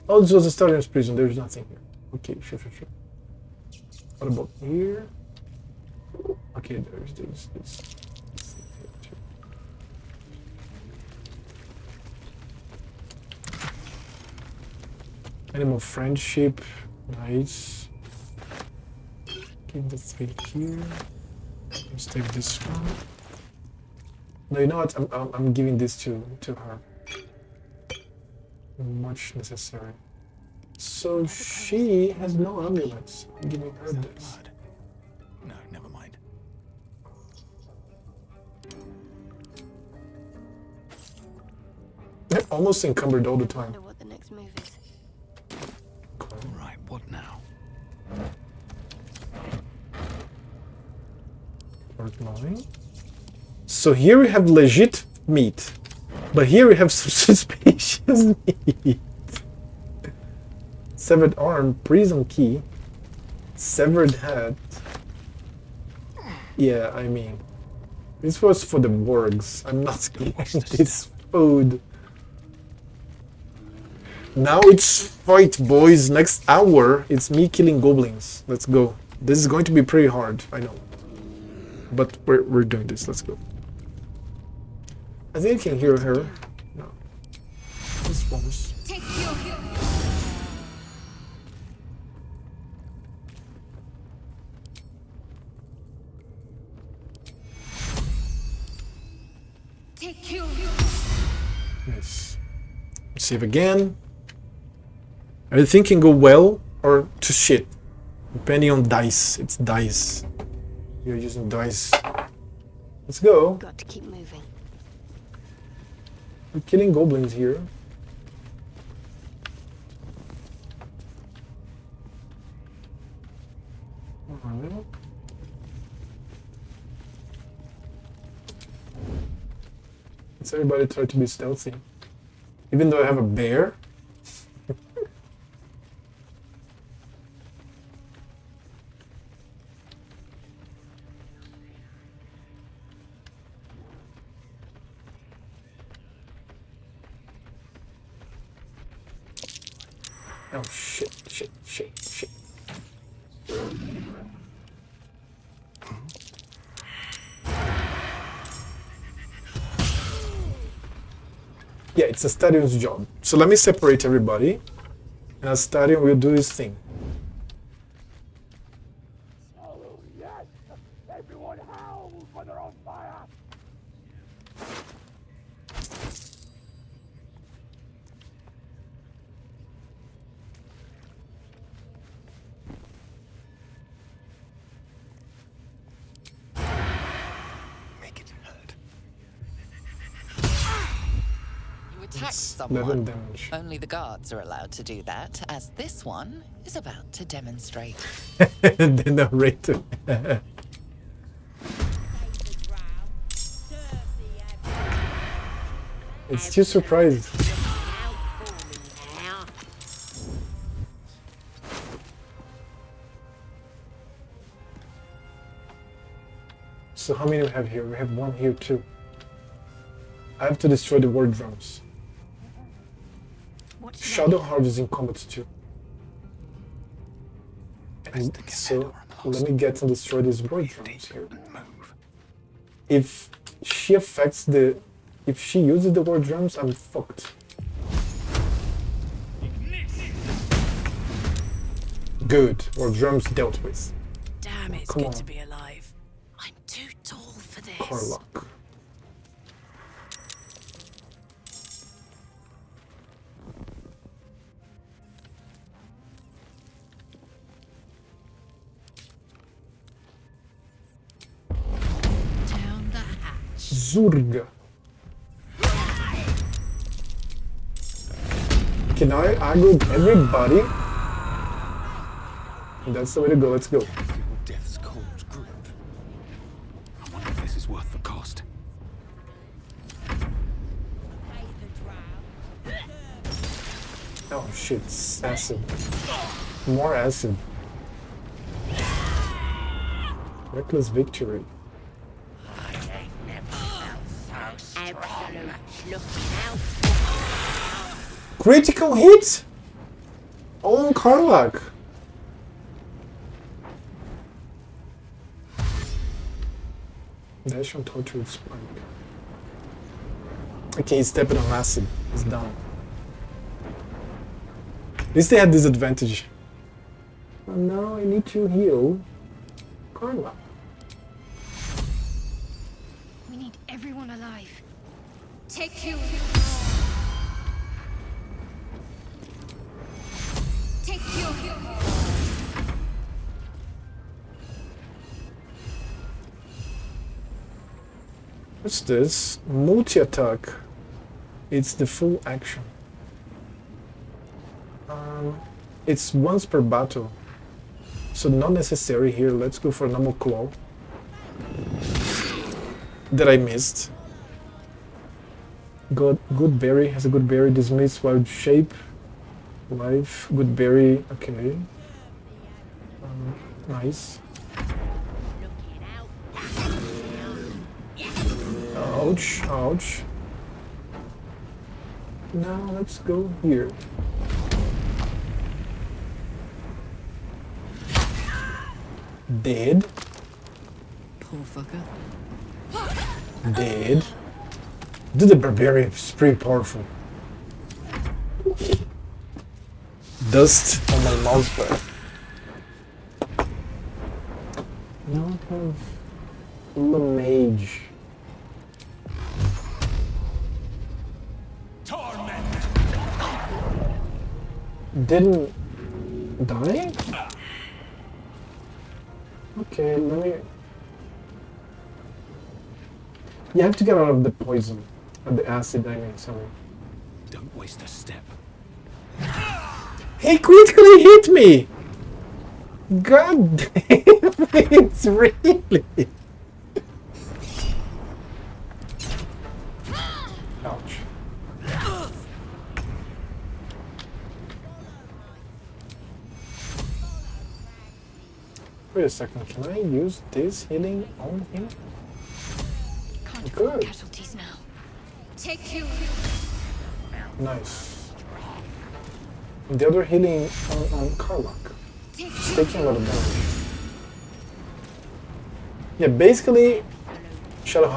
Oh, this was a Starion's prison. There's nothing here. Okay, sure. What about here? Okay, there's this. Animal friendship. Nice. Keep the 3 here. Let's take this one. No, you know what? I'm giving this to her. Much necessary. So she has no amulets. I'm giving her this. No, never mind. They're almost encumbered all the time. Wonder what the next move is. Right, what now? So here we have legit meat, but here we have some suspicious meat. Severed arm, prison key, severed head. Yeah, I mean, this was for the wargs. I'm not getting this food. Now it's fight, boys. Next hour, it's me killing goblins. Let's go. This is going to be pretty hard, I know. But we're doing this. Let's go. I think I can hear her. No. This one's. Yes. Save again. Everything can go well or to shit. Depending on dice. It's dice. You're using dice. Let's go. Got to keep moving. We're killing goblins here. Alright. Let's everybody try to be stealthy. Even though I have a bear. Oh shit. Yeah, it's a stadion's job. So let me separate everybody. And a stadion will do his thing. Oh, yes! Everyone howls when they're on fire! You attack Yes, 11 someone. damage. Only the guards are allowed to do that, as this one is about to demonstrate. The narrator. It's still surprised. So how many we have here? We have one here too. I have to destroy the war drums. Shadowheart is in combat too. And so let me get and destroy these war drums here. If she affects the... If she uses the war drums, I'm fucked. Good. War drums dealt with. Damn, it's Come good on. to be alive. I'm too tall for this. Carlock. Down the hatch. Zurga. Okay, now I aggroed everybody. That's the way to go, let's go. Death's cold grip. I wonder if this is worth the cost. Oh shit, it's acid. More acid. Reckless victory. Critical hit! On Karlach! Dash on tortured spike. Okay, he's stepping on acid. He's down. At least they had disadvantage. Oh, now I need to heal Karlach. We need everyone alive. Take you. Take you. What's this? Multi-attack. It's the full action. It's once per battle. So not necessary here. Let's go for normal claw. That I missed. Good berry. Has a good berry. Dismiss wild shape. Life. Good berry. Okay. Nice. Ouch, ouch. Now let's go here. Dead. Poor fucker. Dead. Dude, the barbarian is pretty powerful. Dust on my mouse pad. Now I have the mage. Didn't die? Okay, let me... You have to get out of the poison. Or the acid, I mean, sorry. Don't waste a step. He critically hit me! God damn it, really? Ouch. Wait a second, can I use this healing on him? Can't afford Good. casualties now. Take you. Nice. And the other healing on Karlach. It's taking a lot of damage. Yeah, basically, Shadowheart